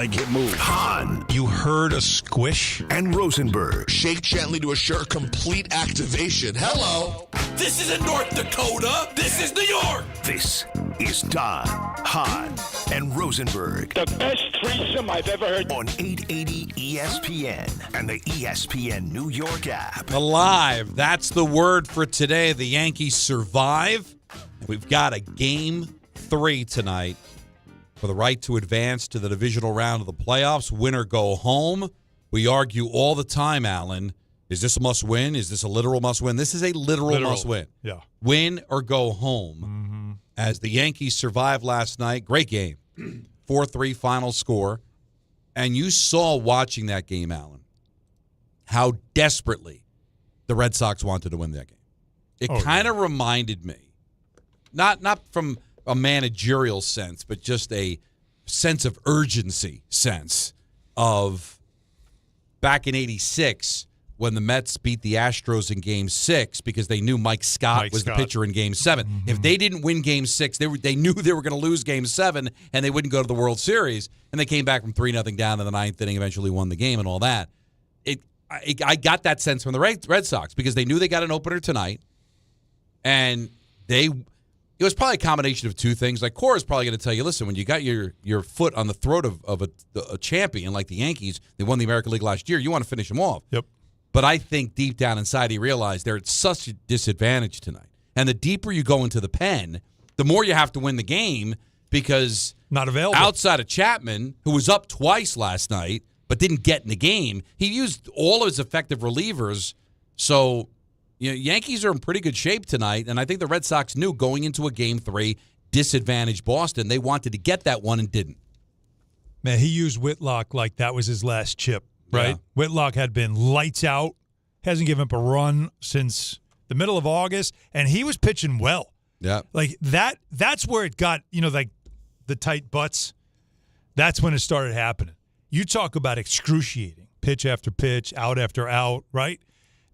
I get moved. Hahn. You heard a squish? And Rosenberg. Shake gently to assure complete activation. Hello. This isn't North Dakota. This is New York. This is Don, Hahn, and Rosenberg. The best threesome I've ever heard. On 880 ESPN and the ESPN New York app. Alive. That's the word for today. The Yankees survive. We've got a Game 3 tonight for the right to advance to the divisional round of the playoffs. Win or go home. We argue all the time, Alan. Is this a must-win? Is this a literal must-win? This is a literal must-win. Yeah. Win or go home. Mm-hmm. As the Yankees survived last night. Great game. 4-3 final score. And you saw watching that game, Alan, how desperately the Red Sox wanted to win that game. It kind of reminded me, not from a managerial sense, but just a sense of urgency sense of back in '86 when the Mets beat the Astros in Game 6 because they knew Mike Scott was the pitcher in Game 7. Mm-hmm. If they didn't win Game 6, they knew they were going to lose Game 7 and they wouldn't go to the World Series. And they came back from 3-0 down in the ninth inning, eventually won the game and all that. I got that sense from the Red Sox because they knew they got an opener tonight, and it was probably a combination of two things. Like Cora's probably going to tell you, listen, when you got your foot on the throat of a champion like the Yankees, they won the American League last year, you want to finish them off. Yep. But I think deep down inside he realized they're at such a disadvantage tonight. And the deeper you go into the pen, the more you have to win the game because not available. Outside of Chapman, who was up twice last night but didn't get in the game, he used all of his effective relievers. So Yankees are in pretty good shape tonight, and I think the Red Sox knew going into a Game 3, disadvantaged Boston, they wanted to get that one and didn't. Man, he used Whitlock like that was his last chip, right? Yeah. Whitlock had been lights out, hasn't given up a run since the middle of August, and he was pitching well. Yeah. Like that's where it got, like the tight butts. That's when it started happening. You talk about excruciating, pitch after pitch, out after out, right?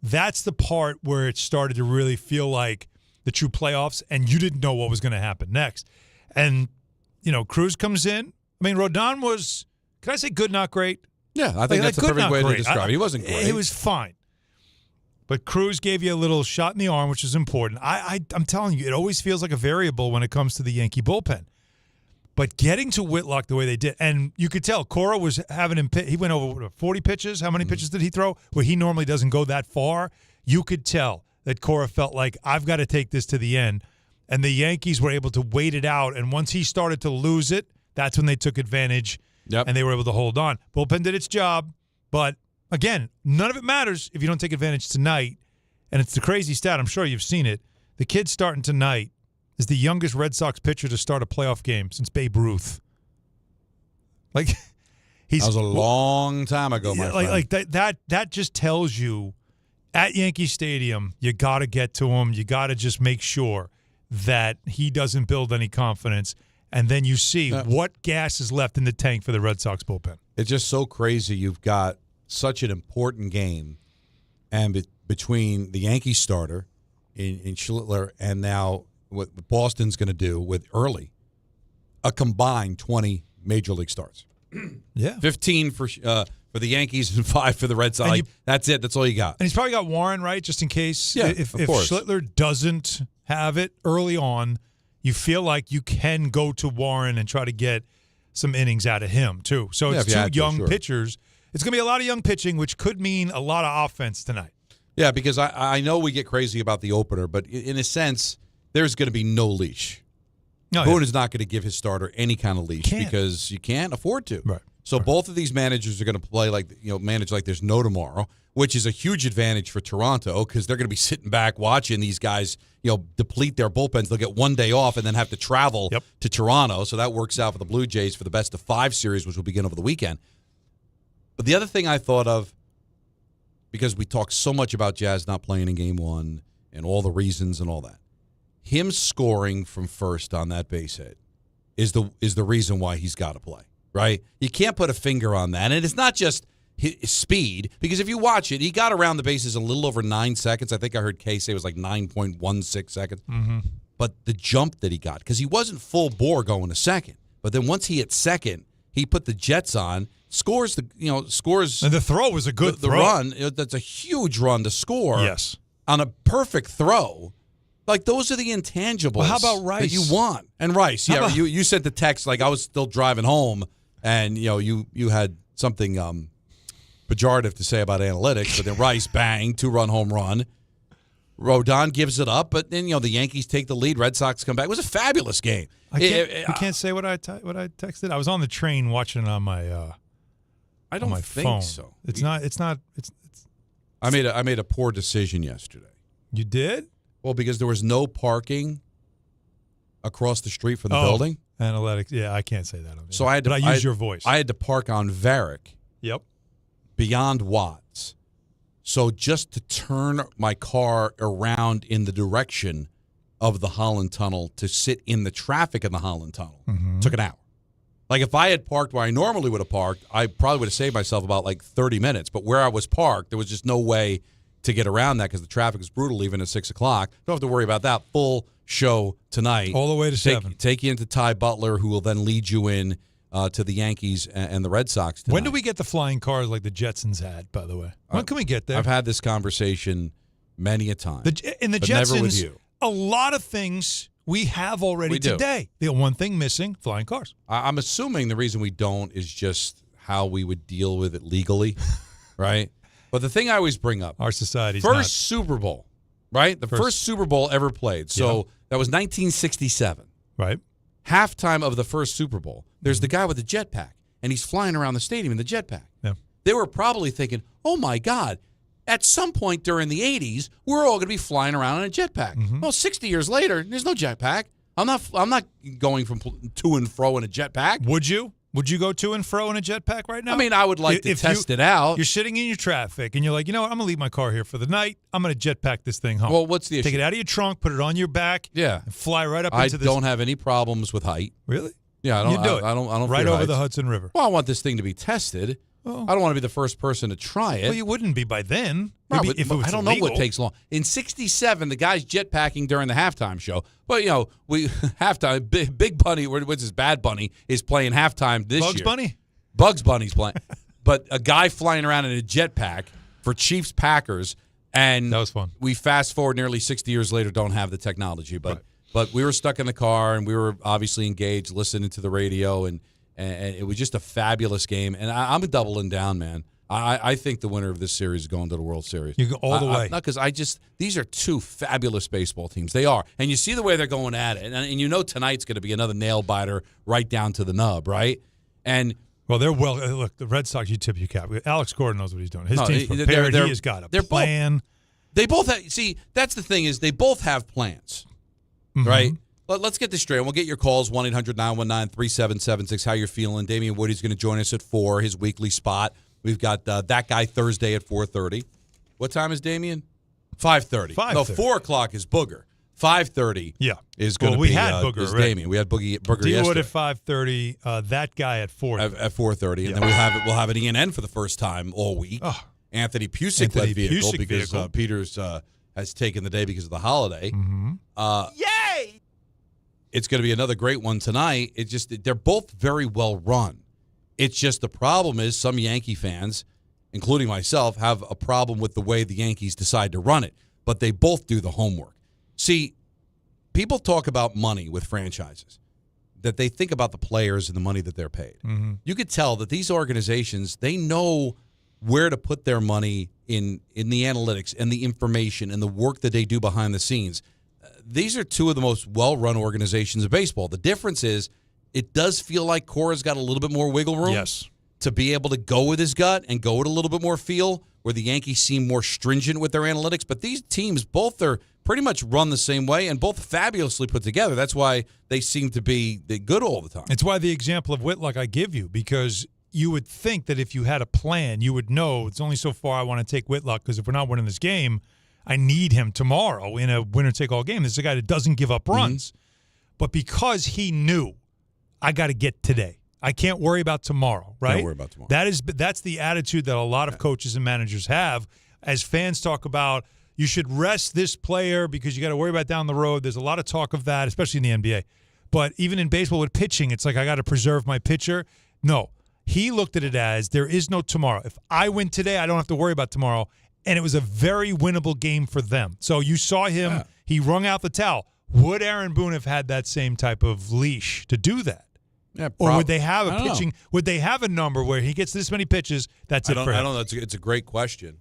That's the part where it started to really feel like the true playoffs, and you didn't know what was going to happen next. And, Cruz comes in. I mean, Rodon was, can I say good, not great? Yeah, I think that's the perfect way to describe it. He wasn't great. He was fine. But Cruz gave you a little shot in the arm, which is important. I'm telling you, it always feels like a variable when it comes to the Yankee bullpen. But getting to Whitlock the way they did, and you could tell Cora was having him he went over 40 pitches. How many pitches did he throw? Where he normally doesn't go that far. You could tell that Cora felt like, I've got to take this to the end. And the Yankees were able to wait it out. And once he started to lose it, that's when they took advantage. Yep. And they were able to hold on. Bullpen did its job. But, again, none of it matters if you don't take advantage tonight. And it's the crazy stat. I'm sure you've seen it. The kid starting tonight is the youngest Red Sox pitcher to start a playoff game since Babe Ruth. Like, that was a long time ago, my friend. Like that just tells you at Yankee Stadium, you got to get to him. You got to just make sure that he doesn't build any confidence. And then you see what gas is left in the tank for the Red Sox bullpen. It's just so crazy. You've got such an important game, and between the Yankee starter in Schlittler and now what Boston's going to do with early, a combined 20 major league starts. Yeah, 15 for the Yankees and 5 for the Red Sox. That's it. That's all you got. And he's probably got Warren, right, just in case. Yeah, if course. Schlittler doesn't have it early on, you feel like you can go to Warren and try to get some innings out of him too. So it's two young pitchers. It's going to be a lot of young pitching, which could mean a lot of offense tonight. Yeah, because I know we get crazy about the opener, but in a sense, there's going to be no leash. Boone is not going to give his starter any kind of leash because you can't afford to. Right. So both of these managers are going to play manage like there's no tomorrow, which is a huge advantage for Toronto because they're going to be sitting back watching these guys, deplete their bullpens. They'll get one day off and then have to travel to Toronto. So that works out for the Blue Jays for the best of 5 series, which will begin over the weekend. But the other thing I thought of, because we talk so much about Jazz not playing in Game 1 and all the reasons and all that, him scoring from first on that base hit is the reason why he's got to play, right? You can't put a finger on that. And it's not just his speed, because if you watch it, he got around the bases in a little over 9 seconds. I think I heard Kay say it was like 9.16 seconds. Mm-hmm. But the jump that he got, because he wasn't full bore going to second. But then once he hit second, He put the Jets on, scores. And the throw was a good the throw. run. That's a huge run to score. Yes. On a perfect throw. Like, those are the intangibles. Well, how about Rice? That you want. And Rice, you sent the text, like, I was still driving home, and, you had something pejorative to say about analytics, but then Rice, bang, 2-run home run. Rodon gives it up, but then, the Yankees take the lead. Red Sox come back. It was a fabulous game. I can't say what I texted. I was on the train watching it on my I don't my think phone. so. It's not. I made a poor decision yesterday. You did? Well, because there was no parking across the street from the building. Analytics. Yeah, I can't say that. So I had to. But I use your voice. I had to park on Varick. Yep. Beyond Watts. So just to turn my car around in the direction of the Holland Tunnel to sit in the traffic in the Holland Tunnel took an hour. Like, if I had parked where I normally would have parked, I probably would have saved myself about 30 minutes. But where I was parked, there was just no way to get around that because the traffic was brutal even at 6 o'clock. Don't have to worry about that. Full show tonight. All the way to 7. Take you into Ty Butler, who will then lead you in to the Yankees and the Red Sox tonight. When do we get the flying cars like the Jetsons had, by the way? When can we get there? I've had this conversation many a time. In the but Jetsons, never with you. A lot of things we have already today. The one thing missing, flying cars. I'm assuming the reason we don't is just how we would deal with it legally, right? But the thing I always bring up, our society's first Super Bowl, right? The first Super Bowl ever played. So that was 1967. Right. Halftime of the first Super Bowl, there's the guy with the jetpack, and he's flying around the stadium in the jetpack. Yeah. They were probably thinking, oh, my God, at some point during the 80s, we're all going to be flying around in a jetpack. Well, 60 years later, there's no jetpack. I'm not going from to and fro in a jetpack. Would you? Would you go to and fro in a jetpack right now? I mean, I would like to test it out. You're sitting in your traffic, and you're like, you know what? I'm going to leave my car here for the night. I'm going to jetpack this thing home. Well, what's the issue? Take it out of your trunk, put it on your back, and fly right up into this. I don't have any problems with height. Really? Yeah, I don't. You do it. I don't. Right fear over heights. the Hudson River. Well, I want this thing to be tested. Oh. I don't want to be the first person to try it. Well, you wouldn't be by then. No, Maybe if it was I don't illegal. know what takes long. In '67, the guy's jetpacking during the halftime show. But we halftime. Big Bunny, what's his Bad Bunny, is playing halftime this year. Bugs Bunny. Bugs Bunny's playing, but a guy flying around in a jetpack for Chiefs Packers, and that was fun. We fast forward nearly 60 years later, don't have the technology, but we were stuck in the car and we were obviously engaged, listening to the radio, and it was just a fabulous game. And I'm doubling down, man. I think the winner of this series is going to the World Series. You go all the way. Not because these are two fabulous baseball teams. They are. And you see the way they're going at it. And tonight's going to be another nail biter right down to the nub, right? Well, they're look, the Red Sox, you tip your cap. Alex Gordon knows what he's doing. His team's prepared. He has got a plan. They both have, that's the thing is they both have plans, right? Let's get this straight. We'll get your calls, 1-800-919-3776, how you're feeling. Damian Woody's going to join us at 4, his weekly spot. We've got That Guy Thursday at 4:30. What time is Damian? 5:30. No, 4 o'clock is Booger. 5:30 is going to be we had Booger is already. Damian. We had Booger yesterday. D-Wood at 5:30, That Guy at 4. At 4:30. And then we'll have an ENN for the first time all week. Oh. Anthony Pusick-led vehicle because Peters has taken the day because of the holiday. Yay! It's going to be another great one tonight. They're both very well run. It's just the problem is some Yankee fans, including myself, have a problem with the way the Yankees decide to run it. But they both do the homework. See, people talk about money with franchises, that they think about the players and the money that they're paid. You could tell that these organizations, they know where to put their money in the analytics and the information and the work that they do behind the scenes. These are two of the most well-run organizations of baseball. The difference is it does feel like Cora's got a little bit more wiggle room to be able to go with his gut and go with a little bit more feel, where the Yankees seem more stringent with their analytics. But these teams, both are pretty much run the same way and both fabulously put together. That's why they seem to be good all the time. It's why the example of Whitlock I give you, because you would think that if you had a plan, you would know it's only so far I want to take Whitlock, because if we're not winning this game, I need him tomorrow in a winner-take-all game. This is a guy that doesn't give up runs. But because he knew, I got to get today. I can't worry about tomorrow, right? Don't worry about tomorrow. That's the attitude that a lot of coaches and managers have. As fans talk about, you should rest this player because you got to worry about down the road. There's a lot of talk of that, especially in the NBA. But even in baseball with pitching, it's like I got to preserve my pitcher. No. He looked at it as there is no tomorrow. If I win today, I don't have to worry about tomorrow. And it was a very winnable game for them. So you saw him, he wrung out the towel. Would Aaron Boone have had that same type of leash to do that? Yeah, or would they have a pitching? Would they have a number where he gets this many pitches? That's it for him. I don't know. It's a great question.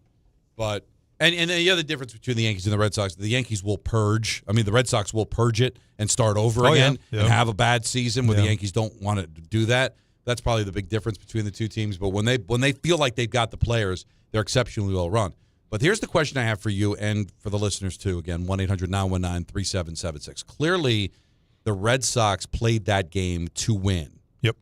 But and the other difference between the Yankees and the Red Sox, the Yankees will purge. I mean, the Red Sox will purge it and start over again and have a bad season where the Yankees don't want to do that. That's probably the big difference between the two teams. But when they feel like they've got the players, they're exceptionally well run. But here's the question I have for you and for the listeners too. Again, 1-800-919-3776. Clearly, the Red Sox played that game to win. Yep.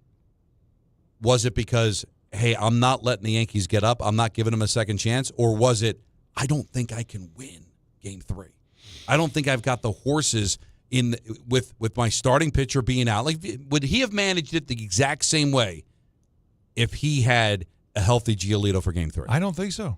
Was it because, hey, I'm not letting the Yankees get up, I'm not giving them a second chance? Or was it, I don't think I can win Game 3. I don't think I've got the horses with my starting pitcher being out. Like, would he have managed it the exact same way if he had a healthy Giolito for Game 3? I don't think so.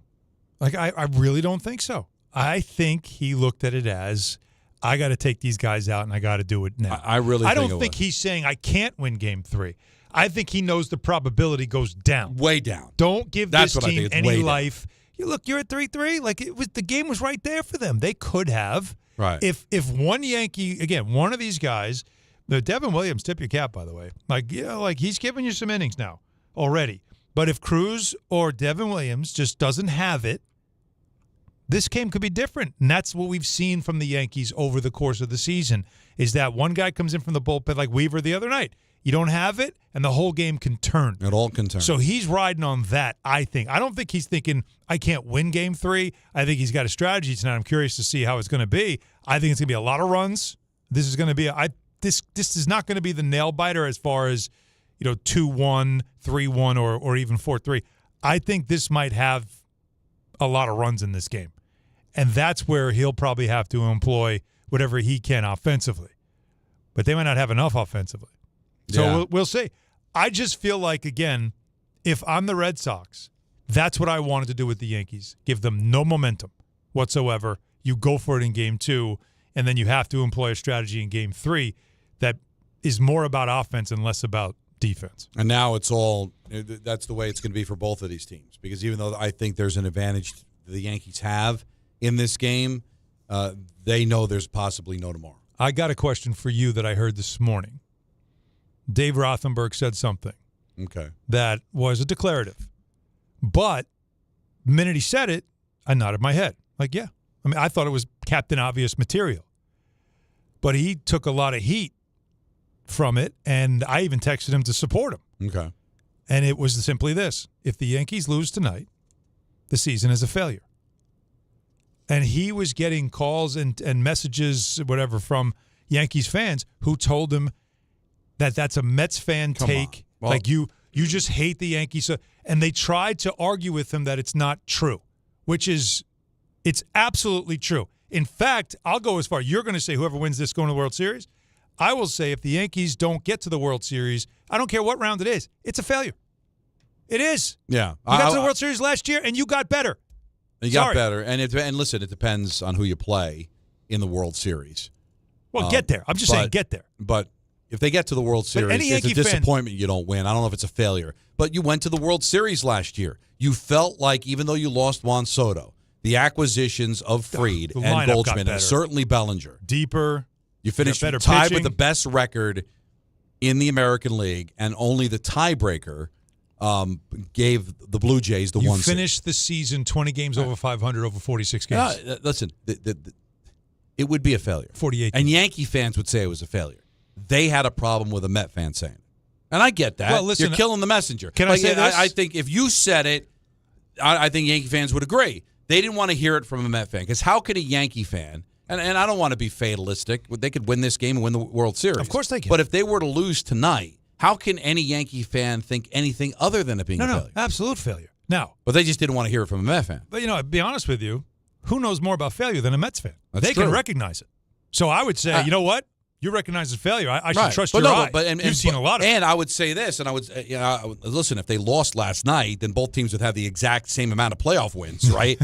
Like, I really don't think so. I think he looked at it as, I got to take these guys out and I got to do it now. I don't think he's saying I can't win Game 3. I think he knows the probability goes down. Way down. Don't give this team any life. You're at 3-3. Like, the game was right there for them. They could have. Right. If one Yankee, again, one of these guys, Devin Williams, tip your cap, by the way. Like, he's giving you some innings now already. But if Cruz or Devin Williams just doesn't have it, this game could be different. And that's what we've seen from the Yankees over the course of the season, is that one guy comes in from the bullpen like Weaver the other night. You don't have it, and the whole game can turn. It all can turn. So he's riding on that, I think. I don't think he's thinking, I can't win Game 3. I think he's got a strategy tonight. I'm curious to see how it's going to be. I think it's going to be a lot of runs. This is going to be this is not going to be the nail biter as far as 2-1, 3-1, or even 4-3. I think this might have a lot of runs in this game. And that's where he'll probably have to employ whatever he can offensively. But they might not have enough offensively. So we'll see. I just feel like, again, if I'm the Red Sox, that's what I wanted to do with the Yankees. Give them no momentum whatsoever. You go for it in Game 2, and then you have to employ a strategy in Game 3 that is more about offense and less about defense. And now that's the way it's going to be for both of these teams. Because even though I think there's an advantage the Yankees have in this game, they know there's possibly no tomorrow. I got a question for you that I heard this morning. Dave Rosenberg said something that was a declarative. But the minute he said it, I nodded my head. Like, yeah. I mean, I thought it was Captain Obvious material. But he took a lot of heat from it, and I even texted him to support him. Okay. And it was simply this. If the Yankees lose tonight, the season is a failure. And he was getting calls and messages, whatever, from Yankees fans who told him that that's a Mets fan take. Well, like, you just hate the Yankees. And they tried to argue with him that it's not true, which is, it's absolutely true. In fact, I'll go as far. You're going to say whoever wins this going to the World Series. I will say if the Yankees don't get to the World Series, I don't care what round it is, it's a failure. It is. Yeah. You got to the World Series last year, and you got better. You got better. And listen, it depends on who you play in the World Series. Well, get there. I'm just saying get there. But if they get to the World Series, it's a disappointment you don't win. I don't know if it's a failure. But you went to the World Series last year. You felt like, even though you lost Juan Soto, the acquisitions of Fried and Goldschmidt, and certainly Bellinger. Deeper. You finished tied with the best record in the American League, and only the tiebreaker gave the Blue Jays the 1 seed. You finished the season 20 games over 500 over 46 games. Listen, it would be a failure. 48. And Yankee fans would say it was a failure. They had a problem with a Met fan saying it. And I get that. Well, listen, you're killing the messenger. Can I say this? I think if you said it, I think Yankee fans would agree. They didn't want to hear it from a Met fan. Because how could a Yankee fan, and I don't want to be fatalistic, they could win this game and win the World Series. Of course they can. But if they were to lose tonight, how can any Yankee fan think anything other than it being a failure? No, absolute failure. Now, but they just didn't want to hear it from a Met fan. But, to be honest with you, who knows more about failure than a Mets fan? That's they true. Can recognize it. So I would say, you know what? You recognize a failure. I should trust your eye. You've seen a lot of it. And I would say this, and I would listen, if they lost last night, then both teams would have the exact same amount of playoff wins, right?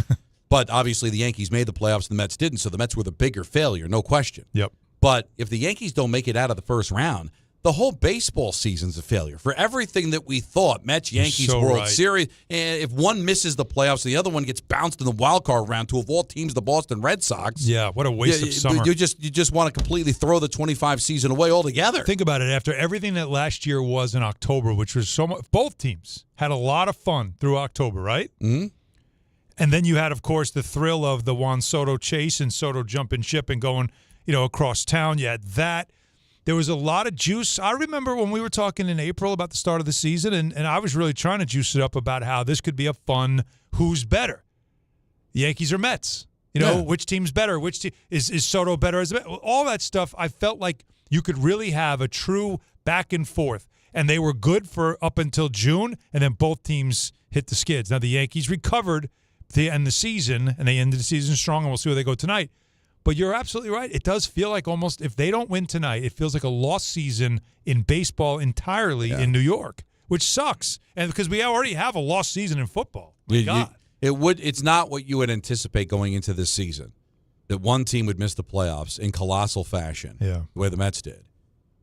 But obviously the Yankees made the playoffs and the Mets didn't, so the Mets were the bigger failure, no question. Yep. But if the Yankees don't make it out of the first round, the whole baseball season's a failure. For everything that we thought, Mets, Yankees, so World right. Series, and if one misses the playoffs, the other one gets bounced in the wild card round to, of all teams, the Boston Red Sox. Yeah, what a waste of summer. You just want to completely throw the 25 season away altogether. Think about it. After everything that last year was in October, which was so much, both teams had a lot of fun through October, right? Mm-hmm. And then you had, of course, the thrill of the Juan Soto chase and Soto jumping ship and going, across town. You had that. There was a lot of juice. I remember when we were talking in April about the start of the season, and I was really trying to juice it up about how this could be a fun who's better, the Yankees or Mets. Which team's better? Which team is Soto better? All that stuff, I felt like you could really have a true back and forth. And they were good for up until June, and then both teams hit the skids. Now, the Yankees recovered to end the season, and they ended the season strong, and we'll see where they go tonight. But you're absolutely right. It does feel like almost, if they don't win tonight, it feels like a lost season in baseball entirely in New York, which sucks. And because we already have a lost season in football. God. It's not what you would anticipate going into this season, that one team would miss the playoffs in colossal fashion, the way the Mets did,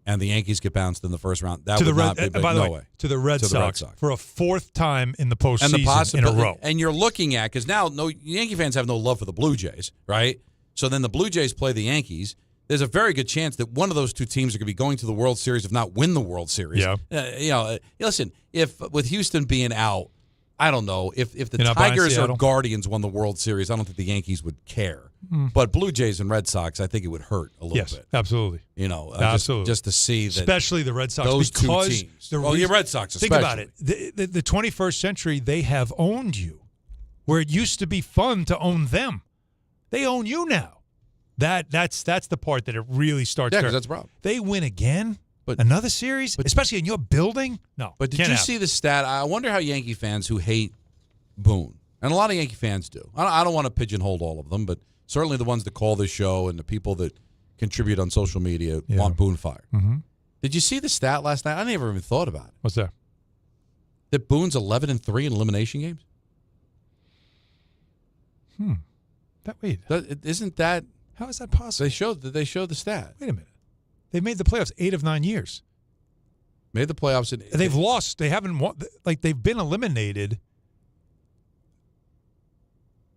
and the Yankees get bounced in the first round. That would not be, by the way, way. To the Red Sox for a fourth time in the postseason in a row. And you're looking at, because now Yankee fans have no love for the Blue Jays, right? So then the Blue Jays play the Yankees. There's a very good chance that one of those two teams are going to be going to the World Series, if not win the World Series. Yeah. Listen, if with Houston being out, I don't know. If the You're not buying Tigers or Seattle? Guardians won the World Series, I don't think the Yankees would care. But Blue Jays and Red Sox, I think it would hurt a little Yes, bit. absolutely. Absolutely. Just to see that. Especially the Red Sox. Those two because teams. the Your Red Sox especially. Think about it. The 21st century, they have owned you, where it used to be fun to own them. They own you now. That's the part that it really starts. Yeah, because that's the problem. They win again, but another series, especially in your building. No, but did you see the stat? I wonder how Yankee fans who hate Boone, and a lot of Yankee fans do. I don't want to pigeonhole all of them, but certainly the ones that call this show and the people that contribute on social media want Boone fired. Mm-hmm. Did you see the stat last night? I never even thought about it. What's that? That Boone's 11-3 in elimination games. Isn't that? How is that possible? They showed the stat. Wait a minute. They made the playoffs 8 of 9 years. Made the playoffs. They've lost. They haven't won. Like, they've been eliminated.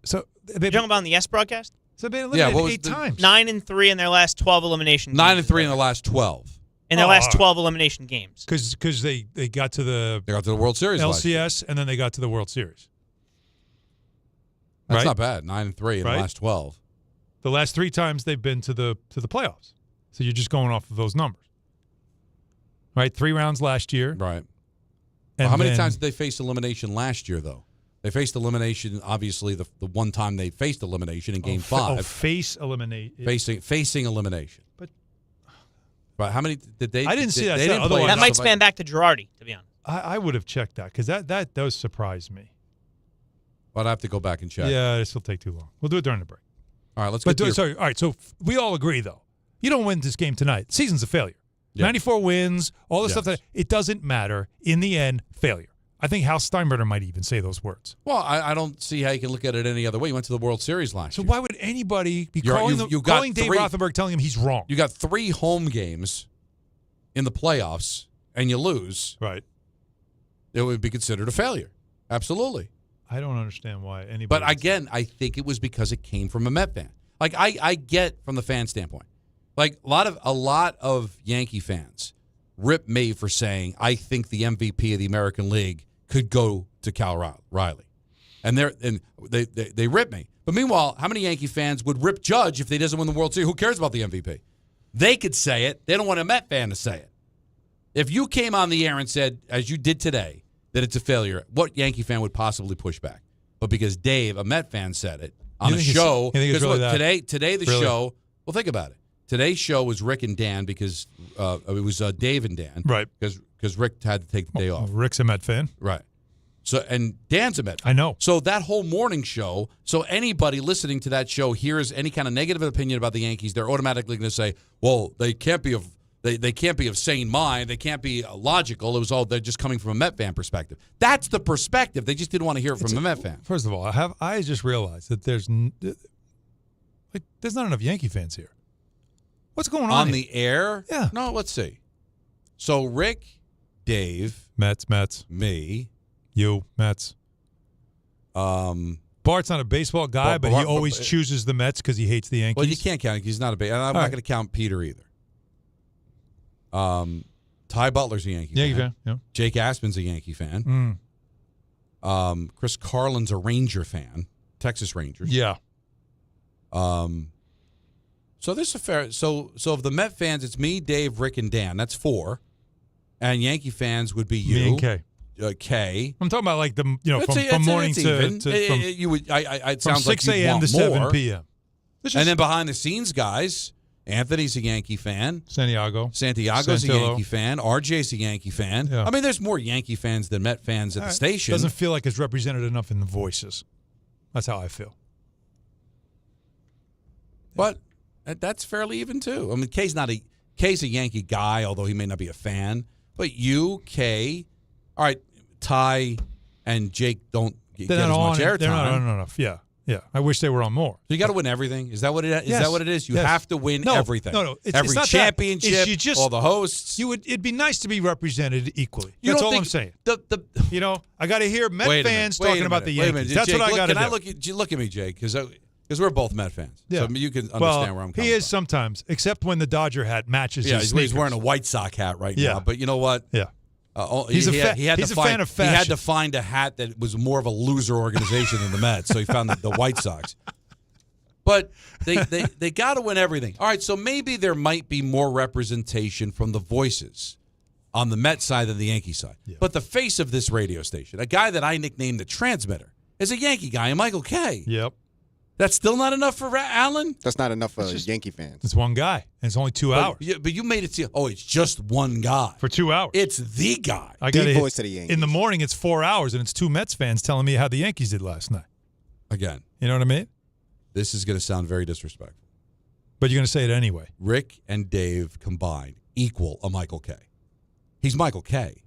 So you're talking about on the S broadcast? So they've been eliminated 8 times. 9-3 in their last 12 elimination games. 9-3 in the last 12. In their last 12 elimination games. Because they got to the World Series LCS, and then they got to the World Series. That's not bad. 9-3 in the last 12. The last 3 times they've been to the playoffs. So you're just going off of those numbers. Right? 3 rounds last year. Right. And how many times did they face elimination last year, though? They faced elimination, obviously, the one time they faced elimination in Game 5. Face elimination. Facing elimination. But how many did they? I didn't see that. They didn't play that might span back to Girardi, to be honest. I would have checked that because that does surprise me. But I have to go back and check. Yeah, this will take too long. We'll do it during the break. All right, let's get All right, so we all agree, though. You don't win this game tonight. The season's a failure. Yeah. 94 wins, all the stuff it doesn't matter. In the end, failure. I think Hal Steinbrenner might even say those words. Well, I don't see how you can look at it any other way. He went to the World Series last year. So why would anybody be calling Dave Rosenberg, telling him he's wrong? You got 3 home games in the playoffs, and you lose. Right. It would be considered a failure. Absolutely. I don't understand why anybody. But again, I think it was because it came from a Met fan. Like I get from the fan standpoint. Like a lot of Yankee fans rip me for saying I think the MVP of the American League could go to Cal Riley, and they rip me. But meanwhile, how many Yankee fans would rip Judge if he doesn't win the World Series? Who cares about the MVP? They could say it. They don't want a Met fan to say it. If you came on the air and said, as you did today, that it's a failure, what Yankee fan would possibly push back? But because Dave, a Met fan, said it on a show, because today the show. Well, think about it. Today's show was Rick and Dan because it was Dave and Dan, right? Because Rick had to take the day off. Rick's a Met fan, right? So and Dan's a Met fan. I know. So that whole morning show. So anybody listening to that show hears any kind of negative opinion about the Yankees, they're automatically going to say, "Well, they can't be of." They can't be of sane mind. They can't be logical. They're just coming from a Met fan perspective. That's the perspective. They just didn't want to hear it from a Met fan. First of all, I just realized that there's not enough Yankee fans here. What's going on the air? Yeah. No, let's see. So Rick, Dave, Mets. me. You, Mets. Bart's not a baseball guy, but he always chooses the Mets because he hates the Yankees. Well, you can't count it. He's not a big. I'm not going to count Peter either. Ty Butler's a Yankee fan. Yeah. Jake Aspen's a Yankee fan. Chris Carlin's a Ranger fan. Texas Rangers. Yeah. So this is a fair. So of the Met fans, it's me, Dave, Rick, and Dan. That's 4. And Yankee fans would be you. Me and Kay. K. I'm talking about like the It's from morning even. to It from sounds 6 like a.m. to 7 p.m. And then behind the scenes, guys, Anthony's a Yankee fan. Santiago's Santiago's a Yankee fan. RJ's a Yankee fan. Yeah. I mean, there's more Yankee fans than Met fans at the station. Doesn't feel like it's represented enough in the voices. That's how I feel. But that's fairly even too. I mean, Kay's a Yankee guy, although he may not be a fan. But you, Kay, all right, Ty and Jake don't get as much airtime. They're not on enough. Yeah. I wish they were on more. So you got to win everything. Is that what it is? Is that what it is? You have to win everything. No. Every not championship, that. all the hosts. It'd be nice to be represented equally. That's all I'm saying. I got to hear Met fans talking about the Yankees. That's Jake, what I got to do. Can I look at me, Jake? Because we're both Met fans. Yeah. So you can understand where I'm coming from. He is sometimes, except when the Dodger hat matches his sneakers. He's wearing a White Sox hat right now. But you know what? Yeah. He's a fan of fashion. He had to find a hat that was more of a loser organization than the Mets, so he found the White Sox. But they got to win everything. All right, so maybe there might be more representation from the voices on the Met side than the Yankee side. Yeah. But the face of this radio station, a guy that I nicknamed the Transmitter, is a Yankee guy, Michael Kay. Yep. That's still not enough for Allen? That's not enough for Yankee fans. It's one guy, and it's only 2 hours. But you made it seem, it's just one guy. For 2 hours. It's the guy. I got the voice of the Yankees. In the morning, it's 4 hours, and it's 2 Mets fans telling me how the Yankees did last night. Again. You know what I mean? This is going to sound very disrespectful. But you're going to say it anyway. Rick and Dave combined equal a Michael Kay. He's Michael Kay.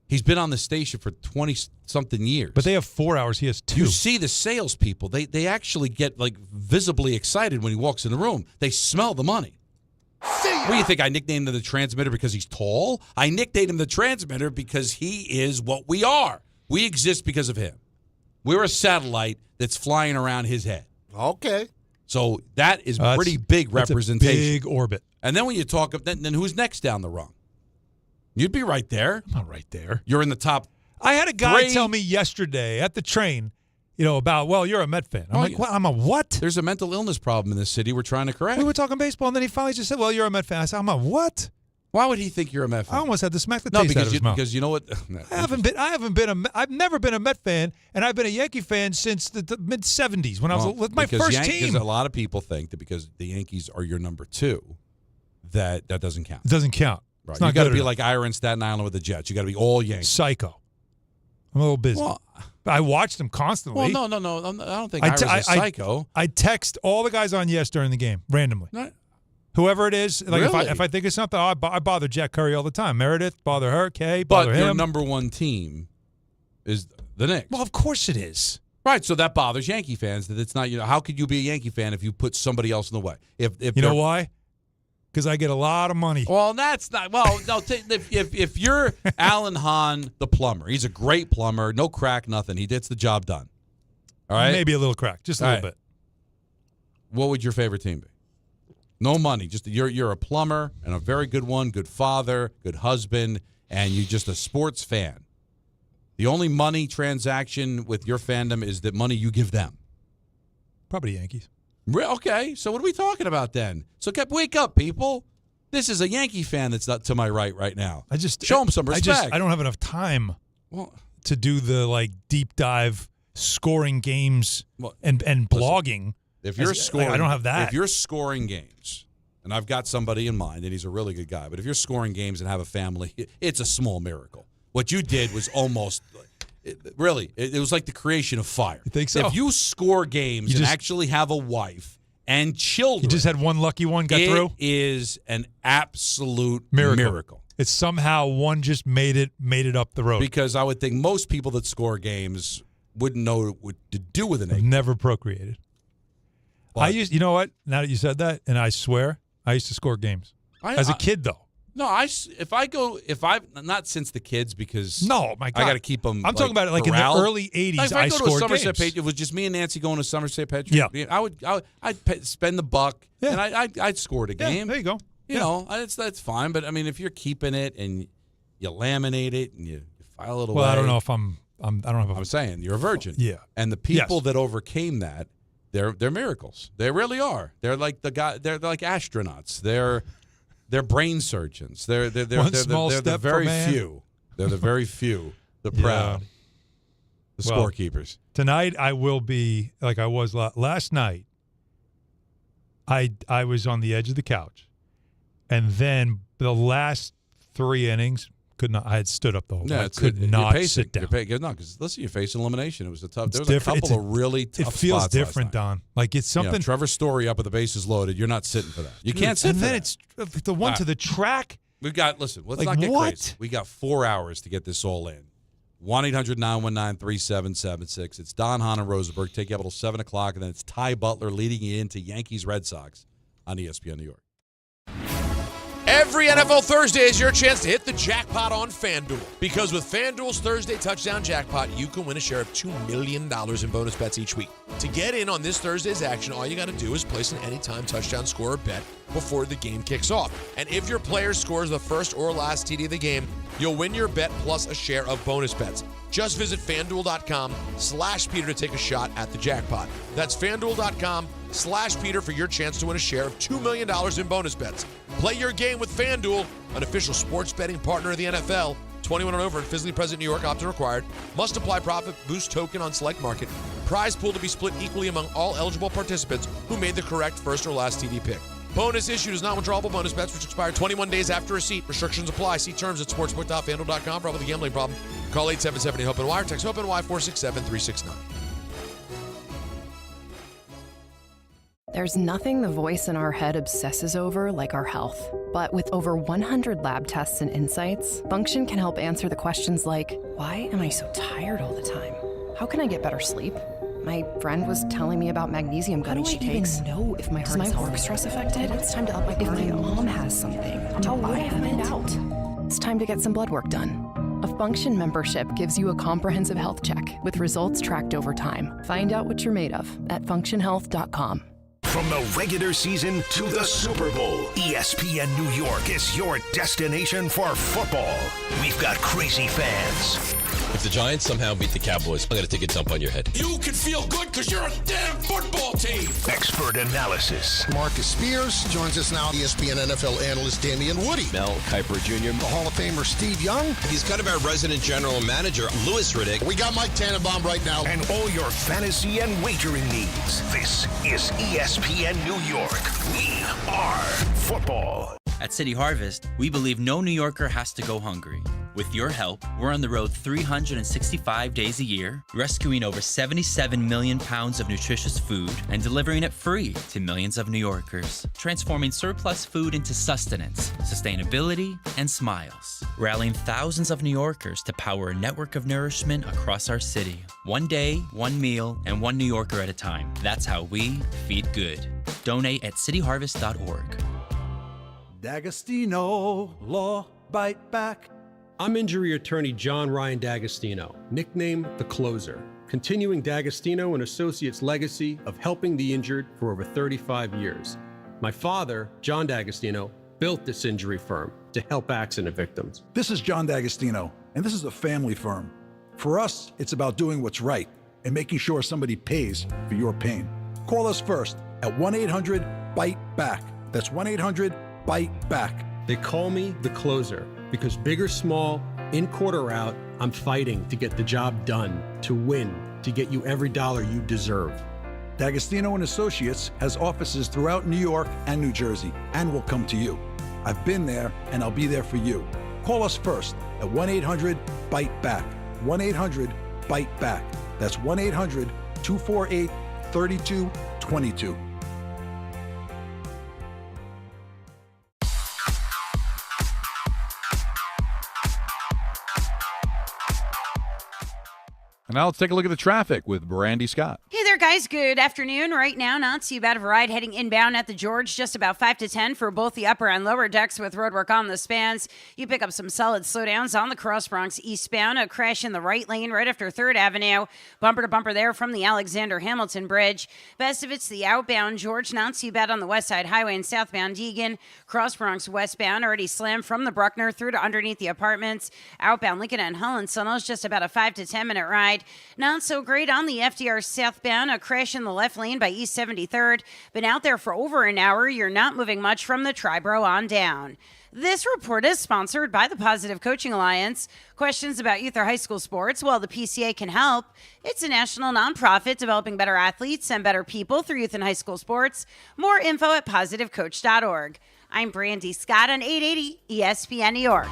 He's been on the station for 20-something years. But they have 4 hours. He has 2. You see the salespeople. They actually get visibly excited when he walks in the room. They smell the money. What do you think? I nicknamed him the Transmitter because he's tall? I nicknamed him the Transmitter because he is what we are. We exist because of him. We're a satellite that's flying around his head. Okay. So that is pretty big representation. That's a big orbit. And then when you talk, then who's next down the rung? You'd be right there. I'm not right there. You're in the top. I had a guy tell me yesterday at the train, about, you're a Met fan. I'm like, what? I'm a what? There's a mental illness problem in this city we're trying to correct. We were talking baseball, and then he finally just said, well, you're a Met fan. I said, I'm a what? Why would he think you're a Met fan? I almost had to smack the taste out of his mouth. Because you know what? I've never been a Met fan, and I've been a Yankee fan since the mid '70s when I was with my first team. Because a lot of people think that because the Yankees are your number 2, that doesn't count. It doesn't count. Right. It's not you got to be enough. like Ira in Staten Island with the Jets. You got to be all Yankees. Psycho. I'm a little busy. Well, I watched them constantly. Well, no. I don't think Ira's a psycho. I text all the guys on Yes during the game randomly. Right. Whoever it is, like Really? if I think of something, I bother Jack Curry all the time. Meredith, bother her. Kay, But bother your him. number 1 team is the Knicks. Well, of course it is. Right, so that bothers Yankee fans that it's not. How could you be a Yankee fan if you put somebody else in the way? If you know why? Because I get a lot of money. Well, that's not. Well, no. If you're Alan Hahn, the plumber, he's a great plumber. No crack, nothing. He gets the job done. All right, Maybe a little crack, just a little bit. What would your favorite team be? No money. Just you're a plumber and a very good one, good father, good husband, and you're just a sports fan. The only money transaction with your fandom is the money you give them. Probably Yankees. Okay, so what are we talking about then? So wake up, people. This is a Yankee fan that's not to my right now. Show him some respect. I don't have enough time to do the deep dive scoring games and blogging. If you're scoring, I don't have that. If you're scoring games, and I've got somebody in mind, and he's a really good guy, but if you're scoring games and have a family, it's a small miracle. What you did was almost. It was like the creation of fire. You think so? If you score games and actually have a wife and children. You just had one lucky one got through? It is an absolute miracle. It's somehow one just made it up the road. Because I would think most people that score games wouldn't know what to do with an egg. Never procreated. You know what? Now that you said that, and I swear, I used to score games. As a kid, though. No, not since the kids because No, my God. I got to keep them. I'm talking about it like corralled. in the early 80s. Like if I I go to a scored Somerset games. Patriot, it was just me and Nancy going to Somerset Patriot. Yeah. I'd spend the buck, Yeah. and I'd score the game. Yeah, there you go. You know, that's fine. But I mean, if you're keeping it and you laminate it and you file it away. Well, I don't know if I'm saying you're a virgin. Yeah. And the people Yes. that overcame that, they're miracles. They really are. They're like they're like astronauts. They're brain surgeons. They're small the step very for man. few. They're the very few. The Yeah. proud. The Well, scorekeepers. Tonight I will be like I was last night. I was on the edge of the couch, and then the last 3 innings could not. I had stood up the whole. I could not sit down. No, because listen, you're facing elimination. It was a tough. There was different. a couple of really tough It feels spots different, last night. Don. Like it's something. Trevor Story up at the bases loaded. You're not sitting for that. You can't sit And for then that. it's the one to the track. We've got, listen, let's Like, not get what? crazy. We got 4 hours to get this all in. 1-800-919-3776. It's Don, Hahn, and Rosenberg. Take you up until 7 o'clock, and then it's Ty Butler leading you into Yankees-Red Sox on ESPN New York. Every NFL Thursday is your chance to hit the jackpot on FanDuel. Because with FanDuel's Thursday Touchdown Jackpot, you can win a share of $2 million in bonus bets each week. To get in on this Thursday's action, all you got to do is place an anytime touchdown score or bet before the game kicks off. And if your player scores the first or last TD of the game, you'll win your bet plus a share of bonus bets. Just visit FanDuel.com/Peter to take a shot at the jackpot. That's FanDuel.com/Peter for your chance to win a share of $2 million in bonus bets. Play your game with FanDuel, an official sports betting partner of the NFL. 21 and over and physically present in New York, opt-in required. Must apply profit boost token on select market. Prize pool to be split equally among all eligible participants who made the correct first or last TD pick. Bonus issued is not withdrawable bonus bets which expire 21 days after receipt. Restrictions apply. See terms at sportsbook.fanduel.com. For all with a gambling problem, call 877-HOPE-NY or text HOPE-NY 467-369. There's nothing the voice in our head obsesses over like our health. But with over 100 lab tests and insights, Function can help answer the questions like, why am I so tired all the time? How can I get better sleep? My friend was telling me about magnesium gummies she takes. How do I even know if my heart is work stress affected? It's time to up my cardio. If my mom has something, how would I find out? It's time to get some blood work done. A Function membership gives you a comprehensive health check with results tracked over time. Find out what you're made of at functionhealth.com. From the regular season to the Super Bowl, ESPN New York is your destination for football. We've got crazy fans. If the Giants somehow beat the Cowboys, I'm going to take a dump on your head. You can feel good because you're a damn football team. Expert analysis. Marcus Spears joins us now. ESPN NFL analyst Damian Woody. Mel Kiper Jr. The Hall of Famer Steve Young. He's kind of our resident general manager, Louis Riddick. We got Mike Tannenbaum right now. And all your fantasy and wagering needs. This is ESPN New York. We are football. At City Harvest, we believe no New Yorker has to go hungry. With your help, we're on the road 365 days a year, rescuing over 77 million pounds of nutritious food and delivering it free to millions of New Yorkers, transforming surplus food into sustenance, sustainability, and smiles, rallying thousands of New Yorkers to power a network of nourishment across our city. One day, one meal, and one New Yorker at a time. That's how we feed good. Donate at cityharvest.org. D'Agostino, Law, Bite Back. I'm injury attorney John Ryan D'Agostino, nicknamed The Closer, continuing D'Agostino and Associates' legacy of helping the injured for over 35 years. My father, John D'Agostino, built this injury firm to help accident victims. This is John D'Agostino, and this is a family firm. For us, it's about doing what's right and making sure somebody pays for your pain. Call us first at 1-800-BITE-BACK. That's 1-800-BITE-BACK. They call me The Closer because big or small, in court or out, I'm fighting to get the job done, to win, to get you every dollar you deserve. D'Agostino and Associates has offices throughout New York and New Jersey and will come to you. I've been there and I'll be there for you. Call us first at 1-800-BITE-BACK. 1-800-BITE-BACK. That's 1-800-248-3222. And now let's take a look at the traffic with Brandy Scott. Hey there. there, guys. Good afternoon. Right now, not too bad of a ride heading inbound at the George. Just about 5 to 10 for both the upper and lower decks with roadwork on the spans. You pick up some solid slowdowns on the Cross Bronx eastbound. A crash in the right lane right after 3rd Avenue. Bumper to bumper there from the Alexander Hamilton Bridge. Best of it's the outbound George. Not too bad on the West Side Highway and southbound Deegan. Cross Bronx westbound already slammed from the Bruckner through to underneath the apartments. Outbound Lincoln and Holland Sunnels just about a 5 to 10 minute ride. Not so great on the FDR southbound. A crash in the left lane by East 73rd. Been out there for over an hour. You're not moving much from the Triborough on down. This report is sponsored by the Positive Coaching Alliance. Questions about youth or high school sports? Well, the PCA can help. It's a national nonprofit developing better athletes and better people through youth and high school sports. More info at positivecoach.org. I'm Brandy Scott on 880 ESPN New York.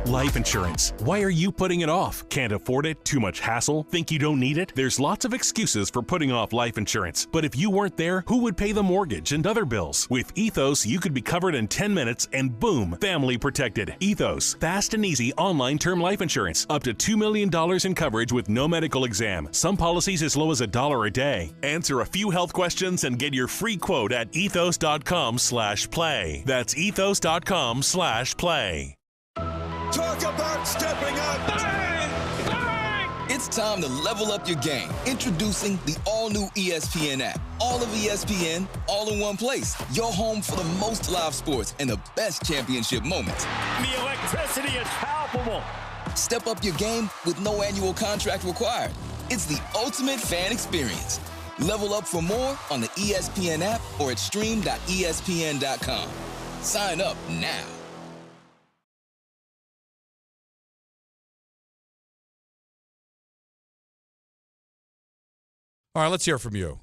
Life insurance. Why are you putting it off? Can't afford it? Too much hassle? Think you don't need it? There's lots of excuses for putting off life insurance. But if you weren't there, who would pay the mortgage and other bills? With Ethos, you could be covered in 10 minutes and boom, family protected. Ethos, fast and easy online term life insurance. Up to $2 million in coverage with no medical exam. Some policies as low as $1 a day. Answer a few health questions and get your free quote at ethos.com/play. That's ethos.com/play. Talk about stepping up. Bang! Bang! It's time to level up your game. Introducing the all-new ESPN app. All of ESPN, all in one place. Your home for the most live sports and the best championship moments. The electricity is palpable. Step up your game with no annual contract required. It's the ultimate fan experience. Level up for more on the ESPN app or at stream.espn.com. Sign up now. All right, let's hear from you.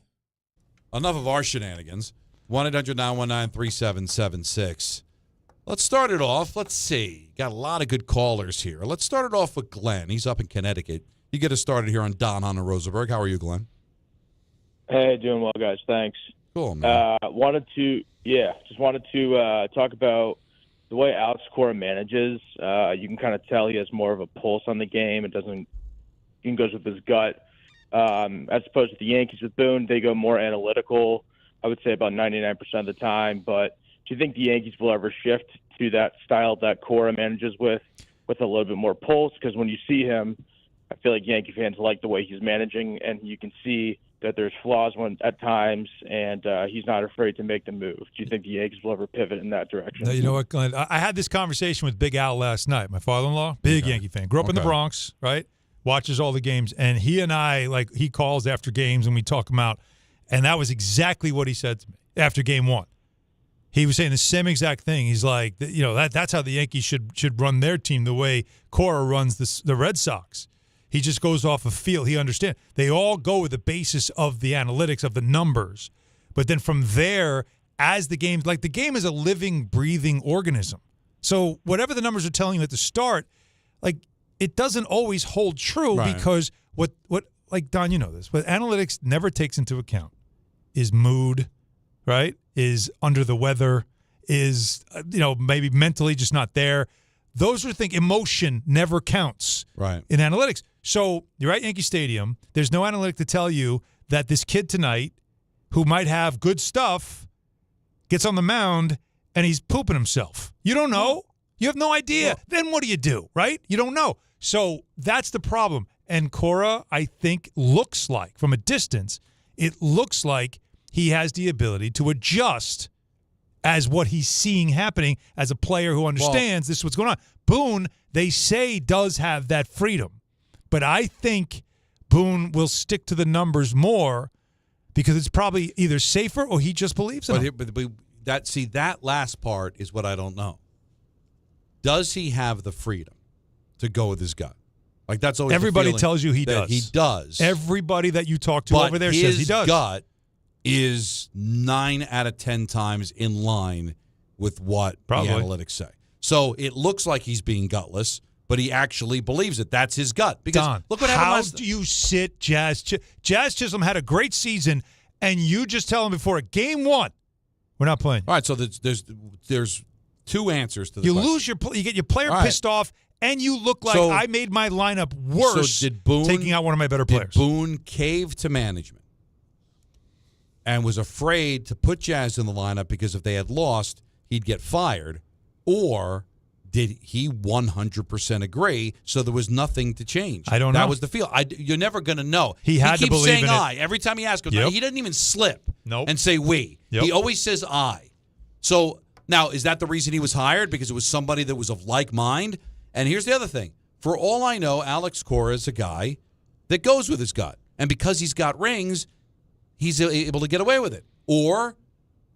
Enough of our shenanigans. 1-800-919-3776. Let's start it off. Let's see. Got a lot of good callers here. Let's start it off with Glenn. He's up in Connecticut. You get us started here on Don, Hahn, and Rosenberg. How are you, Glenn? Hey, doing well, guys. Thanks. Cool, man. Wanted to talk about the way Alex Cora manages. You can kind of tell he has more of a pulse on the game. He goes with his gut. As opposed to the Yankees with Boone, they go more analytical, I would say about 99% of the time. But do you think the Yankees will ever shift to that style that Cora manages with a little bit more pulse? Because when you see him, I feel like Yankee fans like the way he's managing, and you can see that there's flaws at times, and he's not afraid to make the move. Do you think the Yankees will ever pivot in that direction? No, you know what, Glenn? I had this conversation with Big Al last night, my father-in-law, big Yankee fan. Grew up in the Bronx, right? Watches all the games, and he and I, he calls after games, and we talk them out, and that was exactly what he said to me after game one. He was saying the same exact thing. He's like, that's how the Yankees should run their team, the way Cora runs the Red Sox. He just goes off of feel. He understands. They all go with the basis of the analytics, of the numbers, but then from there, as the game, the game is a living, breathing organism. So whatever the numbers are telling you at the start, it doesn't always hold true because what Don, you know this, what analytics never takes into account is mood, right? Is under the weather, is maybe mentally just not there. Those are things. Emotion never counts in analytics. So you're at Yankee Stadium. There's no analytic to tell you that this kid tonight, who might have good stuff, gets on the mound and he's pooping himself. You don't know. You have no idea. Then what do? Right? You don't know. So that's the problem. And Cora, I think, looks like, from a distance, it looks like he has the ability to adjust as what he's seeing happening as a player who understands this is what's going on. Boone, they say, does have that freedom. But I think Boone will stick to the numbers more because it's probably either safer or he just believes in it. But that last part is what I don't know. Does he have the freedom to go with his gut? That's always everybody tells you he does. He does. Everybody that you talk to over there says he does. His gut is 9 out of 10 times in line with what the analytics say. So it looks like he's being gutless, but he actually believes it. That's his gut. Because Don, look what happened how do you sit Jazz? Jazz Chisholm had a great season, and you just tell him before game one, we're not playing. All right, so there's two answers to the question. You get your player pissed off, And you look like So- I made my lineup worse So did Boone taking out one of my better players. Did Boone cave to management and was afraid to put Jazz in the lineup because if they had lost, he'd get fired? Or did he 100% agree so there was nothing to change? I don't know. That was the feel. You're never going to know. He had to keeps believe saying in it. I. Every time you ask him, Yep. he doesn't even slip Nope. and say we. Yep. He always says I. So now, is that the reason he was hired? Because it was somebody that was of like mind? And here's the other thing. For all I know, Alex Cora is a guy that goes with his gut. And because he's got rings, he's able to get away with it. Or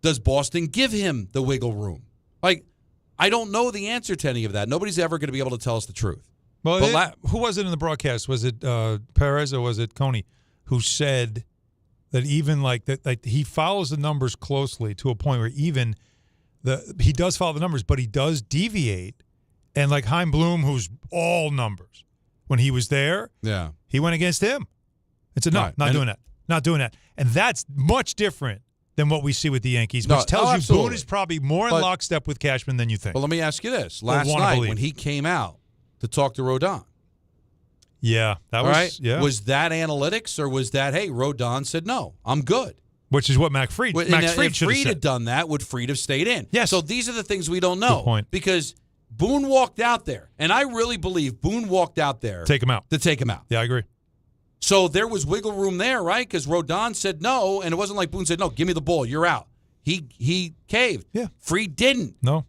does Boston give him the wiggle room? Like, I don't know the answer to any of that. Nobody's ever going to be able to tell us the truth. Well, But who was it in the broadcast? Was it Perez or was it Coney who said that even like he follows the numbers closely to a point where even he does follow the numbers, but he does deviate. And like Hahn Bloom, who's all numbers, when he was there, yeah, he went against him. It's not doing that. Not doing that. And that's much different than what we see with the Yankees, which tells you absolutely. Boone is probably more in lockstep with Cashman than you think. But let me ask you this. Or Last wanna night believe. when he came out to talk to Rodon, yeah, that all was right? yeah. Was that analytics or was that, hey, Rodon said, no, I'm good? Which is what Max Fried Well, Max and Fried if should have Fried said. had done that, would Fried have stayed in? Yes. So these are the things we don't know. Good point. Because Boone walked out there, and I really believe Boone walked out there Take him out. to take him out. Yeah, I agree. So there was wiggle room there, right? Because Rodon said no, and it wasn't like Boone said, no, give me the ball, you're out. He caved. Yeah. Fried didn't. No.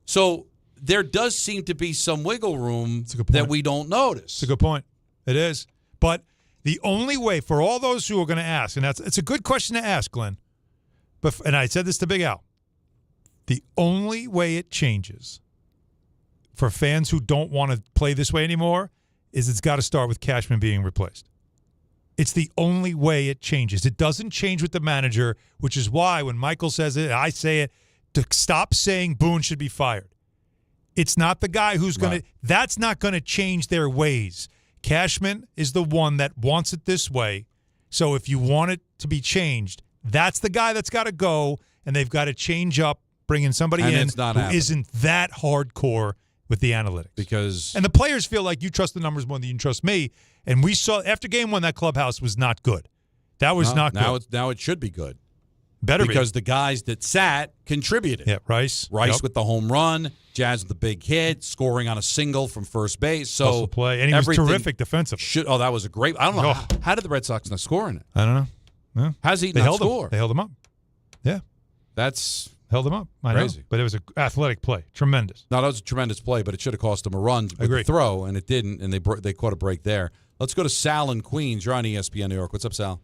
So there does seem to be some wiggle room a good point. that we don't notice. It's a good point. It is. But the only way for all those who are going to ask, and it's a good question to ask, Glenn, and I said this to Big Al, the only way it changes for fans who don't want to play this way anymore is it's got to start with Cashman being replaced. It's the only way it changes. It doesn't change with the manager, which is why when Michael says it, I say it, to stop saying Boone should be fired. It's not the guy who's going to – that's not going to change their ways. Cashman is the one that wants it this way. So if you want it to be changed, that's the guy that's got to go, and they've got to change up, bring in somebody And in it's not who happening. isn't that hardcore with the analytics. Because And the players feel like you trust the numbers more than you trust me. And we saw after game one, that clubhouse was not good. That was not good. Now it should be good. Better because the guys that sat contributed. Yeah, Rice yep. with the home run, Jazz with the big hit, scoring on a single from first base. So Hustle play. And he was terrific defensively. That was a great. I don't know how did the Red Sox not score in it? I don't know. Yeah. How's he they not held score? Him. They held him up. Yeah, that's held him up. I crazy. know, but it was an athletic play, tremendous. No, that was a tremendous play, but it should have cost him a run with the throw, and it didn't. And they caught a break there. Let's go to Sal in Queens. You're on ESPN New York. What's up, Sal?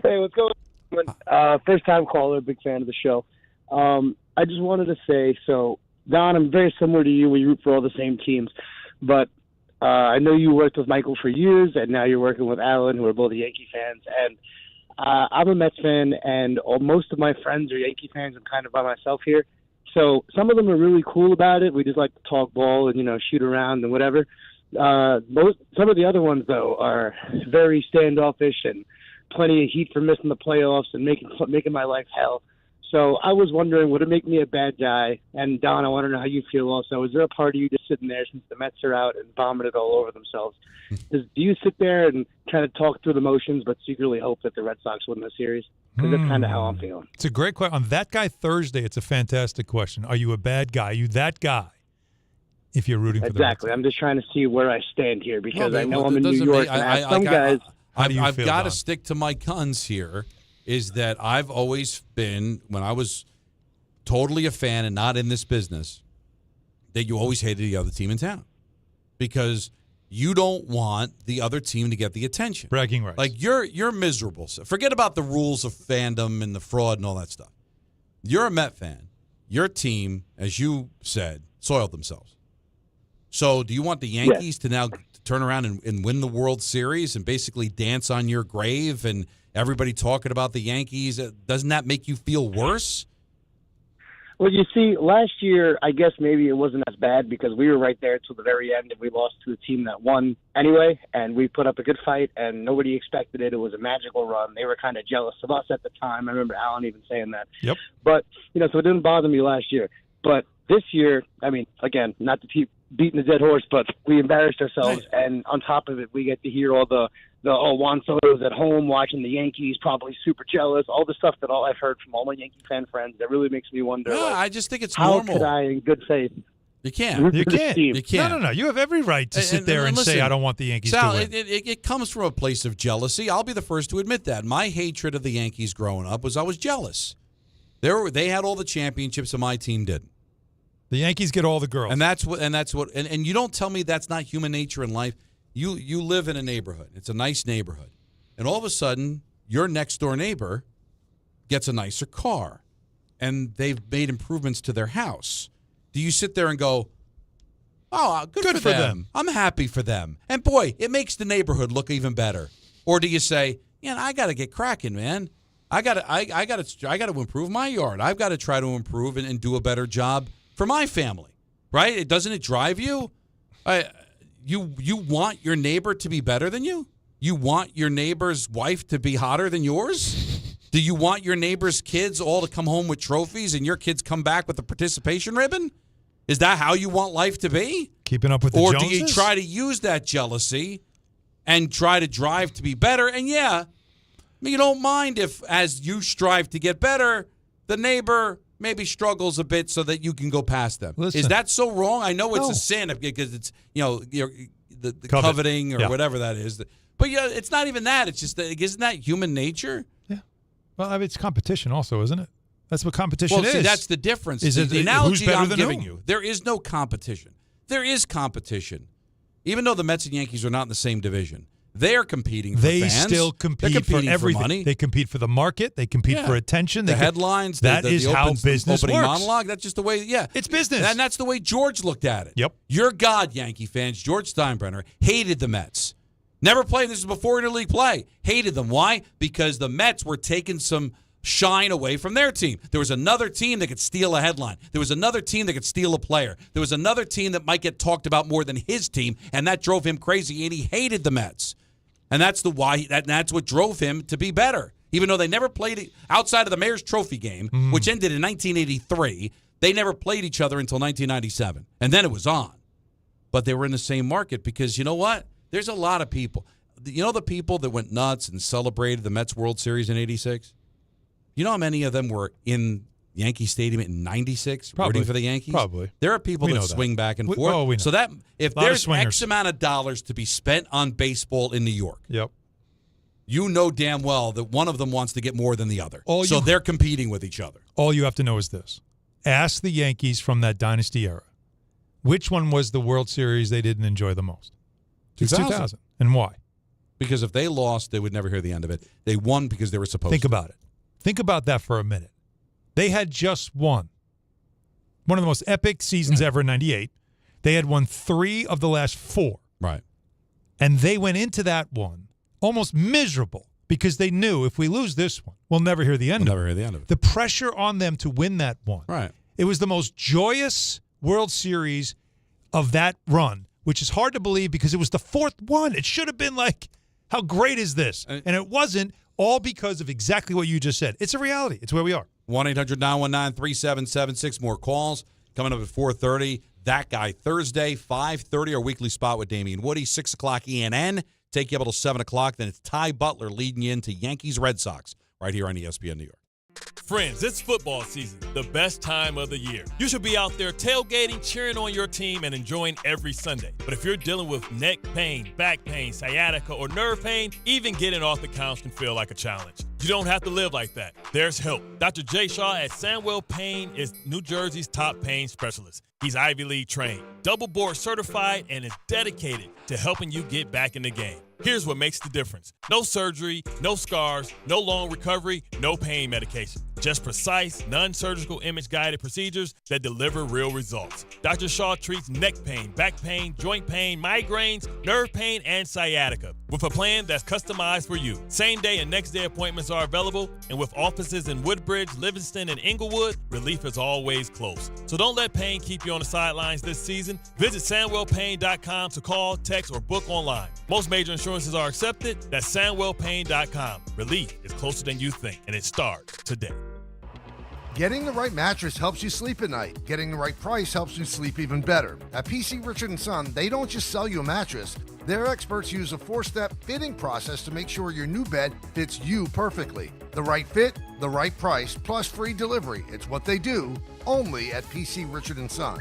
Hey, what's going on? First-time caller, big fan of the show. I just wanted to say, so, Don, I'm very similar to you. We root for all the same teams. But I know you worked with Michael for years, and now you're working with Alan, who are both Yankee fans. And I'm a Mets fan, and most of my friends are Yankee fans. I'm kind of by myself here. So some of them are really cool about it. We just like to talk ball and, shoot around and whatever. Some of the other ones, though, are very standoffish and plenty of heat for missing the playoffs and making my life hell. So I was wondering, would it make me a bad guy? And Don, I want to know how you feel also. Is there a part of you just sitting there since the Mets are out and vomited all over themselves? Do you sit there and kind of talk through the motions but secretly hope that the Red Sox win the series? Because that's kind of how I'm feeling. It's a great question. On That Guy Thursday, it's a fantastic question. Are you a bad guy? Are you that guy if you're rooting for the Red Sox? Exactly. I'm just trying to see where I stand here because I know I'm in New York and I have some guys. I've got to stick to my guns here. Is that I've always been, when I was totally a fan and not in this business, that you always hated the other team in town because you don't want the other team to get the attention. Bragging rights. Like you're miserable. So forget about the rules of fandom and the fraud and all that stuff. You're a Met fan. Your team, as you said, soiled themselves. So do you want the Yankees to now turn around and win the World Series and basically dance on your grave and everybody talking about the Yankees? Doesn't that make you feel worse? Well, you see, last year, I guess maybe it wasn't as bad because we were right there till the very end and we lost to the team that won anyway, and we put up a good fight and nobody expected it. It was a magical run. They were kind of jealous of us at the time. I remember Alan even saying that. Yep. But, so it didn't bother me last year. But this year, I mean, again, not to keep beating a dead horse, but we embarrassed ourselves, and on top of it, we get to hear all the Juan Soto's at home watching the Yankees, probably super jealous, all the stuff that I've heard from all my Yankee fan friends. That really makes me wonder. No, I just think it's how normal. could I, in good faith, You can't. You can't. You can't. No. You have every right to sit there and listen, say, I don't want the Yankees Sal, to win. It comes from a place of jealousy. I'll be the first to admit that. My hatred of the Yankees growing up was I was jealous. They had all the championships and my team didn't. The Yankees get all the girls. And that's what you don't tell me that's not human nature in life. You live in a neighborhood. It's a nice neighborhood. And all of a sudden, your next door neighbor gets a nicer car and they've made improvements to their house. Do you sit there and go, "Oh, good for them. I'm happy for them." And boy, it makes the neighborhood look even better. Or do you say, "Yeah, I got to get cracking, man. I got to improve my yard. I've got to try to improve and do a better job for my family." Right? Doesn't it drive you? You want your neighbor to be better than you? You want your neighbor's wife to be hotter than yours? Do you want your neighbor's kids all to come home with trophies and your kids come back with a participation ribbon? Is that how you want life to be? Keeping up with the Or Joneses? do you try to use that jealousy and try to drive to be better? And yeah, you don't mind if, as you strive to get better, the neighbor maybe struggles a bit so that you can go past them. Listen. Is that so wrong? I know it's a sin because it's the coveting or whatever that is. But it's not even that. It's just that, isn't that human nature? Yeah. Well, I mean, it's competition also, isn't it? That's what competition is. Well, see, that's the difference. Is it the analogy who's better I'm than giving who? you, there is no competition. There is competition. Even though the Mets and Yankees are not in the same division, they are competing for They fans. still They're compete for competing everything. money. They compete for the market. They compete for attention. The headlines. That is how business opening works. monologue. That's just the way. Yeah, it's business, and that's the way George looked at it. Yep. Your God, Yankee fans, George Steinbrenner hated the Mets. Never played. This is before interleague play. Hated them. Why? Because the Mets were taking some shine away from their team. There was another team that could steal a headline. There was another team that could steal a player. There was another team that might get talked about more than his team, and that drove him crazy, and he hated the Mets. And that's that's what drove him to be better. Even though they never played it outside of the Mayor's Trophy game, which ended in 1983, they never played each other until 1997. And then it was on. But they were in the same market because you know what? There's a lot of people. You know the people that went nuts and celebrated the Mets World Series in 86? You know how many of them were in Yankee Stadium in 96 rooting for the Yankees? Probably. There are people that swing back and forth. We know. So that if Lot of there's swingers. X amount of dollars to be spent on baseball in New York, Yep. you know damn well that one of them wants to get more than the other. All so you- they're competing with each other. All you have to know is this. Ask the Yankees from that dynasty era. Which one was the World Series they didn't enjoy the most? It's 2000. And why? Because if they lost, they would never hear the end of it. They won because they were supposed Think to. about it. Think about that for a minute. They had just won one of the most epic seasons ever in 98. They had won 3 of the last 4. Right. And they went into that one almost miserable because they knew if we lose this one, we'll never hear the end of it. Never hear the end of it. The pressure on them to win that one. Right. It was the most joyous World Series of that run, which is hard to believe because it was the 4th one. It should have been like, how great is this? And it wasn't, all because of exactly what you just said. It's a reality. It's where we are. 1-800-919-3776. More calls coming up at 4:30. That Guy Thursday, 5:30, our weekly spot with Damian Woody, 6 o'clock ENN. Take you up until 7 o'clock. Then it's Ty Butler leading you into Yankees-Red Sox right here on ESPN New York. Friends, it's football season, the best time of the year. You should be out there tailgating, cheering on your team, and enjoying every Sunday. But if you're dealing with neck pain, back pain, sciatica, or nerve pain, even getting off the couch can feel like a challenge. You don't have to live like that. There's help. Dr. Jay Shaw at Sandwell Pain is New Jersey's top pain specialist. He's Ivy League trained, double board certified, and is dedicated to helping you get back in the game. Here's what makes the difference. No surgery, no scars, no long recovery, no pain medication. Just precise, non-surgical image-guided procedures that deliver real results. Dr. Shaw treats neck pain, back pain, joint pain, migraines, nerve pain, and sciatica with a plan that's customized for you. Same-day and next-day appointments are available, and with offices in Woodbridge, Livingston, and Inglewood, relief is always close. So don't let pain keep you on the sidelines this season. Visit SandwellPain.com to call, text, or book online. Most major insurances are accepted. That's SandwellPain.com. Relief is closer than you think, and it starts today. Getting the right mattress helps you sleep at night. Getting the right price helps you sleep even better. At PC Richard & Son, they don't just sell you a mattress. Their experts use a 4-step fitting process to make sure your new bed fits you perfectly. The right fit, the right price, plus free delivery. It's what they do, only at PC Richard & Son.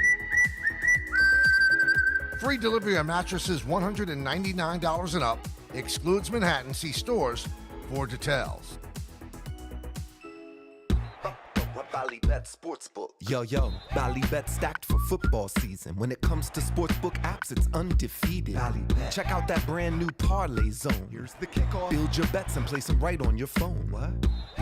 Free delivery on mattresses $199 and up. Excludes Manhattan. See stores for details. Ballybet Sportsbook. Yo, Ballybet stacked for football season. When it comes to sportsbook apps, it's undefeated. Ballybet. Check out that brand new parlay zone. Here's the kickoff. Build your bets and place them right on your phone. What?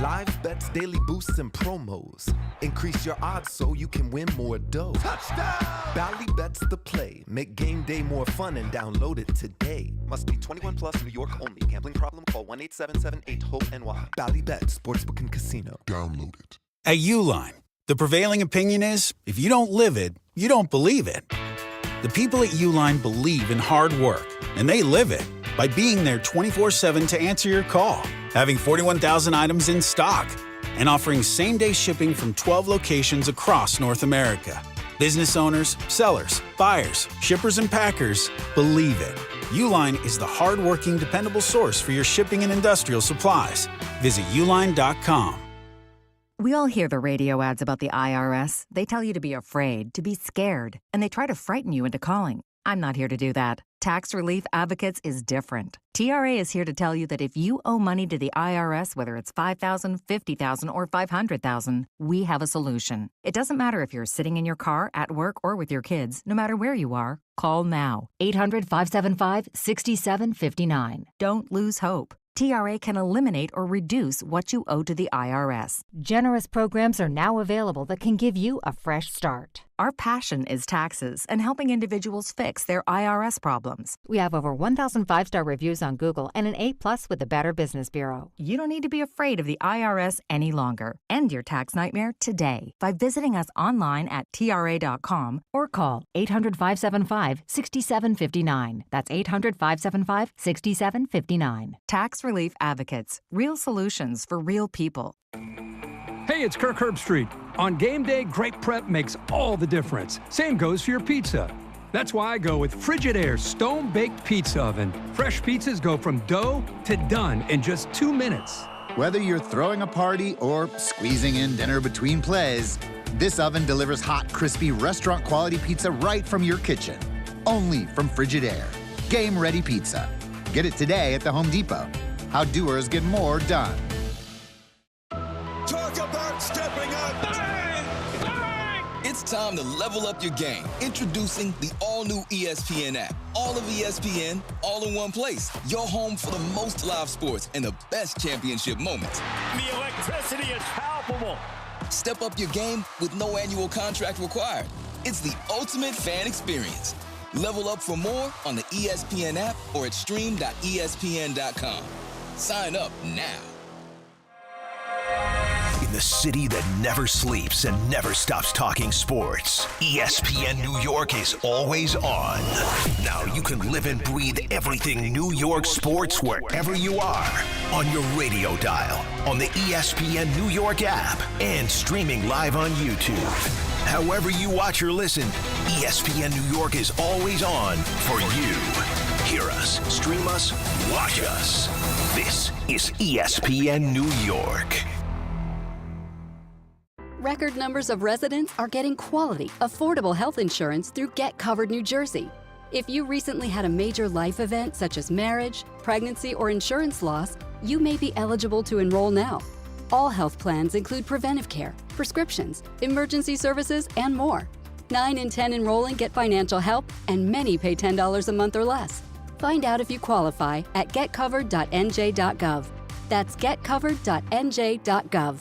Live bets, daily boosts, and promos. Increase your odds so you can win more dough. Touchdown! Ballybet's the play. Make game day more fun and download it today. Must be 21 plus, New York only. Gambling problem? Call 1-877-8-HOPE-NY. Ballybet Sportsbook and Casino. Download it. At Uline, the prevailing opinion is, if you don't live it, you don't believe it. The people at Uline believe in hard work, and they live it by being there 24/7 to answer your call, having 41,000 items in stock, and offering same-day shipping from 12 locations across North America. Business owners, sellers, buyers, shippers, and packers believe it. Uline is the hard-working, dependable source for your shipping and industrial supplies. Visit uline.com. We all hear the radio ads about the IRS. They tell you to be afraid, to be scared, and they try to frighten you into calling. I'm not here to do that. Tax Relief Advocates is different. TRA is here to tell you that if you owe money to the IRS, whether it's $5,000, $50,000, or $500,000, we have a solution. It doesn't matter if you're sitting in your car, at work, or with your kids. No matter where you are, call now. 800-575-6759. Don't lose hope. TRA can eliminate or reduce what you owe to the IRS. Generous programs are now available that can give you a fresh start. Our passion is taxes and helping individuals fix their IRS problems. We have over 1,000 5-star reviews on Google and an A+ with the Better Business Bureau. You don't need to be afraid of the IRS any longer. End your tax nightmare today by visiting us online at TRA.com or call 800-575-6759. That's 800-575-6759. Tax Relief Advocates. Real solutions for real people. Hey, it's Kirk Herbstreit. On game day, great prep makes all the difference. Same goes for your pizza. That's why I go with Frigidaire Stone-Baked Pizza Oven. Fresh pizzas go from dough to done in just 2 minutes. Whether you're throwing a party or squeezing in dinner between plays, this oven delivers hot, crispy, restaurant-quality pizza right from your kitchen. Only from Frigidaire. Game-ready pizza. Get it today at the Home Depot. How doers get more done. Talk about stepping up. Bang! Bang! It's time to level up your game. Introducing the all-new ESPN app. All of ESPN, all in one place. Your home for the most live sports and the best championship moments. The electricity is palpable. Step up your game with no annual contract required. It's the ultimate fan experience. Level up for more on the ESPN app or at stream.espn.com. Sign up now. In the city that never sleeps and never stops talking sports, ESPN New York is always on. Now you can live and breathe everything New York sports wherever you are. On your radio dial, on the ESPN New York app, and streaming live on YouTube. However you watch or listen, ESPN New York is always on for you. Hear us, stream us, watch us. This is ESPN New York. Record numbers of residents are getting quality, affordable health insurance through Get Covered New Jersey. If you recently had a major life event such as marriage, pregnancy, or insurance loss, you may be eligible to enroll now. All health plans include preventive care, prescriptions, emergency services, and more. 9 in 10 enrolling get financial help, and many pay $10 a month or less. Find out if you qualify at getcovered.nj.gov. That's getcovered.nj.gov.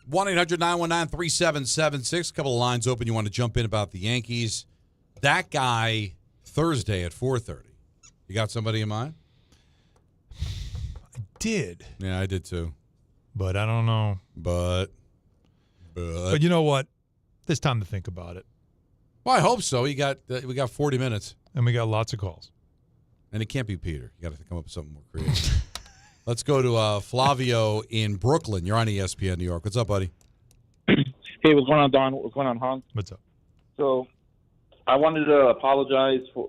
One 1-800-919-3776. A couple of lines open. You want to jump in about the Yankees. That guy Thursday at 4:30. You got somebody in mind? I did. Yeah, I did too. But I don't know. But you know what? There's time to think about it. Well, I hope so. We got 40 minutes. And we got lots of calls. And it can't be Peter. You got to come up with something more creative. Let's go to Flavio in Brooklyn. You're on ESPN New York. What's up, buddy? Hey, what's going on, Don? What's going on, Hahn? What's up? So, I wanted to apologize for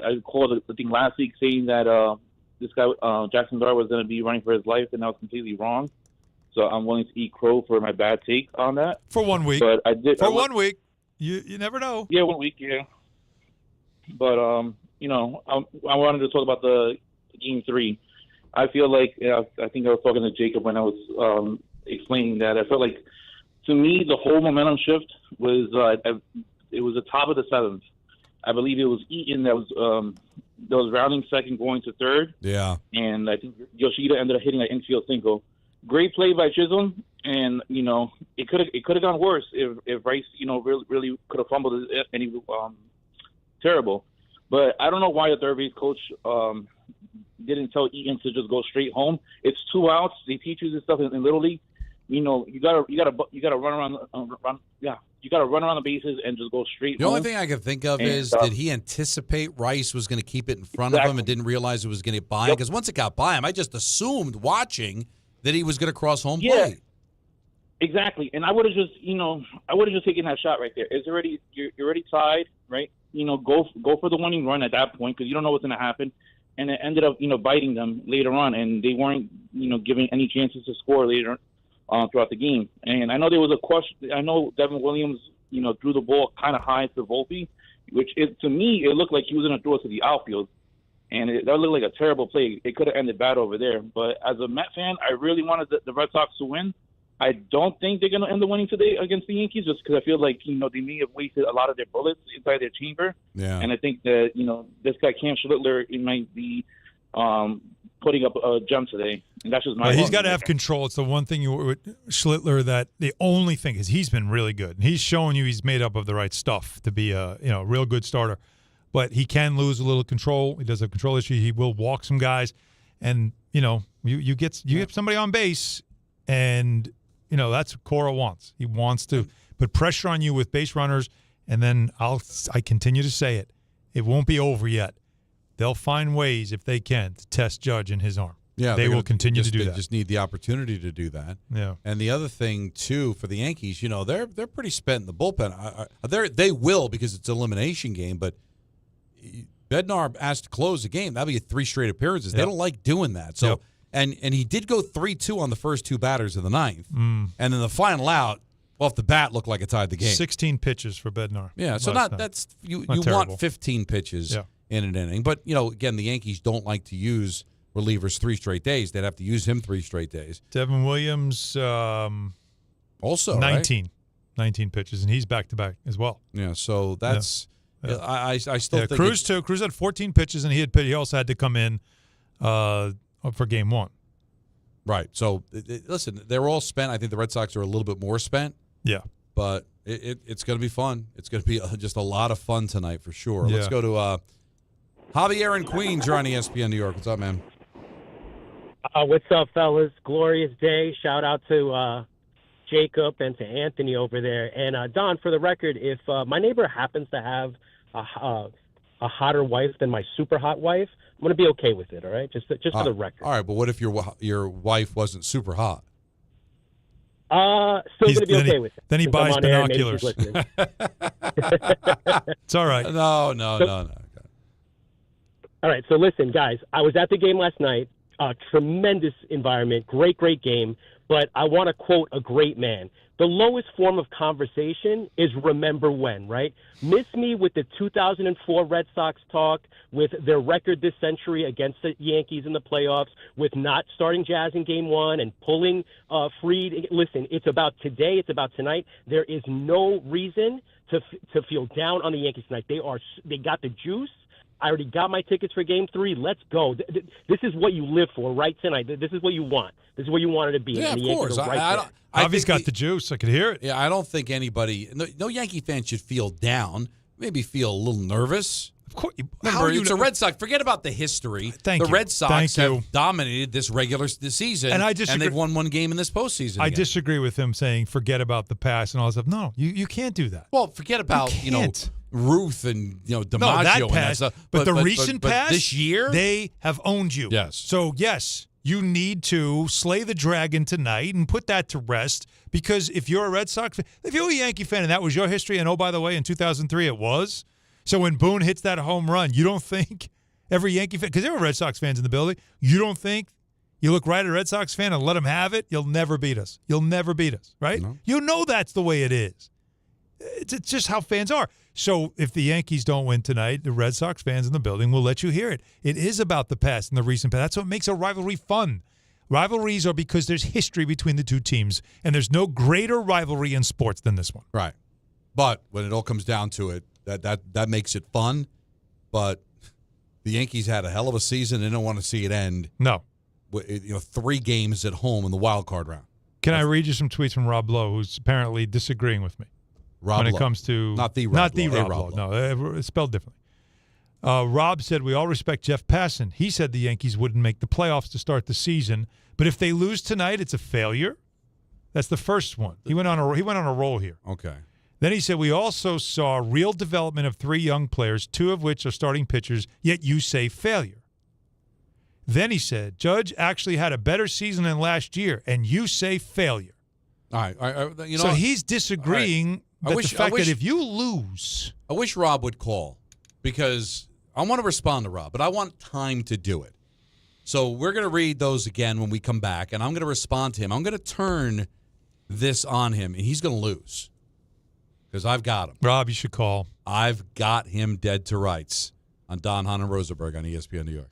I called the thing last week saying that this guy Jackson Dart was going to be running for his life, and that was completely wrong. So I'm willing to eat crow for my bad take on that. For 1 week. But I did for 1 week. You never know. Yeah, 1 week. Yeah. But I wanted to talk about the Game 3. I feel like I think I was talking to Jacob when I was explaining that. I felt like, to me, the whole momentum shift was it was the top of the seventh. I believe it was Eaton that was rounding second, going to third. Yeah. And I think Yoshida ended up hitting an infield single. Great play by Chisholm, and it could have gone worse if Rice really could have fumbled it, and he terrible. But I don't know why the third base coach didn't tell Eaton to just go straight home. It's 2 outs. They teach you this stuff in Little League. You gotta run around. You gotta run around the bases and just go straight. The only thing I can think of is, did he anticipate Rice was going to keep it in front of him and didn't realize it was going to get by him? Because once it got by him, I just assumed watching that he was going to cross home plate. Exactly. And I would have just taken that shot right there. You're already tied, right? Go for the winning run at that point, because you don't know what's going to happen. And it ended up biting them later on, and they weren't giving any chances to score later throughout the game. And I know there was a question. I know Devin Williams threw the ball kind of high to Volpe, which to me it looked like he was going to throw it to the outfield. And that looked like a terrible play. It could have ended bad over there. But as a Met fan, I really wanted the Red Sox to win. I don't think they're going to end up winning today against the Yankees, just because I feel like, they may have wasted a lot of their bullets inside their chamber. Yeah. And I think that, this guy, Cam Schlittler, he might be putting up a gem today. And that's just my He's got to have control. It's the one thing with Schlittler that the only thing is he's been really good. And he's showing you he's made up of the right stuff to be a real good starter. But he can lose a little control. He does have control issue. He will walk some guys. And, you get somebody on base, and that's what Cora wants. He wants to put pressure on you with base runners, and then I continue to say it. It won't be over yet. They'll find ways, if they can, to test Judge in his arm. Yeah, they will continue to do that. They just need the opportunity to do that. Yeah. And the other thing too for the Yankees, they're pretty spent in the bullpen. They will, because it's an elimination game, but Bednar asked to close the game. That'll be 3 straight appearances. They don't like doing that. So. And he did go 3-2 on the first 2 batters of the ninth. And then the final out, off the bat, looked like it tied the game. 16 pitches for Bednar. Yeah, so you want 15 pitches in an inning. But, again, the Yankees don't like to use relievers 3 straight days. They'd have to use him 3 straight days. Devin Williams, also 19. Right? 19 pitches, and he's back-to-back as well. Yeah, so that's I still think Cruz, too. Cruz had 14 pitches, and he also had to come in for Game 1. Right. So, listen, they're all spent. I think the Red Sox are a little bit more spent. Yeah. But it's going to be fun. It's going to be just a lot of fun tonight for sure. Yeah. Let's go to Javier in Queens. You're on ESPN New York. What's up, man? What's up, fellas? Glorious day. Shout out to Jacob and to Anthony over there. And, Don, for the record, if my neighbor happens to have a hotter wife than my super hot wife, I'm going to be okay with it, all right? Just for the record. All right, but what if your wife wasn't super hot? Still going to be okay with it. Then he buys binoculars. It's all right. No. All right, so listen, guys. I was at the game last night. Tremendous environment. Great game. But I want to quote a great man. The lowest form of conversation is remember when, right? Miss me with the 2004 Red Sox talk, with their record this century against the Yankees in the playoffs, with not starting Jazz in Game 1 and pulling Fried. Listen, it's about today. It's about tonight. There is no reason to feel down on the Yankees tonight. They got the juice. I already got my tickets for Game 3. Let's go. This is what you live for, right, tonight. This is what you want. This is what you wanted to be. Yeah, and of course. Javi's got the juice. I could hear it. Yeah, I don't think anybody, no Yankee fan should feel down. Maybe feel a little nervous. Of course. Remember, it's a Red Sox. Forget about the history. The Red Sox have dominated this season, and they've won 1 game in this postseason. I disagree with him saying forget about the past and all that stuff. No, you can't do that. Well, forget about Ruth and DiMaggio No, that and past, that stuff. but the recent past, this year, they have owned you. Yes. So yes, you need to slay the dragon tonight and put that to rest. Because if you're a Red Sox fan, if you're a Yankee fan and that was your history, and oh, by the way, in 2003 it was. So when Boone hits that home run, you don't think every Yankee fan, because there were Red Sox fans in the building, you don't think you look right at a Red Sox fan and let them have it? You'll never beat us. You'll never beat us, right? No. You know that's the way it is. It's just how fans are. So if the Yankees don't win tonight, the Red Sox fans in the building will let you hear it. It is about the past and the recent past. That's what makes a rivalry fun. Rivalries are because there's history between the two teams, and there's no greater rivalry in sports than this one. Right. But when it all comes down to it, that makes it fun. But the Yankees had a hell of a season. They don't want to see it end. No. 3 games at home in the wild card round. Can I read you some tweets from Rob Lowe, who's apparently disagreeing with me Rob when Lowe. it comes to Not the Rob Rob Lowe. No, it's spelled differently. Rob said, we all respect Jeff Passan. He said the Yankees wouldn't make the playoffs to start the season, but if they lose tonight, it's a failure. That's the first one. He went on a roll here. Okay. Then he said, we also saw real development of 3 young players, 2 of which are starting pitchers, yet you say failure. Then he said, Judge actually had a better season than last year, and you say failure. All right. So he's disagreeing that the fact that if you lose. I wish Rob would call, because I want to respond to Rob, but I want time to do it. So we're going to read those again when we come back, and I'm going to respond to him. I'm going to turn this on him, and he's going to lose because I've got him. Rob, you should call. I've got him dead to rights on Don, Hahn, and Rosenberg on ESPN New York.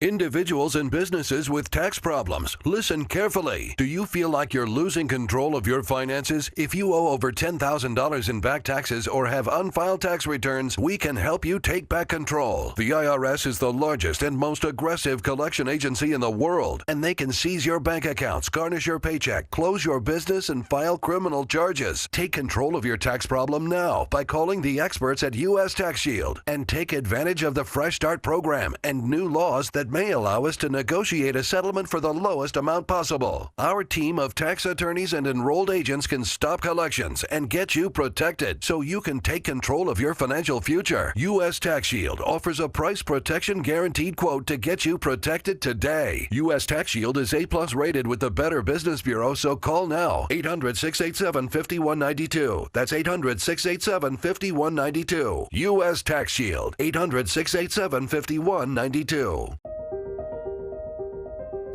Individuals and businesses with tax problems, listen carefully. Do you feel like you're losing control of your finances? If you owe over $10,000 in back taxes or have unfiled tax returns, we can help you take back control. The IRS is the largest and most aggressive collection agency in the world, and they can seize your bank accounts, garnish your paycheck, close your business, and file criminal charges. Take control of your tax problem now by calling the experts at U.S. Tax Shield and take advantage of the Fresh Start program and new laws that may allow us to negotiate a settlement for the lowest amount possible. Our team of tax attorneys and enrolled agents can stop collections and get you protected so you can take control of your financial future. U.S. Tax Shield offers a price protection guaranteed quote to get you protected today. U.S. Tax Shield is A+ rated with the Better Business Bureau, so call now. 800-687-5192. That's 800-687-5192. U.S. Tax Shield. 800-687-5192.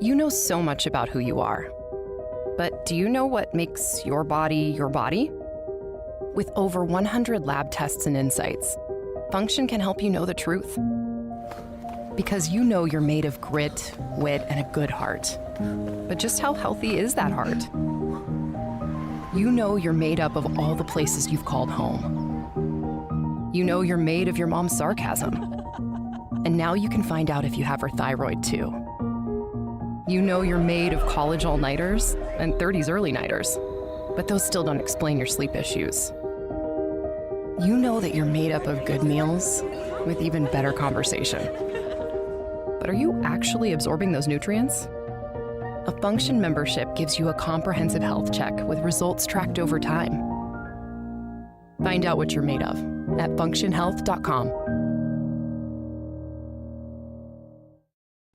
You know so much about who you are. But do you know what makes your body your body? With over 100 lab tests and insights, Function can help you know the truth. Because you know you're made of grit, wit, and a good heart. But just how healthy is that heart? You know you're made up of all the places you've called home. You know you're made of your mom's sarcasm. And now you can find out if you have her thyroid too. You know you're made of college all-nighters and 30s early-nighters, but those still don't explain your sleep issues. You know that you're made up of good meals with even better conversation. But are you actually absorbing those nutrients? A Function membership gives you a comprehensive health check with results tracked over time. Find out what you're made of at functionhealth.com.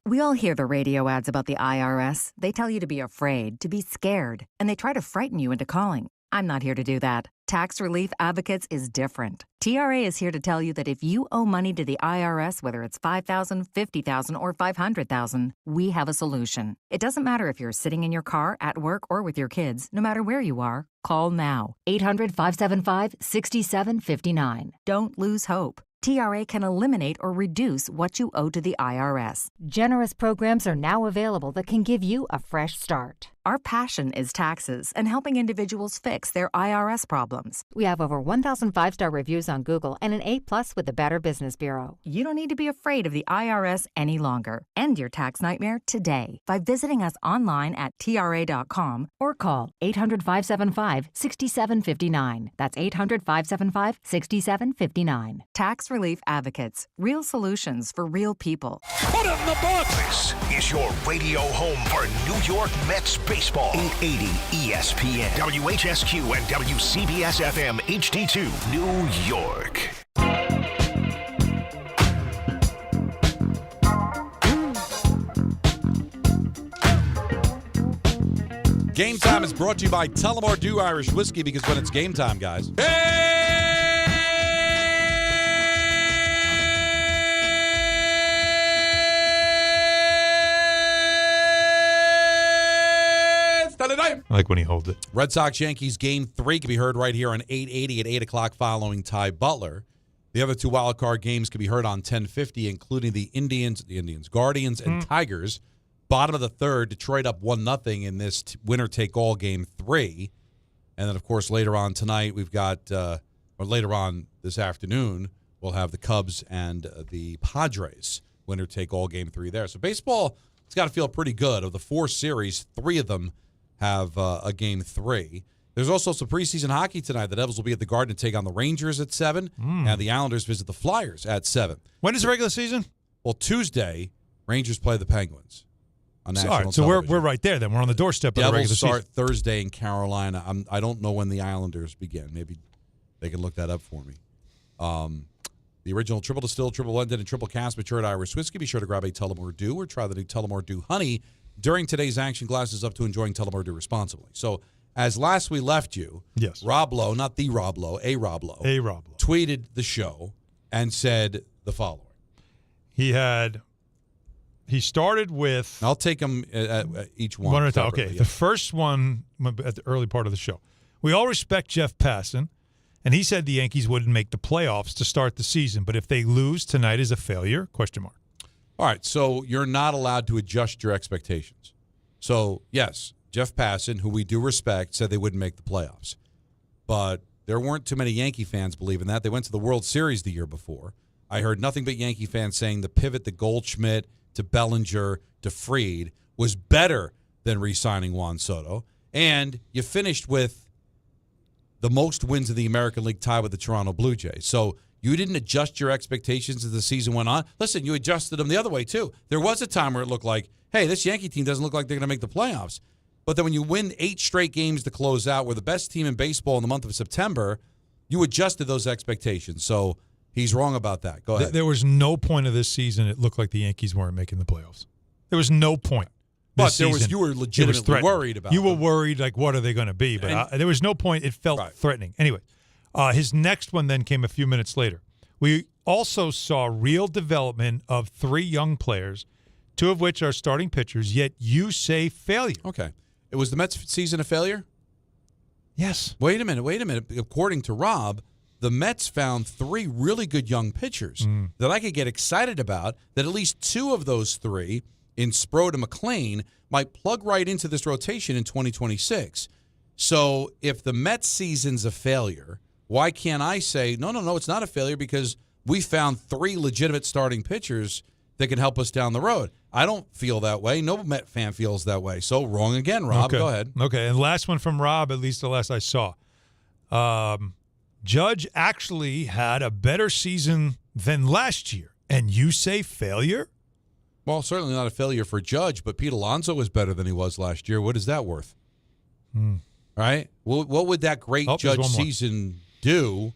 We all hear the radio ads about the IRS. They tell you to be afraid, to be scared, and they try to frighten you into calling. I'm not here to do that. Tax Relief Advocates is different. TRA is here to tell you that if you owe money to the IRS, whether it's $5,000, $50,000, or $500,000, we have a solution. It doesn't matter if you're sitting in your car, at work, or with your kids. No matter where you are, call now. 800-575-6759. Don't lose hope. TRA can eliminate or reduce what you owe to the IRS. Generous programs are now available that can give you a fresh start. Our passion is taxes and helping individuals fix their IRS problems. We have over 1,000 5-star reviews on Google and an A+ with the Better Business Bureau. You don't need to be afraid of the IRS any longer. End your tax nightmare today by visiting us online at TRA.com or call 800-575-6759. That's 800-575-6759. Tax Relief Advocates. Real solutions for real people. Put it in the box! This is your radio home for New York Mets baseball. 880 ESPN, WHSQ, and WCBS FM HD2, New York. Game Time is brought to you by Tullamore Dew Irish Whiskey, because when it's game time, guys. I like when he holds it. Red Sox-Yankees Game 3 can be heard right here on 880 at 8 o'clock following Ty Butler. The other two wildcard games can be heard on 1050, including the Guardians, and Tigers. Bottom of the third, Detroit up 1-0 in this winner-take-all Game 3. And then, of course, later on tonight, we've got, or later on this afternoon, we'll have the Cubs and the Padres winner-take-all Game 3 there. So baseball, it's got to feel pretty good. Of the 4 series, 3 of them have a Game 3. There's also some preseason hockey tonight. The Devils will be at the Garden to take on the Rangers at 7, and the Islanders visit the Flyers at 7. When is the regular season? Well, Tuesday, Rangers play the Penguins on national television. So we're right there then. We're on the doorstep of the regular season. Devils start Thursday in Carolina. I don't know when the Islanders begin. Maybe they can look that up for me. The original triple distilled, triple blended, and triple cast matured Irish whiskey. Be sure to grab a Tullamore Dew or try the new Tullamore Dew Honey during today's action. Glasses up to enjoying Tullamore Dew responsibly. So, as last we left you, yes, Rob Lowe, not the Rob Lowe, a Rob Lowe, tweeted the show and said the following. He started with... I'll take them each one. One at a time. Okay, the first one at the early part of the show. We all respect Jeff Passan, and he said the Yankees wouldn't make the playoffs to start the season, but if they lose, tonight is a failure, ? All right, so you're not allowed to adjust your expectations. So, yes, Jeff Passan, who we do respect, said they wouldn't make the playoffs. But there weren't too many Yankee fans believing that. They went to the World Series the year before. I heard nothing but Yankee fans saying the pivot to Goldschmidt, to Bellinger, to Fried was better than re-signing Juan Soto. And you finished with the most wins of the American League tie with the Toronto Blue Jays. So you didn't adjust your expectations as the season went on. Listen, you adjusted them the other way, too. There was a time where it looked like, hey, this Yankee team doesn't look like they're going to make the playoffs. But then when you win 8 straight games to close out, we're the best team in baseball in the month of September, you adjusted those expectations. So he's wrong about that. Go ahead. There was no point of this season it looked like the Yankees weren't making the playoffs. There was no point. But you were legitimately worried about it. You were worried, like, what are they going to be? But there was no point. It felt threatening. Anyway, his next one then came a few minutes later. We also saw real development of 3 young players, 2 of which are starting pitchers, yet you say failure. Okay. It was the Mets season a failure? Yes. Wait a minute. According to Rob, the Mets found 3 really good young pitchers that I could get excited about, that at least 2 of those 3, in Sproat and McLean, might plug right into this rotation in 2026. So if the Mets season's a failure, why can't I say, no, it's not a failure because we found 3 legitimate starting pitchers that can help us down the road? I don't feel that way. No Met fan feels that way. So wrong again, Rob. Okay. Go ahead. Okay, and last one from Rob, at least the last I saw. Judge actually had a better season than last year, and you say failure? Well, certainly not a failure for Judge, but Pete Alonso was better than he was last year. What is that worth? Right? What would that great Judge season do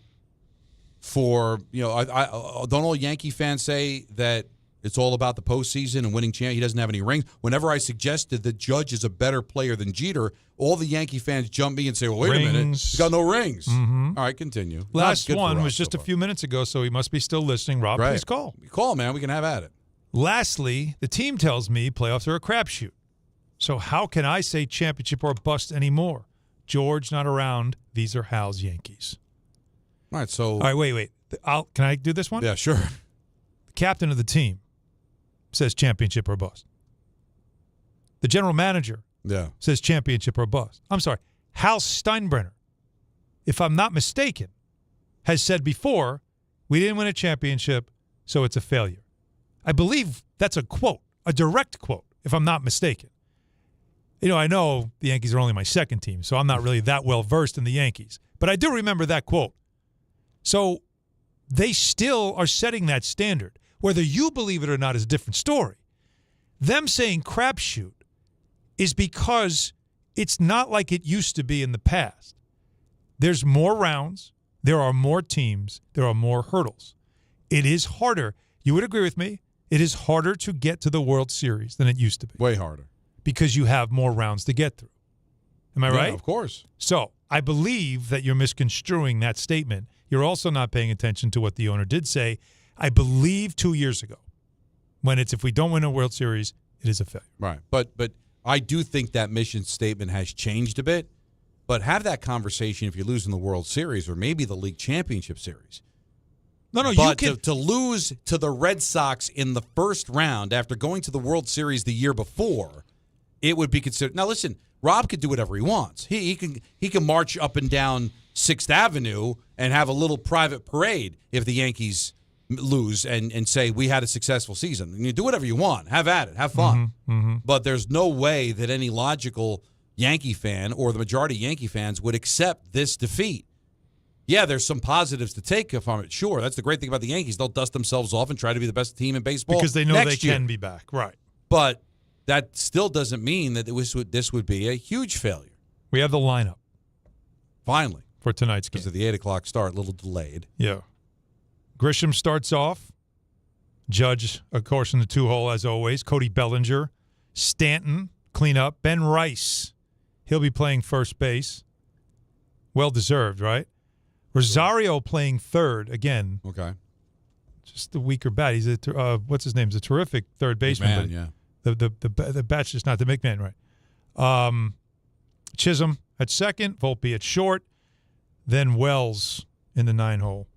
for, don't all Yankee fans say that it's all about the postseason and winning champ? He doesn't have any rings. Whenever I suggested that Judge is a better player than Jeter, all the Yankee fans jump me and say, well, wait a minute. He's got no rings. Mm-hmm. All right, continue. Last one was just a few minutes ago, so he must be still listening. Rob, please call. Call, man. We can have at it. Lastly, the team tells me playoffs are a crapshoot. So how can I say championship or bust anymore? George not around. These are Hal's Yankees. All right, so... All right, wait. Can I do this one? Yeah, sure. The captain of the team says championship or bust. The general manager says championship or bust. I'm sorry. Hal Steinbrenner, if I'm not mistaken, has said before, we didn't win a championship, so it's a failure. I believe that's a quote, a direct quote, if I'm not mistaken. I know the Yankees are only my second team, so I'm not really that well versed in the Yankees. But I do remember that quote. So they still are setting that standard. Whether you believe it or not is a different story. Them saying crapshoot is because it's not like it used to be in the past. There's more rounds. There are more teams. There are more hurdles. It is harder. You would agree with me. It is harder to get to the World Series than it used to be. Way harder. Because you have more rounds to get through. Am I right? Of course. So I believe that you're misconstruing that statement. You're also not paying attention to what the owner did say, I believe 2 years ago, when it's if we don't win a World Series, it is a failure. Right. But I do think that mission statement has changed a bit. But have that conversation if you're losing the World Series or maybe the League Championship Series. No, you can to lose to the Red Sox in the first round after going to the World Series the year before, it would be considered. Now, listen, Rob could do whatever he wants. He can march up and down 6th Avenue and have a little private parade if the Yankees lose and say we had a successful season. You do whatever you want. Have at it. Have fun. Mm-hmm. But there's no way that any logical Yankee fan or the majority of Yankee fans would accept this defeat. Yeah, there's some positives to take from it. Sure, that's the great thing about the Yankees. They'll dust themselves off and try to be the best team in baseball because they know they next year. can be back. Right. But that still doesn't mean that this would be a huge failure. We have the lineup. Finally. For tonight's game. Because of the 8 o'clock start, a little delayed. Yeah. Grisham starts off. Judge, of course, in the 2-hole as always. Cody Bellinger. Stanton, clean up. Ben Rice. He'll be playing first base. Well-deserved, right? Rosario playing third again. Okay. Just a weaker bat. He's what's his name? He's a terrific third baseman. McMahon, but yeah. The bat's just not the McMahon, right? Chisholm at second. Volpe at short. Then Wells in the 9-hole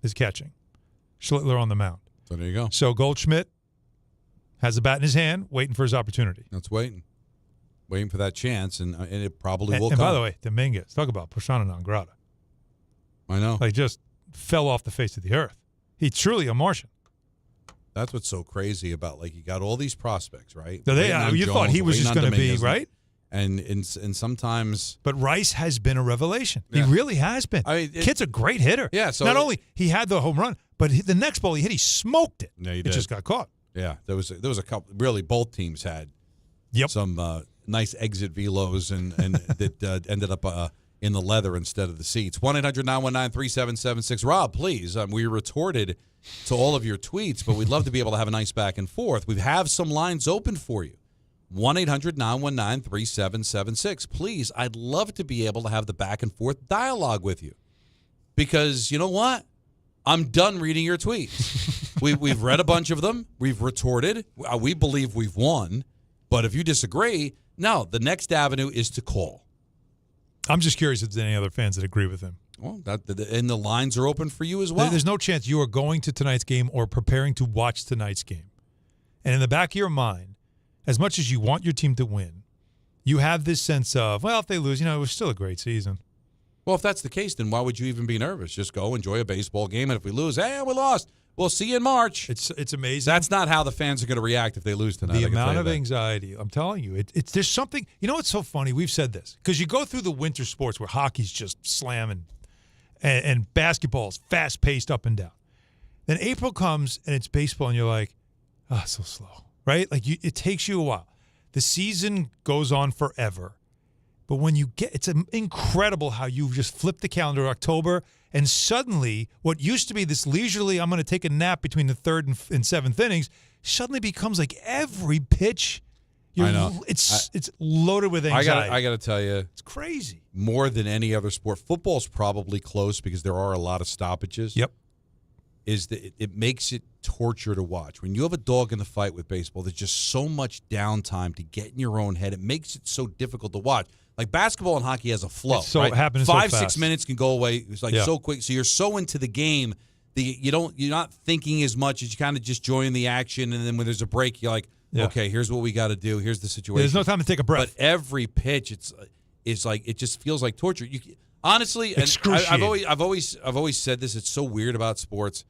is catching. Schlittler on the mound. So there you go. So Goldschmidt has the bat in his hand, waiting for his opportunity. That's waiting for that chance, and it probably will come. come. And by the way, Dominguez, talk about persona non grata. I know. Like just fell off the face of the earth. He's truly a Martian. That's what's so crazy about, like, you got all these prospects, right? You thought he was just going to be, right? And sometimes. But Rice has been a revelation. Yeah. He really has been. I mean, Kid's a great hitter. Yeah. So not only he had the home run, but the next ball he hit, he smoked it. Yeah, he did. It just got caught. Yeah. There was a couple. Really, both teams had some nice exit velos and that ended up in the leather instead of the seats. 1-800-919-3776. Rob, please. We retorted to all of your tweets, but we'd love to be able to have a nice back and forth. We have some lines open for you. 1-800-919-3776. Please, I'd love to be able to have the back and forth dialogue with you. Because you know what? I'm done reading your tweets. We've read a bunch of them. We've retorted. We believe we've won. But if you disagree, no, the next avenue is to call. I'm just curious if there's any other fans that agree with him. Well, and the lines are open for you as well. There's no chance you are going to tonight's game or preparing to watch tonight's game. And in the back of your mind, as much as you want your team to win, you have this sense of, well, if they lose, it was still a great season. Well, if that's the case, then why would you even be nervous? Just go enjoy a baseball game, and if we lose, hey, we lost. We'll see you in March. It's amazing. That's not how the fans are going to react if they lose tonight. The amount of anxiety, I'm telling you, there's something. You know what's so funny? We've said this because you go through the winter sports where hockey's just slamming, and basketball's fast paced up and down. Then April comes and it's baseball, and you're like, oh, so slow, right? Like it takes you a while. The season goes on forever. But when you it's incredible how you just flip the calendar October, and suddenly what used to be this leisurely, I'm going to take a nap between the third and seventh innings, suddenly becomes like every pitch. I know. It's loaded with anxiety. I got to tell you. It's crazy. More than any other sport. Football's probably close because there are a lot of stoppages. Yep. It makes it torture to watch. When you have a dog in the fight with baseball, there's just so much downtime to get in your own head. It makes it so difficult to watch. Like basketball and hockey has a flow. It happens 5-6 so fast. minutes can go away. It's so quick. So you're so into the game that you're not thinking as much as you kind of just join the action. And then when there's a break, you're like, okay, here's what we got to do. Here's the situation. There's no time to take a breath. But every pitch, it's like it just feels like torture. Honestly, and I've always said this. It's so weird about sports.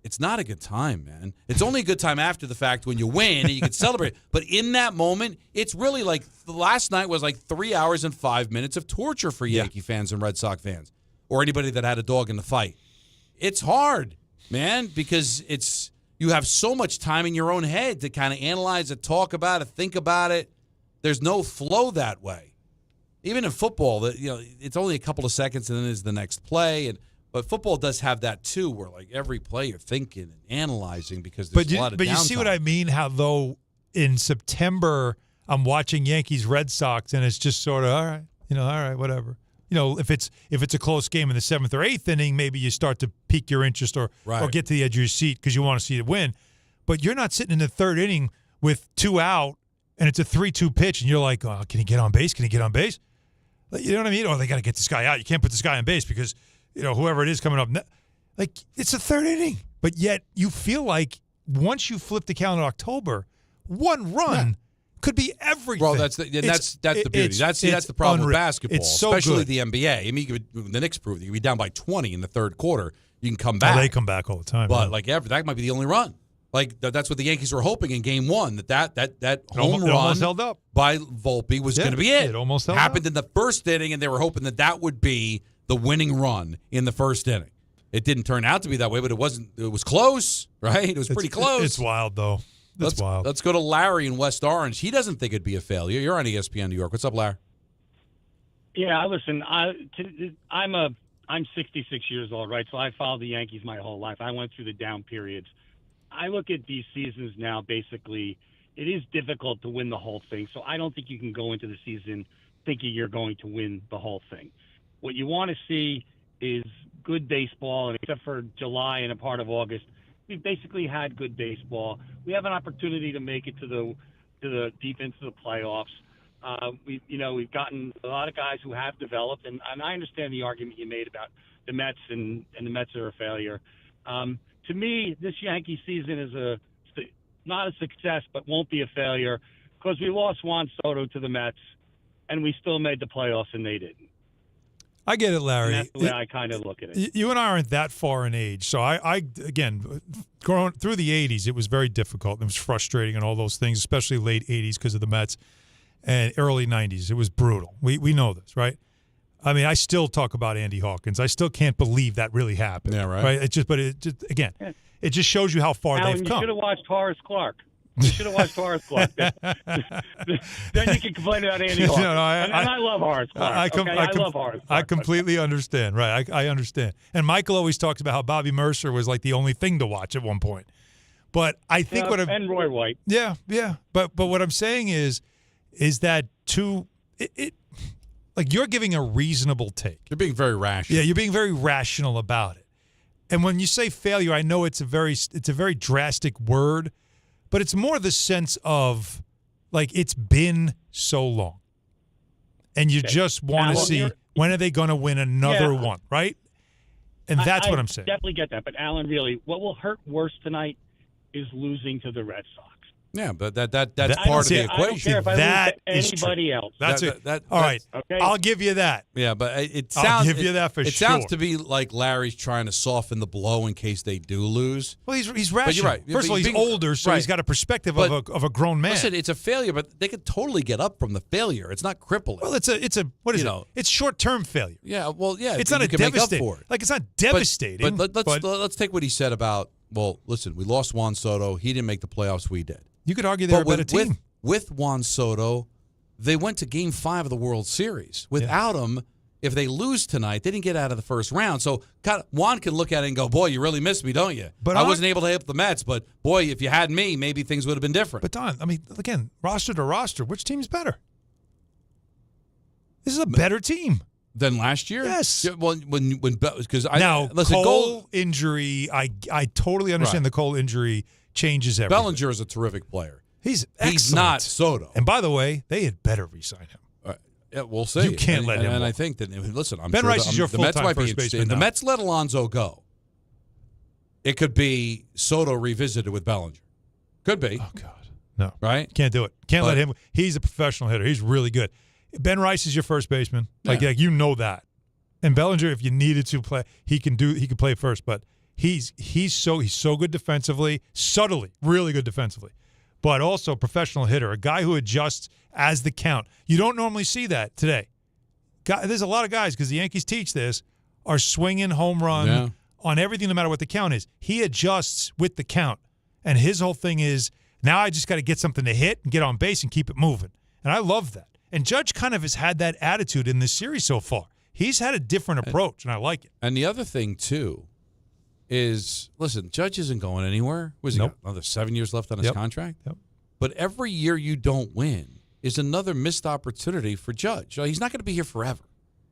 It's not a good time, man. It's only a good time after the fact when you win and you can celebrate. But in that moment, it's really like the last night was like 3 hours and 5 minutes of torture for Yankee fans and Red Sox fans or anybody that had a dog in the fight. It's hard, man, because you have so much time in your own head to kind of analyze it, talk about it, think about it. There's no flow that way. Even in football, it's only a couple of seconds and then there's the next play. But football does have that, too, where, like, every play you're thinking and analyzing because there's a lot of downtime. But you see what I mean? How, though, in September, I'm watching Yankees-Red Sox, and it's just sort of, all right, All right, whatever. If it's a close game in the 7th or 8th inning, maybe you start to pique your interest or get to the edge of your seat because you want to see it win. But you're not sitting in the 3rd inning with 2 out and it's a 3-2 pitch and you're like, oh, can he get on base? Can he get on base? You know what I mean? Or they got to get this guy out. You can't put this guy on base because, whoever it is coming up. Like, it's the 3rd inning. But yet you feel like once you flip the calendar in October, one run could be everything. Well, that's the beauty. That's the problem with basketball, it's so especially good. the NBA. I mean, the Knicks proved it. You can be down by 20 in the 3rd quarter. You can come back. They come back all the time. But that might be the only run. Like that's what the Yankees were hoping in Game 1 that home run almost held up by Volpe was going to be it. It almost happened in the 1st inning, and they were hoping that would be the winning run in the 1st inning. It didn't turn out to be that way, but it wasn't. It was close, right? It was pretty close. It's wild though. That's wild. Let's go to Larry in West Orange. He doesn't think it'd be a failure. You're on ESPN New York. What's up, Larry? Yeah, listen. I'm 66 years old, right? So I followed the Yankees my whole life. I went through the down periods. I look at these seasons now, basically, it is difficult to win the whole thing. So I don't think you can go into the season thinking you're going to win the whole thing. What you want to see is good baseball, and except for July and a part of August, we've basically had good baseball. We have an opportunity to make it to the deep into the playoffs. We've gotten a lot of guys who have developed, and I understand the argument you made about the Mets and the Mets are a failure. To me, this Yankee season is not a success, but won't be a failure because we lost Juan Soto to the Mets, and we still made the playoffs, and they didn't. I get it, Larry. And that's the way I kind of look at it. You and I aren't that far in age, so I again, growing through the 80s, it was very difficult. It was frustrating and all those things, especially late 80s because of the Mets, and early 90s. It was brutal. We know this, right? I mean, I still talk about Andy Hawkins. I still can't believe that really happened. Yeah, right. It just again, it just shows you how far Alan, they've come. You should have watched Horace Clark. You should have watched Horace Clark. Then you can complain about Andy Hawkins. No, I love Horace Clark. I love Horace Clark. I completely understand. Right, I understand. And Michael always talks about how Bobby Mercer was like the only thing to watch at one point. But I think and Roy White. Yeah. But what I'm saying is that like you're giving a reasonable take. You're being very rational. Yeah, you're being very rational about it. And when you say failure, I know it's a very drastic word, but it's more the sense of like it's been so long. And you just want to see when are they going to win another one, right? And that's what I'm saying. I definitely get that. But Alan, really, what will hurt worse tonight is losing to the Red Sox. Yeah, but that's part of the equation. I don't care if I lose to anybody else. That's it. All right. Okay. I'll give you that. Yeah, but I'll give you that for sure. It sounds to be like Larry's trying to soften the blow in case they do lose. Well, he's rational. But you're right. First of all, he's older, so he's got a perspective of a grown man. Listen, it's a failure, but they could totally get up from the failure. It's not crippling. Well, it's a what is it? It's short-term failure. Yeah, well, yeah. It's not a devastating. Like it's not devastating. But let's take what he said about. Well, listen, we lost Juan Soto. He didn't make the playoffs. We did. You could argue they're a better team. With Juan Soto, they went to Game 5 of the World Series. Without him, if they lose tonight, they didn't get out of the first round. So Juan can look at it and go, boy, you really missed me, don't you? But I wasn't able to hit the Mets, but, boy, if you had me, maybe things would have been different. But, Don, I mean, again, roster to roster, which team's better? This is a better team. Than last year? Yes. Yeah, well, because Cole injury, I totally understand the Cole injury changes everything. Bellinger is a terrific player. He's excellent. He's not Soto. And by the way, they had better re-sign him. Yeah, we'll see. You can't let him. And I think that listen, I'm Ben sure Rice is your full-time first baseman. If the Mets let Alonso go, it could be Soto revisited with Bellinger. Could be. Oh God, no. Right? Can't do it. Let him. He's a professional hitter. He's really good. Ben Rice is your first baseman. Like you know that. And Bellinger, if you needed to play, he can play first. But he's so good defensively, subtly, really good defensively, but also a professional hitter, a guy who adjusts as the count. You don't normally see that today. There's a lot of guys, because the Yankees teach this, are swinging home run on everything no matter what the count is. He adjusts with the count. And his whole thing is, now I just got to get something to hit and get on base and keep it moving. And I love that. And Judge kind of has had that attitude in this series so far. He's had a different approach, and I like it. And the other thing, too, is, listen, Judge isn't going anywhere. He got another 7 years left on his contract? Yep. But every year you don't win, is another missed opportunity for Judge. He's not going to be here forever,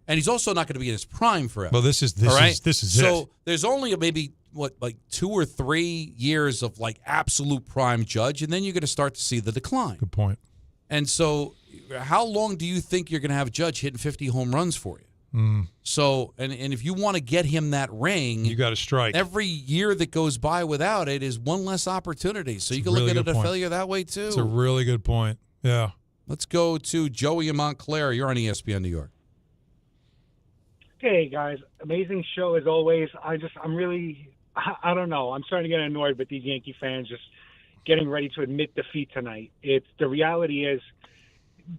and he's also not going to be in his prime forever. Well, this is so it. there's only maybe 2 or 3 years of absolute prime Judge, and then you're going to start to see the decline. Good point. And so, how long do you think you're going to have Judge hitting 50 home runs for you? So, and if you want to get him that ring, you got to strike. Every year that goes by without it is one less opportunity. So you can look at it a failure that way too. It's a really good point. Yeah. Let's go to Joey in Montclair. You're on ESPN New York. Hey guys, amazing show as always. I don't know. I'm starting to get annoyed with these Yankee fans just getting ready to admit defeat tonight. The reality is,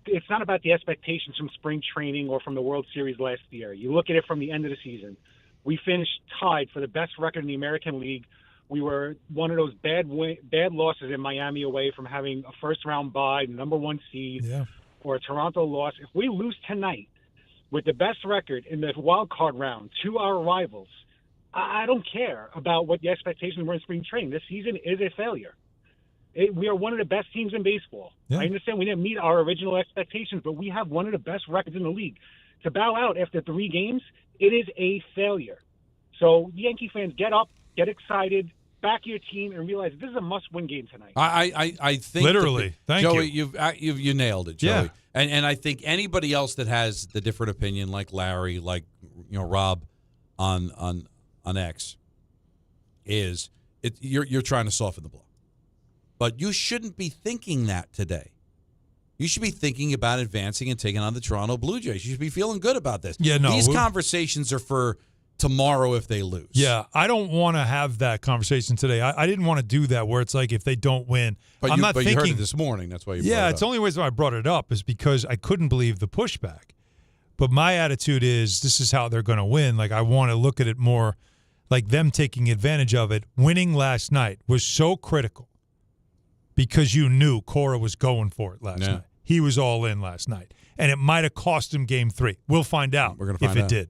it's not about the expectations from spring training or from the World Series last year. You look at it from the end of the season. We finished tied for the best record in the American League. We were one of those bad losses in Miami away from having a first-round bye, number 1 seed, or a Toronto loss. If we lose tonight with the best record in the wild card round to our rivals, I don't care about what the expectations were in spring training. This season is a failure. We are one of the best teams in baseball. Yeah. I understand we didn't meet our original expectations, but we have one of the best records in the league. To bow out after 3 games, it is a failure. So Yankee fans, get up, get excited, back your team, and realize this is a must-win game tonight. I think literally, thank Joey, you. You nailed it, Joey. Yeah. And I think anybody else that has the different opinion, like Larry, like Rob, on X, you're trying to soften the blow. But you shouldn't be thinking that today. You should be thinking about advancing and taking on the Toronto Blue Jays. You should be feeling good about this. Yeah, no, these conversations are for tomorrow if they lose. Yeah, I don't want to have that conversation today. I didn't want to do that where it's like if they don't win. But I'm not thinking. You heard it this morning. That's why you brought it up. It's the only reason why I brought it up is because I couldn't believe the pushback. But my attitude is this is how they're going to win. I want to look at it more like them taking advantage of it. Winning last night was so critical. Because you knew Cora was going for it last night. He was all in last night. And it might have cost him Game 3. We'll find out if it did.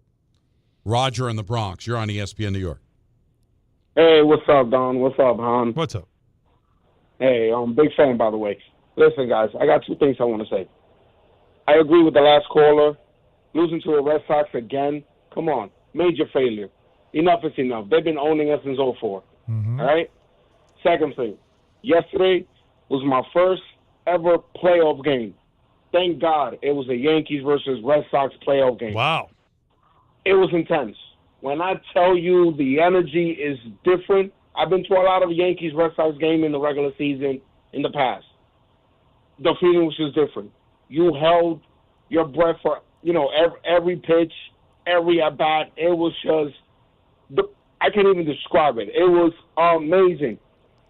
Roger in the Bronx. You're on ESPN New York. Hey, what's up, Don? What's up, Hahn? What's up? Hey, big fan, by the way. Listen, guys, I got 2 things I want to say. I agree with the last caller. Losing to the Red Sox again, come on. Major failure. Enough is enough. They've been owning us since 2004. Mm-hmm. All right? Second thing. Yesterday was my first ever playoff game. Thank God it was a Yankees versus Red Sox playoff game. Wow. It was intense. When I tell you the energy is different, I've been to a lot of Yankees-Red Sox game in the regular season in the past. The feeling was just different. You held your breath for, every pitch, every at-bat. It was just, I can't even describe it. It was amazing.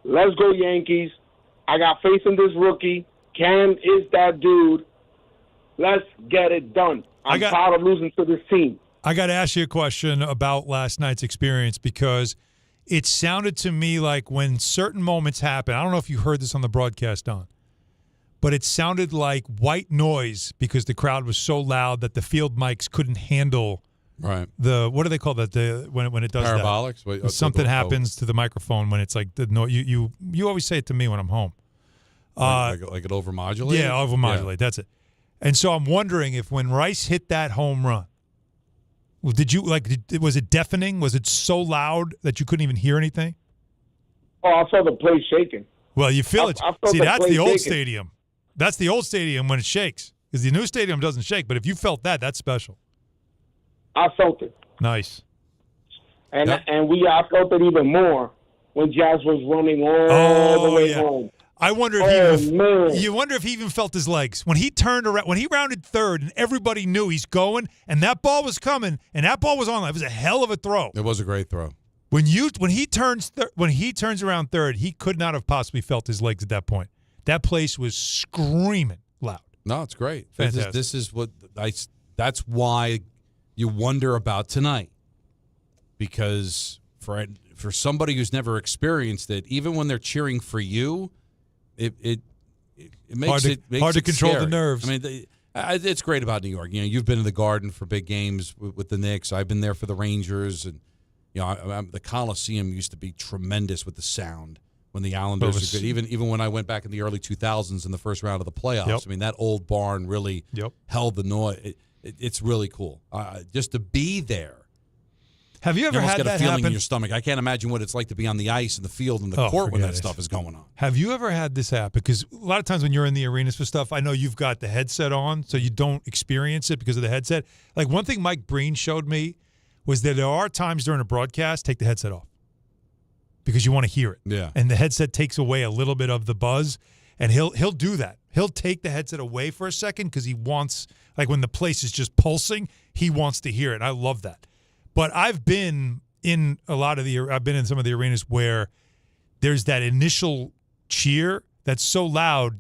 Let's go Yankees. I got faith in this rookie. Cam is that dude. Let's get it done. I'm tired of losing to this team. I got to ask you a question about last night's experience because it sounded to me like when certain moments happen, I don't know if you heard this on the broadcast, Don, but it sounded like white noise because the crowd was so loud that the field mics couldn't handle right. What do they call that? When it does parabolics? That? Something happens to the microphone when it's like the noise. You always say it to me when I'm home. Like it overmodulated? Yeah, overmodulate. Yeah. That's it. And so I'm wondering if when Rice hit that home run, was it deafening? Was it so loud that you couldn't even hear anything? Oh, I saw the place shaking. Well, you feel it. See, that's the old shaking. stadium. That's the old stadium when it shakes. Because the new stadium doesn't shake. But if you felt that, that's special. I felt it. Nice. And I felt it even more when Jazz was running all the way home. I wonder if you wonder if he even felt his legs when he turned around, when he rounded third, and everybody knew he's going, and that ball was coming, and that ball was on. It was a hell of a throw. It was a great throw. When he turns around third, he could not have possibly felt his legs at that point. That place was screaming loud. No, it's great. Fantastic. This is what that's why you wonder about tonight, because for somebody who's never experienced it, even when they're cheering for you. It makes it hard to control scary. the nerves. I mean, it's great about New York. You've been in the Garden for big games with the Knicks. I've been there for the Rangers, and the Coliseum used to be tremendous with the sound when the Islanders were good. Even when I went back in the early 2000s in the first round of the playoffs, Yep. I mean, that old barn really held the noise. It's really cool. Just to be there. Have you ever had get that a feeling happen? in your stomach? I can't imagine what it's like to be on the ice and the field and the court when that stuff is going on. Have you ever had this happen? Because a lot of times when you're in the arenas for stuff, I know you've got the headset on, so you don't experience it because of the headset. Like one thing Mike Breen showed me was that there are times during a broadcast, take the headset off because you want to hear it. Yeah. And the headset takes away a little bit of the buzz, and he'll do that. He'll take the headset away for a second because he wants, like when the place is just pulsing, he wants to hear it. And I love that. But I've been in I've been in some of the arenas where there's that initial cheer that's so loud,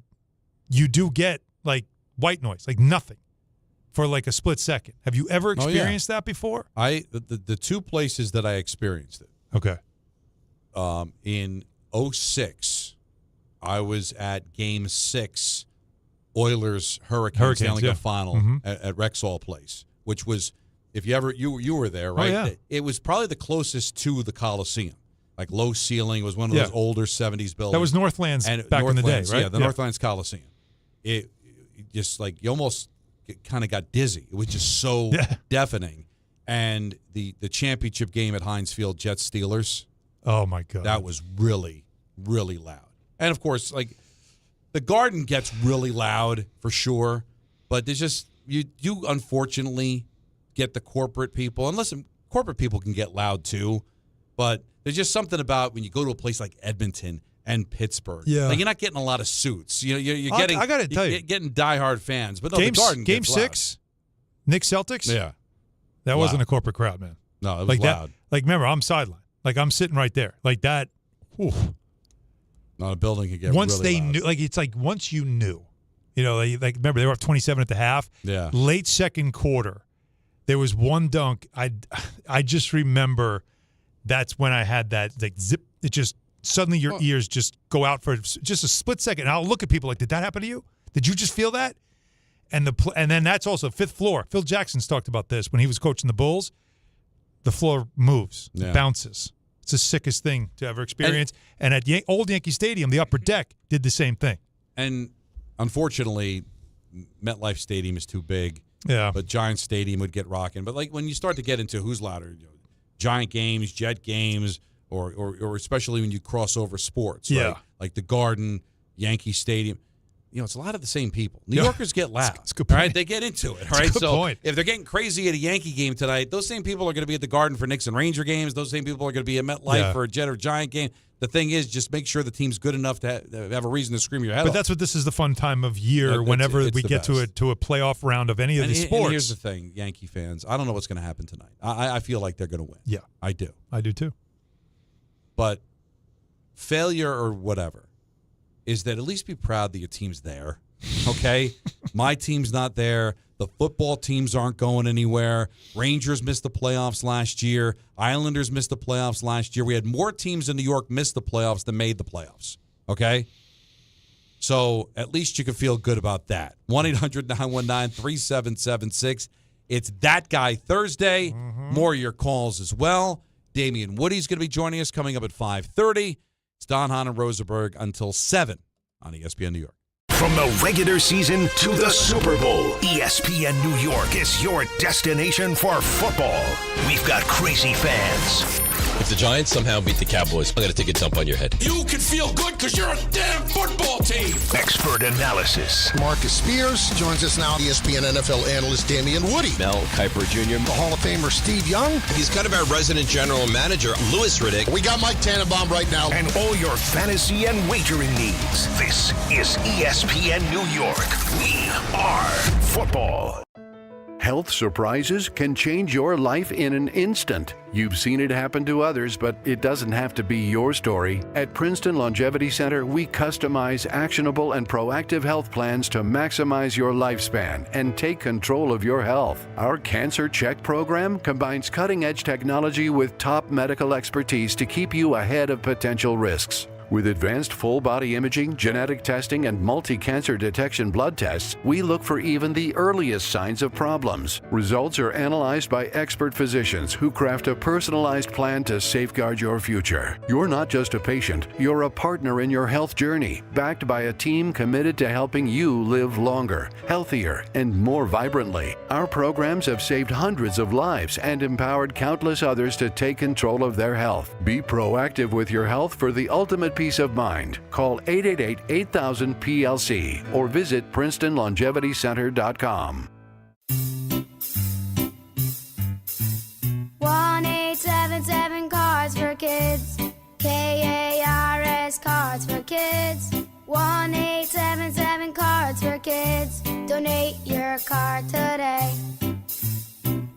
you do get like white noise, like nothing for like a split second. Have you ever experienced that before? The two places that I experienced it. Okay. In 2006, I was at Game 6, Oilers Hurricanes Stanley Cup final at Rexall Place, which was, if you were there, right? Oh, yeah. It was probably the closest to the Coliseum, like low ceiling. It was one of those older 70s buildings. That was Northlands back in the day, right? Yeah, the Northlands Coliseum. It just like you almost kind of got dizzy. It was just so deafening. And the championship game at Heinz Field, Jets Steelers. Oh my God, that was really, really loud. And of course, like the Garden gets really loud for sure, but there's just you unfortunately get the corporate people. And listen, corporate people can get loud too, but there's just something about when you go to a place like Edmonton and Pittsburgh. Yeah, like you're not getting a lot of suits. You're getting. I got to tell you, getting diehard fans. But no, the Garden Game gets 6, Knicks Celtics. Yeah, that wasn't a corporate crowd, man. No, it was like loud. That, like remember, I'm sideline. Like I'm sitting right there. Like that. Whew. Not a building could get once really they loud. knew. Like it's like once you knew, like remember they were up 27 at the half. Yeah. Late second quarter, there was one dunk. I just remember that's when I had that like zip. It just suddenly your ears just go out for just a split second. And I'll look at people like, did that happen to you? Did you just feel that? And then that's also fifth floor. Phil Jackson's talked about this when he was coaching the Bulls. The floor moves, bounces. It's the sickest thing to ever experience. And at old Yankee Stadium, the upper deck did the same thing. And unfortunately, MetLife Stadium is too big. Yeah. But Giant Stadium would get rocking. But like when you start to get into who's louder, Giant games, Jet games, or especially when you cross over sports, right? Like the Garden, Yankee Stadium. It's a lot of the same people. New Yorkers get loud. That's a good point. Right? They get into it. That's Right? a good point. If they're getting crazy at a Yankee game tonight, those same people are going to be at the Garden for Knicks and Ranger games. Those same people are going to be at MetLife for a Jet or Giant game. The thing is, just make sure the team's good enough to have a reason to scream your head off. But that's what this is the fun time of year. Whenever we get to a playoff round of any of these sports. And here's the thing, Yankee fans. I don't know what's going to happen tonight. I feel like they're going to win. Yeah, I do. I do too. But failure or whatever is that at least be proud that your team's there. Okay? My team's not there. The football teams aren't going anywhere. Rangers missed the playoffs last year. Islanders missed the playoffs last year. We had more teams in New York miss the playoffs than made the playoffs. Okay? So at least you can feel good about that. 1-800-919-3776. It's That Guy Thursday. More of your calls as well. Damian Woody's going to be joining us coming up at 5:30. It's Don, Hahn, and Rosenberg until 7 on ESPN New York. From the regular season to the Super Bowl, ESPN New York is your destination for football. We've got crazy fans. If the Giants somehow beat the Cowboys, I'm going to take a dump on your head. You can feel good because you're a damn football team. Expert analysis. Marcus Spears joins us now. ESPN NFL analyst Damian Woody. Mel Kiper Jr. The Hall of Famer Steve Young. He's kind of our resident general manager, Louis Riddick. We got Mike Tannenbaum right now. And all your fantasy and wagering needs. This is ESPN New York. We are football. Health surprises can change your life in an instant. You've seen it happen to others, but it doesn't have to be your story. At Princeton Longevity Center, we customize actionable and proactive health plans to maximize your lifespan and take control of your health. Our Cancer Check program combines cutting-edge technology with top medical expertise to keep you ahead of potential risks. With advanced full-body imaging, genetic testing, and multi-cancer detection blood tests, we look for even the earliest signs of problems. Results are analyzed by expert physicians who craft a personalized plan to safeguard your future. You're not just a patient, you're a partner in your health journey, backed by a team committed to helping you live longer, healthier, and more vibrantly. Our programs have saved hundreds of lives and empowered countless others to take control of their health. Be proactive with your health for the ultimate peace of mind. Call 888-8000-PLC or visit PrincetonLongevityCenter.com. 1-877 Cards for Kids. KARS Cards for Kids. 1-877 Cards for Kids. Donate your card today.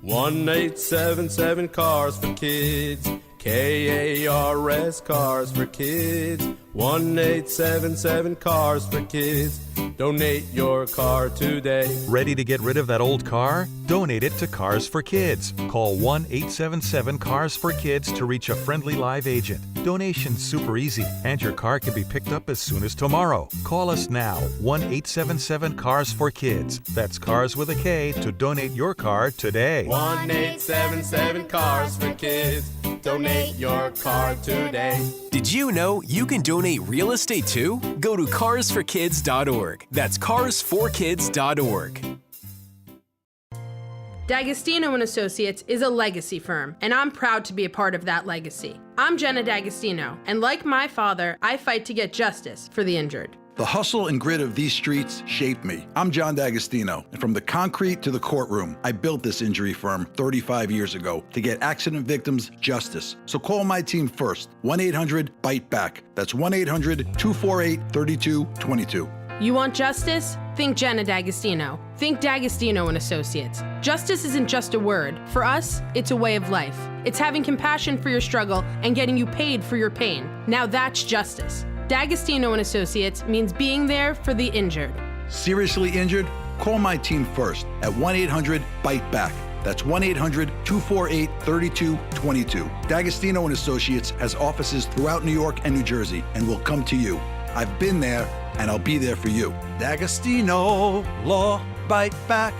1-877 Cars for Kids. KARS Cars for Kids. 1-877 Cars for Kids. Donate your car today. Ready to get rid of that old car? Donate it to Cars for Kids. Call 1-877-CARS-FOR-KIDS to reach a friendly live agent. Donation's super easy, and your car can be picked up as soon as tomorrow. Call us now, 1-877-CARS-FOR-KIDS. That's Cars with a K to donate your car today. 1-877 Cars for Kids. Donate your car today. Did you know you can donate real estate too? Go to carsforkids.org. That's carsforkids.org. D'Agostino & Associates is a legacy firm, and I'm proud to be a part of that legacy. I'm Jenna D'Agostino, and like my father, I fight to get justice for the injured. The hustle and grit of these streets shaped me. I'm John D'Agostino, and from the concrete to the courtroom, I built this injury firm 35 years ago to get accident victims justice. So call my team first, 1-800-BITE-BACK. That's 1-800-248-3222. You want justice? Think Jenna D'Agostino. Think D'Agostino & Associates. Justice isn't just a word. For us, it's a way of life. It's having compassion for your struggle and getting you paid for your pain. Now that's justice. D'Agostino & Associates means being there for the injured. Seriously injured? Call my team first at 1-800-BITE-BACK. That's 1-800-248-3222. D'Agostino & Associates has offices throughout New York and New Jersey and will come to you. I've been there, and I'll be there for you. D'Agostino Law Bite Back.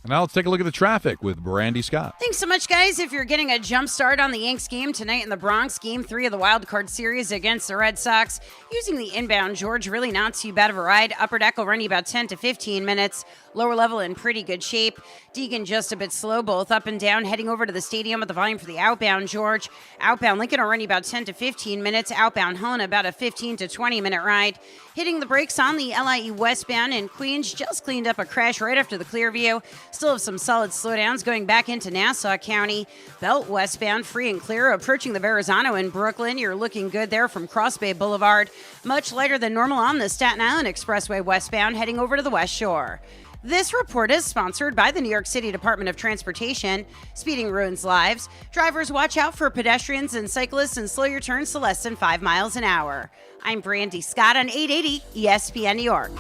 And now let's take a look at the traffic with Brandy Scott. Thanks so much, guys. If you're getting a jump start on the Yanks game tonight in the Bronx, Game 3 of the Wild Card Series against the Red Sox, using the inbound George, really not too bad of a ride. Upper deck will run you about 10 to 15 minutes. Lower level in pretty good shape. Deegan just a bit slow, both up and down. Heading over to the stadium with the volume for the outbound George. Outbound Lincoln will run you about 10 to 15 minutes. Outbound Helena about a 15 to 20 minute ride. Hitting the brakes on the LIE westbound in Queens. Just cleaned up a crash right after the Clearview. Still have some solid slowdowns going back into Nassau County. Belt westbound free and clear. Approaching the Verrazano in Brooklyn. You're looking good there from Cross Bay Boulevard. Much lighter than normal on the Staten Island Expressway westbound heading over to the West Shore. This report is sponsored by the New York City Department of Transportation. Speeding ruins lives. Drivers, watch out for pedestrians and cyclists and slow your turns to less than 5 miles an hour. I'm Brandy Scott on 880 ESPN New York.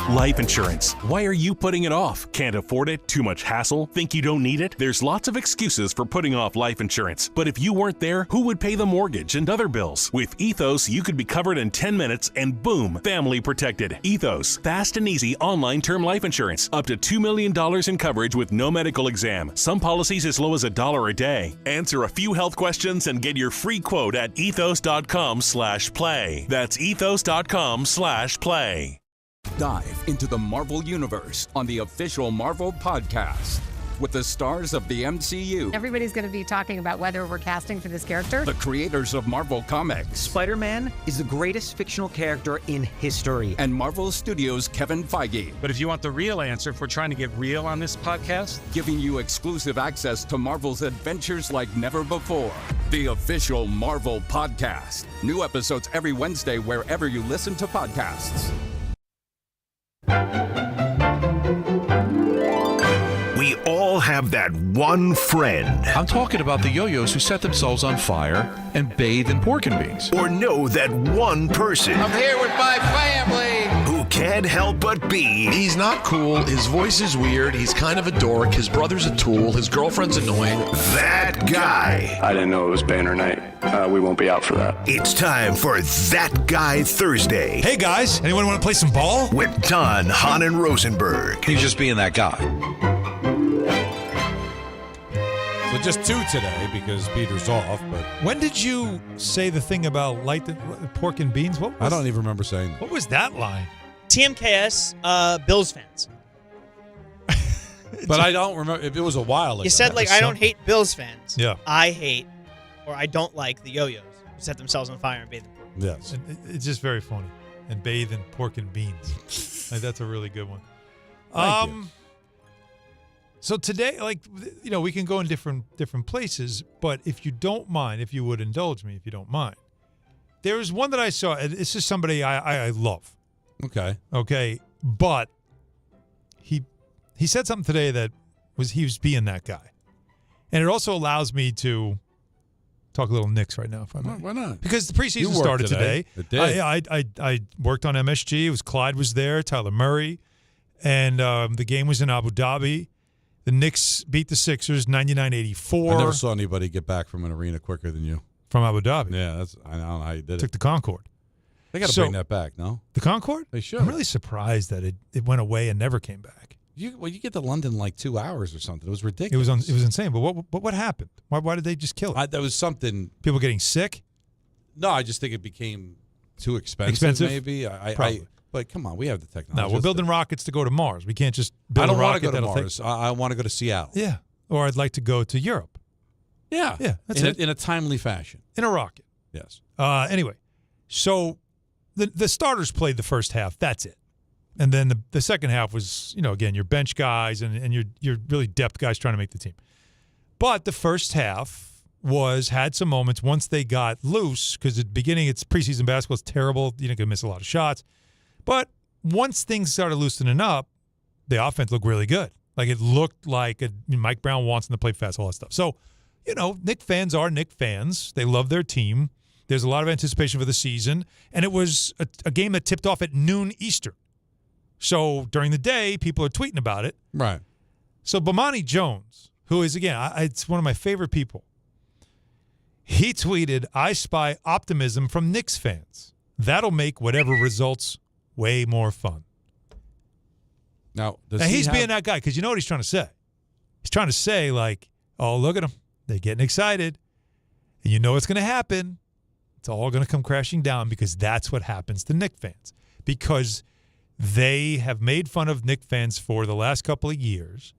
Life insurance. Why are you putting it off? Can't afford it? Too much hassle? Think you don't need it? There's lots of excuses for putting off life insurance. But if you weren't there, who would pay the mortgage and other bills? With Ethos, you could be covered in 10 minutes and boom, family protected. Ethos, fast and easy online term life insurance. Up to $2 million in coverage with no medical exam. Some policies as low as $1 a day. Answer a few health questions and get your free quote at ethos.com/play. That's ethos.com/play. Dive into the Marvel Universe on the official Marvel Podcast with the stars of the MCU. Everybody's going to be talking about whether we're casting for this character. The creators of Marvel Comics. Spider-Man is the greatest fictional character in history. And Marvel Studios' Kevin Feige. But if you want the real answer, if we're trying to get real on this podcast, giving you exclusive access to Marvel's adventures like never before. The official Marvel Podcast. New episodes every Wednesday wherever you listen to podcasts. We all have that one friend. I'm talking about the yo-yos who set themselves on fire and bathe in pork and beans. Or know that one person. I'm here with my family. Who can't help but be. He's not cool. His voice is weird. He's kind of a dork. His brother's a tool. His girlfriend's annoying. That guy. I didn't know it was banner night. We won't be out for that. It's time for That Guy Thursday. Hey, guys. Anyone want to play some ball? With Don, Hahn, and Rosenberg. He's just being that guy. So just 2 today because Peter's off. But when did you say the thing about pork and beans? I don't even remember saying that. What was that line? TMKS, Bills fans. But I don't remember. If it was a while ago. You said, I don't hate Bills fans. Yeah. I hate, or I don't like the yo-yos who set themselves on fire and bathe in pork. Yes. It's just very funny. And bathe in pork and beans. That's a really good one. Thank you. So today, we can go in different places, but if you don't mind, if you would indulge me, if you don't mind, there was one that I saw. This is somebody I love. Okay. But he said something today that he was being that guy. And it also allows me to talk a little Knicks right now, if I may. Why not? Because the preseason started today. It did. I worked on MSG. It was Clyde was there, Tyler Murray, and the game was in Abu Dhabi. The Knicks beat the Sixers 99-84. I never saw anybody get back from an arena quicker than you. From Abu Dhabi. Yeah, I don't know how you did it. Took the Concorde. They got to bring that back, no? The Concorde? They should. I'm really surprised that it went away and never came back. You get to London in 2 hours or something. It was ridiculous. It was insane. But what happened? Why did they just kill it? There was something. People getting sick? No, I just think it became too expensive. Maybe. Probably. But come on, we have the technology. No, we're building rockets to go to Mars. We can't just build a rocket. I don't want to go to Mars. I want to go to Seattle. Yeah. Or I'd like to go to Europe. Yeah. Yeah. That's it. In a timely fashion. In a rocket. Yes. Anyway, so the starters played the first half. That's it. And then the second half was, again, your bench guys and your really depth guys trying to make the team. But the first half had some moments once they got loose, because at the beginning, it's preseason basketball. It's terrible. You're going to miss a lot of shots. But once things started loosening up, the offense looked really good. It looked like Mike Brown wants them to play fast, all that stuff. So, Knick fans are Knick fans. They love their team. There's a lot of anticipation for the season. And it was a game that tipped off at noon Eastern. So during the day, people are tweeting about it. Right. So Bomani Jones, who is, again, it's one of my favorite people, he tweeted, "I spy optimism from Knicks fans. That'll make whatever results way more fun." Now he's being that guy because you know what he's trying to say? He's trying to say, oh, look at them. They're getting excited. And you know what's going to happen. It's all going to come crashing down because that's what happens to Knicks fans. Because they have made fun of Knicks fans for the last couple of years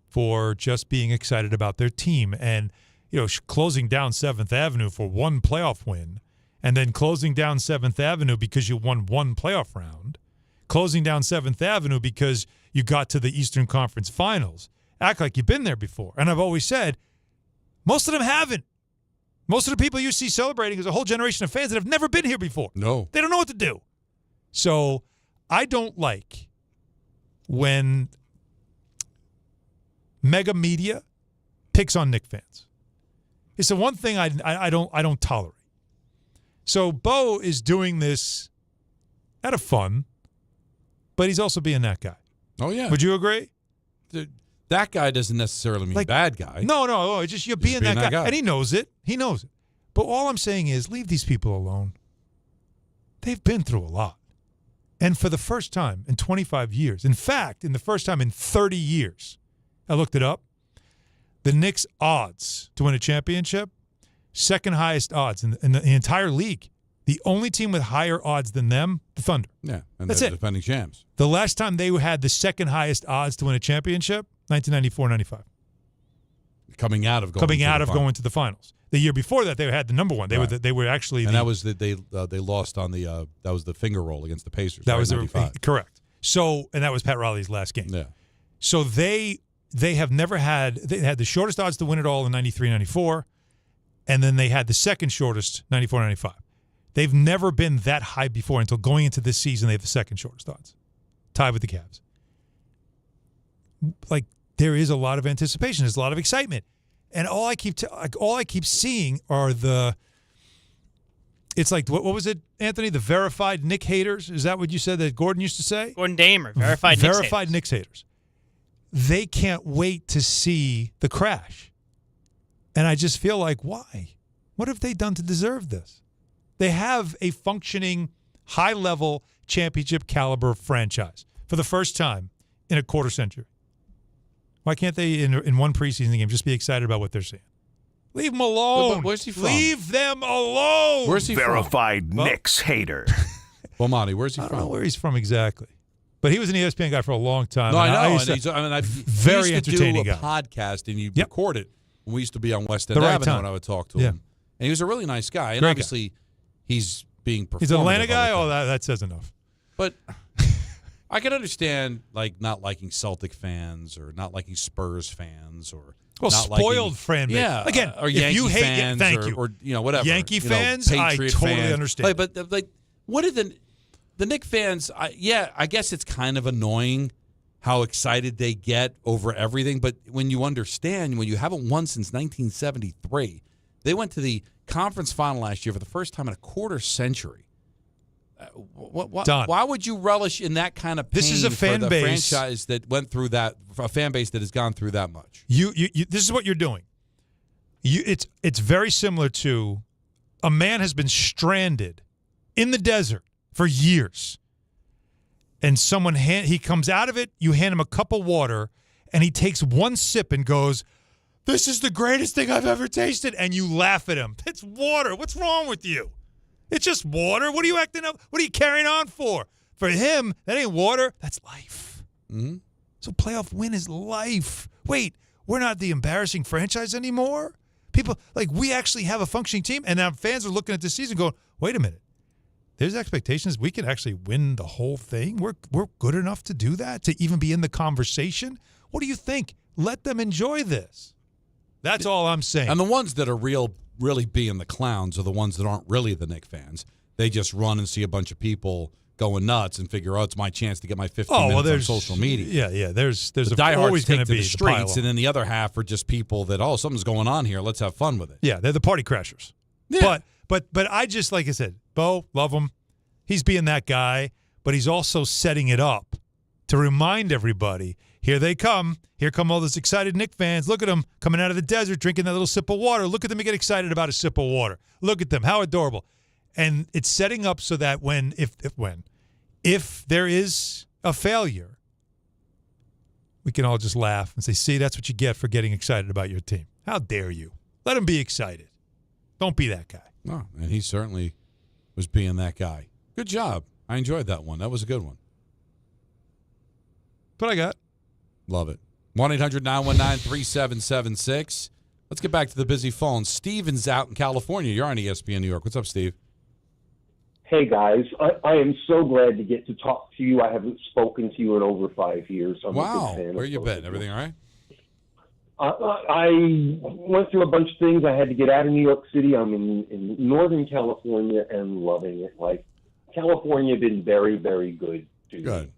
for just being excited about their team. And, closing down 7th Avenue for one playoff win and then closing down 7th Avenue because you won one playoff round, closing down 7th Avenue because you got to the Eastern Conference Finals. Act like you've been there before. And I've always said, most of them haven't. Most of the people you see celebrating is a whole generation of fans that have never been here before. No. They don't know what to do. So I don't like when mega media picks on Knicks fans. It's the one thing I don't tolerate. So Bo is doing this out of fun, but he's also being that guy. Oh, yeah. Would you agree? That guy doesn't necessarily mean bad guy. No. It's just you're being that guy. And he knows it. But all I'm saying is leave these people alone. They've been through a lot. And for the first time in 25 years, in fact, in the first time in 30 years, I looked it up, the Knicks' odds to win a championship, second highest odds in the entire league. The only team with higher odds than them, the Thunder. Yeah, and that's they're it. Defending champs. The last time they had the second highest odds to win a championship, 1994-95. Coming out of going to the finals. The year before that, they had the number one. They were actually, and that was they lost on the that was the finger roll against the Pacers. That was correct. So, and that was Pat Riley's last game. Yeah. So they have never had. They had the shortest odds to win it all in 93-94, and then they had the second shortest 94-95. They've never been that high before until going into this season. They have the second shortest odds, tied with the Cavs. There is a lot of anticipation. There's a lot of excitement. And all I keep seeing are the It's like, what was it, Anthony? The verified Nick haters? Is that what you said that Gordon used to say? Gordon Damer, verified Knicks haters. They can't wait to see the crash. And I just feel like, why? What have they done to deserve this? They have a functioning, high-level, championship caliber franchise for the first time in a quarter century. Why can't they, in one preseason game, just be excited about what they're seeing? Leave them alone. But where's he from? Leave them alone. Where's he Verified Knicks hater. Well, Monty, where's he I from? don't know where he's from exactly. But he was an ESPN guy for a long time. No, I know. Very entertaining entertaining guy. guy. Podcast, and you record it. When we used to be on West End The right Avenue time. when I would talk to Yeah. him. And he was a really nice guy. And Great obviously, he's being performative. He's an Atlanta guy? all Oh, the time. that says enough. But I can understand not liking Celtic fans or not liking Spurs fans or not spoiled liking, fan base. Yeah, Again, or if Yankee you hate, fans thank or, you. or whatever. Yankee fans, Patriot I totally fans. understand. But what are the Knicks fans? I guess it's kind of annoying how excited they get over everything. But when you understand, when you haven't won since 1973, they went to the conference final last year for the first time in a quarter century. Done. Why would you relish in that kind of pain This is a fan for the base. franchise that went through that, a fan base that has gone through that much? You this is what you're doing. It's very similar to a man has been stranded in the desert for years. And he comes out of it, you hand him a cup of water, and he takes one sip and goes, "This is the greatest thing I've ever tasted," and you laugh at him. It's water. What's wrong with you? It's just water. What are you acting up? What are you carrying on for? For him, that ain't water. That's life. Mm-hmm. So playoff win is life. Wait, we're not the embarrassing franchise anymore? People, we actually have a functioning team, and now fans are looking at this season going, wait a minute. There's expectations we can actually win the whole thing. We're good enough to do that, to even be in the conversation. What do you think? Let them enjoy this. That's all I'm saying. And the ones that are really being the clowns are the ones that aren't really the Knicks fans. They just run and see a bunch of people going nuts and figure, it's my chance to get my 15 minutes on social media. Yeah. There's the always diehards going take to to be the streets, the and then the other half are just people that, something's going on here. Let's have fun with it. Yeah, they're the party crashers. Yeah. But I just, like I said, Bo, love him. He's being that guy, but he's also setting it up to remind everybody, here they come. Here come all those excited Knicks fans. Look at them coming out of the desert, drinking that little sip of water. Look at them get excited about a sip of water. Look at them. How adorable. And it's setting up so that if there is a failure, we can all just laugh and say, see, that's what you get for getting excited about your team. How dare you? Let them be excited. Don't be that guy. No, and he certainly was being that guy. Good job. I enjoyed that one. That was a good one. That's what I got. Love it. 1-800-919-3776. Let's get back to the busy phone. Steven's out in California. You're on ESPN New York. What's up, Steve? Hey, guys. I am so glad to get to talk to you. I haven't spoken to you in over 5 years. I'm a Wow. big fan Where of you both been? of you. Everything all right? I went through a bunch of things. I had to get out of New York City. I'm in Northern California and loving it. California been very, very good to me. Good.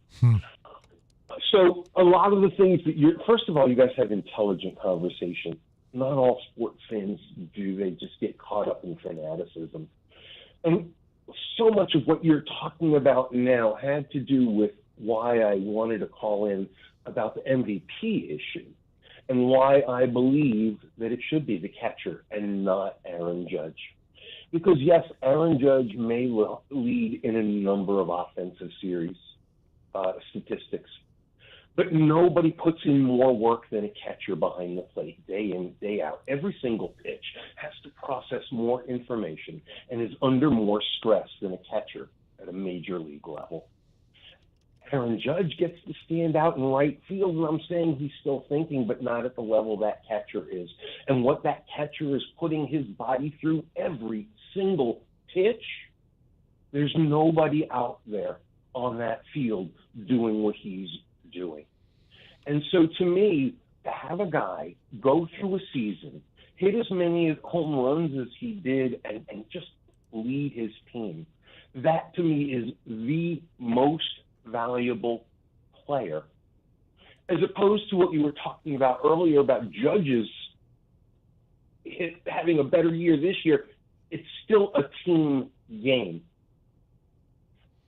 So a lot of the things that first of all, you guys have intelligent conversation. Not all sports fans do. They just get caught up in fanaticism. And so much of what you're talking about now had to do with why I wanted to call in about the MVP issue and why I believe that it should be the catcher and not Aaron Judge. Because, yes, Aaron Judge may lead in a number of offensive series statistics, but nobody puts in more work than a catcher behind the plate day in, day out. Every single pitch has to process more information and is under more stress than a catcher at a major league level. Aaron Judge gets to stand out in right field, and I'm saying he's still thinking, but not at the level that catcher is. And what that catcher is putting his body through every single pitch, there's nobody out there on that field doing what he's doing. And so to me, to have a guy go through a season, hit as many home runs as he did, and just lead his team, that to me is the most valuable player, as opposed to what you were talking about earlier about Judges having a better year this year. It's still a team game.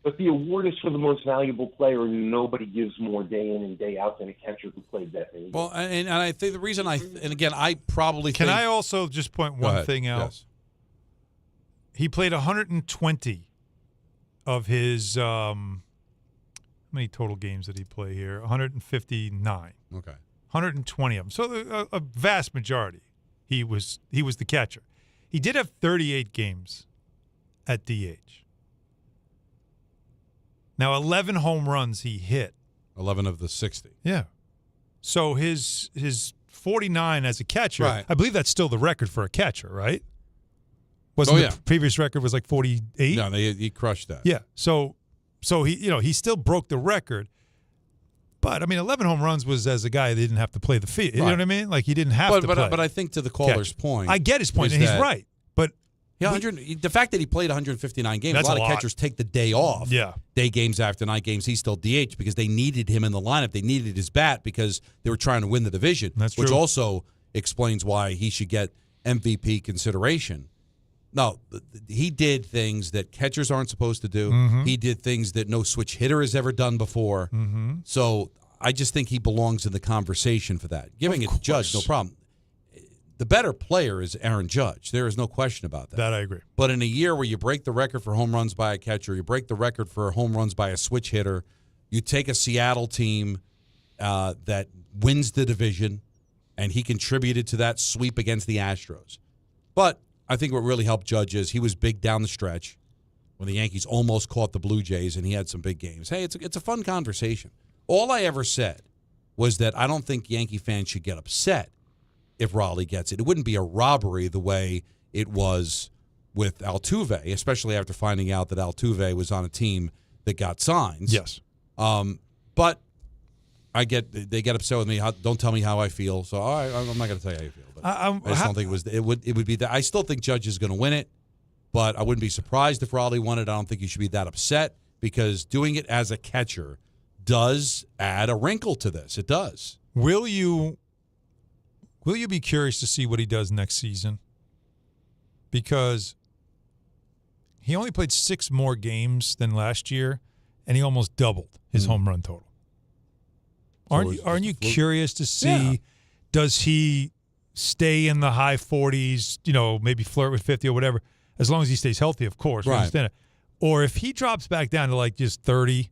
But the award is for the most valuable player, and nobody gives more day in and day out than a catcher who played that many. Well, and I think the reason and again, I probably Can think, I also just point one thing out? Yes. He played 120 of his how many total games did he play here? 159. Okay. 120 of them. So a vast majority. He was the catcher. He did have 38 games at DH. Now 11 home runs he hit. 11 of the 60. Yeah. So his 49 as a catcher, Right. I believe that's still the record for a catcher, right? Wasn't the previous record was like 48? No, he crushed that. Yeah. So he still broke the record. But I mean 11 home runs was as a guy that didn't have to play the field. You know what I mean? Like he didn't have to play. But I think to the caller's point. I get his point, and he's right. But the fact that he played 159 games, That's a lot a of lot. catchers take the day off. Yeah. Day games after night games. He's still DH because they needed him in the lineup. They needed his bat because they were trying to win the division. That's which true. also explains why he should get MVP consideration. No, he did things that catchers aren't supposed to do. Mhm. He did things that no switch hitter has ever done before. Mm-hmm. So I just think he belongs in the conversation for that. Giving it to Judge, no problem. The better player is Aaron Judge. There is no question about that. That I agree. But in a year where you break the record for home runs by a catcher, you break the record for home runs by a switch hitter, you take a Seattle team that wins the division, and he contributed to that sweep against the Astros. But I think what really helped Judge is he was big down the stretch when the Yankees almost caught the Blue Jays, and he had some big games. Hey, it's a fun conversation. All I ever said was that I don't think Yankee fans should get upset if Raleigh gets it. It wouldn't be a robbery the way it was with Altuve, especially after finding out that Altuve was on a team that got signs. Yes. But they get upset with me. Don't tell me how I feel. So all right, I'm not going to tell you how you feel. But I just don't think it would be that. I still think Judge is going to win it, but I wouldn't be surprised if Raleigh won it. I don't think you should be that upset because doing it as a catcher does add a wrinkle to this. It does. Will you be curious to see what he does next season? Because he only played 6 more games than last year, and he almost doubled his home run total. Aren't you curious to see, does he stay in the high 40s, maybe flirt with 50 or whatever, as long as he stays healthy, of course. We Right. understand it. Or if he drops back down to like just 30,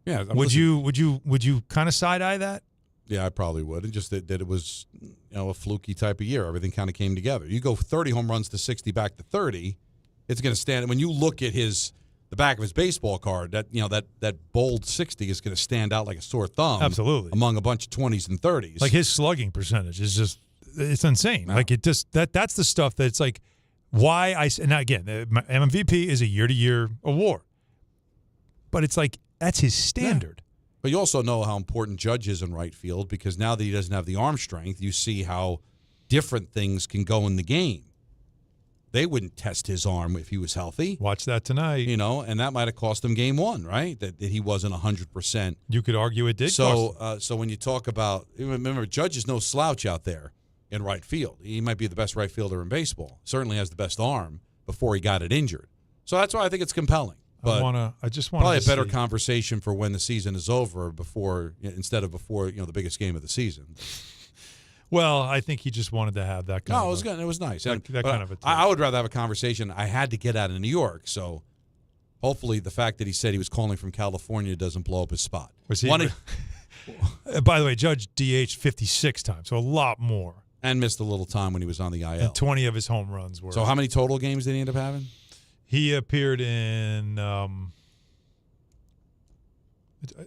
would you kind of side-eye that? Yeah, I probably would. And just that it was, a fluky type of year. Everything kind of came together. You go 30 home runs to 60 back to 30, it's going to stand. When you look at the back of his baseball card, that bold 60 is going to stand out like a sore thumb. Absolutely. Among a bunch of 20s and 30s. Like his slugging percentage is just, it's insane. No. Like it just, that's the stuff that's like why and again, the MVP is a year-to-year award. But it's like, that's his standard. Yeah. But you also know how important Judge is in right field because now that he doesn't have the arm strength, you see how different things can go in the game. They wouldn't test his arm if he was healthy. Watch that tonight. And that might have cost him game 1, right? That he wasn't 100%. You could argue it did cost him. So when you talk about, remember, Judge is no slouch out there in right field. He might be the best right fielder in baseball. Certainly has the best arm before he got it injured. So that's why I think it's compelling. But I just want probably a better conversation for when the season is over instead of before the biggest game of the season. Well, I think he just wanted to have that kind of it was nice. That kind of a I would rather have a conversation I had to get out of New York. So hopefully the fact that he said he was calling from California doesn't blow up his spot. Was he? By the way, Judge DH 56 times, so a lot more. And missed a little time when he was on the IL. And 20 of his home runs were. So how many total games did he end up having? He appeared in,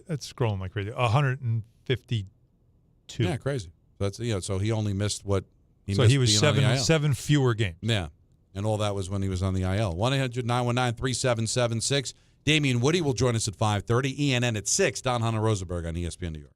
it's scrolling like crazy, 152. Yeah, crazy. That's so he only missed what he so missed. He was being seven fewer games. Yeah, and all that was when he was on the IL. 1-800-919-3776. Damian Woody will join us at 5:30. ENN at 6. Don Hahn and Rosenberg on ESPN New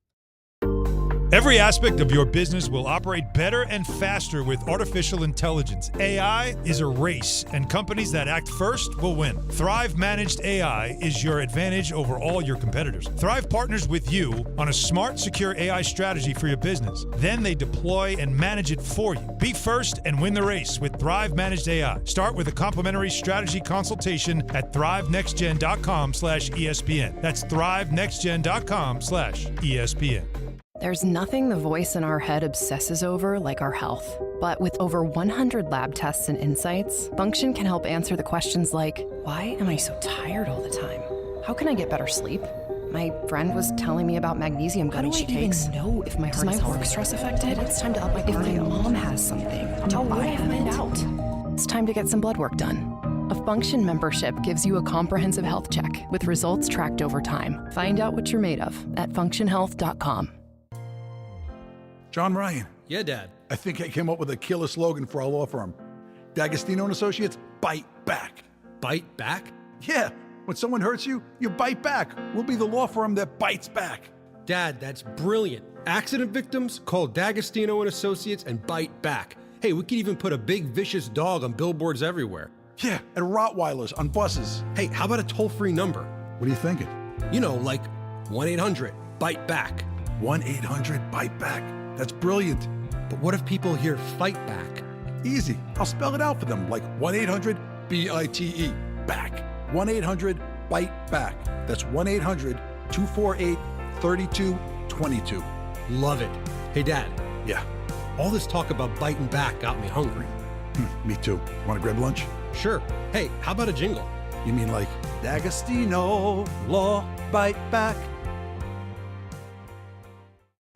York. Every aspect of your business will operate better and faster with artificial intelligence. AI is a race, and companies that act first will win. Thrive Managed AI is your advantage over all your competitors. Thrive partners with you on a smart, secure AI strategy for your business. Then they deploy and manage it for you. Be first and win the race with Thrive Managed AI. Start with a complimentary strategy consultation at thrivenextgen.com/ESPN. That's thrivenextgen.com/ESPN. There's nothing the voice in our head obsesses over like our health. But with over 100 lab tests and insights, Function can help answer the questions like, why am I so tired all the time? How can I get better sleep? My friend was telling me about magnesium gummies she takes. How do I even know if my heart is work stress affected? It's time to up my cardio. If my mom has something, how would I find out? It's time to get some blood work done. A Function membership gives you a comprehensive health check with results tracked over time. Find out what you're made of at functionhealth.com. John Ryan. Yeah, Dad. I think I came up with a killer slogan for our law firm. D'Agostino and Associates, bite back. Bite back? Yeah. When someone hurts you, you bite back. We'll be the law firm that bites back. Dad, that's brilliant. Accident victims, call D'Agostino and Associates and bite back. Hey, we could even put a big vicious dog on billboards everywhere. Yeah, and Rottweilers on buses. Hey, how about a toll-free number? What are you thinking? You know, like 1-800-BITE-BACK. 1-800-BITE-BACK. That's brilliant. But what if people hear fight back? Easy. I'll spell it out for them, like 1-800-BITE, back. 1-800-BITE-BACK. That's 1-800-248-3222. Love it. Hey, Dad. Yeah. All this talk about biting back got me hungry. Me too. Want to grab lunch? Sure. Hey, how about a jingle? You mean like D'Agostino, law, bite back?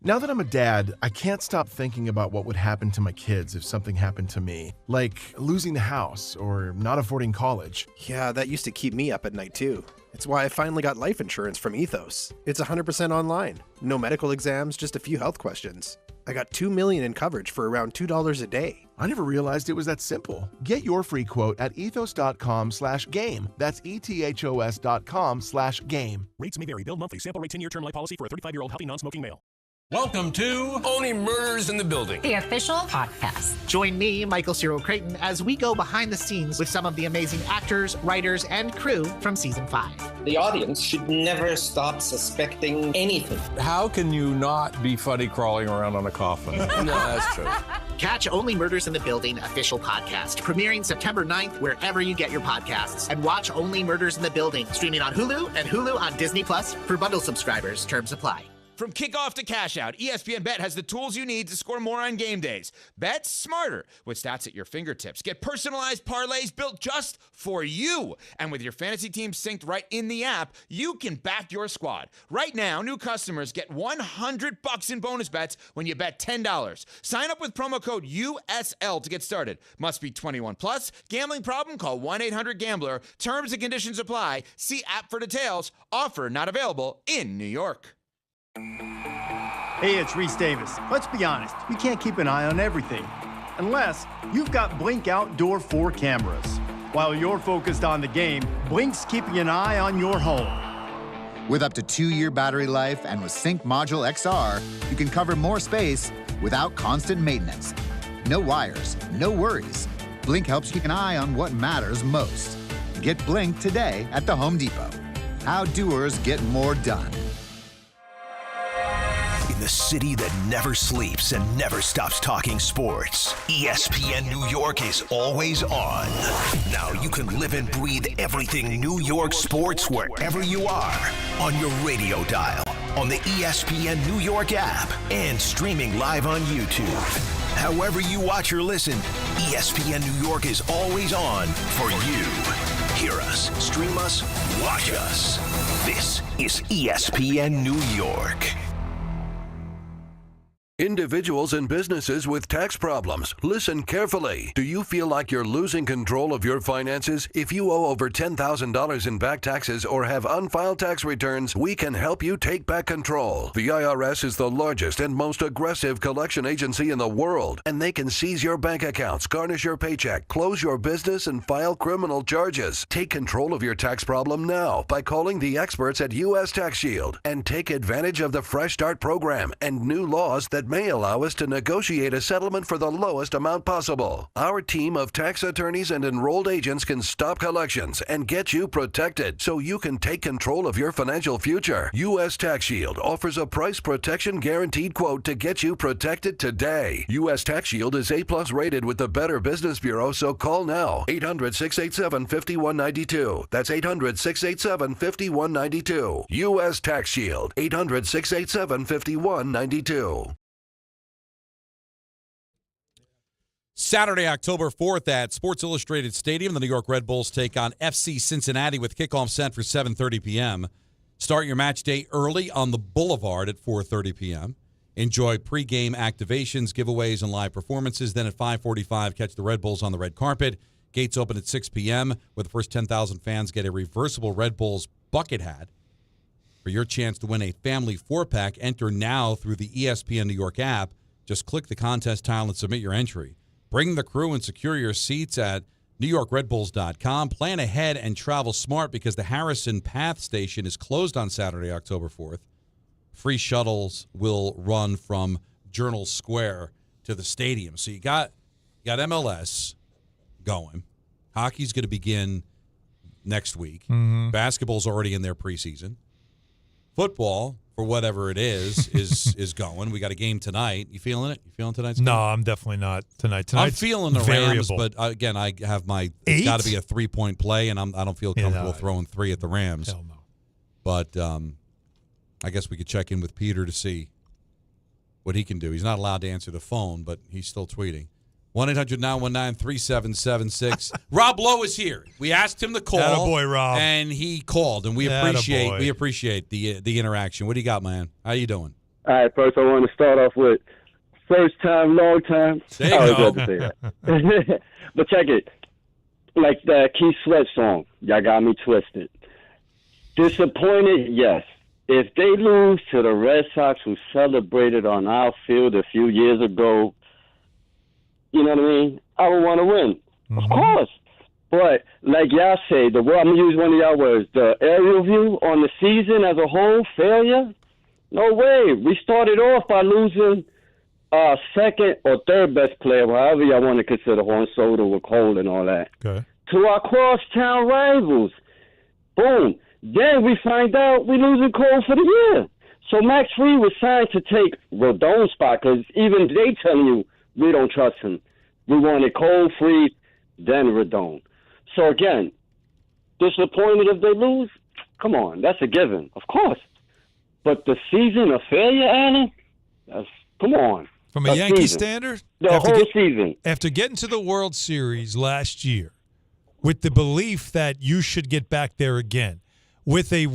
Now that I'm a dad, I can't stop thinking about what would happen to my kids if something happened to me, like losing the house or not affording college. Yeah, that used to keep me up at night too. It's why I finally got life insurance from Ethos. It's 100% online. No medical exams, just a few health questions. I got $2 million in coverage for around $2 a day. I never realized it was that simple. Get your free quote at ethos.com/game. That's ethos.com/game. Rates may vary. Bill monthly. Sample rate 10-year term life policy for a 35-year-old healthy non-smoking male. Welcome to Only Murders in the Building, the official podcast. Join me, Michael Cyril Creighton, as we go behind the scenes with some of the amazing actors, writers, and crew from season 5. The audience should never stop suspecting anything. How can you not be funny crawling around on a coffin? No, that's true. Catch Only Murders in the Building official podcast, premiering September 9th wherever you get your podcasts. And watch Only Murders in the Building, streaming on Hulu and Hulu on Disney Plus for bundle subscribers. Terms apply. From kickoff to cash out, ESPN Bet has the tools you need to score more on game days. Bet smarter with stats at your fingertips. Get personalized parlays built just for you. And with your fantasy team synced right in the app, you can back your squad. Right now, new customers get $100 in bonus bets when you bet $10. Sign up with promo code USL to get started. Must be 21 plus. Gambling problem? Call 1-800-GAMBLER. Terms and conditions apply. See app for details. Offer not available in New York. Hey, it's Reese Davis. Let's be honest, we can't keep an eye on everything. Unless you've got Blink Outdoor 4 cameras. While you're focused on the game, Blink's keeping an eye on your home. With up to 2-year battery life and with Sync Module XR, you can cover more space without constant maintenance. No wires, no worries. Blink helps keep an eye on what matters most. Get Blink today at the Home Depot. How doers get more done. The city that never sleeps and never stops talking sports. ESPN New York is always on. Now you can live and breathe everything New York sports wherever you are. On your radio dial, on the ESPN New York app, and streaming live on YouTube. However you watch or listen, ESPN New York is always on for you. Hear us, stream us, watch us. This is ESPN New York. Individuals and businesses with tax problems, listen carefully. Do you feel like you're losing control of your finances? If you owe over $10,000 in back taxes or have unfiled tax returns, we can help you take back control. The IRS is the largest and most aggressive collection agency in the world, and they can seize your bank accounts, garnish your paycheck, close your business, and file criminal charges. Take control of your tax problem now by calling the experts at U.S. Tax Shield and take advantage of the Fresh Start program and new laws that may allow us to negotiate a settlement for the lowest amount possible. Our team of tax attorneys and enrolled agents can stop collections and get you protected so you can take control of your financial future. U.S. Tax Shield offers a price protection guaranteed quote to get you protected today. U.S. Tax Shield is A+ rated with the Better Business Bureau, so call now. 800-687-5192. That's 800-687-5192. U.S. Tax Shield. 800-687-5192. Saturday, October 4th at Sports Illustrated Stadium, the New York Red Bulls take on FC Cincinnati with kickoff set for 7:30 p.m. Start your match day early on the Boulevard at 4:30 p.m. Enjoy pregame activations, giveaways, and live performances. Then at 5:45, catch the Red Bulls on the red carpet. Gates open at 6 p.m. where the first 10,000 fans get a reversible Red Bulls bucket hat. For your chance to win a family 4-pack, enter now through the ESPN New York app. Just click the contest tile and submit your entry. Bring the crew and secure your seats at NewYorkRedBulls.com. Plan ahead and travel smart because the Harrison Path Station is closed on Saturday, October 4th. Free shuttles will run from Journal Square to the stadium. So you got MLS going. Hockey's going to begin next week. Mm-hmm. Basketball's already in their preseason. Football, for whatever it is going. We got a game tonight. You feeling it? You feeling tonight's game? No, I'm definitely not tonight. I'm feeling the Rams, variable. but again, I have my it's got to be a 3-point play, and I don't feel comfortable throwing 3 at the Rams. Hell no. But I guess we could check in with Peter to see what he can do. He's not allowed to answer the phone, but he's still tweeting. 1-800-919-3776. Rob Lowe is here. We asked him to call. Attaboy, Rob. And he called, and we appreciate the interaction. What do you got, man? How you doing? All right, first I want to start off with first time, long time. There you I go. was about to say that. But check it. Like the Keith Sweat song, y'all got me twisted. Disappointed, yes. If they lose to the Red Sox, who celebrated on our field a few years ago, you know what I mean? I would want to win. Mm-hmm. Of course. But like y'all say, I'm going to use one of y'all words, the aerial view on the season as a whole, failure? No way. We started off by losing second or third best player, however y'all want to consider Horn Soda with Cole and all that, okay, to our crosstown rivals. Boom. Then we find out we losing Cole for the year. So Max Fried was signed to take Rodon's spot because even they telling you we don't trust him. We wanted Cole, Fried, then Rodon. So again, disappointed if they lose? Come on, that's a given, of course. But the season of failure, Allen? Come on. From a Yankee standard? The whole season. After getting to the World Series last year, with the belief that you should get back there again, with a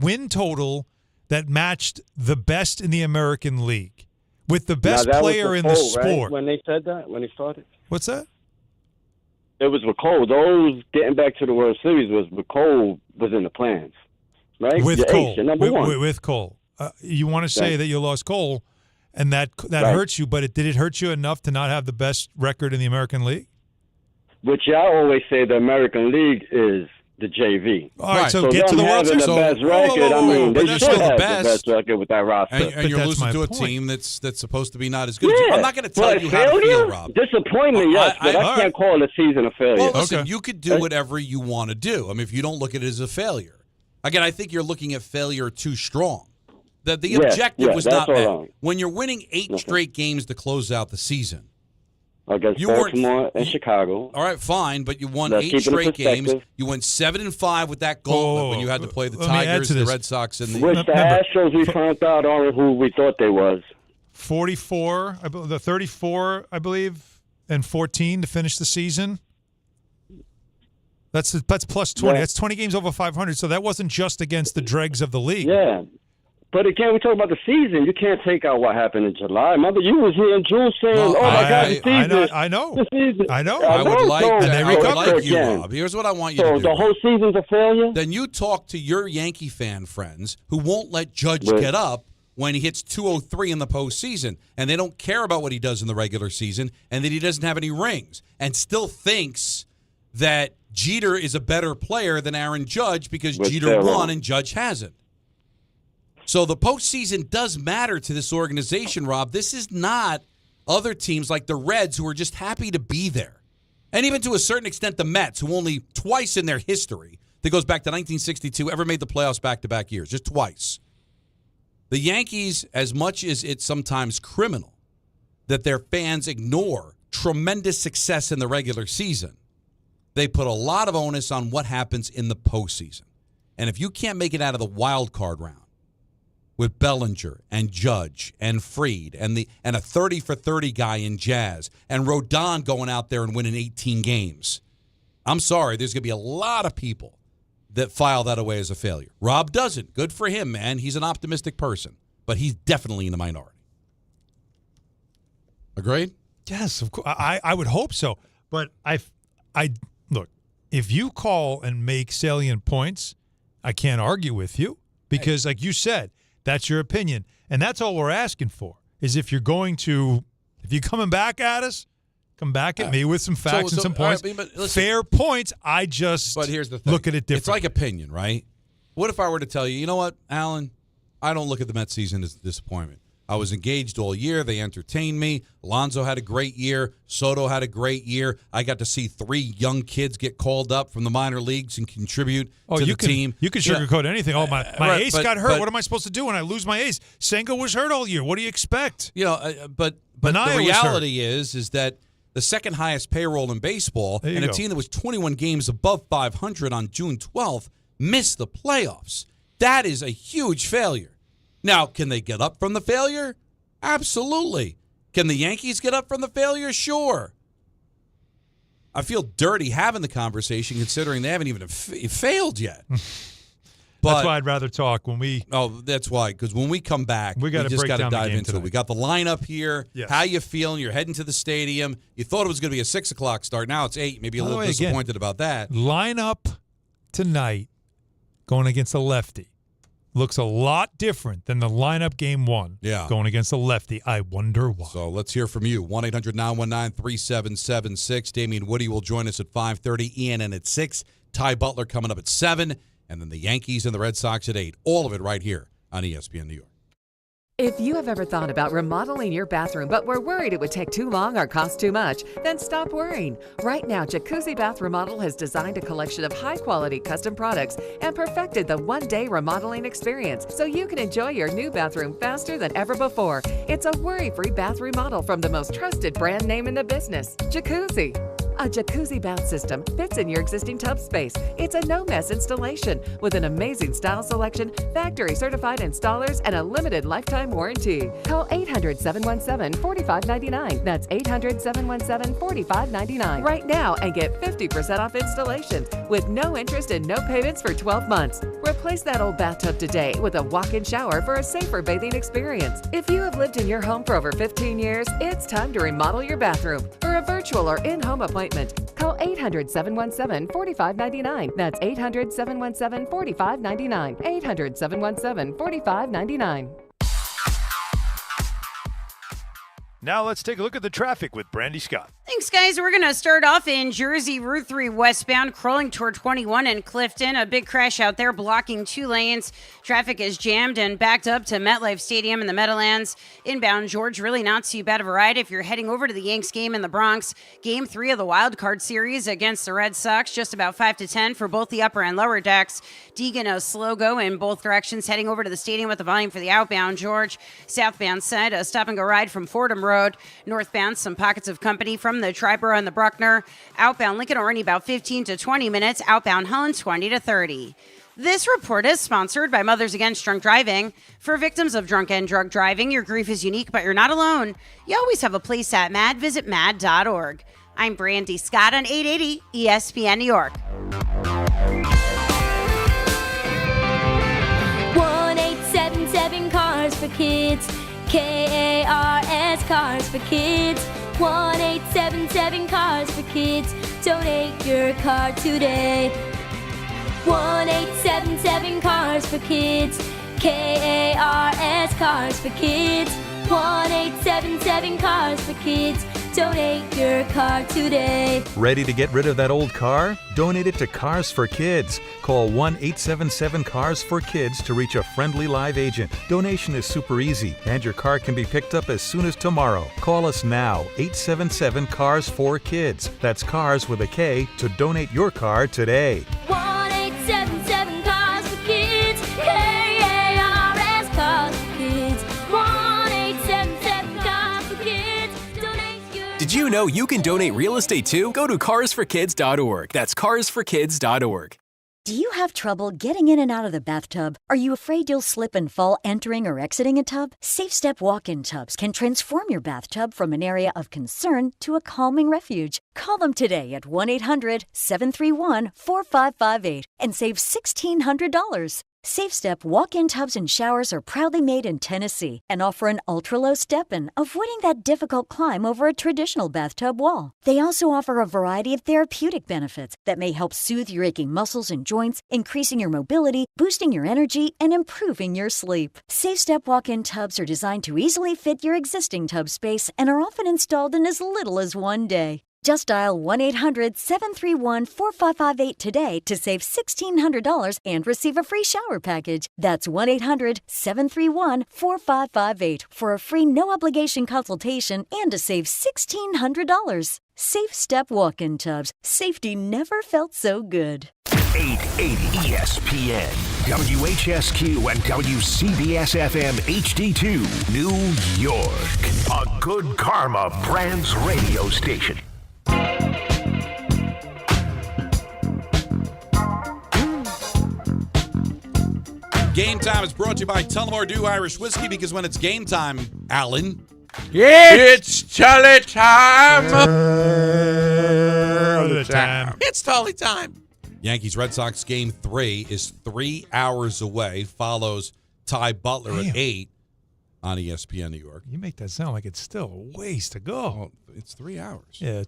win total that matched the best in the American League, with the best player in the sport. Right? When they said that, when they started? What's that? It was with Cole. Those getting back to the World Series was with Cole was in the plans, right? With your Cole. Ace, your number one. With Cole. You want to say that you lost Cole, and that right. hurts you, but did it hurt you enough to not have the best record in the American League? Which y'all always say the American League is the JV. All right, so get to the World Series. The best record, I mean, they should have the best record with that roster. And you're losing to a team that's supposed to be not as good as you. I'm not going to tell you how to feel, Rob. Disappointment, yes, but I can't call a season a failure. Well, listen, you could do whatever you want to do. I mean, if you don't look at it as a failure. Again, I think you're looking at failure too strong. The objective was not met. When you're winning 8 straight games to close out the season, against Baltimore and Chicago. All right, fine, but you won 8 straight games. You went 7-5 with that gauntlet when you had to play the Tigers, the Red Sox, and the Which the Astros we found out aren't who we thought they was. 44, the 34, I believe, and 14 to finish the season. That's plus 20. Yeah. That's 20 games over 500. So that wasn't just against the dregs of the league. Yeah. But again, we talk about the season. You can't take out what happened in July. Remember, you was here in June saying, "Oh my God, the season." I know. The season. I know. I would like you, again. Rob. Here's what I want you to do. So the whole season's a failure? Then you talk to your Yankee fan friends who won't let Judge get up when he hits 203 in the postseason, and they don't care about what he does in the regular season, and that he doesn't have any rings, and still thinks that Jeter is a better player than Aaron Judge because Jeter won and Judge hasn't. So the postseason does matter to this organization, Rob. This is not other teams like the Reds who are just happy to be there. And even to a certain extent, the Mets, who only twice in their history, that goes back to 1962, ever made the playoffs back-to-back years, just twice. The Yankees, as much as it's sometimes criminal that their fans ignore tremendous success in the regular season, they put a lot of onus on what happens in the postseason. And if you can't make it out of the wild card round, with Bellinger and Judge and Fried and a 30-for-30 guy in Jazz and Rodon going out there and winning 18 games. I'm sorry, there's going to be a lot of people that file that away as a failure. Rob doesn't. Good for him, man. He's an optimistic person, but he's definitely in the minority. Agreed? Yes, of course. I would hope so. But I look, if you call and make salient points, I can't argue with you because, like you said, that's your opinion. And that's all we're asking for is if you're coming back at us, come back at me with some facts and some points. Right, but listen, fair points. But here's the thing. Look at it differently. It's like opinion, right? What if I were to tell you know what, Alan, I don't look at the Mets season as a disappointment. I was engaged all year. They entertained me. Alonso had a great year. Soto had a great year. I got to see 3 young kids get called up from the minor leagues and contribute to the team. You can sugarcoat anything. Oh, my ace got hurt. What am I supposed to do when I lose my ace? Senga was hurt all year. What do you expect? But the reality is that the second highest payroll in baseball and a team that was 21 games above 500 on June 12th missed the playoffs. That is a huge failure. Now, can they get up from the failure? Absolutely. Can the Yankees get up from the failure? Sure. I feel dirty having the conversation considering they haven't even failed yet. But, that's why I'd rather talk when we. Oh, that's why. Because when we come back, we just got to dive into it. We got the lineup here. Yes. How you feeling? You're heading to the stadium. You thought it was going to be a 6 o'clock start. Now it's 8. Maybe a little disappointed about that. Lineup tonight going against a lefty looks a lot different than the lineup game 1 going against a lefty. I wonder why. So let's hear from you. 1-800-919-3776. Damian Woody will join us at 5:30. ENN at 6. Ty Butler coming up at 7. And then the Yankees and the Red Sox at 8. All of it right here on ESPN New York. If you have ever thought about remodeling your bathroom but were worried it would take too long or cost too much, then stop worrying. Right now, Jacuzzi Bath Remodel has designed a collection of high-quality custom products and perfected the one-day remodeling experience so you can enjoy your new bathroom faster than ever before. It's a worry-free bath remodel from the most trusted brand name in the business, Jacuzzi. A jacuzzi bath system fits in your existing tub space. It's a no-mess installation with an amazing style selection, factory-certified installers, and a limited lifetime warranty. Call 800-717-4599. That's 800-717-4599 right now and get 50% off installation with no interest and no payments for 12 months. Replace that old bathtub today with a walk-in shower for a safer bathing experience. If you have lived in your home for over 15 years, it's time to remodel your bathroom. For a virtual or in-home appointment, call 800-717-4599. That's 800-717-4599. 800-717-4599. Now let's take a look at the traffic with Brandy Scott. Thanks, guys. We're going to start off in Jersey, Route 3 westbound, crawling toward 21 in Clifton. A big crash out there blocking 2 lanes. Traffic is jammed and backed up to MetLife Stadium in the Meadowlands. Inbound, George, really not too bad of a ride if you're heading over to the Yanks game in the Bronx. Game 3 of the Wild Card Series against the Red Sox, just about 5 to 10 for both the upper and lower decks. Deegan, a slow go in both directions, heading over to the stadium with the volume for the outbound, George. Southbound side, a stop-and-go ride from Fordham Road. Northbound, some pockets of company from the Triborough and the Bruckner. Outbound Lincoln Orney about 15 to 20 minutes. Outbound Helen 20 to 30. This report is sponsored by Mothers Against Drunk Driving. For victims of drunk and drug driving, your grief is unique, but you're not alone. You always have a place at MAD. Visit mad.org. I'm Brandy Scott on 880 ESPN New York. 1-877 kids. KARS, Cars for Kids. 1-877 for Kids. Donate your car today. 1-877 for Kids. KARS, Cars for Kids. 1-877 for Kids. Donate your car today. Ready to get rid of that old car? Donate it to Cars for Kids. Call 1-877-CARS-FOR-KIDS to reach a friendly live agent. Donation is super easy, and your car can be picked up as soon as tomorrow. Call us now, 877-CARS-FOR-KIDS. That's cars with a K to donate your car today. 1-877 Cars for Kids. KARS, Cars for Kids. 1-877 Cars for Kids. Donate your. Did you know you can donate real estate too? Go to carsforkids.org. That's carsforkids.org. Do you have trouble getting in and out of the bathtub? Are you afraid you'll slip and fall entering or exiting a tub? Safe Step walk-in tubs can transform your bathtub from an area of concern to a calming refuge. Call them today at 1-800-731-4558 and save $1,600. Safe Step walk-in tubs and showers are proudly made in Tennessee and offer an ultra-low step-in, avoiding that difficult climb over a traditional bathtub wall. They also offer a variety of therapeutic benefits that may help soothe your aching muscles and joints, increasing your mobility, boosting your energy, and improving your sleep. Safe Step walk-in tubs are designed to easily fit your existing tub space and are often installed in as little as one day. Just dial 1-800-731-4558 today to save $1,600 and receive a free shower package. That's 1-800-731-4558 for a free no-obligation consultation and to save $1,600. Safe Step walk-in tubs. Safety never felt so good. 880 ESPN, WHSQ, and WCBS-FM HD2, New York. A Good Karma Brands radio station. Game Time is brought to you by Tullamore Dew Irish Whiskey, because when it's game time, Alan, it's Tully time. It's Tully time. Yankees-Red Sox Game 3 is 3 hours away. Follows Ty Butler at 8 on ESPN New York. You make that sound like it's still a ways to go. Well, it's 3 hours. Yeah,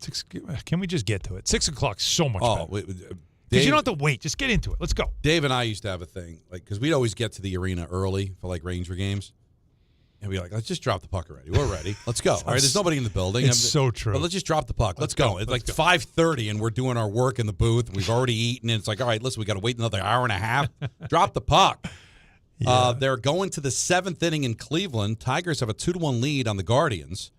can we just get to it? 6 o'clock's so much better. Because you don't have to wait. Just get into it. Let's go. Dave and I used to have a thing, because we'd always get to the arena early for Ranger games. And we'd be like, let's just drop the puck already. We're ready. Let's go. All right, there's nobody in the building. It's so true. But let's just drop the puck. Let's go. It's 5:30, and we're doing our work in the booth. And we've already eaten. And it's like, all right, listen, we got to wait another hour and a half. Drop the puck. Yeah. They're going to the 7th inning in Cleveland. Tigers have a 2-1 lead on the Guardians.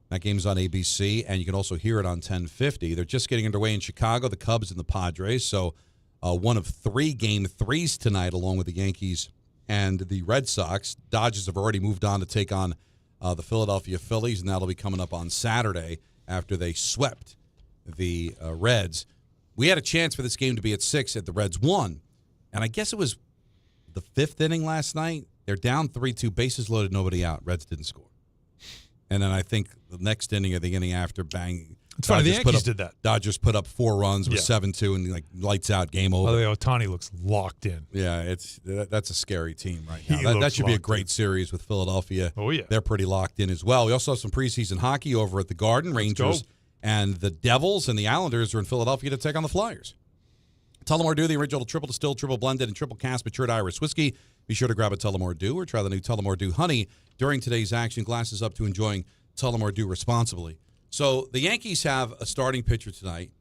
That game's on ABC, and you can also hear it on 1050. They're just getting underway in Chicago, the Cubs and the Padres. So one of 3 Game 3s tonight, along with the Yankees and the Red Sox. Dodgers have already moved on to take on the Philadelphia Phillies, and that'll be coming up on Saturday after they swept the Reds. We had a chance for this game to be at 6 at the Reds won, and I guess it was the 5th inning last night. They're down 3-2, bases loaded, nobody out. Reds didn't score. And then I think the next inning or the inning after, bang. It's funny, the Yankees did that. Dodgers put up 4 runs with 7-2 and lights out, game over. Ohtani looks locked in. Yeah, that's a scary team right now. That should be a great series with Philadelphia. Oh, yeah. They're pretty locked in as well. We also have some preseason hockey over at the Garden. Rangers and the Devils and the Islanders are in Philadelphia to take on the Flyers. Tullamore Dew, the original triple distilled, triple blended, and triple cast matured Irish whiskey. Be sure to grab a Tullamore Dew or try the new Tullamore Dew Honey during today's action. Glasses up to enjoying Tullamore Dew responsibly. So the Yankees have a starting pitcher tonight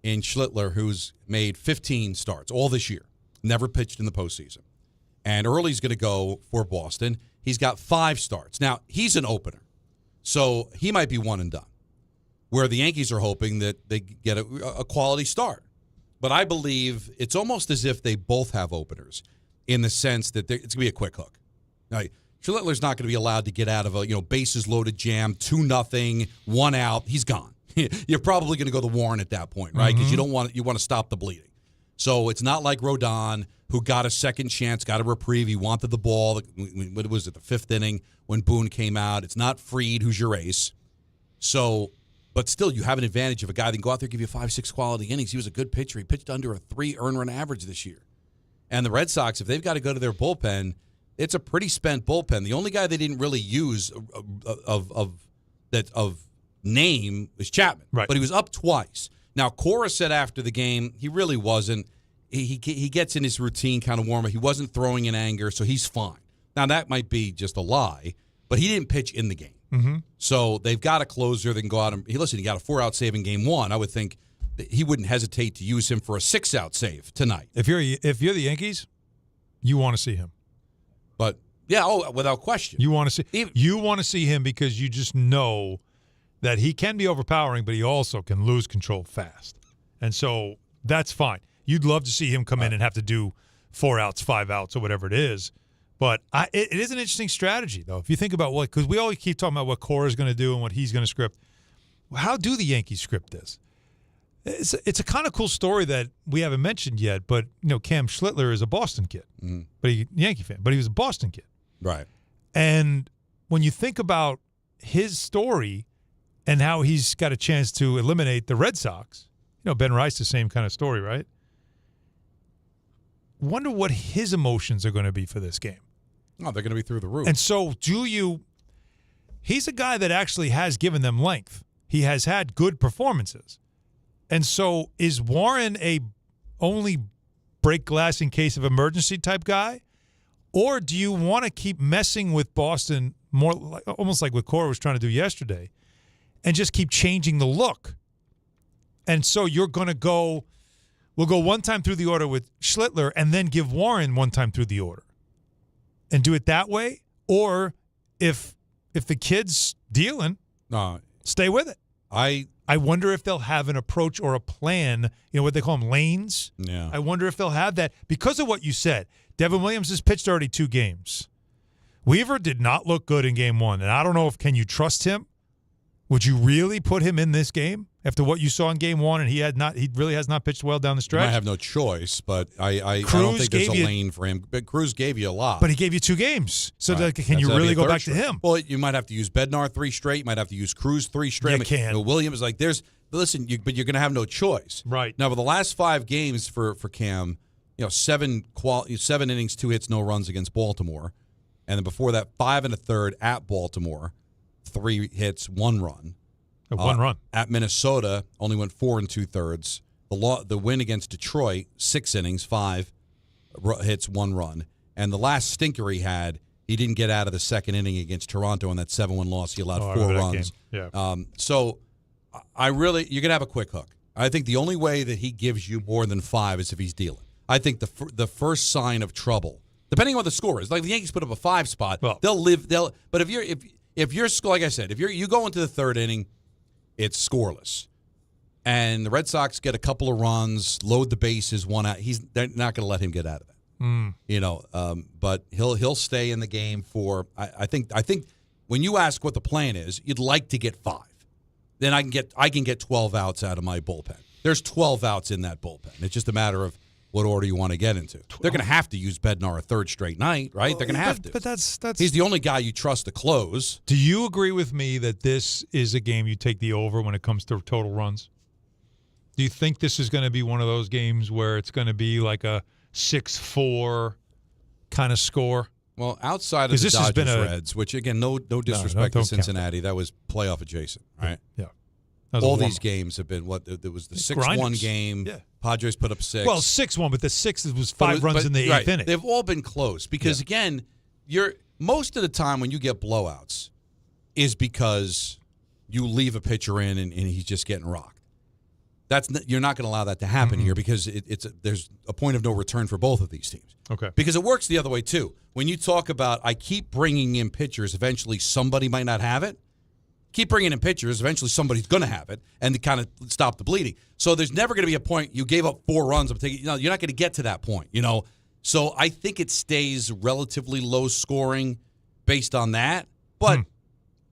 in Schlittler who's made 15 starts all this year, never pitched in the postseason. And Early's going to go for Boston. He's got 5 starts. Now, he's an opener, so he might be one and done, where the Yankees are hoping that they get a quality start. But I believe it's almost as if they both have openers in the sense that it's going to be a quick hook. Now, Schlittler's not going to be allowed to get out of a bases loaded jam, 2-0, 1 out. He's gone. You're probably going to go to Warren at that point, right? Because you want to stop the bleeding. So it's not like Rodon, who got a second chance, got a reprieve. He wanted the ball. What was it, the 5th inning when Boone came out? It's not Fried, who's your ace. So, but still, you have an advantage of a guy that can go out there and give you 5-6 quality innings. He was a good pitcher. He pitched under a 3 earned run average this year. And the Red Sox, if they've got to go to their bullpen, it's a pretty spent bullpen. The only guy they didn't really use of name is Chapman, right? But he was up twice. Now, Cora said after the game he really wasn't. He gets in his routine kind of warm. He wasn't throwing in anger, so he's fine. Now, that might be just a lie, but he didn't pitch in the game. Mm-hmm. So they've got a closer. They can go out and he got a 4-out save in game 1. I would think that he wouldn't hesitate to use him for a 6-out save tonight. If you're the Yankees, you want to see him. But without question, you want to see him because you just know that he can be overpowering, but he also can lose control fast, and so that's fine. You'd love to see him come in and have to do 4 outs, 5 outs, or whatever it is. But it is an interesting strategy, though. If you think about because we always keep talking about what Cora's going to do and what he's going to script. How do the Yankees script this? It's a kind of cool story that we haven't mentioned yet. But Cam Schlittler is a Boston kid, but Yankee fan. But he was a Boston kid, right? And when you think about his story and how he's got a chance to eliminate the Red Sox, Ben Rice, the same kind of story, right? Wonder what his emotions are going to be for this game. Oh, they're going to be through the roof. And so he's a guy that actually has given them length. He has had good performances. And so is Warren a only break glass in case of emergency type guy? Or do you want to keep messing with Boston more almost like what Cora was trying to do yesterday and just keep changing the look? And so you're going to we'll go one time through the order with Schlittler and then give Warren one time through the order and do it that way? Or if the kid's dealing, stay with it. I wonder if they'll have an approach or a plan, what they call them, lanes. Yeah. I wonder if they'll have that because of what you said. Devin Williams has pitched already 2 games. Weaver did not look good in game 1, and I don't know can you trust him? Would you really put him in this game after what you saw in game 1 and he really has not pitched well down the stretch? I have no choice, but I don't think there's a lane for him. But Cruz gave you a lot. But he gave you 2 games. So can you really go back to him? Well, you might have to use Bednar 3 straight. You might have to use Cruz 3 straight. You can. Williams, but you're going to have no choice. Right. Now, for the last 5 games for Cam, 7 innings, 2 hits, no runs against Baltimore. And then before that, 5 1/3 at Baltimore. 3 hits, 1 run. 1 run. At Minnesota, only went 4 2/3. The win against Detroit, 6 innings, 5 hits, 1 run. And the last stinker he didn't get out of the second inning against Toronto in that 7-1 loss. He allowed 4 runs. Yeah. So you're going to have a quick hook. I think the only way that he gives you more than 5 is if he's dealing. I think the first sign of trouble, depending on what the score is, like the Yankees put up a 5 spot, but if you're like I said, if you go into the 3rd inning, it's scoreless, and the Red Sox get a couple of runs, load the bases, 1 out. They're not going to let him get out of that. But he'll stay in the game for. I think when you ask what the plan is, you'd like to get 5. Then I can get 12 outs out of my bullpen. There's 12 outs in that bullpen. It's just a matter of what order you want to get into. They're going to have to use Bednar a 3rd straight night, right? They're going to have to. But that's he's the only guy you trust to close. Do you agree with me that this is a game you take the over when it comes to total runs? Do you think this is going to be one of those games where it's going to be like a 6-4 kind of score? Well, outside of the Dodgers Reds, which again, no disrespect to Cincinnati, that was playoff adjacent, right? Yeah. All these games have been there was the 6-1 game. Yeah. Padres put up 6. Well, 6-1, but the 6 was 5 runs in the 8th inning. They've all been close because again, most of the time when you get blowouts is because you leave a pitcher in and he's just getting rocked. You're not going to allow that to happen here because there's a point of no return for both of these teams. Okay. Because it works the other way too. When you talk about I keep bringing in pitchers, eventually somebody might not have it. Keep bringing in pitchers, eventually somebody's going to have it, and to kind of stop the bleeding. So there's never going to be a point you gave up 4 runs. You're not going to get to that point, So I think it stays relatively low scoring based on that, but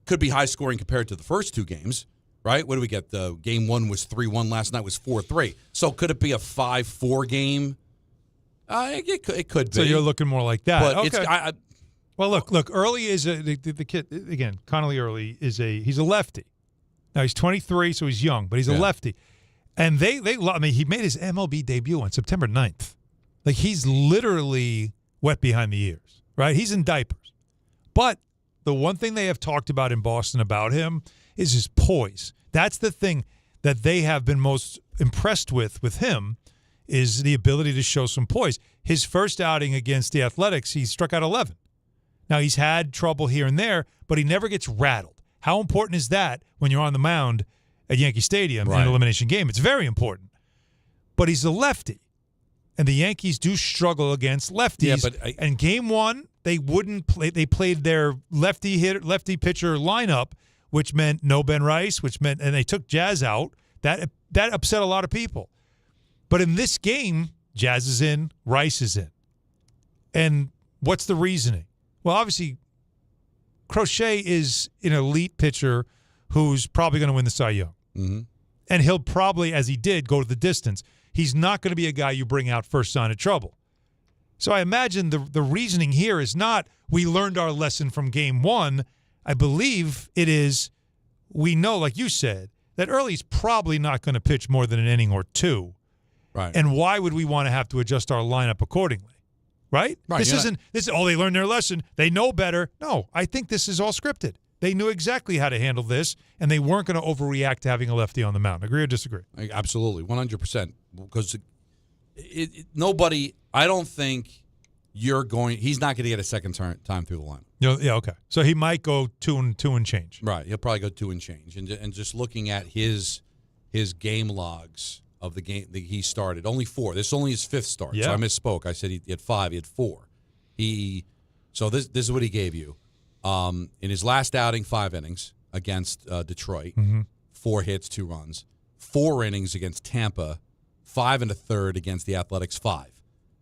could be high scoring compared to the first 2 games, right? What do we get? Game 1 was 3-1. Last night was 4-3. So could it be a 5-4 game? It could be. So you're looking more like that. But okay. Well, look. Early is the kid again. Connolly Early he's a lefty. Now he's 23, so he's young, but he's a lefty. And he made his MLB debut on September 9th. Like he's literally wet behind the ears. right? He's in diapers. But the one thing they have talked about in Boston about him is his poise. That's the thing that they have been most impressed with him, is the ability to show some poise. His first outing against the Athletics, he struck out 11. Now, he's had trouble here and there, but he never gets rattled. How important is that when you're on the mound at Yankee Stadium in an elimination game? It's very important. But he's a lefty, and the Yankees do struggle against lefties. Yeah, but and game one, they wouldn't play. They played their lefty pitcher lineup, which meant no Ben Rice, and they took Jazz out. That upset a lot of people. But in this game, Jazz is in, Rice is in. And what's the reasoning? Well, obviously, Crochet is an elite pitcher who's probably going to win the Cy Young. Mm-hmm. And he'll probably, as he did, go to the distance. He's not going to be a guy you bring out first sign of trouble. So I imagine the reasoning here is not we learned our lesson from game one. I believe it is we know, like you said, that Early's probably not going to pitch more than an inning or two. Right. And why would we want to have to adjust our lineup accordingly? Right? This isn't they learned their lesson. They know better. No, I think this is all scripted. They knew exactly how to handle this, and they weren't going to overreact to having a lefty on the mound. Agree or disagree? Absolutely, 100%. Because nobody, I don't think he's not going to get a second time through the line. Yeah, okay. So he might go two and change. Right, he'll probably go 2 and change. And just looking at his game logs of the game that he started, only 4. This is only his 5th start. Yeah. So I misspoke. I said he had 5. He had 4. So this is what he gave you. In his last outing, 5 innings against Detroit, 4 hits, 2 runs. 4 innings against Tampa, 5 1/3 against the Athletics, 5.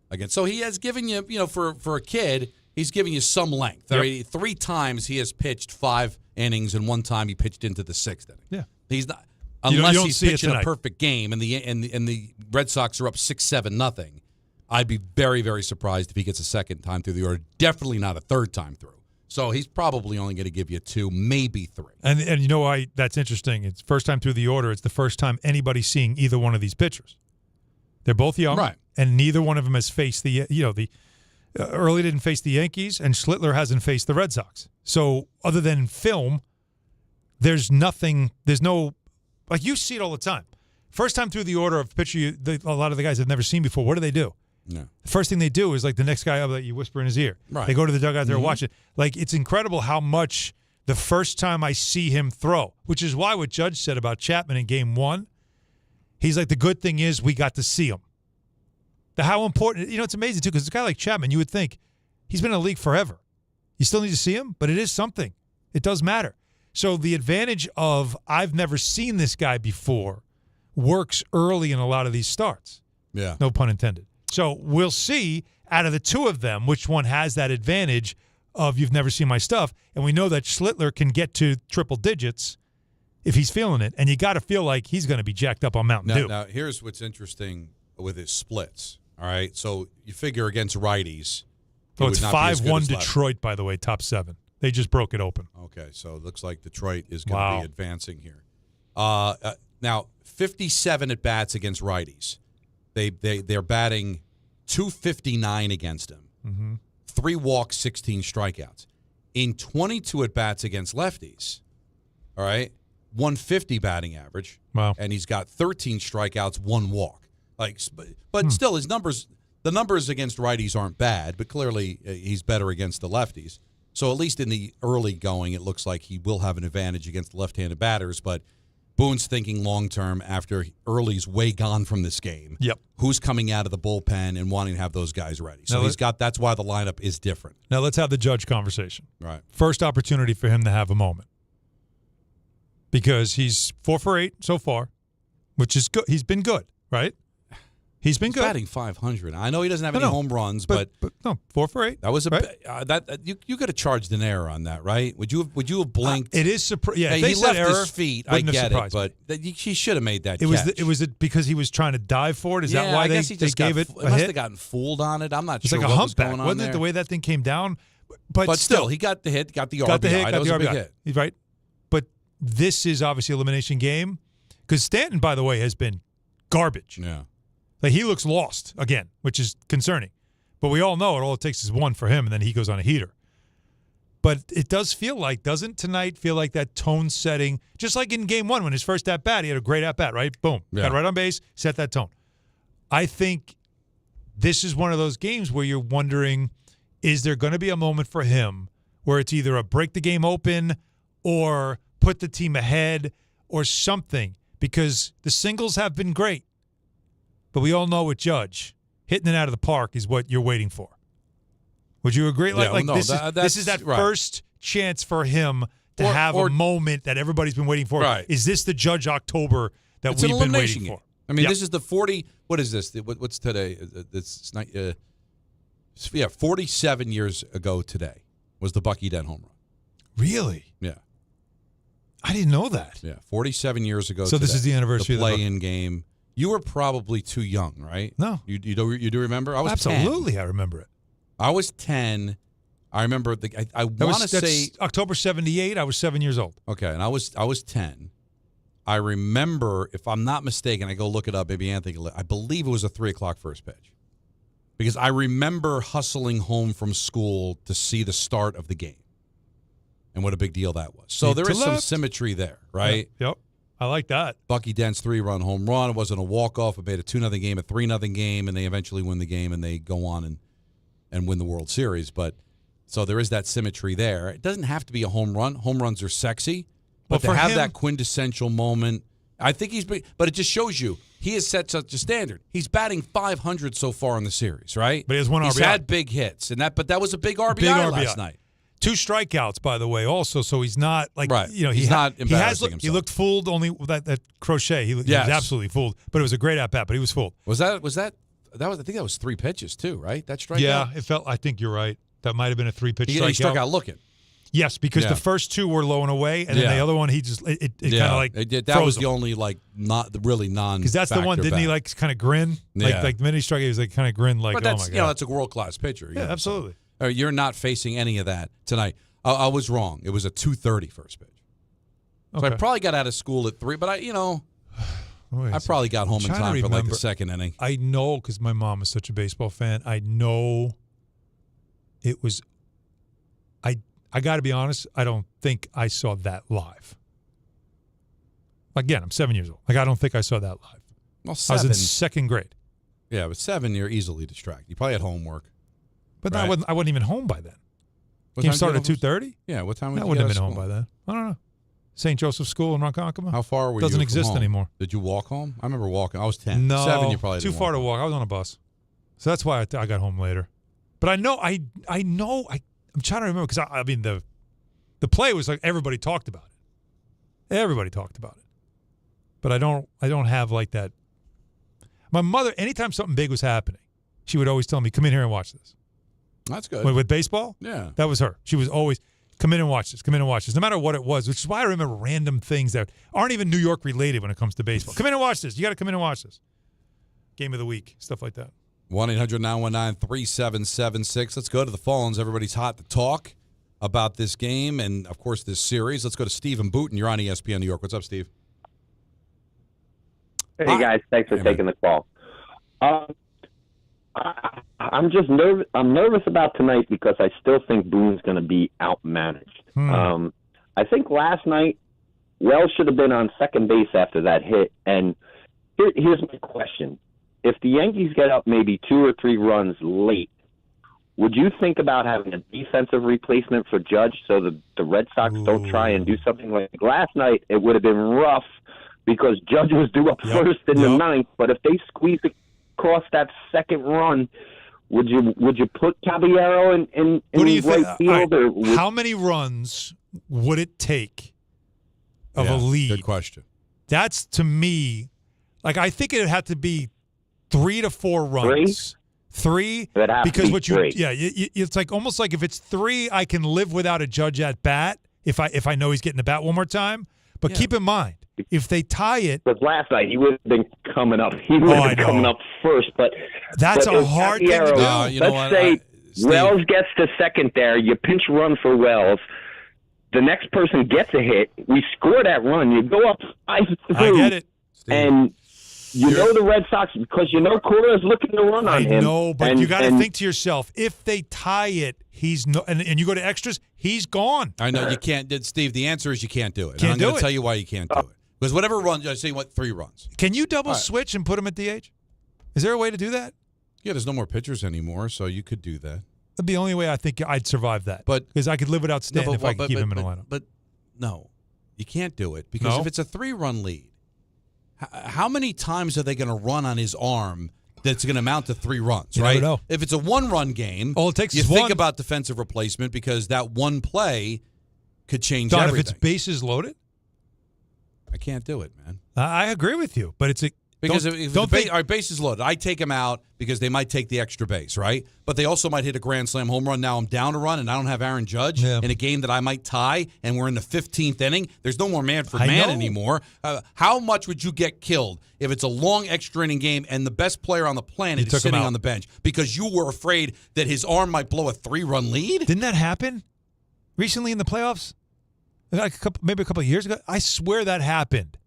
Again, so he has given you, for a kid, he's giving you some length. Yep. 3 times he has pitched 5 innings, and 1 time he pitched into the 6th inning. Yeah, he's not you unless don't he's see it pitching a tonight. perfect game, and the Red Sox are up 6-7-0. I'd be very, very surprised if he gets a second time through the order. Definitely not a third time through. So he's probably only going to give you 2, maybe 3. And you know why that's interesting? It's first time through the order. It's the first time anybody's seeing either one of these pitchers. They're both young, right? And neither one of them has faced the Early didn't face the Yankees, and Schlittler hasn't faced the Red Sox. So other than film, there's nothing. There's no, like, you see it all the time. First time through the order of pitcher, a lot of the guys have never seen before. What do? No. The first thing they do is, like, the next guy up that you whisper in his ear. Right. They go to the dugout there, watch it. Like, it's incredible how much the first time I see him throw, which is why what Judge said about Chapman in game 1, he's like, the good thing is we got to see him. How important, it's amazing, too, because a guy like Chapman, you would think he's been in the league forever. You still need to see him, but it is something. It does matter. So the advantage of I've never seen this guy before works early in a lot of these starts. Yeah. No pun intended. So we'll see out of the 2 of them which one has that advantage of you've never seen my stuff. And we know that Schlittler can get to triple digits if he's feeling it. And you got to feel like he's going to be jacked up on Mountain Dew. Now, here's what's interesting with his splits. All right, so you figure against righties. Oh, it's 5-1 Detroit, by the way, top 7. They just broke it open. Okay, so it looks like Detroit is going to be advancing here. Now, 57 at bats against righties. They're batting .259 against him. 3 walks, 16 strikeouts. In 22 at bats against lefties, all right, 150 batting average. Wow. And he's got 13 strikeouts, 1 walk. But still, the numbers against righties aren't bad, but clearly he's better against the lefties. So at least in the early going, it looks like he will have an advantage against the left-handed batters. But Boone's thinking long-term after Early's way gone from this game. Yep. Who's coming out of the bullpen and wanting to have those guys ready. So that's why the lineup is different. Now let's have the Judge conversation. Right. First opportunity for him to have a moment. Because he's 4 for 8 so far, which is good. He's been good, right? He's been good. Batting .500. I know he doesn't have any home runs, but no, 4 for 8. That was right? You could have charged an error on that, right? Would you have blinked? It is surprising. Yeah, he left his feet. I get it, but he should have made that. It was because he was trying to dive for it. Is that why they gave it a must hit? have gotten fooled on it. I'm not it's sure. It's like what a was humpback, going on wasn't there. it? The way that thing came down, but still, he got the hit, got the RBI. That was a big hit, right? But this is obviously an elimination game because Stanton, by the way, has been garbage. Yeah. Like, he looks lost again, which is concerning. But we all know all it takes is one for him, and then he goes on a heater. But it does feel like, doesn't tonight feel like that tone setting, just like in game one when his first at-bat, he had a great at-bat, right? Boom. Got right on base, set that tone. I think this is one of those games where you're wondering, is there going to be a moment for him where it's either a break the game open or put the team ahead or something? Because the singles have been great. But we all know with Judge, hitting it out of the park is what you're waiting for. Would you agree? This is that first chance for him to have a moment that everybody's been waiting for. Right. Is this the Judge October that we've been waiting for? I mean, this is the 40. What is this? What's today? It's not. 47 years ago today was the Bucky Dent home run. Really? Yeah. I didn't know that. Yeah, 47 years ago. So this is the anniversary the of the play-in game. You were probably too young, right? No. You do remember? I was absolutely. 10. I remember it. I was 10. I remember I want to say October 78. I was 7 years old. Okay, and I was 10. I remember, if I'm not mistaken, I go look it up. Maybe Anthony. I believe it was a 3:00 first pitch, because I remember hustling home from school to see the start of the game, and what a big deal that was. So there is some symmetry there, right? Yep. I like that. Bucky Dent's 3-run home run. It wasn't a walk-off. It made a 2-0 game, a 3-0 game, and they eventually win the game, and they go on and win the World Series. But so there is that symmetry there. It doesn't have to be a home run. Home runs are sexy, but to have that quintessential moment, I think but it just shows you he has set such a standard. He's batting .500 so far in the series, right? But he has one RBI. He's had big hits, but that was a big RBI last night. 2 strikeouts, by the way, also. So he's not he's not embarrassing himself. He looked fooled only with that crochet. He was absolutely fooled. But it was a great at bat. But he was fooled. I think that was 3 pitches too, right? That strikeout. Yeah, it felt. I think you're right. That might have been a 3-pitch strikeout. He struck out looking. Yes, because the first 2 were low and away, and then the other one he just it kind of like that was the only not really non. Because that's the one, didn't he like kind of grin? Like the minute he struck, he was like kind of grin like, but oh my god. That's a world class pitcher. Yeah, absolutely. So, you're not facing any of that tonight. I was wrong. It was a 2:30 first pitch. So I probably got out of school at 3, but I probably got home in time for like the second inning. I know because my mom is such a baseball fan. I know it was. I got to be honest. I don't think I saw that live. Again, I'm 7 years old. I don't think I saw that live. Well, 7. I was in 2nd grade. Yeah, but 7, you're easily distracted. You probably had homework. But I wasn't even home by then. Game started at 2:30? Yeah, what time I wouldn't have been home by then. I don't know. St. Joseph's School in Ronkonkoma. How far were you? Doesn't exist anymore. Did you walk home? I remember walking. I was 10. No, 7, you probably too far to walk. I was on a bus. So that's why I got home later. But I know, I'm trying to remember because, I mean, the play was like everybody talked about it. Everybody talked about it. But I don't have like that. My mother, anytime something big was happening, she would always tell me, come in here and watch this. That's good. With baseball? Yeah. That was her. She was always, come in and watch this, come in and watch this, no matter what it was, which is why I remember random things that aren't even New York related when it comes to baseball. Come in and watch this. You got to come in and watch this. Game of the week, stuff like that. 1-800-919-3776. Let's go to the phones. Everybody's hot to talk about this game and, of course, this series. Let's go to Steve in Booton. You're on ESPN New York. What's up, Steve? Hey, guys. Thanks for taking the call. I'm just nervous. I'm nervous about tonight because I still think Boone's going to be outmanaged. I think last night, Wells should have been on second base after that hit. And here's my question. If the Yankees get up maybe 2 or 3 runs late, would you think about having a defensive replacement for Judge so the Red Sox don't try and do something like last night? It would have been rough because Judge was due up first in the 9th. But if they squeeze across that second run, would you put Caballero in right field? Right. How many runs would it take of a lead? Good question. That's, to me, like I think it would have to be 3 to 4 runs. 3? Because it's like almost like if it's 3, I can live without a Judge at bat if I know he's getting the bat one more time. But keep in mind, if they tie it, but last night he would have been coming up. He would have been coming up first. But that's a hard thing to do. Let's say Wells gets to second there. You pinch run for Wells. The next person gets a hit. We score that run. You go up 5-2. I get it, Steve. And You know the Red Sox because you know Cora is looking to run on him. I know, but you got to think to yourself, if they tie it, he's no, and you go to extras, he's gone. I know you can't, Steve. The answer is you can't do it. Can't I'm going to tell you why you can't do it. Because whatever run, I say 3 runs. Can you double switch and put him at DH? Is there a way to do that? Yeah, there's no more pitchers anymore, so you could do that. That'd be the only way I think I'd survive that. But because I could live without Stanton if I could keep him in a lineup. But no, you can't do it because if it's a 3-run lead, how many times are they going to run on his arm that's going to amount to 3 runs, right? Never know. If it's a 1-run game, all it takes you is think one. about defensive replacement because that one play could change Don, everything. if it's bases loaded? I can't do it, man. I agree with you, but it's a because if our base is loaded, I take them out because they might take the extra base, right? But they also might hit a grand slam home run. Now I'm down a run, and I don't have Aaron Judge in a game that I might tie, and we're in the 15th inning. There's no more man for man anymore. How much would you get killed if it's a long extra inning game and the best player on the planet is sitting on the bench because you were afraid that his arm might blow a 3-run lead? Didn't that happen recently in the playoffs? Maybe a couple of years ago? I swear that happened.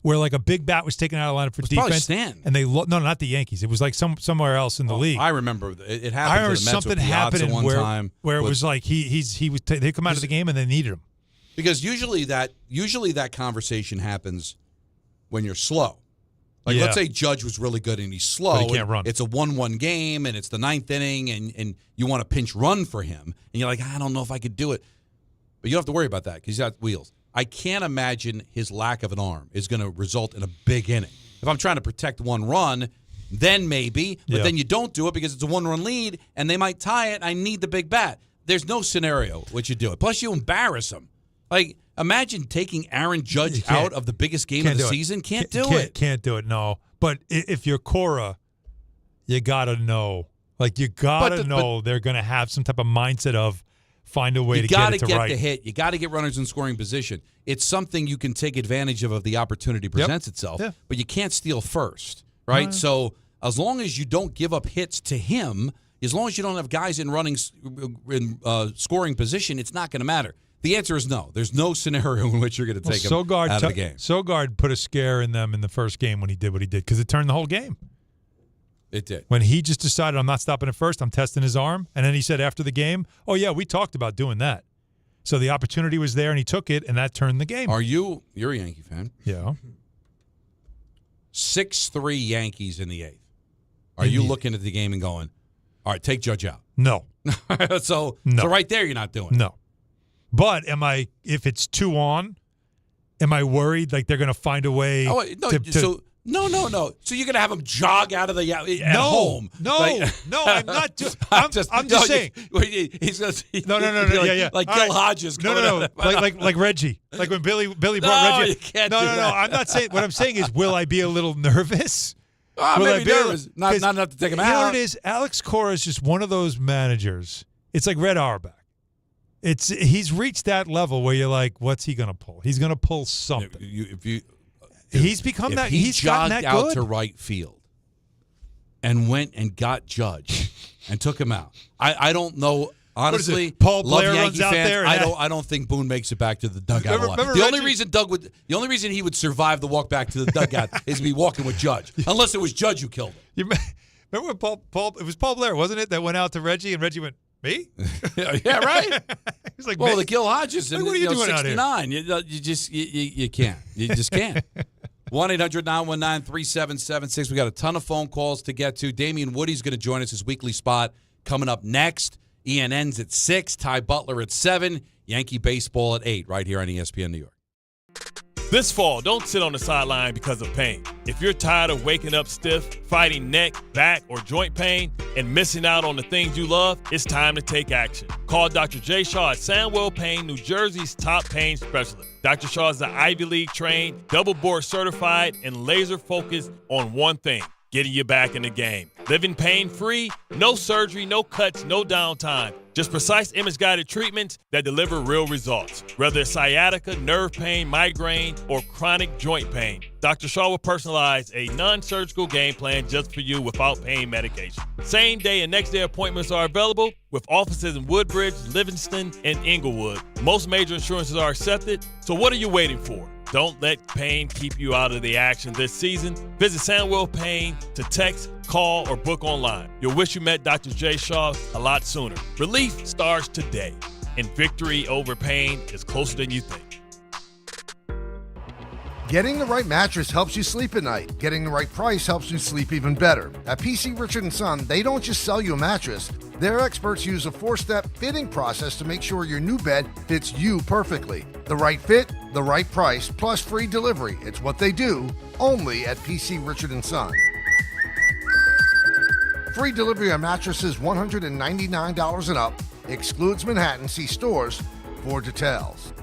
Where like a big bat was taken out of line for defense, Stanton. And they no, not the Yankees. It was like somewhere else in the league. I remember it happened. I remember to the Mets something with Piazza happening one time where it was like they come out of the game and they needed him because usually that conversation happens when you're slow. Like let's say Judge was really good and he's slow. But he can't run. It's a 1-1 game and it's the 9th inning and you want a pinch run for him and you're like I don't know if I could do it, but you don't have to worry about that because he's got wheels. I can't imagine his lack of an arm is going to result in a big inning. If I'm trying to protect 1 run, then maybe, but then you don't do it because it's a 1-run lead and they might tie it. I need the big bat. There's no scenario which you do it. Plus, you embarrass him. Like, imagine taking Aaron Judge out of the biggest game of the season. Can't do it. Can't do it, no. But if you're Cora, you got to know. Like, you got to know they're going to have some type of mindset of, find a way to get it to right. You got to get the hit. You got to get runners in scoring position. It's something you can take advantage of if the opportunity presents itself, but you can't steal first, right? So as long as you don't give up hits to him, as long as you don't have guys in scoring position, it's not going to matter. The answer is no. There's no scenario in which you're going to take him out of the game. Sogard put a scare in them in the first game when he did what he did because it turned the whole game. It did. When he just decided, I'm not stopping at first, I'm testing his arm. And then he said after the game, oh, yeah, we talked about doing that. So the opportunity was there, and he took it, and that turned the game. You're a Yankee fan. Yeah. 6-3 Yankees in the 8th. Are you looking at the game and going, all right, take Judge out? No. So right there, you're not doing it. No. But if it's 2-on, am I worried like they're going to find a way to No. So you're going to have him jog out of the at home? No, I'm not. I'm just saying. He's going to no. Like Gil Hodges. No. Like Reggie. Like when Billy brought Reggie. You can't no. do that. I'm not saying. What I'm saying is, will I be a little nervous? Maybe nervous. Not enough to take him out. You know what it is? Alex Cora is just one of those managers. It's like Red Auerbach. He's reached that level where you're like, what's he going to pull? He's going to pull something. He's become that. He's gotten that good. He jogged out to right field and went and got Judge and took him out. I don't know. Honestly, Paul love Blair Yankee runs out fans. there. I don't think Boone makes it back to the dugout. The only reason he would survive the walk back to the dugout is to be walking with Judge, unless it was Judge who killed him. Remember when Paul? It was Paul Blair, wasn't it? That went out to Reggie and Reggie went, me? Yeah, right. He's like, well, the Gil Hodges in what are you doing 69. out here? You can't. You just can't. 1-800-919-3776. We got a ton of phone calls to get to. Damian Woody's going to join us, his weekly spot coming up next. ENN's at 6, Ty Butler at 7, Yankee baseball at 8, right here on ESPN New York. This fall, don't sit on the sideline because of pain. If you're tired of waking up stiff, fighting neck, back, or joint pain, and missing out on the things you love, it's time to take action. Call Dr. Jay Shaw at Sandwell Pain, New Jersey's top pain specialist. Dr. Shaw is the Ivy League trained, double board certified, and laser focused on one thing: getting you back in the game. Living pain-free, no surgery, no cuts, no downtime. Just precise image-guided treatments that deliver real results. Whether it's sciatica, nerve pain, migraine, or chronic joint pain, Dr. Shaw will personalize a non-surgical game plan just for you without pain medication. Same-day and next-day appointments are available with offices in Woodbridge, Livingston, and Inglewood. Most major insurances are accepted, so what are you waiting for? Don't let pain keep you out of the action this season. Visit Sandwell Pain to text, call, or book online. You'll wish you met Dr. J. Shaw a lot sooner. Relief starts today, and victory over pain is closer than you think. Getting the right mattress helps you sleep at night. Getting the right price helps you sleep even better. At PC Richard & Son, they don't just sell you a mattress. Their experts use a 4-step fitting process to make sure your new bed fits you perfectly. The right fit, the right price, plus free delivery. It's what they do, only at PC Richard & Son. Free delivery on mattresses $199 and up. Excludes Manhattan. See stores for details.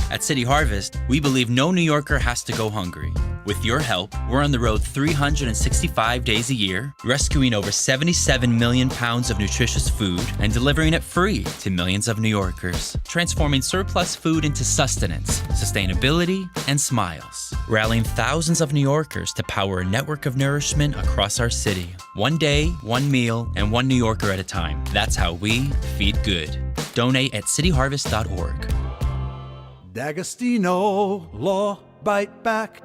At City Harvest, we believe no New Yorker has to go hungry. With your help, we're on the road 365 days a year, rescuing over 77 million pounds of nutritious food and delivering it free to millions of New Yorkers, transforming surplus food into sustenance, sustainability, and smiles, rallying thousands of New Yorkers to power a network of nourishment across our city. One day, one meal, and one New Yorker at a time. That's how we feed good. Donate at cityharvest.org. D'Agostino, Law Bite Back.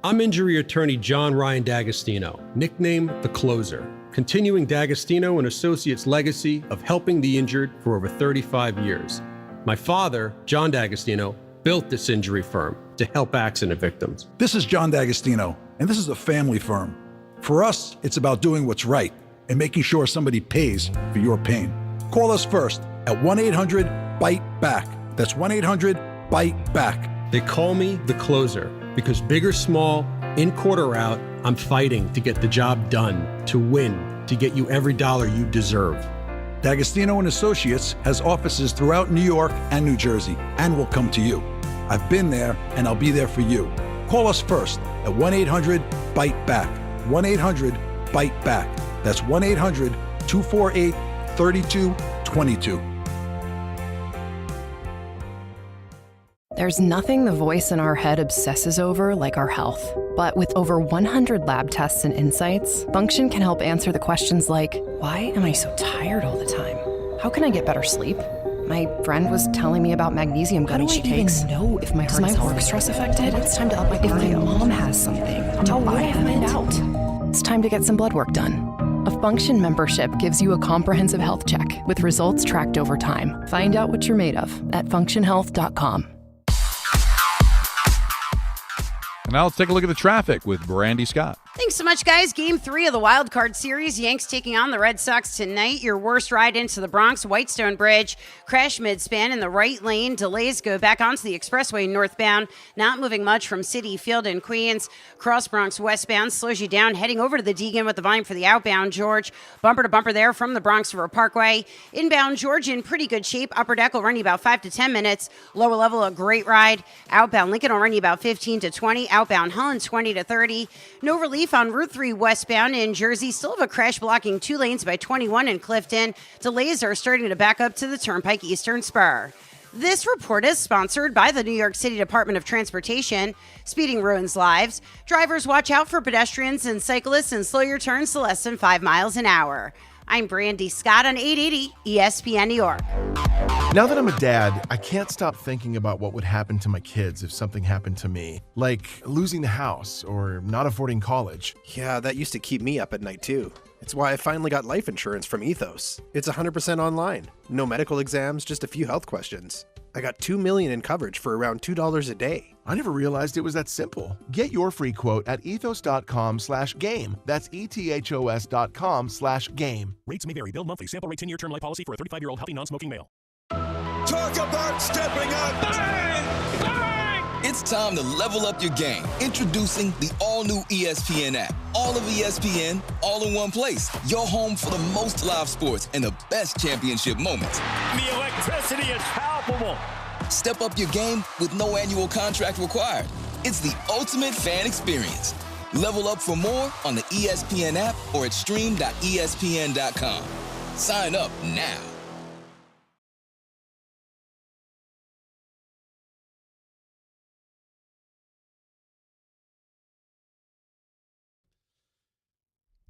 I'm injury attorney John Ryan D'Agostino, nicknamed The Closer, continuing D'Agostino and Associates' legacy of helping the injured for over 35 years. My father, John D'Agostino, built this injury firm to help accident victims. This is John D'Agostino, and this is a family firm. For us, it's about doing what's right and making sure somebody pays for your pain. Call us first at 1-800-BITE-BACK. That's 1-800-BITE BACK. They call me The Closer because big or small, in court or out, I'm fighting to get the job done, to win, to get you every dollar you deserve. D'Agostino and Associates has offices throughout New York and New Jersey and will come to you. I've been there and I'll be there for you. Call us first at 1-800-BITE-BACK. 1-800-BITE-BACK. That's 1-800-248-3222. There's nothing the voice in our head obsesses over like our health. But with over 100 lab tests and insights, Function can help answer the questions like, why am I so tired all the time? How can I get better sleep? My friend was telling me about magnesium gummies she takes. How do I even know if my heart is work stress affected? It's time to up my cardio. If my mom has something, how will I find out? It's time to get some blood work done. A Function membership gives you a comprehensive health check with results tracked over time. Find out what you're made of at functionhealth.com. And now let's take a look at the traffic with Brandy Scott. Thanks so much, guys. Game 3 of the Wild Card Series. Yanks taking on the Red Sox tonight. Your worst ride into the Bronx, Whitestone Bridge. Crash mid-span in the right lane. Delays go back onto the expressway northbound. Not moving much from Citi Field in Queens. Cross Bronx westbound slows you down. Heading over to the Deegan with the volume for the outbound, George. Bumper to bumper there from the Bronx River Parkway. Inbound, George in pretty good shape. Upper deck will run you about 5 to 10 minutes. Lower level, a great ride. Outbound, Lincoln will run you about 15 to 20. Outbound, Hahn, 20 to 30. No relief on Route 3 westbound in Jersey. Still have a crash blocking 2 lanes by 21 in Clifton. Delays are starting to back up to the Turnpike Eastern Spur. This report is sponsored by the New York City Department of Transportation. Speeding ruins lives. Drivers, watch out for pedestrians and cyclists and slow your turns to less than 5 miles an hour. I'm Brandy Scott on 880 ESPN New York. Now that I'm a dad, I can't stop thinking about what would happen to my kids if something happened to me, like losing the house or not affording college. Yeah, that used to keep me up at night too. It's why I finally got life insurance from Ethos. It's 100% online. No medical exams, just a few health questions. I got $2 million in coverage for around $2 a day. I never realized it was that simple. Get your free quote at ethos.com/game. That's ethos.com/game. Rates may vary. Bill monthly. Sample rate 10-year term life policy for a 35-year-old healthy non-smoking male. Talk about stepping up. Bang! Bang! It's time to level up your game. Introducing the all-new ESPN app. All of ESPN, all in one place. Your home for the most live sports and the best championship moments. The electricity is palpable. Step up your game with no annual contract required. It's the ultimate fan experience. Level up for more on the ESPN app or at stream.espn.com. Sign up now.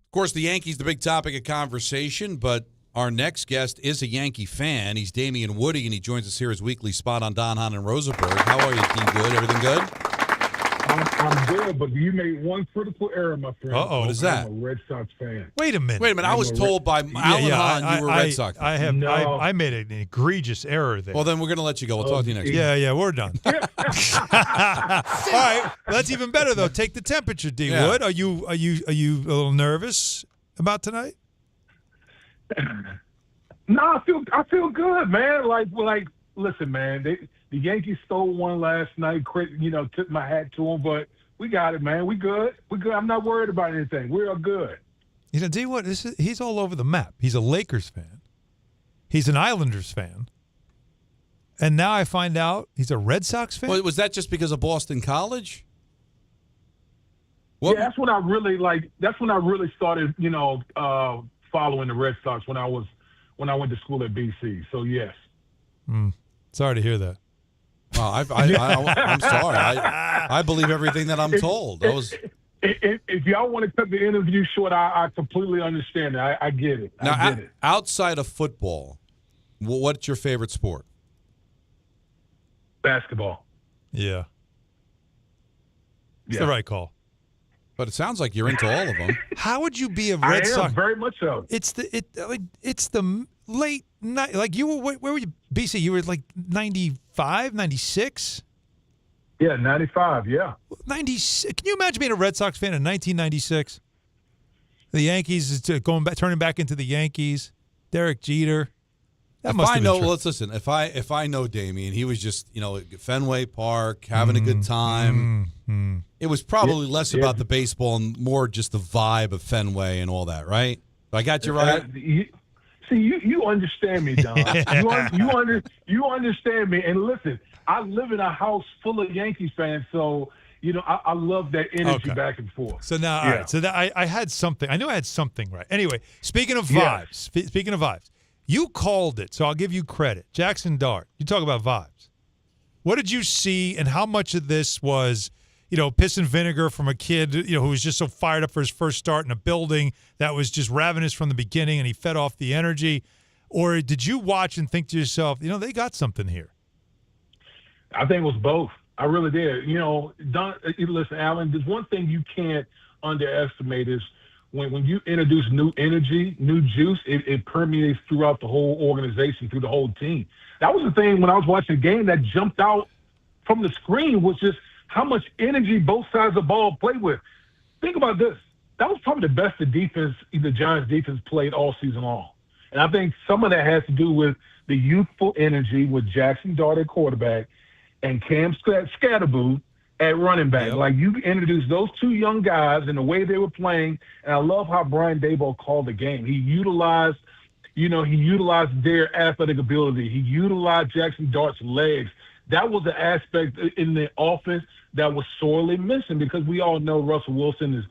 Of course, the Yankees, the big topic of conversation, but Our next guest is a Yankee fan. He's Damian Woody, and he joins us here as weekly spot on Don, Hahn, and Rosenberg. How are you, D? Good? Everything good? I'm good, but you made one critical error, my friend. Uh-oh. What is that? I'm a Red Sox fan. Wait a minute. I was told by Alan Hahn you were a Red Sox fan. I made an egregious error there. Well, then we're going to let you go. We'll talk to you next week. Yeah, we're done. All right, that's even better though. Take the temperature, D. Yeah. Wood. Are you a little nervous about tonight? No, I feel good, man. Like, listen, man. The Yankees stole one last night. Took my hat to them, but we got it, man. We good. I'm not worried about anything. We're good. D. Wood, he's all over the map. He's a Lakers fan. He's an Islanders fan. And now I find out he's a Red Sox fan. Well, was that just because of Boston College? Yeah, that's when I really started, following the Red Sox when I went to school at BC. So yes. Sorry to hear that. Well, I'm sorry. I believe everything that I'm told. If y'all want to cut the interview short, I completely understand it. I get it. I get it. Outside of football, what's your favorite sport? Basketball. Yeah. It's the right call. But it sounds like you're into all of them. How would you be a Red Sox? Very much so. It's the late night. Like you were, where were you? BC, you were like 95, 96? Yeah, 95, yeah. 96. Can you imagine being a Red Sox fan in 1996? The Yankees is turning back into the Yankees. Derek Jeter. Let's listen. If I know Damian, he was just, Fenway Park, having a good time. It was probably less about the baseball and more just the vibe of Fenway and all that, right? I got you right? You understand me, Don. you understand me. And listen, I live in a house full of Yankees fans, so I love that energy back and forth. So now, all right. So that I had something. I knew I had something right. Anyway, speaking of vibes, you called it, so I'll give you credit. Jackson Dart, you talk about vibes. What did you see, and how much of this was, piss and vinegar from a kid, who was just so fired up for his first start in a building that was just ravenous from the beginning, and he fed off the energy? Or did you watch and think to yourself, they got something here? I think it was both. I really did. Listen, Alan, there's one thing you can't underestimate is when you introduce new energy, new juice, it permeates throughout the whole organization, through the whole team. That was the thing when I was watching the game that jumped out from the screen, was just how much energy both sides of the ball played with. Think about this. That was probably the best the Giants defense played all season long. And I think some of that has to do with the youthful energy with Jackson Dart at quarterback and Cam Scatterboo at running back. Yep. Like, you introduced those two young guys and the way they were playing, and I love how Brian Daboll called the game. He utilized their athletic ability. He utilized Jackson Dart's legs. That was the aspect in the offense that was sorely missing, because we all know Russell Wilson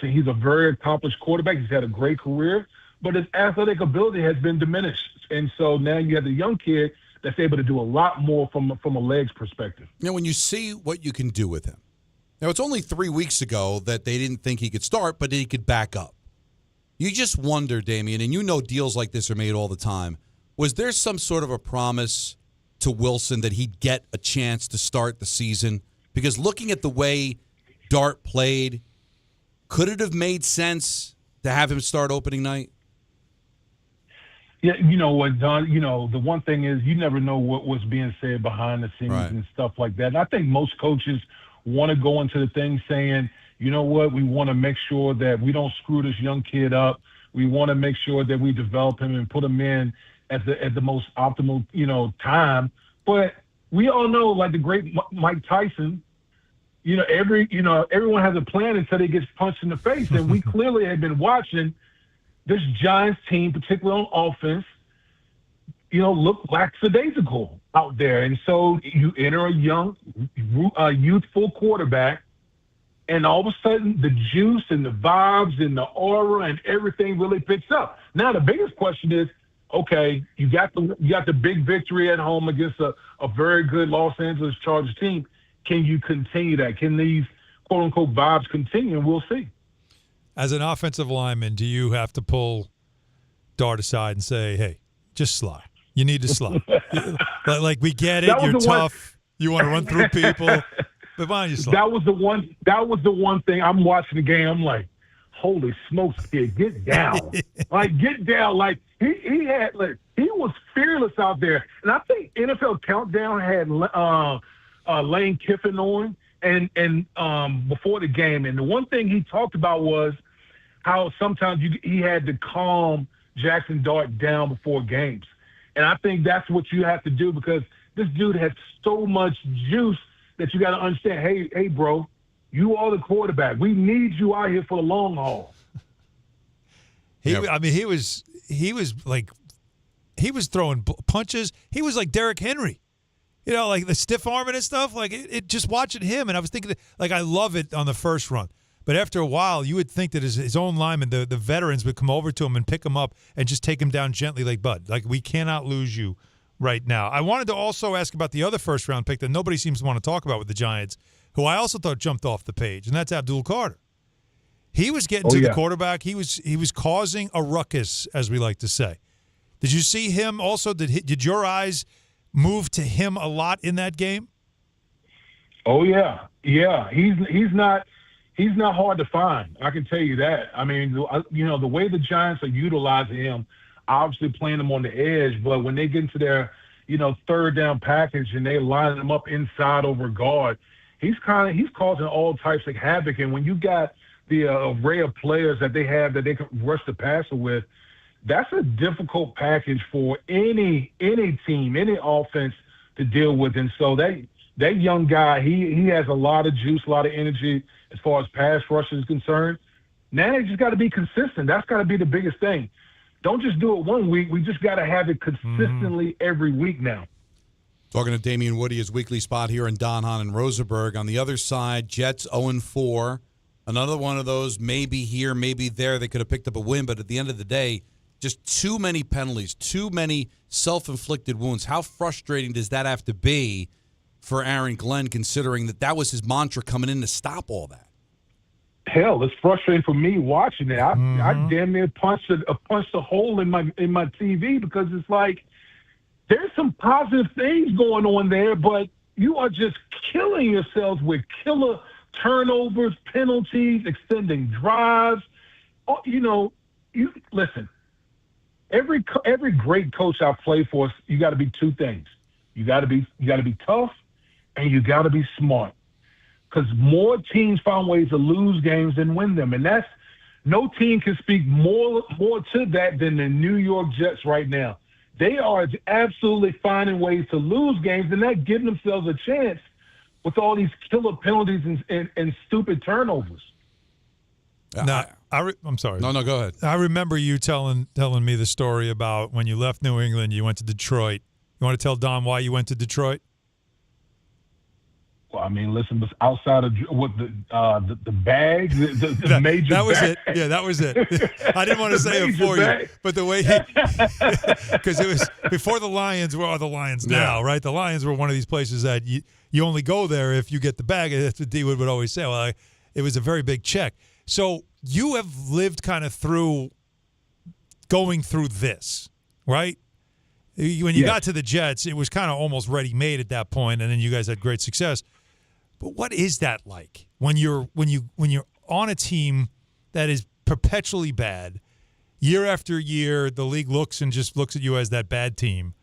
he's a very accomplished quarterback. He's had a great career, but his athletic ability has been diminished. And so now you have the young kid that's able to do a lot more from a legs perspective. When you see what you can do with him. Now, it's only 3 weeks ago that they didn't think he could start, but he could back up. You just wonder, Damian, and deals like this are made all the time. Was there some sort of a promise to Wilson that he'd get a chance to start the season? Because looking at the way Dart played, could it have made sense to have him start opening night? Yeah, you know what, Don, the one thing is you never know what was being said behind the scenes and stuff like that. And I think most coaches want to go into the thing saying, you know what, we want to make sure that we don't screw this young kid up. We want to make sure that we develop him and put him in at the most optimal, time. But we all know, like the great Mike Tyson, everyone has a plan until they get punched in the face. And we clearly have been watching this Giants team, particularly on offense, look lackadaisical out there. And so you enter a young, youthful quarterback, and all of a sudden the juice and the vibes and the aura and everything really picks up. Now the biggest question is, okay, you got the big victory at home against a very good Los Angeles Chargers team. Can you continue that? Can these quote-unquote vibes continue? And we'll see. As an offensive lineman, do you have to pull Dart aside and say, hey, just slide. You need to slide. Like, we get it. You're tough. You want to run through people. But why don't you slide? That was the one thing. I'm watching the game. I'm like, holy smokes, kid, get down. Get down. He was fearless out there. And I think NFL Countdown had Lane Kiffin on and before the game. And the one thing he talked about was how sometimes he had to calm Jackson Dart down before games. And I think that's what you have to do because this dude has so much juice that you got to understand, hey, bro, you are the quarterback. We need you out here for the long haul. He was throwing punches. He was like Derrick Henry, like the stiff arming and stuff. Like it just watching him, and I was thinking, I love it on the first run, but after a while, you would think that his own linemen, the veterans, would come over to him and pick him up and just take him down gently, like bud. Like we cannot lose you right now. I wanted to also ask about the other first round pick that nobody seems to want to talk about with the Giants, who I also thought jumped off the page, and that's Abdul Carter. He was getting to the quarterback. He was causing a ruckus, as we like to say. Did you see him also? Did your eyes move to him a lot in that game? Oh yeah. He's not hard to find. I can tell you that. I mean, the way the Giants are utilizing him, obviously playing him on the edge, but when they get into their, third down package and they line him up inside over guard, he's causing all types of havoc. And when you got the array of players that they have that they can rush the passer with, that's a difficult package for any team, any offense to deal with. And so that young guy, he has a lot of juice, a lot of energy as far as pass rush is concerned. Now they just got to be consistent. That's got to be the biggest thing. Don't just do it one week. We just got to have it consistently every week now. Talking to Damian Woody, his weekly spot here in Don, Hahn, and Rosenberg. On the other side, Jets 0-4. Another one of those, maybe here, maybe there. They could have picked up a win, but at the end of the day, just too many penalties, too many self-inflicted wounds. How frustrating does that have to be for Aaron Glenn, considering that was his mantra coming in to stop all that? Hell, it's frustrating for me watching it. I damn near punched a hole in my TV because it's like there's some positive things going on there, but you are just killing yourselves with killer turnovers, penalties, extending drives. You listen. Every great coach I've played for, you got to be two things. You got to be tough, and you got to be smart. Because more teams find ways to lose games than win them, and that's no team can speak more to that than the New York Jets right now. They are absolutely finding ways to lose games, and not giving themselves a chance with all these killer penalties and stupid turnovers. I'm sorry. No, go ahead. I remember you telling me the story about when you left New England, you went to Detroit. You want to tell Don why you went to Detroit? Well, I mean, listen, outside of what the bag, the major that was bag. it. Yeah, that was it. I didn't want to say it for you, but the way because it was before the Lions were the Lions now, right? The Lions were one of these places that you only go there if you get the bag. That's what D-Wood would always say. Well, it was a very big check. So you have lived kind of going through this, right? When you got to the Jets, it was kind of almost ready-made at that point, and then you guys had great success. But what is that like when you're on a team that is perpetually bad, year after year? The league looks at you as that bad team,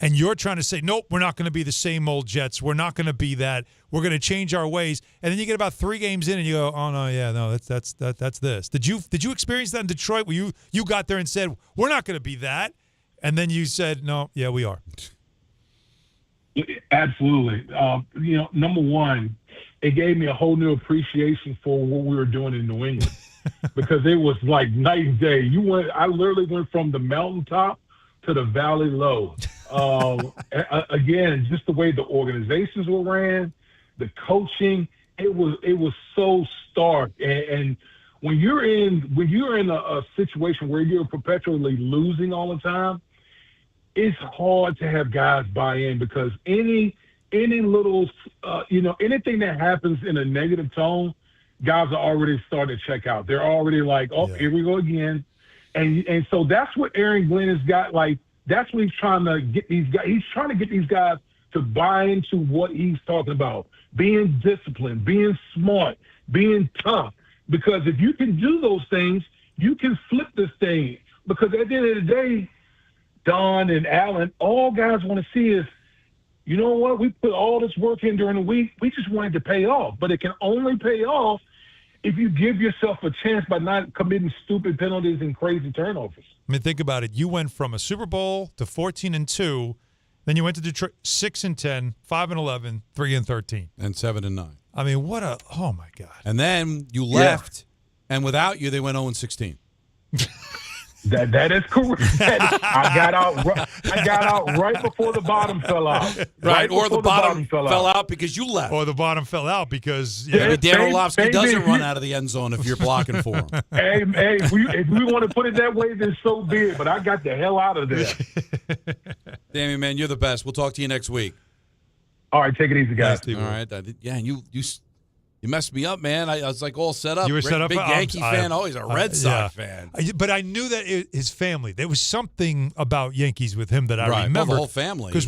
and you're trying to say, nope, we're not going to be the same old Jets. We're not going to be that. We're going to change our ways. And then you get about 3 games in, and you go, oh no, yeah, no, that's this. Did you experience that in Detroit, where you got there and said, we're not going to be that? And then you said, no, yeah, we are. Absolutely. Number one, it gave me a whole new appreciation for what we were doing in New England because it was like night and day. I literally went from the mountaintop to the valley low. Again, just the way the organizations were ran, the coaching, it was so stark. And when you're in a situation where you're perpetually losing all the time, it's hard to have guys buy in because any little, anything that happens in a negative tone, guys are already starting to check out. They're already like, here we go again. And so that's what Aaron Glenn has got. Like, that's what he's trying to get these guys. He's trying to get these guys to buy into what he's talking about, being disciplined, being smart, being tough. Because if you can do those things, you can flip this thing. Because at the end of the day, Don and Allen, all guys want to see is, you know what? We put all this work in during the week. We just wanted to pay off. But it can only pay off if you give yourself a chance by not committing stupid penalties and crazy turnovers. I mean, think about it. You went from a Super Bowl to 14-2, then you went to Detroit 6-10, 5-11, 3-13, and 7-9. I mean, what a oh my God! And then you left, and without you, they went 0-16. That is correct. I got out right before the bottom fell out. Right, or the bottom fell out because you left. Or the bottom fell out because maybe Dan Orlovsky doesn't run out of the end zone if you're blocking for him. Hey, if we want to put it that way, then so be it. But I got the hell out of there. Damian, man, you're the best. We'll talk to you next week. All right, take it easy, guys. All right. Yeah, you messed me up, man. I was like all set up. You were set up. Big Yankee fan. Oh, he's a Red Sox fan. But I knew that his family. There was something about Yankees with him that I remember. Well, the whole family. Because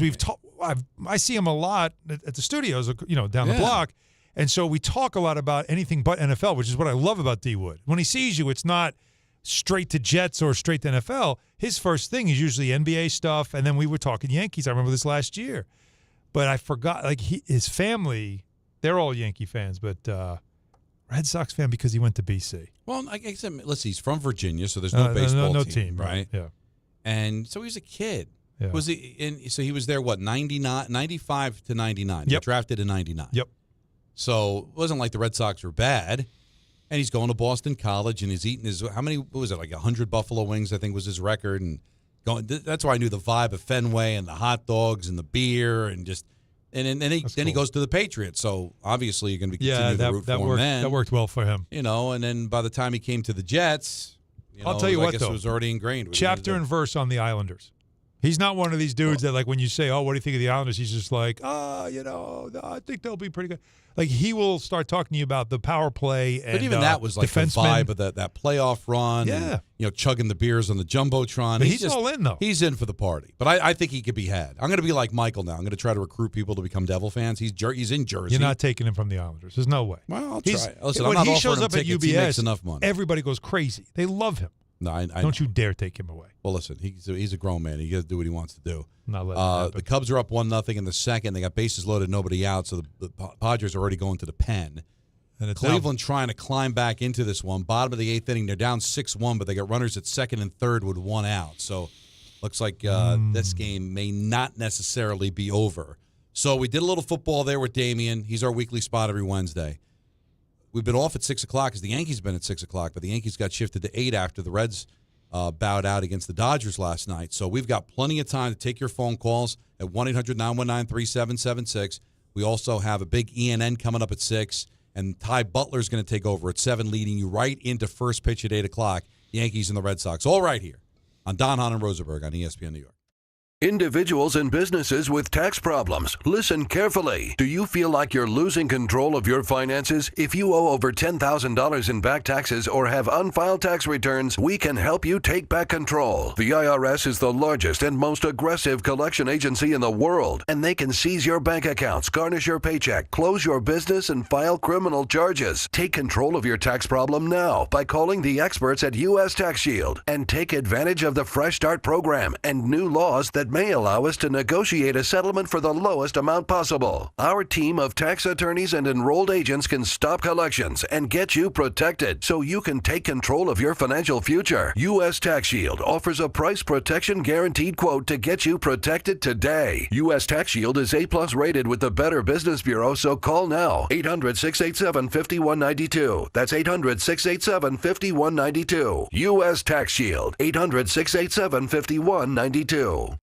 I see him a lot at the studios, down the block, and so we talk a lot about anything but NFL, which is what I love about D Wood. When he sees you, it's not straight to Jets or straight to NFL. His first thing is usually NBA stuff, and then we were talking Yankees. I remember this last year, but I forgot. Like his family. They're all Yankee fans, but Red Sox fan because he went to BC. Well, like I said, listen, he's from Virginia, so there's no baseball team, right? Yeah. And so he was a kid. Yeah. Was he? So he was there, 95 to 99. Yep. He drafted in 99. Yep. So it wasn't like the Red Sox were bad. And he's going to Boston College, and he's eating what was it, like 100 buffalo wings, I think was his record. And that's why I knew the vibe of Fenway and the hot dogs and the beer and just – And then he goes to the Patriots, so obviously you're going to be continuing to root for him then. That worked well for him. And then by the time he came to the Jets, I'll tell you what, it was already ingrained. Chapter and verse on the Islanders. He's not one of these dudes that, like, when you say, oh, what do you think of the Islanders? He's just like, I think they'll be pretty good. Like, he will start talking to you about the power play and but even that was like defensemen. The vibe of that playoff run. Yeah. And, chugging the beers on the Jumbotron. But he's all in, though. He's in for the party. But I think he could be had. I'm going to be like Michael now. I'm going to try to recruit people to become Devil fans. He's in Jersey. You're not taking him from the Islanders. There's no way. Well, I'll try. Listen, when I'm not he offering shows him up at tickets. UBS, he makes enough money. Everybody goes crazy. They love him. No, I Don't you dare take him away. Well, listen, he's a grown man. He got to do what he wants to do. Not letting it happen. The Cubs are up 1-0 in the second. They got bases loaded, nobody out, so the Padres are already going to the pen. And it's Cleveland trying to climb back into this one. Bottom of the eighth inning, they're down 6-1, but they got runners at second and third with one out. So looks like this game may not necessarily be over. So we did a little football there with Damian. He's our weekly spot every Wednesday. We've been off at 6 o'clock because the Yankees have been at 6 o'clock, but the Yankees got shifted to 8 after the Reds bowed out against the Dodgers last night. So we've got plenty of time to take your phone calls at 1-800-919-3776. We also have a big ENN coming up at 6, and Ty Butler's going to take over at 7, leading you right into first pitch at 8 o'clock, the Yankees and the Red Sox. All right here on Don, Hahn, and Rosenberg on ESPN New York. Individuals and businesses with tax problems, listen carefully. Do you feel like you're losing control of your finances? If you owe over $10,000 in back taxes or have unfiled tax returns, we can help you take back control. The IRS is the largest and most aggressive collection agency in the world, and they can seize your bank accounts, garnish your paycheck, close your business, and file criminal charges. Take control of your tax problem now by calling the experts at U.S. Tax Shield and take advantage of the Fresh Start program and new laws that may allow us to negotiate a settlement for the lowest amount possible. Our team of tax attorneys and enrolled agents can stop collections and get you protected so you can take control of your financial future. U.S. Tax Shield offers a price protection guaranteed quote to get you protected today. U.S. Tax Shield is A+ rated with the Better Business Bureau, so call now. 800-687-5192. That's 800-687-5192. U.S. Tax Shield. 800-687-5192.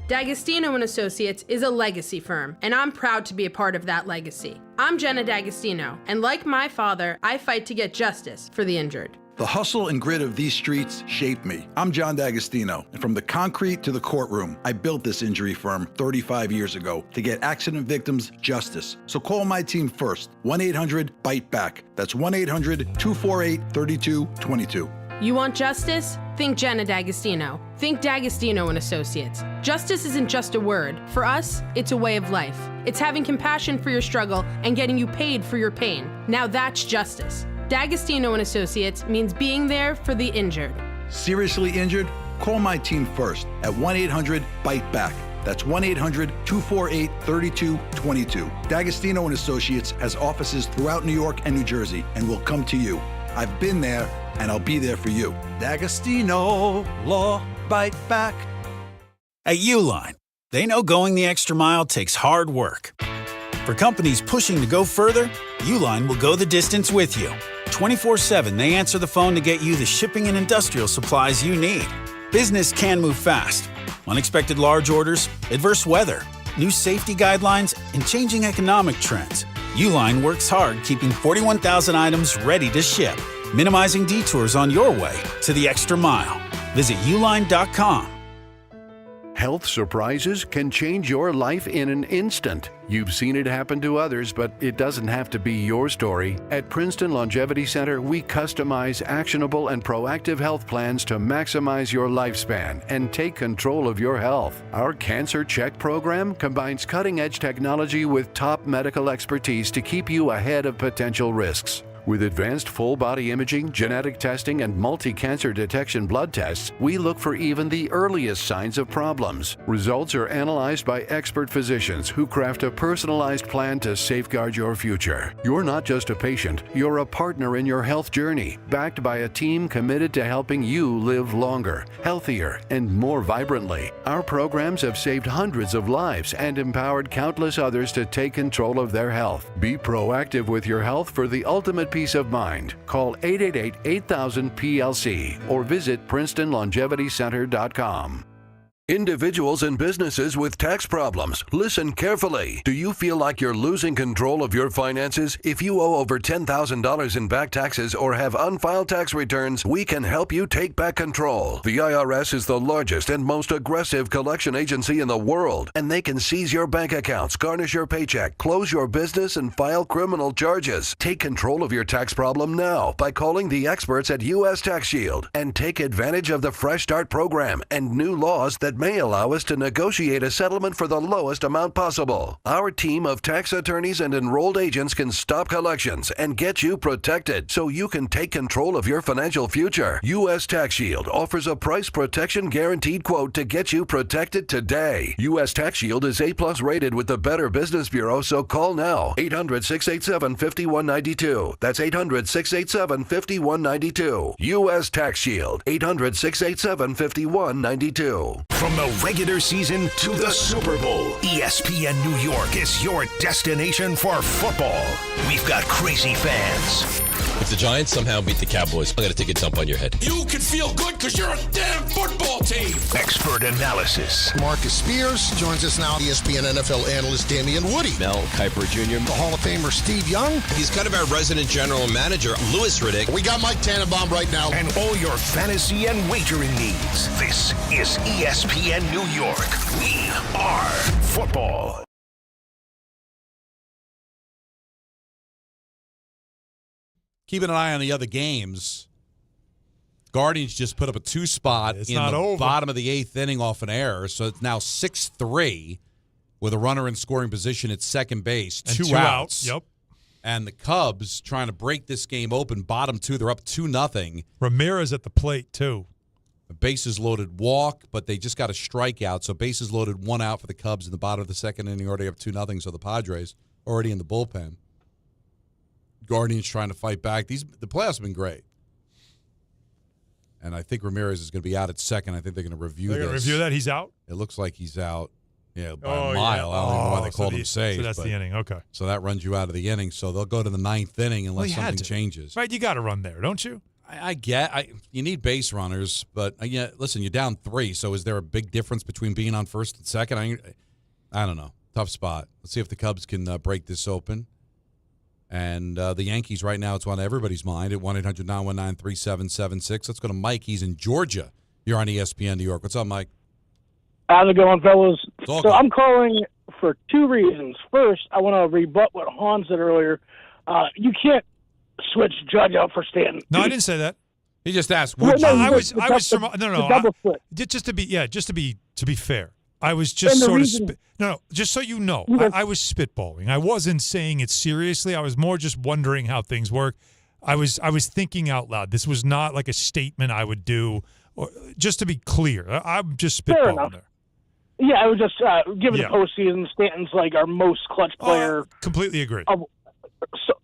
D'Agostino & Associates is a legacy firm, and I'm proud to be a part of that legacy. I'm Jenna D'Agostino, and like my father, I fight to get justice for the injured. The hustle and grit of these streets shaped me. I'm John D'Agostino, and from the concrete to the courtroom, I built this injury firm 35 years ago to get accident victims justice. So call my team first, 1-800-BITE-BACK. That's 1-800-248-3222. You want justice? Think Jenna D'Agostino. Think D'Agostino and Associates. Justice isn't just a word. For us, it's a way of life. It's having compassion for your struggle and getting you paid for your pain. Now that's justice. D'Agostino and Associates means being there for the injured. Seriously injured? Call my team first at 1-800-BITE-BACK. That's 1-800-248-3222. D'Agostino and Associates has offices throughout New York and New Jersey and will come to you. I've been there, and I'll be there for you. D'Agostino Law Bite Back. At Uline, they know going the extra mile takes hard work. For companies pushing to go further, Uline will go the distance with you. 24/7, they answer the phone to get you the shipping and industrial supplies you need. Business can move fast. Unexpected large orders, adverse weather, new safety guidelines, and changing economic trends. Uline works hard keeping 41,000 items ready to ship, minimizing detours on your way to the extra mile. Visit uline.com. Health surprises can change your life in an instant. You've seen it happen to others, but it doesn't have to be your story. At Princeton Longevity Center, we customize actionable and proactive health plans to maximize your lifespan and take control of your health. Our Cancer Check program combines cutting-edge technology with top medical expertise to keep you ahead of potential risks. With advanced full-body imaging, genetic testing, and multi-cancer detection blood tests, we look for even the earliest signs of problems. Results are analyzed by expert physicians who craft a personalized plan to safeguard your future. You're not just a patient, you're a partner in your health journey, backed by a team committed to helping you live longer, healthier, and more vibrantly. Our programs have saved hundreds of lives and empowered countless others to take control of their health. Be proactive with your health for the ultimate peace of mind. Call 888-8000-PLC or visit PrincetonLongevityCenter.com. Individuals and businesses with tax problems, listen carefully. Do you feel like you're losing control of your finances? If you owe over $10,000 in back taxes or have unfiled tax returns, we can help you take back control. The IRS is the largest and most aggressive collection agency in the world, and they can seize your bank accounts, garnish your paycheck, close your business, and file criminal charges. Take control of your tax problem now by calling the experts at U.S. Tax Shield and take advantage of the Fresh Start program and new laws that may allow us to negotiate a settlement for the lowest amount possible. Our team of tax attorneys and enrolled agents can stop collections and get you protected so you can take control of your financial future. U.S. Tax Shield offers a price protection guaranteed quote to get you protected today. U.S. Tax Shield is A+ rated with the Better Business Bureau, so call now. 800-687-5192. That's 800-687-5192. U.S. Tax Shield. 800-687-5192. From the regular season to the Super Bowl, ESPN New York is your destination for football. We've got crazy fans. If the Giants somehow beat the Cowboys, I'm going to take a dump on your head. You can feel good because you're a damn football team. Expert analysis. Marcus Spears joins us now. ESPN NFL analyst Damian Woody. Mel Kiper Jr. The Hall of Famer Steve Young. He's kind of our resident general manager, Louis Riddick. We got Mike Tannenbaum right now. And all your fantasy and wagering needs. This is ESPN New York. We are football. Keeping an eye on the other games. Guardians just put up a 2-spot in the bottom of the 8th inning off an error, so it's now 6-3 with a runner in scoring position at second base. Two outs. Yep. And the Cubs trying to break this game open. Bottom 2, they're up 2-0. Ramirez at the plate, too. A bases loaded walk, but they just got a strikeout, so bases loaded, 1 out for the Cubs in the bottom of the second inning, already up 2-0, so the Padres already in the bullpen. Guardians trying to fight back. The playoffs have been great. And I think Ramirez is going to be out at second. I think they're going to review this. They're going to review that? He's out? It looks like he's out, by a mile. Yeah. I don't know why they called him safe. So that's the inning. Okay. So that runs you out of the inning. So they'll go to the 9th inning unless something changes. Right, you got to run there, don't you? I get you need base runners, but listen, you're down 3, so is there a big difference between being on first and second? I don't know. Tough spot. Let's see if the Cubs can break this open. And the Yankees right now, it's on everybody's mind at 1-800-919-3776. Let's go to Mike. He's in Georgia. You're on ESPN New York. What's up, Mike? How's it going, fellas? So good. I'm calling for 2 reasons. First, I want to rebut what Hahn said earlier. You can't switch Judge out for Stanton. No, I didn't say that. He just asked. No, Just to be fair. I was just just so you know, I was spitballing. I wasn't saying it seriously. I was more just wondering how things work. I was thinking out loud. This was not like a statement I would do. Or, just to be clear, I'm just spitballing there. Yeah, I was just given the postseason, Stanton's like our most clutch player. Completely agree. But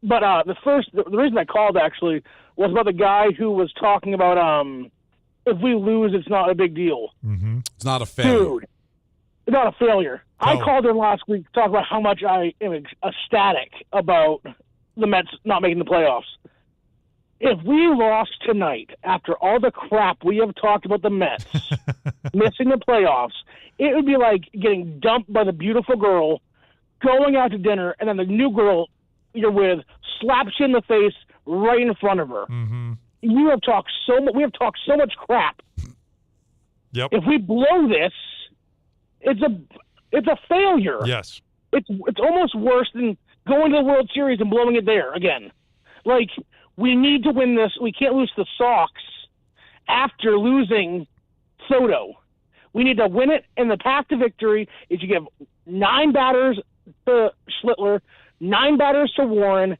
the reason I called actually was about the guy who was talking about if we lose, it's not a big deal. Mm-hmm. It's not a failure. Dude, it's not a failure. I called in last week to talk about how much I am ecstatic about the Mets not making the playoffs. If we lost tonight, after all the crap we have talked about the Mets missing the playoffs, it would be like getting dumped by the beautiful girl, going out to dinner, and then the new girl you're with slaps you in the face right in front of her. Mm-hmm. We have talked so much crap. Yep. If we blow this, it's a failure. Yes. It's almost worse than going to the World Series and blowing it there again. Like, we need to win this. We can't lose the Sox after losing Soto. We need to win it, and the path to victory is you give 9 batters to Schlittler, 9 batters to Warren.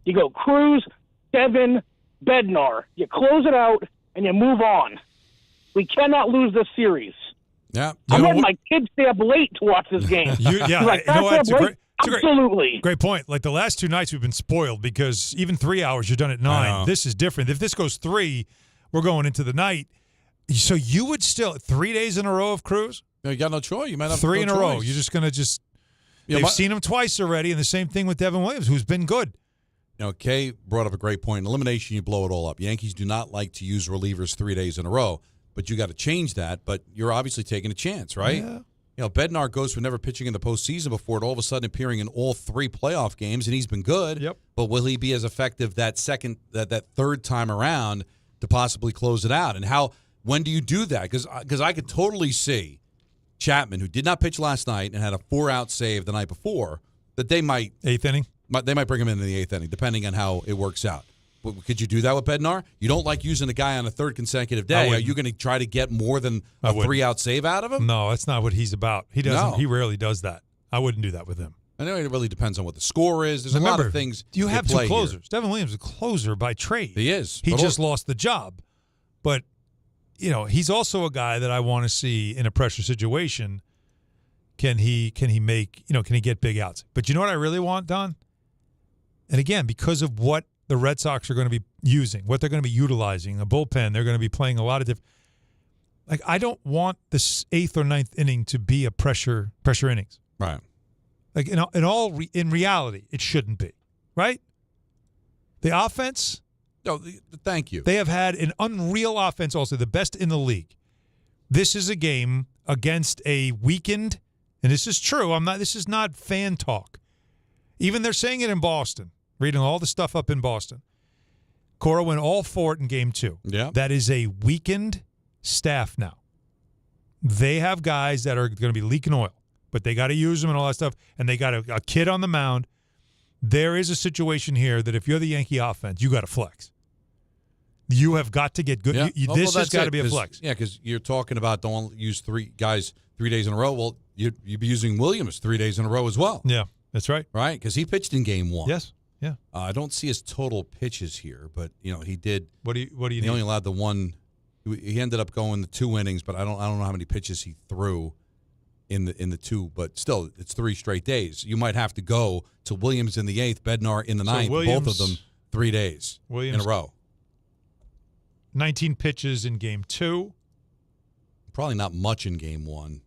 You go Cruz, Devin, Bednar. You close it out, and you move on. We cannot lose this series. Yeah. I'm letting my kids stay up late to watch this game. Absolutely. Great point. Like the last 2 nights we've been spoiled because even 3 hours, you're done at 9. This is different. If this goes 3, we're going into the night. So you would still 3 days in a row of Cruz? No, you got no choice. You might have 3 in a row. choice. You're just going to they've seen him twice already, and the same thing with Devin Williams, who's been good. Kay brought up a great point. In elimination, you blow it all up. Yankees do not like to use relievers 3 days in a row, but you got to change that. But you're obviously taking a chance, right? Yeah. Bednar goes from never pitching in the postseason before to all of a sudden appearing in all 3 playoff games, and he's been good. Yep. But will he be as effective that third time around to possibly close it out? And when do you do that? Because I could totally see Chapman, who did not pitch last night and had a 4-out save the night before, that they might 8th inning. They might bring him in the 8th inning, depending on how it works out. Could you do that with Bednar? You don't like using a guy on a 3rd consecutive day. Are you going to try to get more than a 3-out save out of him? No, that's not what he's about. He doesn't. No. He rarely does that. I wouldn't do that with him. I know it really depends on what the score is. There's a lot of things. You have 2 closers. Here. Devin Williams is a closer by trade. He is. He just lost the job. But, he's also a guy that I want to see in a pressure situation. Can he make, can he get big outs? But you know what I really want, Don? And again, because of what the Red Sox are going to be using, what they're going to be utilizing, a bullpen, they're going to be playing a lot of different. Like, I don't want this 8th or 9th inning to be a pressure innings. Right. Like in reality, it shouldn't be. Right. The offense. No, thank you. They have had an unreal offense, also the best in the league. This is a game against a weakened, and this is true. This is not fan talk. Even they're saying it in Boston. Reading all the stuff up in Boston. Cora went all for it in Game 2. Yeah. That is a weakened staff now. They have guys that are going to be leaking oil, but they got to use them and all that stuff, and they got a kid on the mound. There is a situation here that if you're the Yankee offense, you got to flex. You have got to get good. Yeah. This has got to be a flex. Yeah, because you're talking about don't use 3 guys 3 days in a row. Well, you'd be using Williams 3 days in a row as well. Yeah, that's right. Right, because he pitched in Game 1. Yes. Yeah. I don't see his total pitches here, but he did. What do you He need? only allowed the 1. He ended up going the 2 innings, but I don't know how many pitches he threw in the 2. But still, it's 3 straight days. You might have to go to Williams in the 8th, Bednar in the 9th, both of them 3 days in a row. 19 pitches in Game 2. Probably not much in Game 1.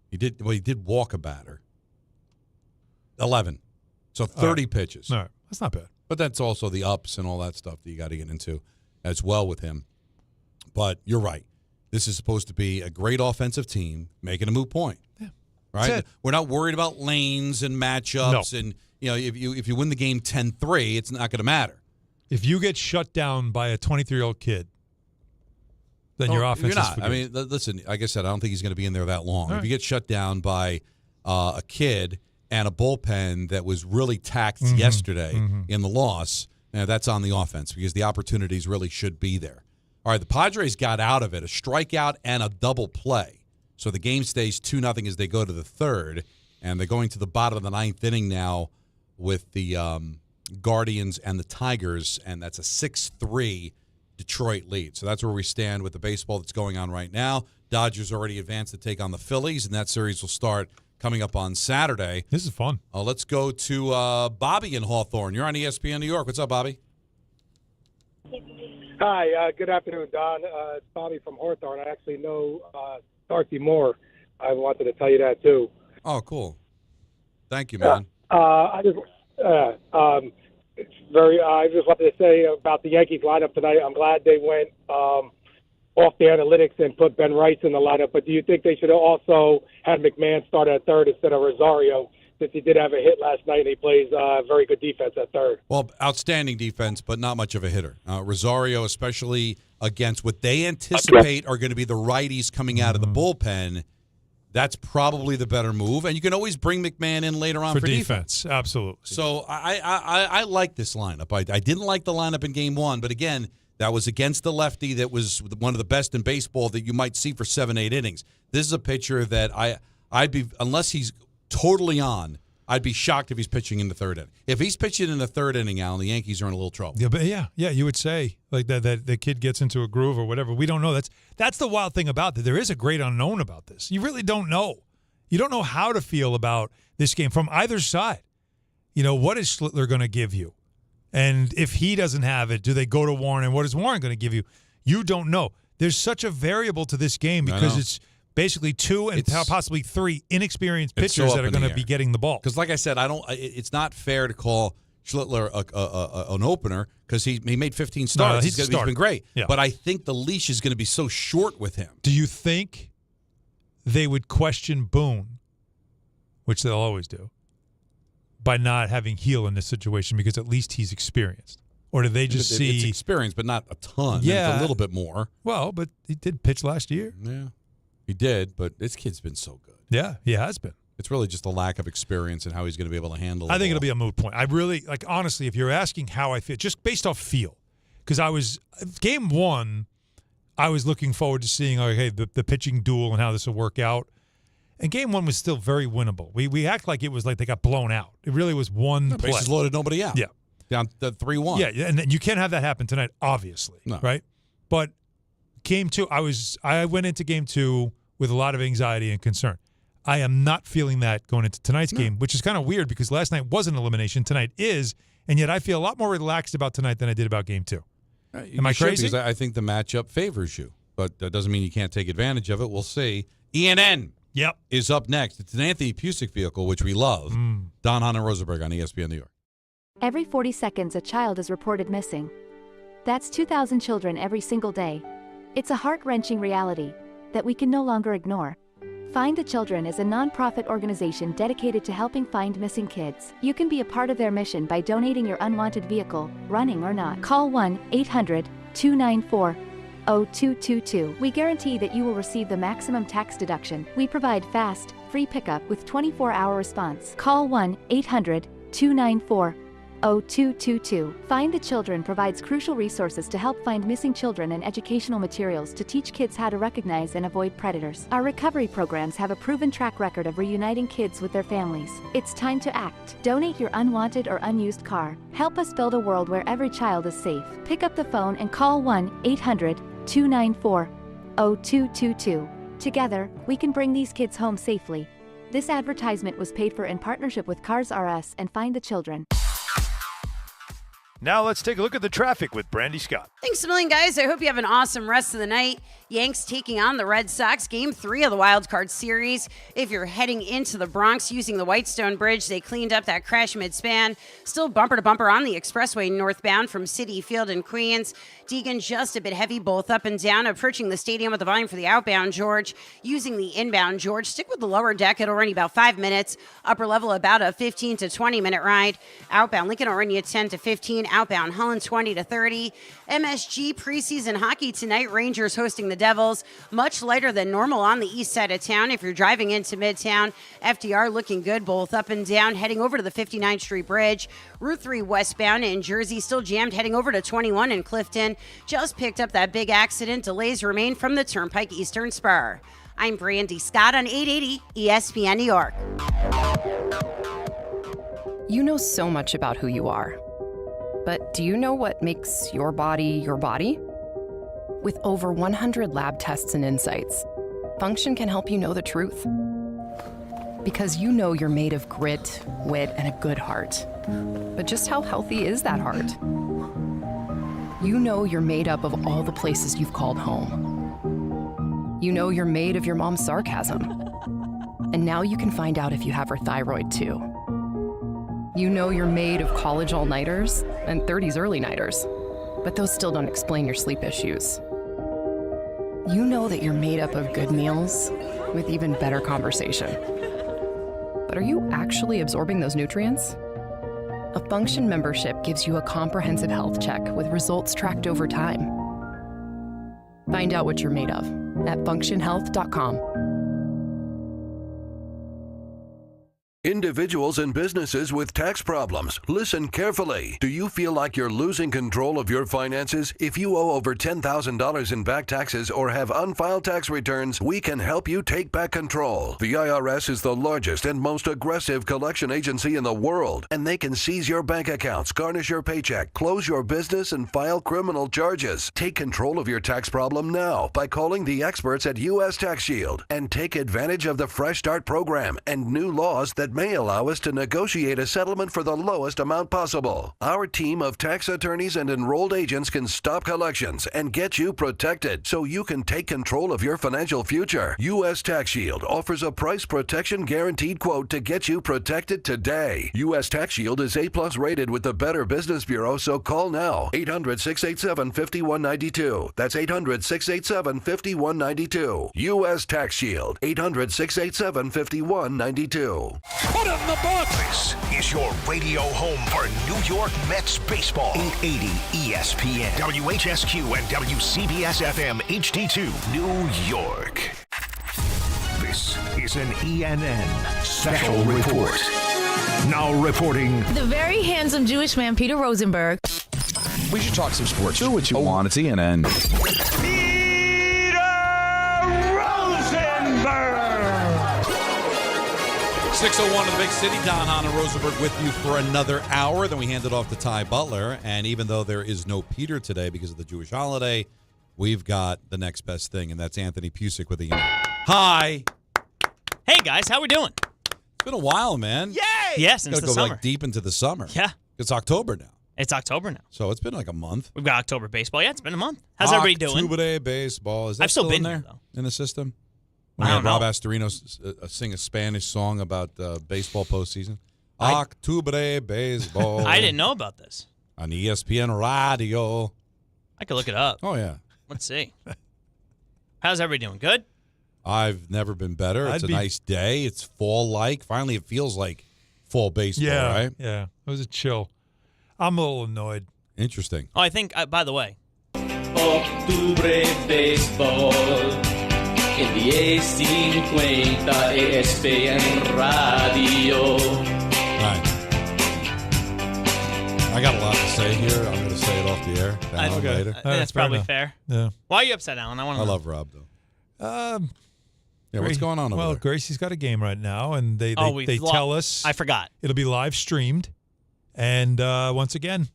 He did walk a batter. 11. So 30 pitches. All right. That's not bad. But that's also the ups and all that stuff that you got to get into as well with him. But you're right. This is supposed to be a great offensive team making a moot point. Yeah. Right? We're not worried about lanes and matchups. No. And, if you win the game 10-3, it's not going to matter. If you get shut down by a 23-year-old kid, then your offense is not. for good. I mean, listen, like I said, I don't think he's going to be in there that long. All right. If you get shut down by a kid and a bullpen that was really taxed yesterday in the loss, Yeah, that's on the offense because the opportunities really should be there. All right, the Padres got out of it, a strikeout and a double play. So the game stays 2-0 as they go to the third, and they're going to the bottom of the ninth inning now with the Guardians and the Tigers, and that's a 6-3 Detroit lead. So that's where we stand with the baseball that's going on right now. Dodgers already advanced to take on the Phillies, and that series will start coming up on Saturday. This is fun. Let's go to Bobby in Hawthorne. You're on ESPN New York. What's up, Bobby? Hi, good afternoon, Don. It's Bobby from Hawthorne. I actually know Darcy Moore. I wanted to tell you that, too. Oh, cool. Thank you, man. I just wanted to say about the Yankees lineup tonight. I'm glad they went off the analytics and put Ben Rice in the lineup. But do you think they should have also had McMahon start at third instead of Rosario, since he did have a hit last night and he plays very good defense at third? Well, outstanding defense, but not much of a hitter. Rosario, especially against what they anticipate are going to be the righties coming out of the bullpen, that's probably the better move. And you can always bring McMahon in later on for defense. Absolutely. So I like this lineup. I didn't like the lineup in game one, but again, that was against the lefty that was one of the best in baseball that you might see for 7-8 innings. This is a pitcher that I'd be, unless he's totally on, I'd be shocked if he's pitching in the third inning. If he's pitching in the third inning, Alan, the Yankees are in a little trouble. Yeah, but you would say like that the kid gets into a groove or whatever. We don't know. That's the wild thing about that. There is a great unknown about this. You really don't know. You don't know how to feel about this game from either side. You know, what is Schlittler going to give you? And if he doesn't have it, do they go to Warren? And what is Warren going to give you? You don't know. There's such a variable to this game because it's basically two and possibly three inexperienced pitchers that are going to be getting the ball. Because, like I said, it's not fair to call Schlittler an opener because he made 15 starts. No, he's been great. Yeah. But I think the leash is going to be so short with him. Do you think they would question Boone, which they'll always do, by not having Heel in this situation because at least he's experienced? Or do they just see... It's experience, but not a ton. Yeah. It's a little bit more. Well, but he did pitch last year. Yeah. He did, but this kid's been so good. Yeah, he has been. It's really just a lack of experience and how he's going to be able to handle it. I think it'll be a moot point. I really, honestly, if you're asking how I feel, just based off feel, because game one, I was looking forward to seeing, the pitching duel and how this will work out. And game one was still very winnable. We act like it was like they got blown out. It really was one play. Bases loaded, nobody out. Yeah. Down to 3-1. Yeah, and then you can't have that happen tonight, obviously, right? But game two, I went into game two with a lot of anxiety and concern. I am not feeling that going into tonight's game, which is kind of weird because last night was an elimination. Tonight is, and yet I feel a lot more relaxed about tonight than I did about game two. Am I crazy? Because I think the matchup favors you, but that doesn't mean you can't take advantage of it. We'll see. ENN is up next. It's an Anthony Pusick vehicle, which we love. Don, Hahn, and Rosenberg on ESPN New York. Every 40 seconds, a child is reported missing. That's 2,000 children every single day. It's a heart-wrenching reality that we can no longer ignore. Find the Children is a non-profit organization dedicated to helping find missing kids. You can be a part of their mission by donating your unwanted vehicle, running or not. Call 1-800-294-0222. We guarantee that you will receive the maximum tax deduction. We provide fast, free pickup with 24-hour response. Call 1-800-294-0222. Find the Children provides crucial resources to help find missing children and educational materials to teach kids how to recognize and avoid predators. Our recovery programs have a proven track record of reuniting kids with their families. It's time to act. Donate your unwanted or unused car. Help us build a world where every child is safe. Pick up the phone and call 1-800-294-0222. Together, we can bring these kids home safely. This advertisement was paid for in partnership with Cars R Us and Find the Children. Now let's take a look at the traffic with Brandy Scott. Thanks a million, guys. I hope you have an awesome rest of the night. Yanks taking on the Red Sox, Game 3 of the Wild Card Series. If you're heading into the Bronx using the Whitestone Bridge, they cleaned up that crash mid-span. Still bumper-to-bumper on the expressway northbound from City Field in Queens. Deegan just a bit heavy, both up and down, approaching the stadium with the volume for the outbound George. Using the inbound George, stick with the lower deck. It'll run you about 5 minutes. Upper level, about a 15 to 20-minute ride. Outbound Lincoln will run you 10 to 15. outbound. Holland 20-30. MSG preseason hockey tonight. Rangers hosting the Devils. Much lighter than normal on the east side of town. If you're driving into Midtown, FDR looking good both up and down. Heading over to the 59th Street Bridge. Route 3 westbound in Jersey still jammed. Heading over to 21 in Clifton. Just picked up that big accident. Delays remain from the Turnpike Eastern Spur. I'm Brandy Scott on 880 ESPN New York. You know so much about who you are. But do you know what makes your body your body? With over 100 lab tests and insights, Function can help you know the truth. Because you know you're made of grit, wit, and a good heart. But just how healthy is that heart? You know you're made up of all the places you've called home. You know you're made of your mom's sarcasm. And now you can find out if you have her thyroid too. You know you're made of college all-nighters and 30s early-nighters, but those still don't explain your sleep issues. You know that you're made up of good meals with even better conversation. But are you actually absorbing those nutrients? A Function membership gives you a comprehensive health check with results tracked over time. Find out what you're made of at functionhealth.com. Individuals and businesses with tax problems, listen carefully. Do you feel like you're losing control of your finances? If you owe over $10,000 in back taxes or have unfiled tax returns, we can help you take back control. The IRS is the largest and most aggressive collection agency in the world, and they can seize your bank accounts, garnish your paycheck, close your business, and file criminal charges. Take control of your tax problem now by calling the experts at U.S. Tax Shield and take advantage of the Fresh Start program and new laws that may allow us to negotiate a settlement for the lowest amount possible. Our team of tax attorneys and enrolled agents can stop collections and get you protected so you can take control of your financial future. U.S. Tax Shield offers a price protection guaranteed quote to get you protected today. U.S. Tax Shield is A+ rated with the Better Business Bureau, so call now. 800-687-5192. That's 800-687-5192. U.S. Tax Shield. 800-687-5192. Put it in the book. This is your radio home for New York Mets baseball. 880 ESPN, WHSQ, and WCBS-FM HD2, New York. This is an ENN special report. Now reporting. The very handsome Jewish man, Peter Rosenberg. We should talk some sports. Do what you want. It's ENN. Rosenberg! 6:01 in the big city. Don Hahn and Rosenberg with you for another hour. Then we hand it off to Ty Butler. And even though there is no Peter today because of the Jewish holiday, we've got the next best thing, and that's Anthony Pusick with the Hi. Hey, guys. How we doing? It's been a while, man. Yay! Yeah, since the go summer. Like deep into the summer. Yeah. It's October now. It's October now. So it's been like a month. We've got October baseball. Yeah, it's been a month. How's everybody doing? October baseball. Is that I've still been in there here, though. in the system? I don't know. Rob Astorino sing a Spanish song about baseball postseason. Octubre baseball. I didn't know about this. On ESPN Radio. I could look it up. Oh, yeah. Let's see. How's everybody doing? Good? I've never been better. It's a nice day. It's fall-like. Finally, it feels like fall baseball, right? Yeah. It was a chill. I'm a little annoyed. Interesting. Oh, I think, by the way. Octubre baseball. En 10:50 ESPN Radio. Right. I got a lot to say here. I'm going to say it off the air. Later. That's probably fair. Yeah. Why are you upset, Alan? I love Rob, though. What's going on over well, there? Gracie's got a game right now, and they tell us. I forgot. It'll be live streamed. And once again,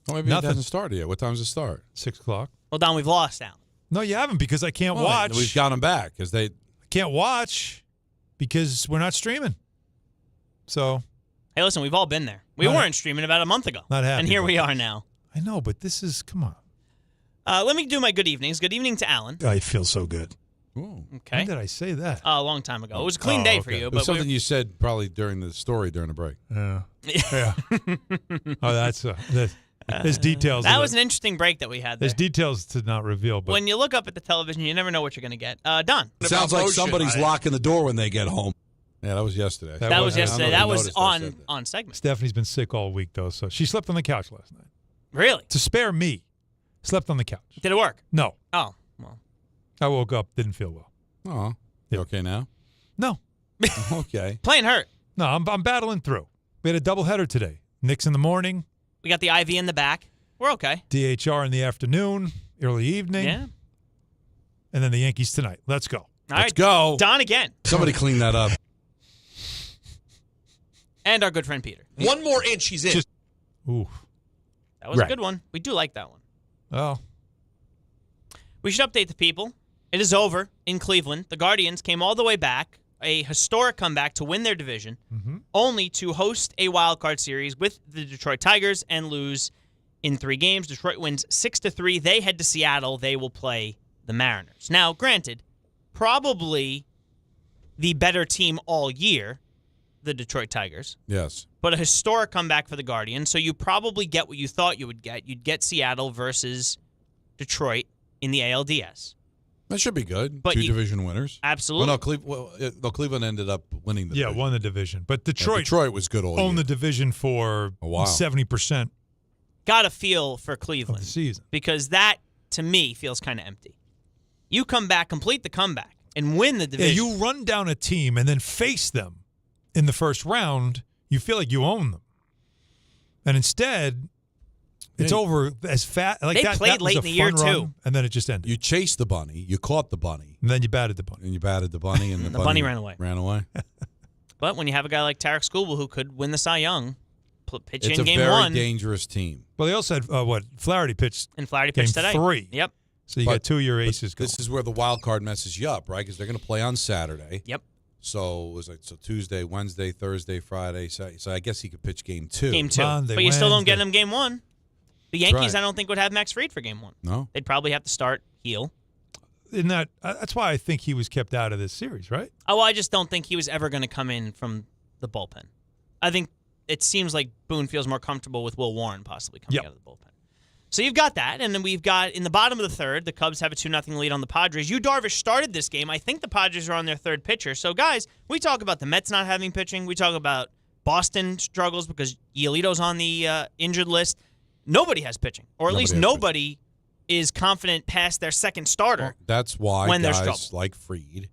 maybe nothing. It hasn't started yet. What time does it start? 6 o'clock. Well, Don, we've lost Alan. No, you haven't, because I can't watch. We've got them back because they can't watch because we're not streaming. So, hey, listen, we've all been there. We weren't streaming about a month ago. Not happy. And here we are now. I know, but this is, come on. Let me do my good evenings. Good evening to Alan. I feel so good. Ooh. Okay. When did I say that? A long time ago. It was a clean day for you. It was something you said probably during the story during the break. Yeah. Yeah. Oh, that's there's details. That was an interesting break that we had there. There's details to not reveal. But when you look up at the television, you never know what you're going to get. Don. It sounds like somebody's locking the door when they get home. Yeah, that was yesterday. That was yesterday. That was on segment. Stephanie's been sick all week, though, so she slept on the couch last night. Really? To spare me, slept on the couch. Did it work? No. Oh, well. I woke up, didn't feel well. Oh, you okay now? No. Okay. Playing hurt. No, I'm battling through. We had a doubleheader today. Knicks in the morning. We got the IV in the back. We're okay. DHR in the afternoon, early evening. Yeah. And then the Yankees tonight. Let's go. Let's go. Don again. Somebody clean that up. And our good friend Peter. One more inch, he's in. Ooh. That was a good one. We do like that one. Oh. We should update the people. It is over in Cleveland. The Guardians came all the way back, a historic comeback to win their division, only to host a wild card series with the Detroit Tigers and lose in 3 games. Detroit wins 6-3. They head to Seattle. They will play the Mariners. Now, granted, probably the better team all year, the Detroit Tigers. Yes. But a historic comeback for the Guardians, so you probably get what you thought you would get. You'd get Seattle versus Detroit in the ALDS. That should be good. But 2 division winners. Absolutely. Cleveland ended up winning the division. Won the division. But Detroit was good all year. Owned the division for a while. 70%. Got a feel for Cleveland. Of the season. Because that, to me, feels kind of empty. You come back, complete the comeback, and win the division. Yeah, you run down a team and then face them in the first round, you feel like you own them. And instead, it's over as fast. Like they that, played that was late a in the year, fun run, too. And then it just ended. You chased the bunny. You caught the bunny. And then you batted the bunny. And the bunny ran away. Ran away. But when you have a guy like Tarek Skubal who could win the Cy Young, pitch it's in game a very 1. dangerous team. Well, they also had, Flaherty pitched. And Flaherty pitched game today. 3. Yep. So you got 2 of your aces going. This is where the wild card messes you up, right? Because they're going to play on Saturday. Yep. So it was like Tuesday, Wednesday, Thursday, Friday. So I guess he could pitch game 2. Game 2. Monday, but you still don't get Wednesday. him game 1. The That's Yankees, right. I don't think, would have Max Fried for game 1. No. They'd probably have to start Heel. That's why I think he was kept out of this series, right? Oh, I just don't think he was ever going to come in from the bullpen. I think it seems like Boone feels more comfortable with Will Warren possibly coming out of the bullpen. So you've got that, and then we've got, in the bottom of the third, the Cubs have a 2-0 lead on the Padres. Yu Darvish started this game. I think the Padres are on their third pitcher. So, guys, we talk about the Mets not having pitching. We talk about Boston struggles because Giolito's on the injured list. Nobody has pitching, or at least nobody is confident past their second starter. Well, that's why when guys like Fried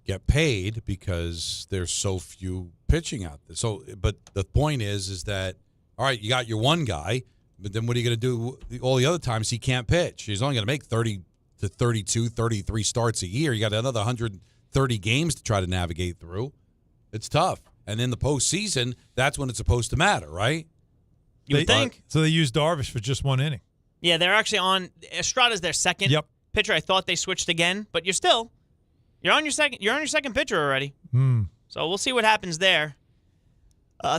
get paid because there's so few pitching out there. So, but the point is that, all right, you got your one guy, but then what are you going to do all the other times he can't pitch? He's only going to make 30 to 32, 33 starts a year. You got another 130 games to try to navigate through. It's tough. And in the postseason, that's when it's supposed to matter, right? You would think. So they used Darvish for just 1 inning. Yeah, they're actually on Estrada's their second pitcher. I thought they switched again, but you're on your second pitcher already. So we'll see what happens there.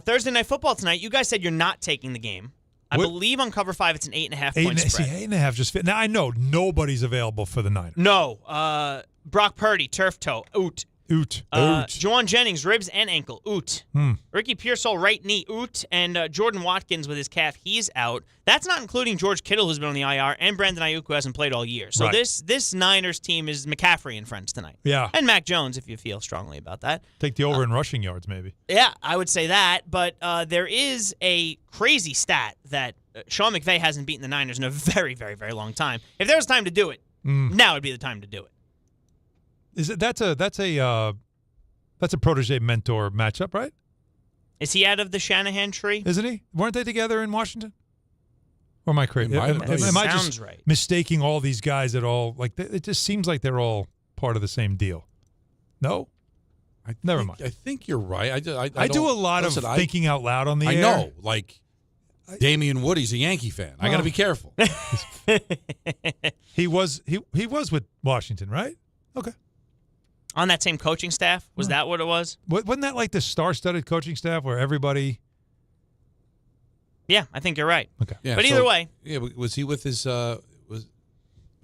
Thursday Night Football tonight. You guys said you're not taking the game. I believe on Cover 5 it's an 8.5 point spread. 8.5 just fit. Now I know nobody's available for the Niners. No. Brock Purdy, turf toe, oot. Juwan Jennings, ribs and ankle, oot. Ricky Pearsall, right knee, oot. And Jordan Watkins with his calf, he's out. That's not including George Kittle, who's been on the IR, and Brandon Ayuk, who hasn't played all year. So this Niners team is McCaffrey and friends tonight. Yeah. And Mac Jones, if you feel strongly about that. Take the over in rushing yards, maybe. Yeah, I would say that. But there is a crazy stat that Sean McVay hasn't beaten the Niners in a very, very, very long time. If there's time to do it, now would be the time to do it. That's a protege mentor matchup, right? Is he out of the Shanahan tree? Isn't he? Weren't they together in Washington? Or am I crazy? Am I Sounds just right. mistaking all these guys at all? Like it just seems like they're all part of the same deal. No, never mind. I think you're right. I do a lot of thinking out loud on the air. I know, like Damian Woody's a Yankee fan. I got to be careful. He was with Washington, right? Okay. On that same coaching staff? Was that what it was? Wasn't that like the star-studded coaching staff where everybody? Yeah, I think you're right. Okay. Yeah, but either way. Yeah, was he with his was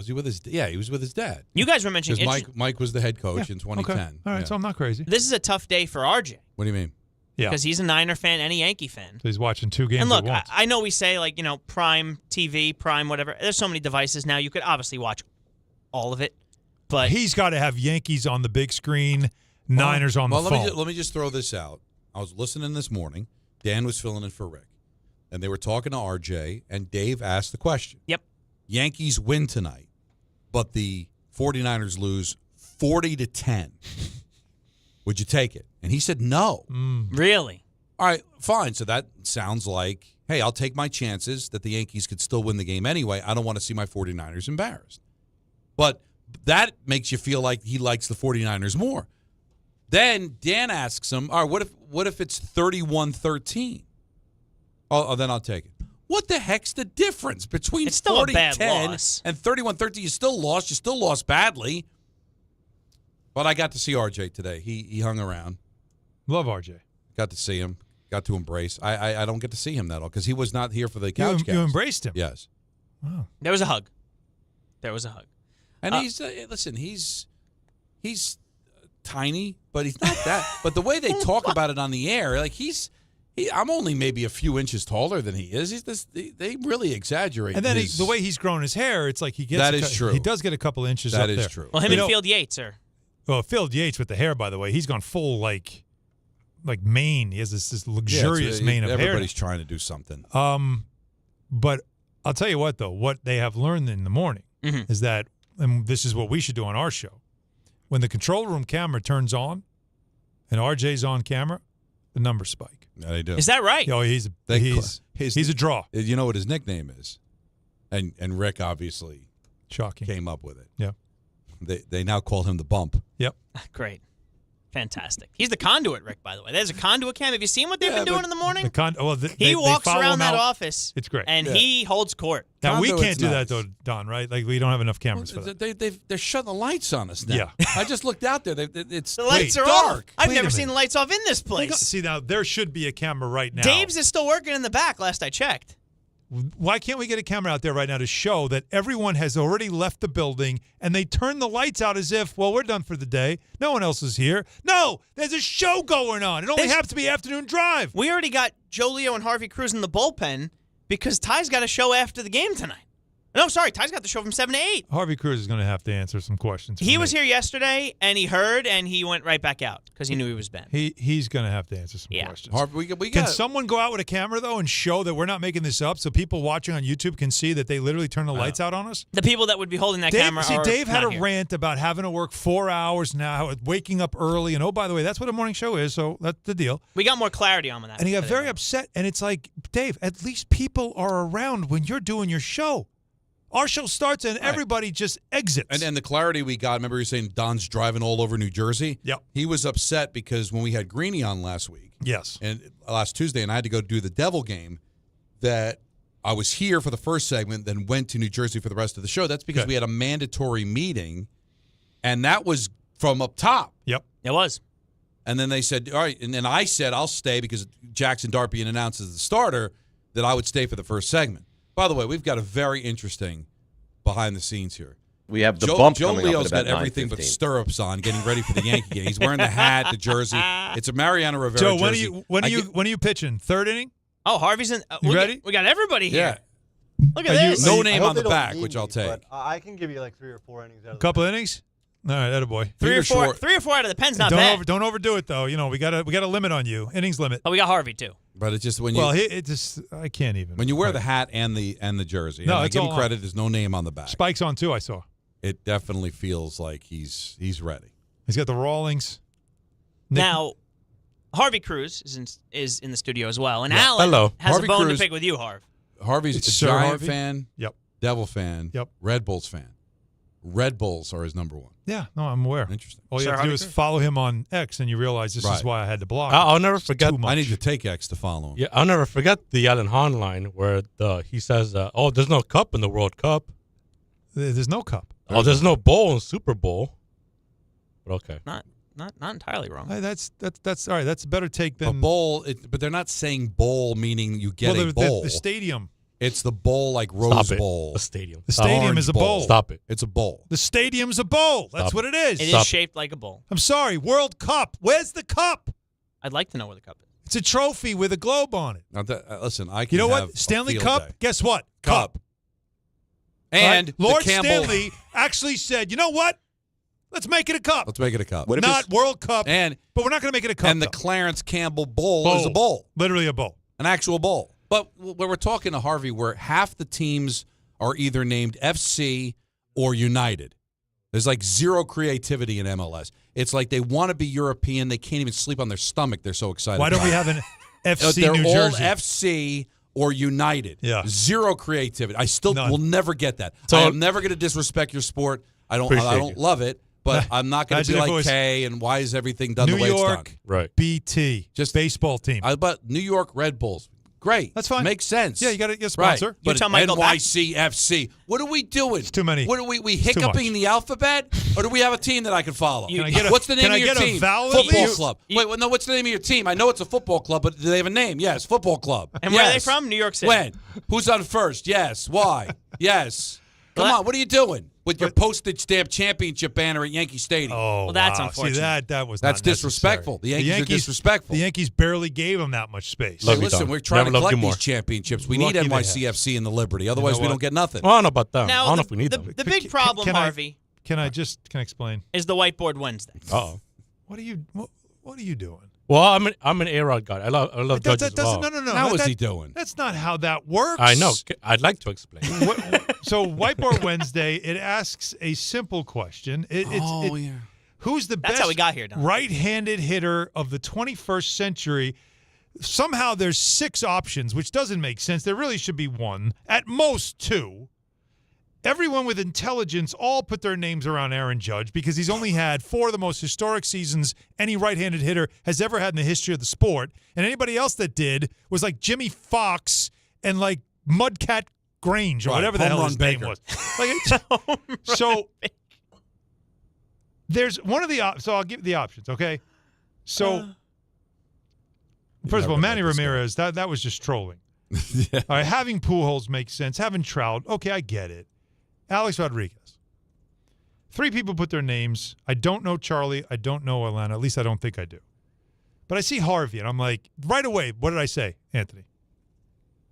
he with his he was with his dad. You guys were mentioning Mike was the head coach in 2010. Okay. All right, so I'm not crazy. This is a tough day for RJ. What do you mean? Yeah. Because he's a Niner fan and a Yankee fan. So he's watching 2 games and look, at once. I know we say Prime TV, Prime whatever. There's so many devices now. You could obviously watch all of it. But he's got to have Yankees on the big screen, Niners on the phone. Let me just throw this out. I was listening this morning. Dan was filling in for Rick. And they were talking to RJ, and Dave asked the question. Yep. Yankees win tonight, but the 49ers lose 40-10. Would you take it? And he said no. Really? All right, fine. So that sounds like, hey, I'll take my chances that the Yankees could still win the game anyway. I don't want to see my 49ers embarrassed. But that makes you feel like he likes the 49ers more. Then Dan asks him, all right, what if it's 31-13? Oh, then I'll take it. What the heck's the difference between 40-10 and 31-13? You still lost. You still lost badly. But I got to see RJ today. He hung around. Love RJ. Got to see him. Got to embrace. I don't get to see him that all because he was not here for the couch cast. You embraced him? Yes. Wow. There was a hug. And he's listen. He's tiny, but he's not that. But the way they talk about it on the air, like I'm only maybe a few inches taller than he is. They really exaggerate. And then the way he's grown his hair, it's like he gets. That is true. He does get a couple inches up there. That is true. Well, him and Field Yates are. Well, Field Yates with the hair, by the way, he's gone full like mane. He has this luxurious mane of hair. Everybody's trying to do something. But I'll tell you what, though, what they have learned in the morning is that, and this is what we should do on our show, when the control room camera turns on and RJ's on camera, the numbers spike. Yeah, they do. Is that right? Oh, he's a draw. You know what his nickname is, and Rick obviously came up with it. Yeah. They now call him the Bump. Yep. Great. Fantastic. He's the conduit, Rick, by the way. There's a conduit cam. Have you seen what they've been doing in the morning? He walks around that office. It's great. And he holds court. Now, we can't do that, though, Don, right? Like, we don't have enough cameras for that. They're shutting the lights on us now. Yeah. I just looked out there. The lights are dark. off. I've never seen the lights off in this place. See, now, there should be a camera right now. Dave's is still working in the back, last I checked. Why can't we get a camera out there right now to show that everyone has already left the building and they turn the lights out as if, well, we're done for the day. No one else is here. No, there's a show going on. It only happens to be afternoon drive. We already got Joe Leo and Harvey Cruz in the bullpen because Ty's got a show after the game tonight. No, sorry, Ty's got the show from 7 to 8. Harvey Cruz is going to have to answer some questions. He was here yesterday, and he heard, and he went right back out because he knew he was banned. He's going to have to answer some questions. Harvey, can someone go out with a camera, though, and show that we're not making this up so people watching on YouTube can see that they literally turn the lights out on us? The people that would be holding that camera are Dave had not a here. rant about having to work 4 hours now, waking up early, and, oh, by the way, that's what a morning show is, so that's the deal. We got more clarity on that. And he got very upset, and it's like, Dave, at least people are around when you're doing your show. Our show starts and everybody just exits. And the clarity we got, remember you were saying Don's driving all over New Jersey? Yep. He was upset because when we had Greeny on last week. Yes. And last Tuesday, and I had to go do the Devil game, that I was here for the first segment, then went to New Jersey for the rest of the show. That's because we had a mandatory meeting, and that was from up top. Yep. It was. And then they said, all right, and then I said I'll stay because Jackson Darpian announced as the starter that I would stay for the first segment. By the way, we've got a very interesting behind the scenes here. We have the bump Joe coming Leo's up at got about everything but 9:15. stirrups on, getting ready for the Yankee game. He's wearing the hat, the jersey. It's a Mariano Rivera Joe, jersey. when are you pitching? Third inning? Oh, Harvey's in. You ready? We got everybody here. Yeah. Look at this. No name on the back, which I'll take. But I can give you like 3 or 4 innings out of Couple innings? All right, attaboy. Three or four out of the pen's not bad. Don't overdo it though. You know we got a limit on you. Innings limit. Oh, we got Harvey too. But it's just when you I can't even. When you wear the hat and the jersey. No, and I it's give him all credit. on. There's no name on the back. Spike's on too. I saw. It definitely feels like he's ready. He's got the Rawlings. Now, Harvey Cruz is in the studio as well, and Yeah. Alan Hello. has Harvey a bone Cruz. to pick with you, Harv. Harvey's It's a Sir Giant Harvey? fan. Yep. Devil fan. Yep. Red Bulls fan. Red Bulls are his number one. Yeah, no, I'm aware. Interesting. All you Sir have to do Harvey is Cruz? follow him on X, and you realize this is Right. why I had to block. I'll never It's forget. too much. I need to take X to follow him. Yeah, I'll never forget the Alan Hahn line where he says, "Oh, there's no cup in the World Cup. There's no cup. Oh, there's no bowl in Super Bowl." But okay, Not entirely wrong. Hey, that's all right. That's a better take than A bowl, but they're not saying bowl meaning you get a bowl. The stadium. It's the bowl like Rose Stop it. Bowl. The stadium. The stadium Orange is a bowl. Stop it. It's a bowl. The stadium's a bowl. That's Stop what it is. It Stop. is shaped like a bowl. I'm sorry. World Cup. Where's the cup? I'd like to know where the cup is. It's a trophy with a globe on it. Now listen, I can You know have what? Stanley a field Cup. day. Guess what? Cup. And Right? Lord the Campbell. Stanley actually said, "You know what? Let's make it a cup. Let's make it a cup. Not World Cup, but we're not going to make it a cup. And the Clarence Campbell Bowl is a bowl. Literally a bowl. An actual bowl. But we're talking to Harvey where half the teams are either named FC or United. There's like zero creativity in MLS. It's like they want to be European. They can't even sleep on their stomach. They're so excited. Why don't we have an FC They're New all Jersey? FC or United. Yeah. Zero creativity. I still will never get that. So- I am never going to disrespect your sport. I don't Appreciate love it, but I'm not going to be Imagine if it like was Kay and why is everything done New the way it's done. York, Right. BT, just baseball team. But New York Red Bulls. Great. That's fine. Makes sense. Yeah, you got to get a sponsor. Right. But NYCFC. What are we doing? It's too many. What are we too hiccuping much. the alphabet? Or do we have a team that I can follow? Can I get a- What's the name can of I your get a team? vowel at Football least? club. Wait, no, what's the name of your team? I know it's a football club, but do they have a name? Yes, football club. And where are they Yes. from? New York City. When? Who's on first? Yes. Why? Yes. Come on, what are you doing with your postage stamp championship banner at Yankee Stadium? Oh, Well, that's wow. unfortunate. See, that was That's not disrespectful. necessary. The Yankees are disrespectful. The Yankees barely gave them that much space. Hey, listen, we're trying to collect these championships. We need Lucky they have. NYCFC and the Liberty. Otherwise, know we what? don't get nothing. Well, I don't know about them. Now, I don't know the- if we need the- them. the big problem, Can I- Harvey, Can I explain? is the Whiteboard Wednesday. Uh-oh. What are you doing? Well, I'm an A-Rod guy. I love Judge as well. No. How is he doing? That's not how that works. I know. I'd like to explain. So Whiteboard Wednesday, it asks a simple question. Who's the That's best how we got here, Don. right-handed hitter of the 21st century? Somehow there's 6 options, which doesn't make sense. There really should be 1, at most 2. Everyone with intelligence all put their names around Aaron Judge because he's only had 4 of the most historic seasons any right-handed hitter has ever had in the history of the sport. And anybody else that did was like Jimmy Fox and like Mudcat Grange or whatever the Home hell Run his name Baker. was. Like, so there's one of the so I'll give you the options, okay? So first of all, Manny Ramirez, that was just trolling. Yeah. All right, having Pujols makes sense. Having Trout, okay, I get it. Alex Rodriguez. 3 people put their names. I don't know Charlie. I don't know Atlanta. At least I don't think I do. But I see Harvey, and I'm like, right away, what did I say, Anthony?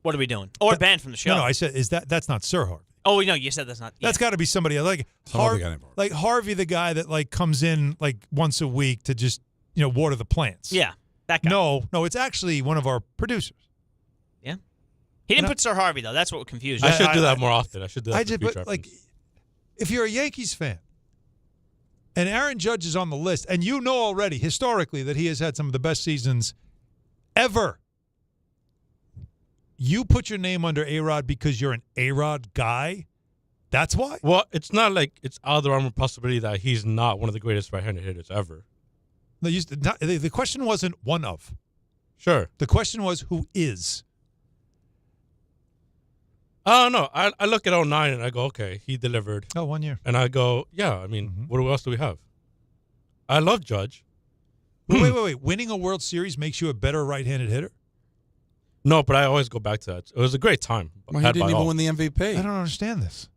What are we doing? Or banned from the show. No, I said, that's not Sir Harvey. Oh, no, you said that's not. That's got to be somebody else. Like Harvey, the guy that like comes in like once a week to just water the plants. Yeah, that guy. No, it's actually one of our producers. Yeah, he didn't put Sir Harvey though. That's what confused me. I should do that more often. I should do that. I for just future but like, episodes. if you're a Yankees fan, and Aaron Judge is on the list, and you know already historically that he has had some of the best seasons ever. You put your name under A-Rod because you're an A-Rod guy? That's why? Well, it's not like it's out of the realm of possibility that he's not one of the greatest right-handed hitters ever. No, the question wasn't one of. Sure. The question was who is. Oh, no. I look at 09 and I go, okay, he delivered. Oh, 1 year. And I go, yeah, I mean, what else do we have? I love Judge. Wait. Winning a World Series makes you a better right-handed hitter? No, but I always go back to that. It was a great time. Well, he didn't even win the MVP. I don't understand this.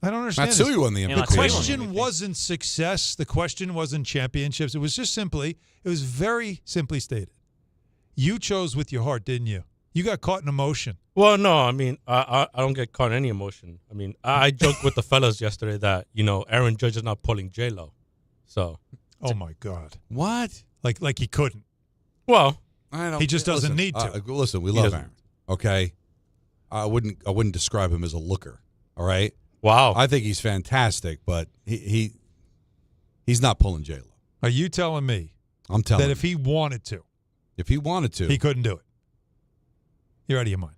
I don't understand Matsui this. won the MVP. The question wasn't success. The question wasn't championships. It was just simply, it was very simply stated. You chose with your heart, didn't you? You got caught in emotion. Well, no, I mean, I don't get caught in any emotion. I mean, I joked with the fellas yesterday that, Aaron Judge is not pulling J-Lo. So. Oh, my God. What? Like he couldn't. Well. He just doesn't need to. Listen, we love Aaron. Okay? I wouldn't describe him as a looker. All right? Wow. I think he's fantastic, but he's not pulling J-Lo. Are you telling me I'm telling that if he wanted to, he couldn't do it? You're out of your mind.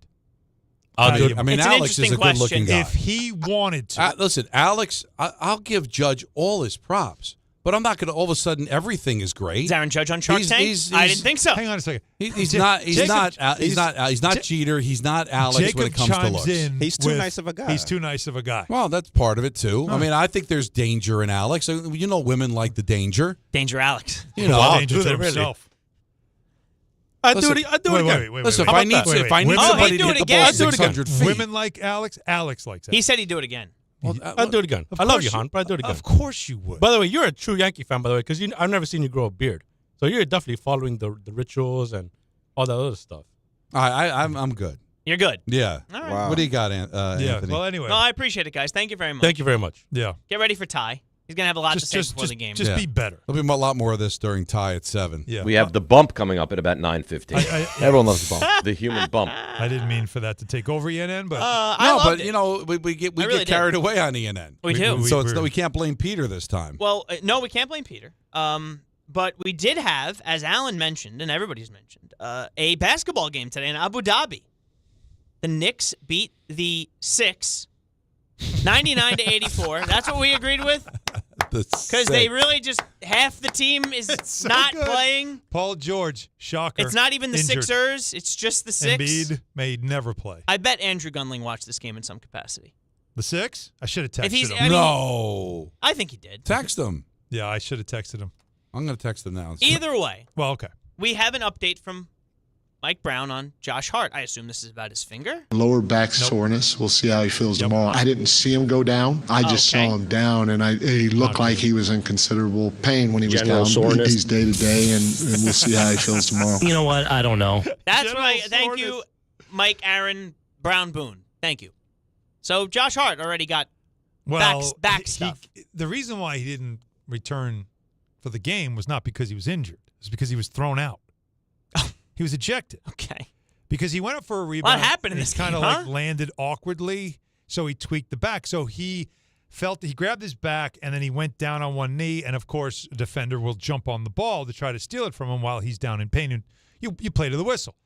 I mean, Alex is a good-looking guy. If he wanted to. Listen, Alex, I'll give Judge all his props. But I'm not going to all of a sudden everything is great. Is Aaron Judge on Shark Tank? I didn't think so. Hang on a second. He's not Jeter. He's not Alex Jacob when it comes to looks. He's too nice of a guy. He's too nice of a guy. Well, that's part of it too. I mean, I think there's danger in Alex. Women like the danger. Danger Alex. Danger to himself. I do it again. Wait, listen, if I need somebody to hit the ball 600 feet. Women like Alex. Alex likes that. He said he'd do it again. Well, I'll do it again. I love you, Hahn, but I'll do it again. Of course you would. By the way, you're a true Yankee fan, by the way, because I've never seen you grow a beard. So you're definitely following the rituals and all that other stuff. I'm good. You're good. Yeah. All right. Wow. What do you got, Anthony? Well, anyway. No, I appreciate it, guys. Thank you very much. Thank you very much. Yeah. Get ready for Ty. He's going to have a lot to say before the game. Just be better. There'll be a lot more of this during tie at 7. Yeah. We have the bump coming up at about 9:15. Everyone loves the bump. The human bump. I didn't mean for that to take over ENN, but we get carried away on ENN. We do. So we can't blame Peter this time. Well, no, we can't blame Peter. But we did have, as Alan mentioned, and everybody's mentioned, a basketball game today in Abu Dhabi. The Knicks beat the Six 99-84. That's what we agreed with? Because they really just, half the team is not playing. Paul George, shocker. It's not even the injured. Sixers. It's just the Six. Embiid may never play. I bet Andrew Gunling watched this game in some capacity. The Six? I should have texted him. No. I think he did. Text him. Yeah, I should have texted him. I'm going to text him now. Either way. Well, okay. We have an update from Mike Brown on Josh Hart. I assume this is about his finger. Lower back soreness. We'll see how he feels tomorrow. I didn't see him go down. I just saw him down, and he looked like he was in considerable pain when he was General down. soreness. He's day to day, and we'll see how he feels tomorrow. You know what? I don't know. That's right. Thank you, Mike Aaron Brown Boone. Thank you. So Josh Hart already got back stuff. The reason why he didn't return for the game was not because he was injured. It was because he was thrown out. He was ejected. Okay. Because he went up for a rebound. What happened in and this he kind of game, like landed awkwardly, so he tweaked the back. So he grabbed his back, and then he went down on one knee, and of course a defender will jump on the ball to try to steal it from him while he's down in pain. And you play to the whistle.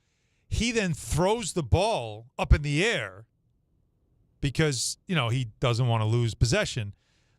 He then throws the ball up in the air because, he doesn't want to lose possession,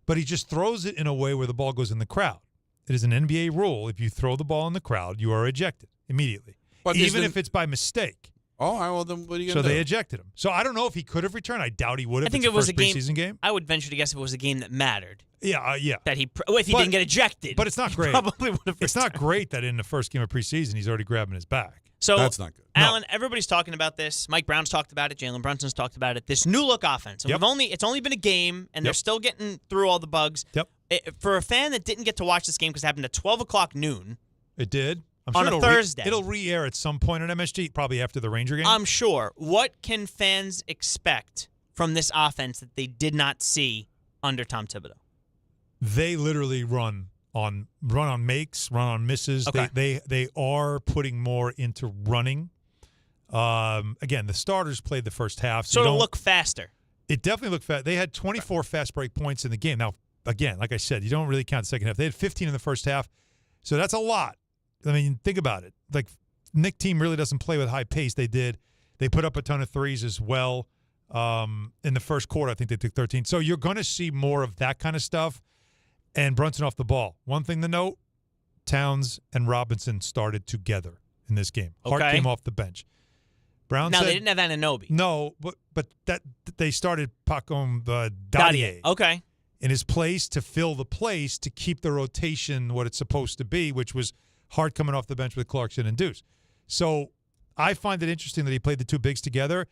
but he just throws it in a way where the ball goes in the crowd. It is an NBA rule. If you throw the ball in the crowd, you are ejected immediately. But even if it's by mistake. Oh, well, then what are you So going to do? they ejected him. So I don't know if he could have returned. I doubt he would have. I think it's it was a preseason game. I would venture to guess if it was a game that mattered. Yeah, yeah. That if he didn't get ejected. But it's not great. Probably would have. It's not great that in the first game of preseason he's already grabbing his back. So that's not good. Alan, everybody's talking about this. Mike Brown's talked about it. Jalen Brunson's talked about it. This new look offense. So it's only been a game, and they're still getting through all the bugs. Yep. For a fan that didn't get to watch this game because it happened at 12 o'clock noon. It did. I'm on sure a Thursday. It'll re-air at some point on MSG, probably after the Ranger game. I'm sure. What can fans expect from this offense that they did not see under Tom Thibodeau? They literally run on makes, run on misses. Okay. They are putting more into running. Again, the starters played the first half. So it'll look faster. It definitely looked fast. They had 24 fast break points in the game. Now, again, like I said, you don't really count the second half. They had 15 in the first half. So that's a lot. I mean, think about it. Like, Nick team really doesn't play with high pace. They did. They put up a ton of threes as well. In the first quarter, I think they took 13. So you're going to see more of that kind of stuff. And Brunson off the ball. One thing to note, Towns and Robinson started together in this game. Hart came off the bench. Brown now, said, they didn't have Anunoby. No, but that they started Pacom Dadier okay, in his place to fill the place to keep the rotation what it's supposed to be, which was Hart coming off the bench with Clarkson and Deuce. So I find it interesting that he played the two bigs together,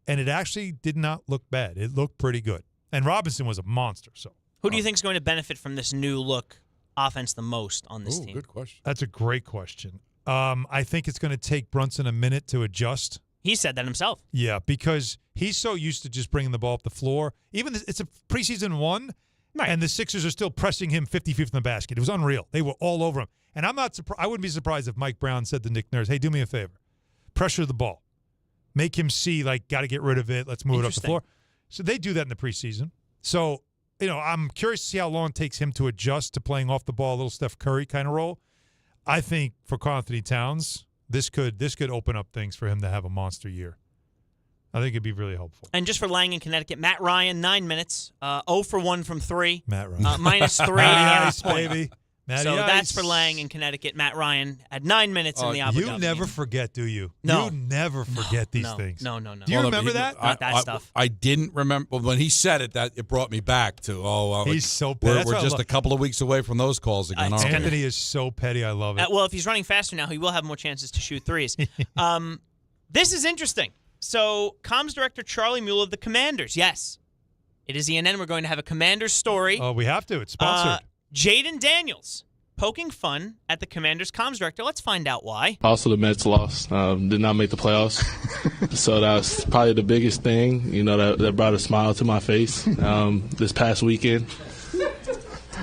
and it actually did not look bad. It looked pretty good. And Robinson was a monster. So who do you think is going to benefit from this new look offense the most on this team? Good question. That's a great question. I think it's going to take Brunson a minute to adjust. He said that himself. Yeah, because he's so used to just bringing the ball up the floor. Even it's a preseason one, and the Sixers are still pressing him 50 feet from the basket. It was unreal. They were all over him. And I'm not surprised. I wouldn't be surprised if Mike Brown said to Nick Nurse, "Hey, do me a favor, pressure the ball, make him see got to get rid of it. Let's move it up the floor." So they do that in the preseason. So I'm curious to see how long it takes him to adjust to playing off the ball, a little Steph Curry kind of role. I think for Karl Anthony Towns, this could open up things for him to have a monster year. I think it'd be really helpful. And just for Lang in Connecticut, Matt Ryan, 9 minutes, 0 for 1 from 3. Matt Ryan. Minus 3. Nice, baby. Matty so Ice. that's for Lang in Connecticut. Matt Ryan had 9 minutes in the Abu Dhabi You never game. forget, do you? No. You never forget these things. No. Do you remember that? Not that stuff. I didn't remember. When he said it, that it brought me back to, he's so petty. We're just a couple of weeks away from those calls again, aren't we? Anthony is so petty. I love it. Well, if he's running faster now, he will have more chances to shoot threes. This is interesting. So, comms director Charlie Mueller of the Commanders. Yes, it is ENN. We're going to have a Commanders story. Oh, we have to. It's sponsored. Jaden Daniels poking fun at the Commanders comms director. Let's find out why. Also, the Mets lost. Did not make the playoffs. So that's probably the biggest thing, that brought a smile to my face this past weekend.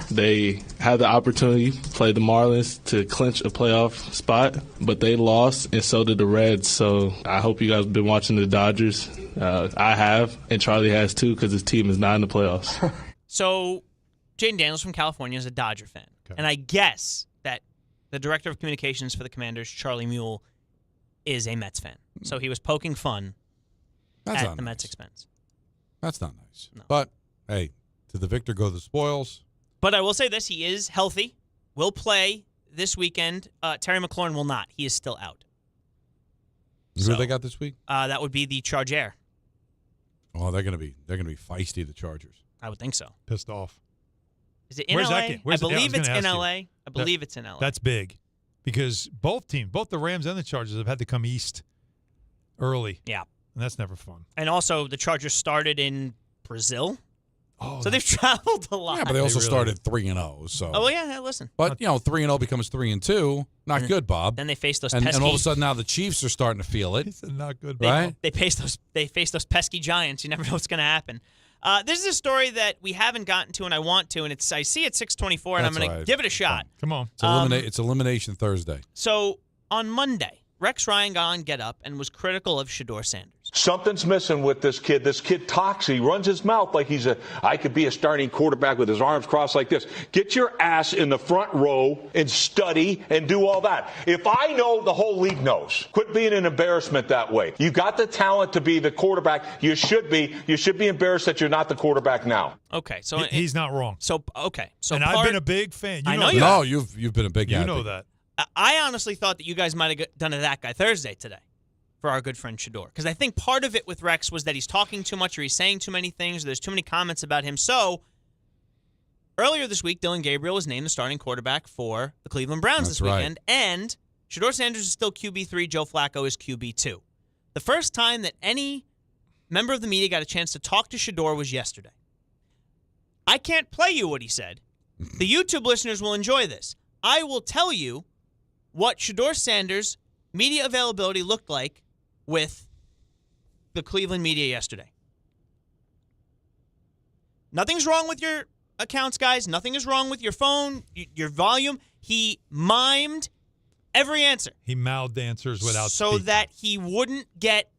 They had the opportunity to play the Marlins to clinch a playoff spot, but they lost, and so did the Reds. So I hope you guys have been watching the Dodgers. I have, and Charlie has too, because his team is not in the playoffs. So Jaden Daniels from California is a Dodger fan. Okay. And I guess that the director of communications for the Commanders, Charlie Mule, is a Mets fan. So he was poking fun at the Mets' expense. That's not nice. No. But, hey, to the victor go the spoils. But I will say this, he is healthy, will play this weekend. Terry McLaurin will not. He is still out. Who they got this week? That would be the Chargers. Oh, they're gonna be feisty, the Chargers. I would think so. Pissed off. Is it in LA? I believe it's in LA. I believe it's in LA. That's big because both the Rams and the Chargers have had to come east early. Yeah. And that's never fun. And also the Chargers started in Brazil. Oh, so they've traveled a lot. Yeah, but they also started 3-0. So. Oh yeah, listen. But 3-0 becomes 3-2. Not good, Bob. Then they face those and all of a sudden now the Chiefs are starting to feel it. He said not good, right? They face those pesky Giants. You never know what's going to happen. This is a story that we haven't gotten to, and I want to, and I see it 6:24, and I'm going to give it a shot. Come on. It's Elimination Thursday. So on Monday, Rex Ryan got on Get Up and was critical of Shedeur Sanders. Something's missing with this kid. This kid talks. He runs his mouth like I could be a starting quarterback with his arms crossed like this. Get your ass in the front row and study and do all that. If I know, the whole league knows. Quit being an embarrassment that way. You got the talent to be the quarterback. You should be embarrassed that you're not the quarterback now. Okay, so he's not wrong. So I've been a big fan. I know you. No, you've been a big. You know that. I honestly thought that you guys might have done a That Guy Thursday today for our good friend Shedeur. Because I think part of it with Rex was that he's talking too much or he's saying too many things or there's too many comments about him. So earlier this week, Dylan Gabriel was named the starting quarterback for the Cleveland Browns this weekend. Right. And Shedeur Sanders is still QB3. Joe Flacco is QB2. The first time that any member of the media got a chance to talk to Shedeur was yesterday. I can't play you what he said. The YouTube listeners will enjoy this. I will tell you what Shedeur Sanders' media availability looked like with the Cleveland media yesterday. Nothing's wrong with your accounts, guys. Nothing is wrong with your phone, your volume. He mimed every answer. He mouthed answers without so speaking. that he wouldn't get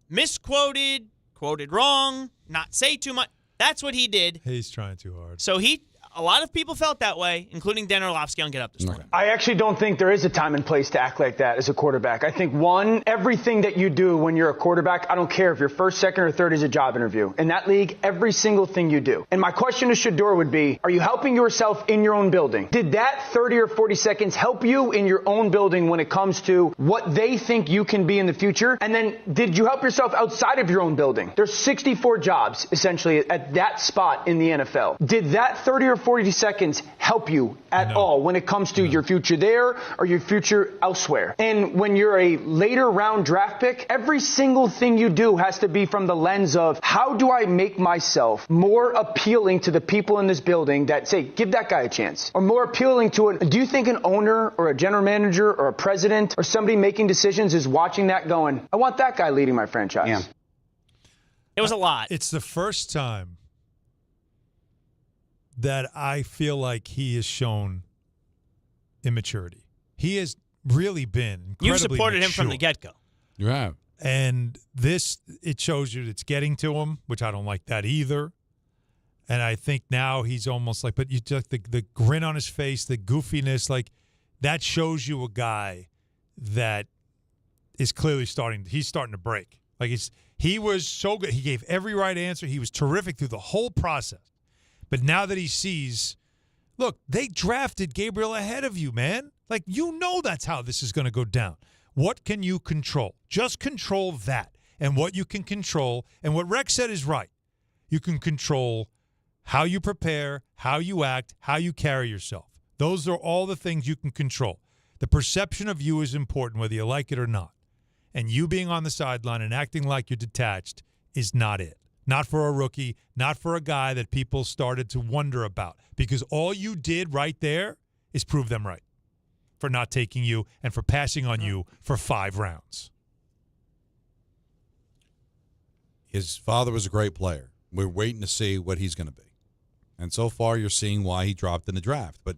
misquoted, quoted wrong, not say too much. That's what he did. He's trying too hard. So a lot of people felt that way, including Dan Orlovsky on Get Up this morning. I actually don't think there is a time and place to act like that as a quarterback. I think, one, everything that you do when you're a quarterback, I don't care if you're first, second, or third is a job interview. In that league, every single thing you do. And my question to Shedeur would be, are you helping yourself in your own building? Did that 30 or 40 seconds help you in your own building when it comes to what they think you can be in the future? And then did you help yourself outside of your own building? There's 64 jobs, essentially, at that spot in the NFL. Did that 30 or 40 seconds help you at all when it comes to your future there or your future elsewhere? And when you're a later round draft pick, every single thing you do has to be from the lens of how do I make myself more appealing to the people in this building that say, give that guy a chance, or more appealing to it. Do you think an owner or a general manager or a president or somebody making decisions is watching that going, I want that guy leading my franchise? Yeah. It was a lot. It's the first time that I feel like he has shown immaturity. He has really been incredibly You've supported mature. him from the get-go. You have. And it shows you it's getting to him, which I don't like that either. And I think now he's almost like, but you just the grin on his face, the goofiness, like that shows you a guy that is clearly starting to break. Like he was so good. He gave every right answer. He was terrific through the whole process. But now that he sees, look, they drafted Gabriel ahead of you, man. Like, you know that's how this is going to go down. What can you control? Just control that. And what you can control, and what Rex said is right. You can control how you prepare, how you act, how you carry yourself. Those are all the things you can control. The perception of you is important, whether you like it or not. And you being on the sideline and acting like you're detached is not it. Not for a rookie, not for a guy that people started to wonder about. Because all you did right there is prove them right for not taking you and for passing on you for 5 rounds. His father was a great player. We're waiting to see what he's going to be. And so far, you're seeing why he dropped in the draft. But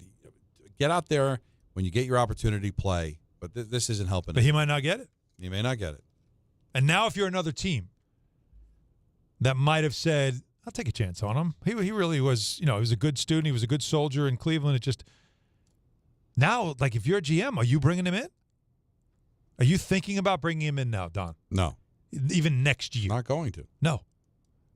get out there when you get your opportunity, play. But this isn't helping. But he might not get it. He may not get it. And now if you're another team that might have said, I'll take a chance on him. He really was, he was a good student. He was a good soldier in Cleveland. It just now, like if you're a GM, are you bringing him in? Are you thinking about bringing him in now, Don? No. Even next year? Not going to. No.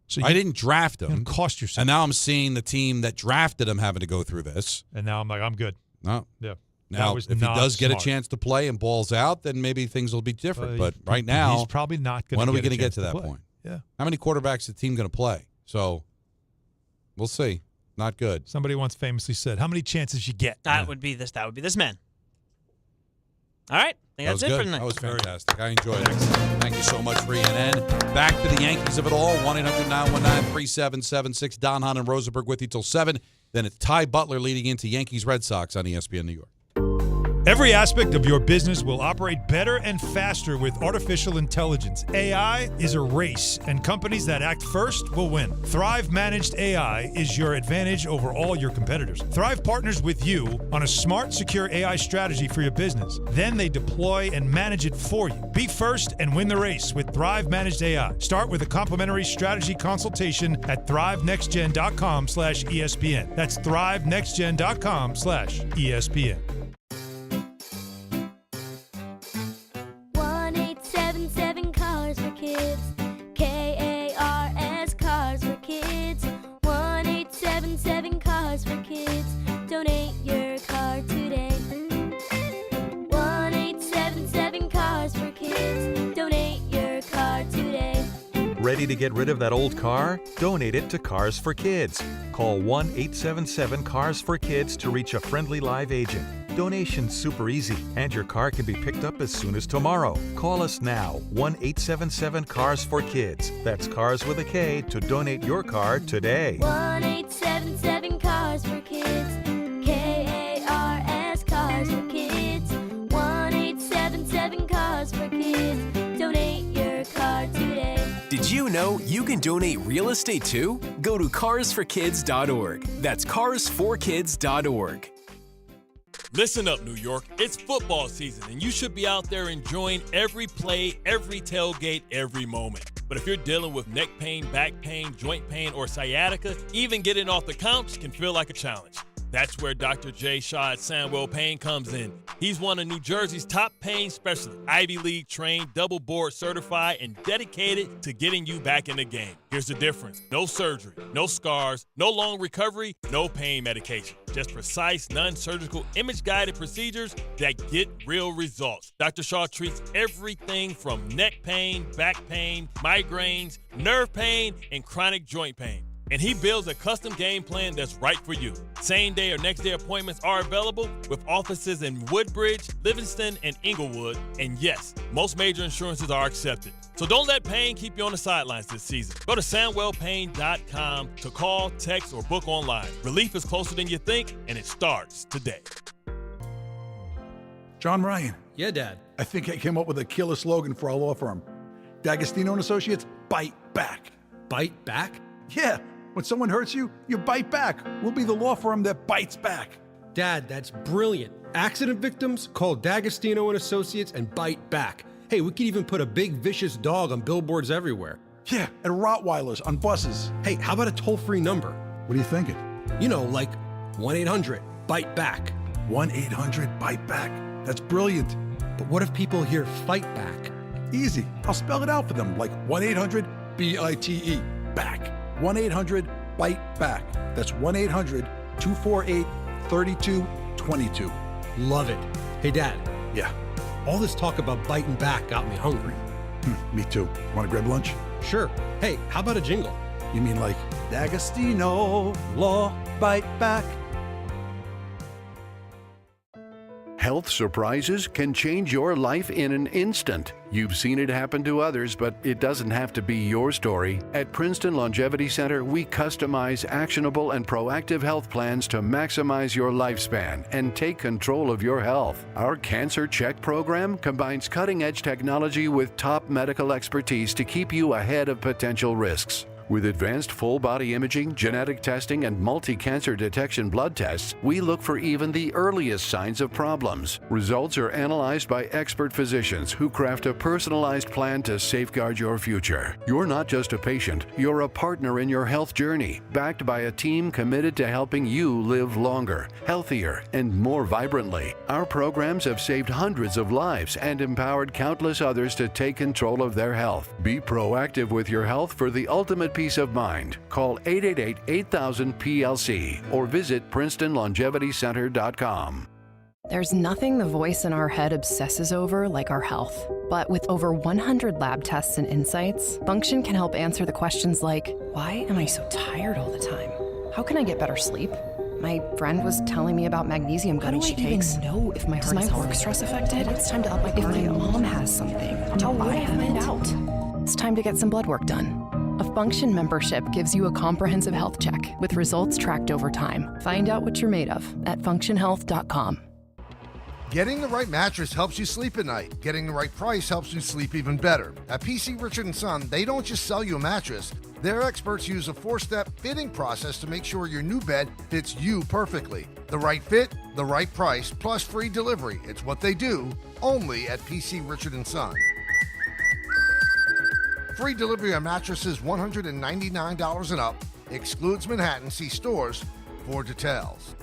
So I didn't draft him. Cost yourself. And now I'm seeing the team that drafted him having to go through this. And now I'm like, I'm good. No. Yeah. Now, if he does get a chance to play and balls out, then maybe things will be different. But right now, he's probably not going to. When are we going to get to that point? Yeah. How many quarterbacks is the team going to play? So we'll see. Not good. Somebody once famously said, "How many chances you get?" That would be this. That would be this man. All right. I think that's it for tonight. That was fantastic. I enjoyed it. Thank you so much for ENN. Back to the Yankees of it all. 1-800-919-3776. Don, Hahn, and Rosenberg with you till 7. Then it's Ty Butler leading into Yankees-Red Sox on ESPN New York. Every aspect of your business will operate better and faster with artificial intelligence. AI is a race, and companies that act first will win. Thrive Managed AI is your advantage over all your competitors. Thrive partners with you on a smart, secure AI strategy for your business. Then they deploy and manage it for you. Be first and win the race with Thrive Managed AI. Start with a complimentary strategy consultation at thrivenextgen.com/ESPN. That's thrivenextgen.com/ESPN. 1-877 Cars for Kids. KARS Cars for Kids. 1-877 Cars for Kids. Donate your car today. 1-877 Cars for Kids. Donate your car today. Ready to get rid of that old car? Donate it to Cars for Kids. Call 1-877-CARS-FOR-KIDS to reach a friendly live agent. Donation's super easy, and your car can be picked up as soon as tomorrow. Call us now, 1-877-CARS-FOR-KIDS. That's Cars with a K to donate your car today. 1-877 Cars for Kids. KARS Cars for Kids. 1-877 Cars for Kids. Donate your car today. Did you know you can donate real estate too? Go to carsforkids.org. That's carsforkids.org. Listen up, New York. It's football season, and you should be out there enjoying every play, every tailgate, every moment. But if you're dealing with neck pain, back pain, joint pain, or sciatica, even getting off the couch can feel like a challenge. That's where Dr. Jay Shaw at Sandwell Pain comes in. He's one of New Jersey's top pain specialists, Ivy League trained, double board certified, and dedicated to getting you back in the game. Here's the difference. No surgery, no scars, no long recovery, no pain medication. Just precise, non-surgical, image-guided procedures that get real results. Dr. Shaw treats everything from neck pain, back pain, migraines, nerve pain, and chronic joint pain. And he builds a custom game plan that's right for you. Same day or next day appointments are available with offices in Woodbridge, Livingston, and Inglewood. And yes, most major insurances are accepted. So don't let pain keep you on the sidelines this season. Go to SandwellPain.com to call, text, or book online. Relief is closer than you think, and it starts today. John Ryan. Yeah, Dad. I think I came up with a killer slogan for our law firm. D'Agostino & Associates, bite back. Bite back? Yeah. When someone hurts you, you bite back. We'll be the law firm that bites back. Dad, that's brilliant. Accident victims, call D'Agostino & Associates and bite back. Hey, we could even put a big vicious dog on billboards everywhere. Yeah, and Rottweilers on buses. Hey, how about a toll-free number? What are you thinking? You know, like 1-800-BITE-BACK. 1-800-BITE-BACK. That's brilliant. But what if people hear fight back? Easy. I'll spell it out for them, like 1-800-BITE, back. 1-800-BITE-BACK. That's 1-800-248-3222. Love it. Hey, Dad. Yeah. All this talk about biting back got me hungry. Me too. Want to grab lunch? Sure. Hey, how about a jingle? You mean like D'Agostino, law, bite back? Health surprises can change your life in an instant. You've seen it happen to others, but it doesn't have to be your story. At Princeton Longevity Center, we customize actionable and proactive health plans to maximize your lifespan and take control of your health. Our Cancer Check program combines cutting-edge technology with top medical expertise to keep you ahead of potential risks. With advanced full-body imaging, genetic testing, and multi-cancer detection blood tests, we look for even the earliest signs of problems. Results are analyzed by expert physicians who craft a personalized plan to safeguard your future. You're not just a patient, you're a partner in your health journey, backed by a team committed to helping you live longer, healthier, and more vibrantly. Our programs have saved hundreds of lives and empowered countless others to take control of their health. Be proactive with your health for the ultimate peace of mind. Call 888-8000-PLC or visit PrincetonLongevityCenter.com. There's nothing the voice in our head obsesses over like our health. But with over 100 lab tests and insights, Function can help answer the questions like, why am I so tired all the time? How can I get better sleep? My friend was telling me about magnesium gummies she takes. Know if my heart is work stress affected? It's time to up my cardio. If my mom has something, how will I find out? It's time to get some blood work done. A Function membership gives you a comprehensive health check with results tracked over time. Find out what you're made of at functionhealth.com. Getting the right mattress helps you sleep at night. Getting the right price helps you sleep even better. At PC Richard & Son, they don't just sell you a mattress. Their experts use a 4-step fitting process to make sure your new bed fits you perfectly. The right fit, the right price, plus free delivery. It's what they do, only at PC Richard & Son. Free delivery on mattresses $199 and up. Excludes Manhattan. See stores for details.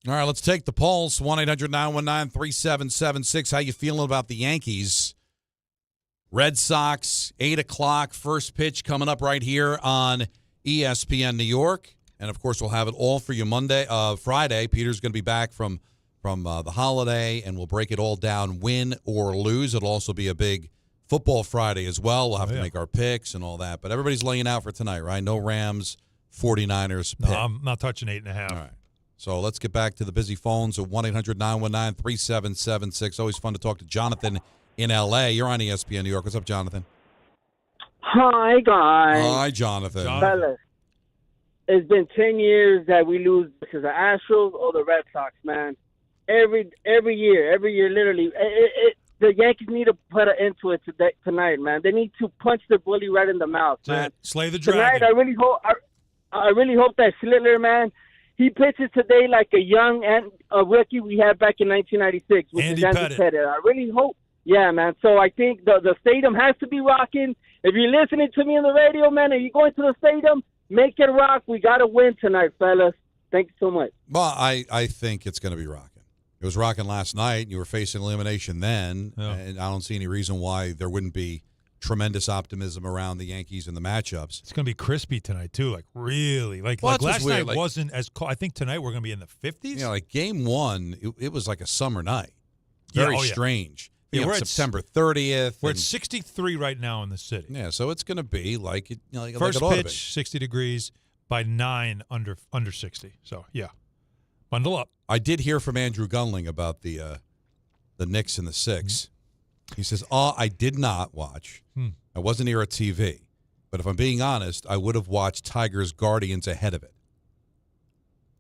All right, let's take the pulse. 1-800-919-3776. How you feeling about the Yankees? Red Sox, 8 o'clock, first pitch coming up right here on ESPN New York. And, of course, we'll have it all for you Friday. Peter's going to be back from the holiday, and we'll break it all down, win or lose. It'll also be a big football Friday as well. We'll have to make our picks and all that. But everybody's laying out for tonight, right? No Rams, 49ers pick. No, I'm not touching 8.5. All right. So let's get back to the busy phones at 1-800-919-3776. Always fun to talk to Jonathan in L.A. You're on ESPN New York. What's up, Jonathan? Hi, guys. Hi, Jonathan. Fellas, it's been 10 years that we lose to the Astros or the Red Sox, man. Every year, literally. The Yankees need to put an end to it tonight, man. They need to punch the bully right in the mouth, man. Slay the dragon. Tonight, I really hope that Schlittler, man, he pitches today like a young rookie we had back in 1996, which is Andy Pettit. I really hope. Yeah, man. So I think the stadium has to be rocking. If you're listening to me on the radio, man, and you're going to the stadium, make it rock. We got to win tonight, fellas. Thank you so much. Well, I think it's going to be rocking. It was rocking last night. You were facing elimination then, and I don't see any reason why there wouldn't be tremendous optimism around the Yankees and the matchups. It's going to be crispy tonight, too. Like, really. Like last night wasn't as cold. I think tonight we're going to be in the 50s. Yeah, like game one, it was like a summer night. Very strange. Yeah, we're September 30th. We're at 63 right now in the city. Yeah, so it's going to be like it. First like it pitch, 60 degrees. By 9 under 60. So, yeah. Bundle up. I did hear from Andrew Gunling about the Knicks and the Six. He says, I did not watch. I wasn't near a TV. But if I'm being honest, I would have watched Tigers Guardians ahead of it.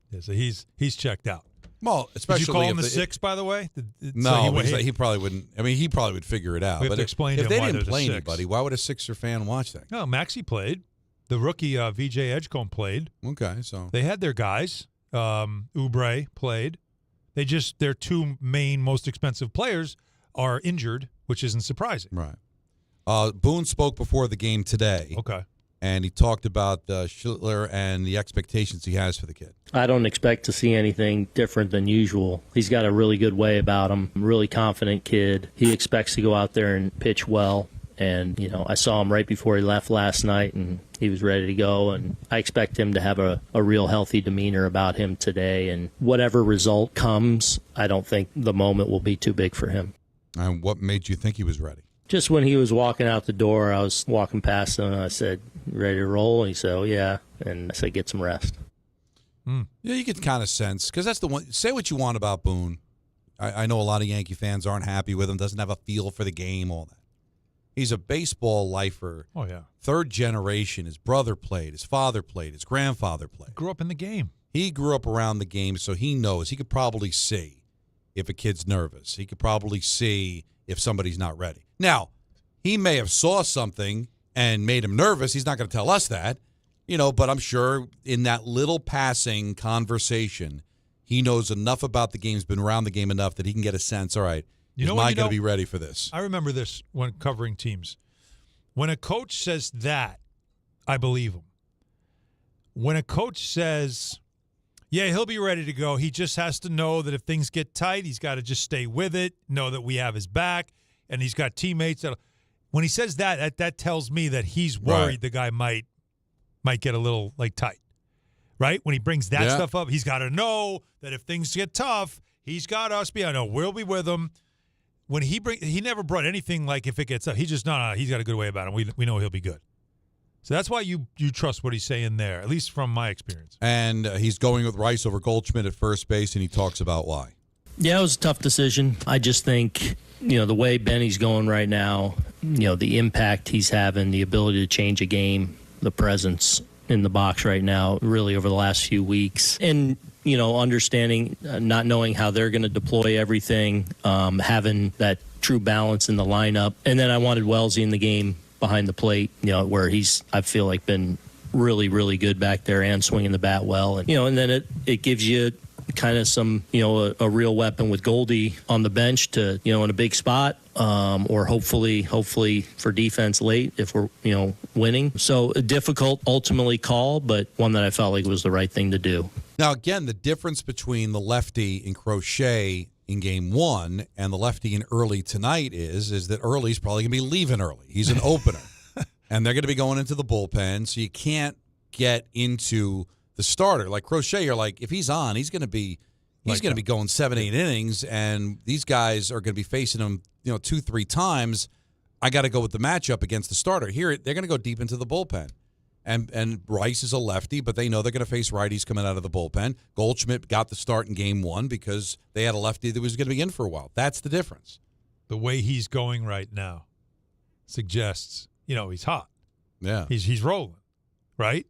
Yeah, so he's checked out. Well, especially did you call him the Six, by the way? No, he probably wouldn't. I mean, he probably would figure it out. We have but to explain if to him they why didn't play there's a anybody, why would a Sixer fan watch that? No, Maxey played. The rookie VJ Edgecombe played. Okay, so they had their guys. Oubre played. Their two main most expensive players are injured, which isn't surprising. Right. Boone spoke before the game today. Okay. And he talked about Schlittler and the expectations he has for the kid. I don't expect to see anything different than usual. He's got a really good way about him, really confident kid. He expects to go out there and pitch well. And, I saw him right before he left last night, and he was ready to go. And I expect him to have a real healthy demeanor about him today. And whatever result comes, I don't think the moment will be too big for him. And what made you think he was ready? Just when he was walking out the door, I was walking past him, and I said, ready to roll? And he said, oh, yeah. And I said, get some rest. Yeah, you can kind of sense, because that's the one. Say what you want about Boone. I know a lot of Yankee fans aren't happy with him, doesn't have a feel for the game, all that. He's a baseball lifer. Oh, yeah. Third generation. His brother played. His father played. His grandfather played. Grew up in the game. He grew up around the game, so he knows. He could probably see if a kid's nervous. He could probably see if somebody's not ready. Now, he may have saw something and made him nervous. He's not going to tell us that, but I'm sure in that little passing conversation, he knows enough about the game, has been around the game enough that he can get a sense, all right, am I going to be ready for this? I remember this when covering teams. When a coach says that, I believe him. When a coach says, yeah, he'll be ready to go, he just has to know that if things get tight, he's got to just stay with it, know that we have his back, and he's got teammates. When he says that tells me that he's worried the guy might get a little, tight. Right? When he brings that stuff up, he's got to know that if things get tough, he's got us. I know we'll be with him. When he never brought anything like if it gets up. He just, no, he's got a good way about him. We know he'll be good. So that's why you trust what he's saying there, at least from my experience. And he's going with Rice over Goldschmidt at first base, and he talks about why. Yeah, it was a tough decision. I just think, the way Benny's going right now, the impact he's having, the ability to change a game, the presence in the box right now, really over the last few weeks. And, understanding, not knowing how they're going to deploy everything, having that true balance in the lineup. And then I wanted Wellesley in the game behind the plate, where I feel like been really, really good back there and swinging the bat well. And, and then it gives you kind of some, a real weapon with Goldie on the bench to, in a big spot, or hopefully for defense late if we're, winning. So a difficult ultimately call, but one that I felt like was the right thing to do. Now, again, the difference between the lefty in Crochet in game one and the lefty in Early tonight is that Early's probably going to be leaving early. He's an opener. And they're going to be going into the bullpen, so you can't get into the starter. Like Crochet, you're like, if he's on, he's going to be going 7-8 innings, and these guys are going to be facing him, 2-3 times. I got to go with the matchup against the starter. Here, they're going to go deep into the bullpen. And Rice is a lefty, but they know they're going to face righties coming out of the bullpen. Goldschmidt got the start in game one because they had a lefty that was going to be in for a while. That's the difference. The way he's going right now suggests, he's hot. Yeah. He's rolling, right?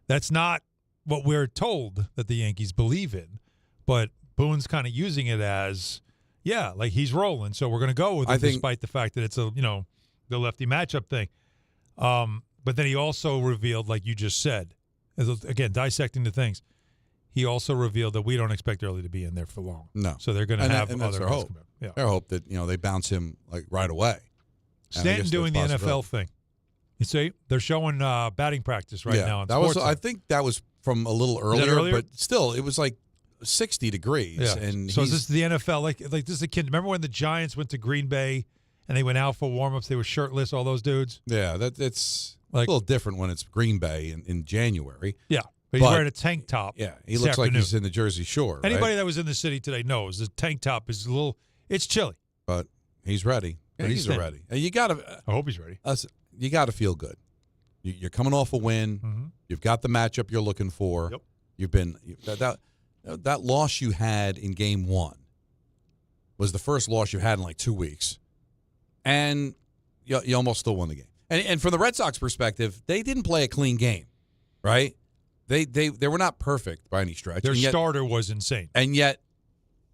That's not what we're told that the Yankees believe in, but Boone's kind of using it as, he's rolling, so we're going to go with it despite the fact that it's the lefty matchup thing. But then he also revealed, like you just said, again, dissecting the things, he also revealed that we don't expect Early to be in there for long. No. So they're going to have and other their hope. Yeah. Their hope that, they bounce him right away. Stanton doing the NFL thing. You see, they're showing batting practice now on Sports. I think that was from a little earlier, but still, it was like 60 degrees. Yeah. And so is this the NFL? Like this is a kid. Remember when the Giants went to Green Bay and they went out for warm-ups? They were shirtless, all those dudes? Yeah, it's a little different when it's Green Bay in January. Yeah, but he's wearing a tank top. Yeah, he looks like he's in the Jersey Shore. Anybody that was in the city today knows the tank top is it's chilly. But he's ready. He's ready. And you got to. I hope he's ready. You got to feel good. You're coming off a win. Mm-hmm. You've got the matchup you're looking for. Yep. You've been that loss you had in game one was the first loss you had in like 2 weeks, and you almost still won the game. And from the Red Sox perspective, they didn't play a clean game, right? They were not perfect by any stretch. Their starter was insane. And yet,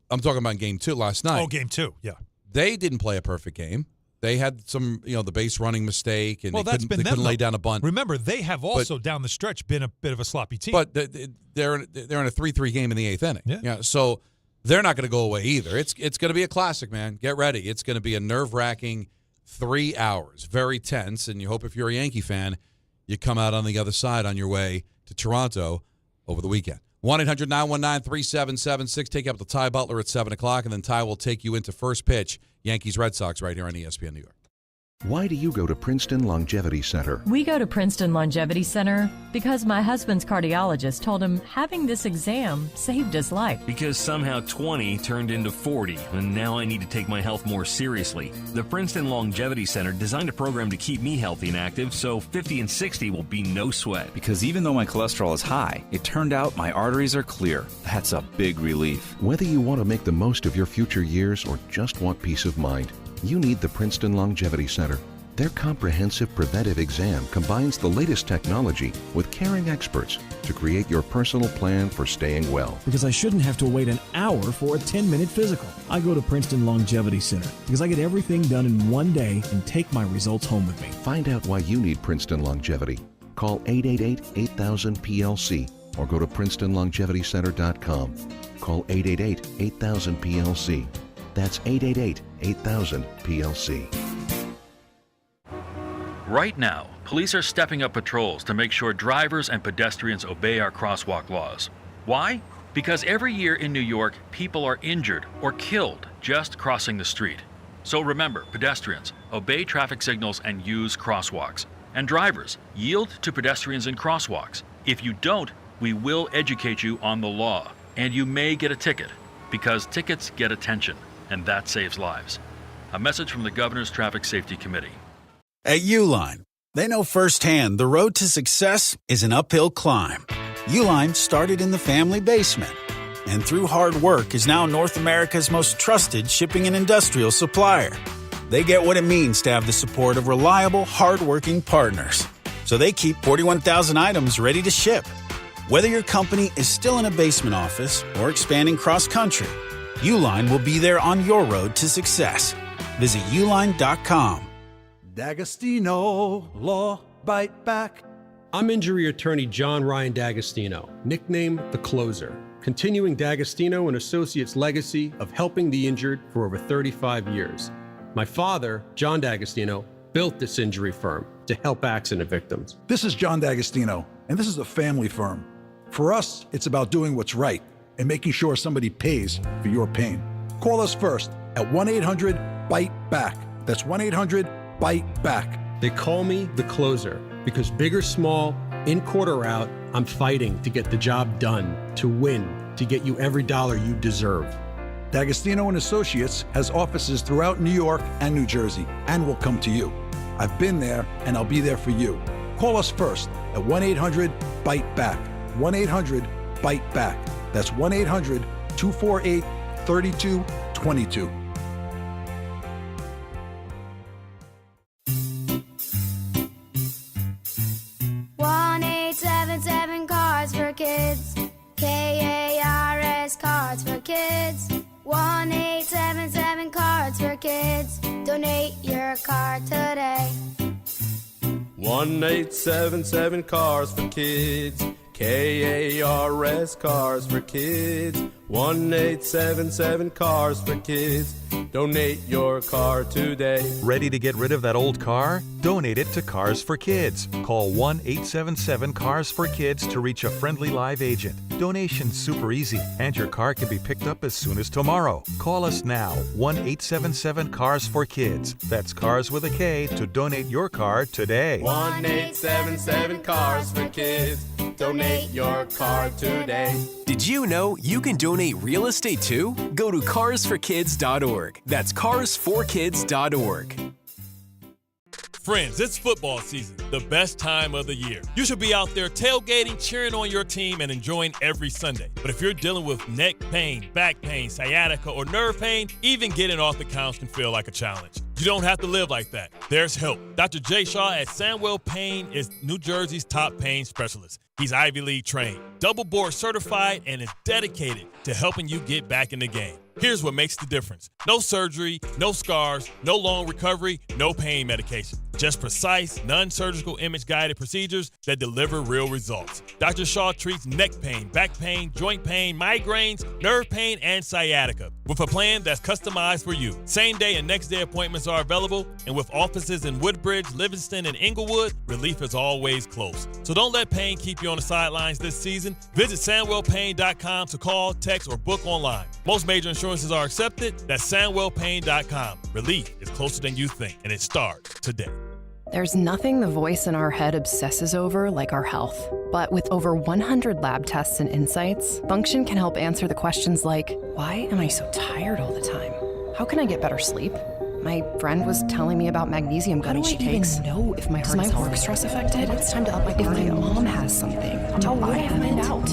I'm talking about game two last night. Oh, game two, yeah. They didn't play a perfect game. They had some, the base running mistake, and they couldn't lay down a bunt. Remember, they have also down the stretch been a bit of a sloppy team. But they're in a 3-3 game in the eighth inning. Yeah. So they're not going to go away either. It's going to be a classic, man. Get ready. It's going to be a nerve-wracking 3 hours, very tense, and you hope if you're a Yankee fan, you come out on the other side on your way to Toronto over the weekend. 1-800-919-3776. Take up to Ty Butler at 7 o'clock, and then Ty will take you into first pitch, Yankees-Red Sox, right here on ESPN New York. Why do you go to Princeton Longevity Center? We go to Princeton Longevity Center because my husband's cardiologist told him having this exam saved his life. Because somehow 20 turned into 40, and now I need to take my health more seriously. The Princeton Longevity Center designed a program to keep me healthy and active, so 50 and 60 will be no sweat. Because even though my cholesterol is high, it turned out my arteries are clear. That's a big relief. Whether you want to make the most of your future years or just want peace of mind, you need the Princeton Longevity Center. Their comprehensive preventive exam combines the latest technology with caring experts to create your personal plan for staying well. Because I shouldn't have to wait an hour for a 10-minute physical. I go to Princeton Longevity Center because I get everything done in one day and take my results home with me. Find out why you need Princeton Longevity. Call 888-8000-PLC or go to PrincetonLongevityCenter.com. Call 888-8000-PLC. That's 888-8000-PLC. Right now, police are stepping up patrols to make sure drivers and pedestrians obey our crosswalk laws. Why? Because every year in New York, people are injured or killed just crossing the street. So remember, pedestrians, obey traffic signals and use crosswalks. And drivers, yield to pedestrians in crosswalks. If you don't, we will educate you on the law, and you may get a ticket, because tickets get attention, and that saves lives. A message from the Governor's Traffic Safety Committee. At Uline, they know firsthand the road to success is an uphill climb. Uline started in the family basement, and through hard work is now North America's most trusted shipping and industrial supplier. They get what it means to have the support of reliable, hard-working partners. So they keep 41,000 items ready to ship. Whether your company is still in a basement office or expanding cross-country, Uline will be there on your road to success. Visit uline.com. D'Agostino, Law, Bite Back. I'm injury attorney John Ryan D'Agostino, nicknamed The Closer, continuing D'Agostino & Associates' legacy of helping the injured for over 35 years. My father, John D'Agostino, built this injury firm to help accident victims. This is John D'Agostino, and this is a family firm. For us, it's about doing what's right and making sure somebody pays for your pain. Call us first at 1-800-BITE-BACK. That's 1-800-BITE-BACK. They call me The Closer because big or small, in court or out, I'm fighting to get the job done, to win, to get you every dollar you deserve. D'Agostino & Associates has offices throughout New York and New Jersey and will come to you. I've been there and I'll be there for you. Call us first at 1-800-BITE-BACK. 1-800-BITE-BACK. That's 1-800-248-3222. 1-877 Cards for Kids. KARS Cards for Kids. 1-877 Cards for Kids. Donate your card today. 1-877 Cars for Kids. KARS Cars for Kids. 1-877 Cars for Kids. Donate your car today. Ready to get rid of that old car? Donate it to Cars for Kids. Call 1-877-CARS-FOR-KIDS to reach a friendly live agent. Donation's super easy, and your car can be picked up as soon as tomorrow. Call us now, 1-877-CARS-FOR-KIDS. That's Cars with a K to donate your car today. 1-877 Cars for Kids. Donate your car today. Did you know you can donate real estate too? Go to carsforkids.org. That's carsforkids.org. Friends, it's football season, the best time of the year. You should be out there tailgating, cheering on your team, and enjoying every Sunday. But if you're dealing with neck pain, back pain, sciatica, or nerve pain, even getting off the couch can feel like a challenge. You don't have to live like that. There's help. Dr. Jay Shaw at Sandwell Pain is New Jersey's top pain specialist. He's Ivy League trained, double board certified, and is dedicated to helping you get back in the game. Here's what makes the difference. No surgery, no scars, no long recovery, no pain medication. Just precise, non-surgical image-guided procedures that deliver real results. Dr. Shaw treats neck pain, back pain, joint pain, migraines, nerve pain, and sciatica with a plan that's customized for you. Same-day and next-day appointments are available, and with offices in Woodbridge, Livingston, and Inglewood, relief is always close. So don't let pain keep you on the sidelines this season. Visit SandwellPain.com to call, text, or book online. Most major insurances are accepted. That's SandwellPain.com. Relief is closer than you think, and it starts today. There's nothing the voice in our head obsesses over like our health. But with over 100 lab tests and insights, Function can help answer the questions like, why am I so tired all the time? How can I get better sleep? My friend was telling me about magnesium gummies she takes. Know if my heart is work stress affected? It's time to up my cardio. If my mom has something, how would I find out?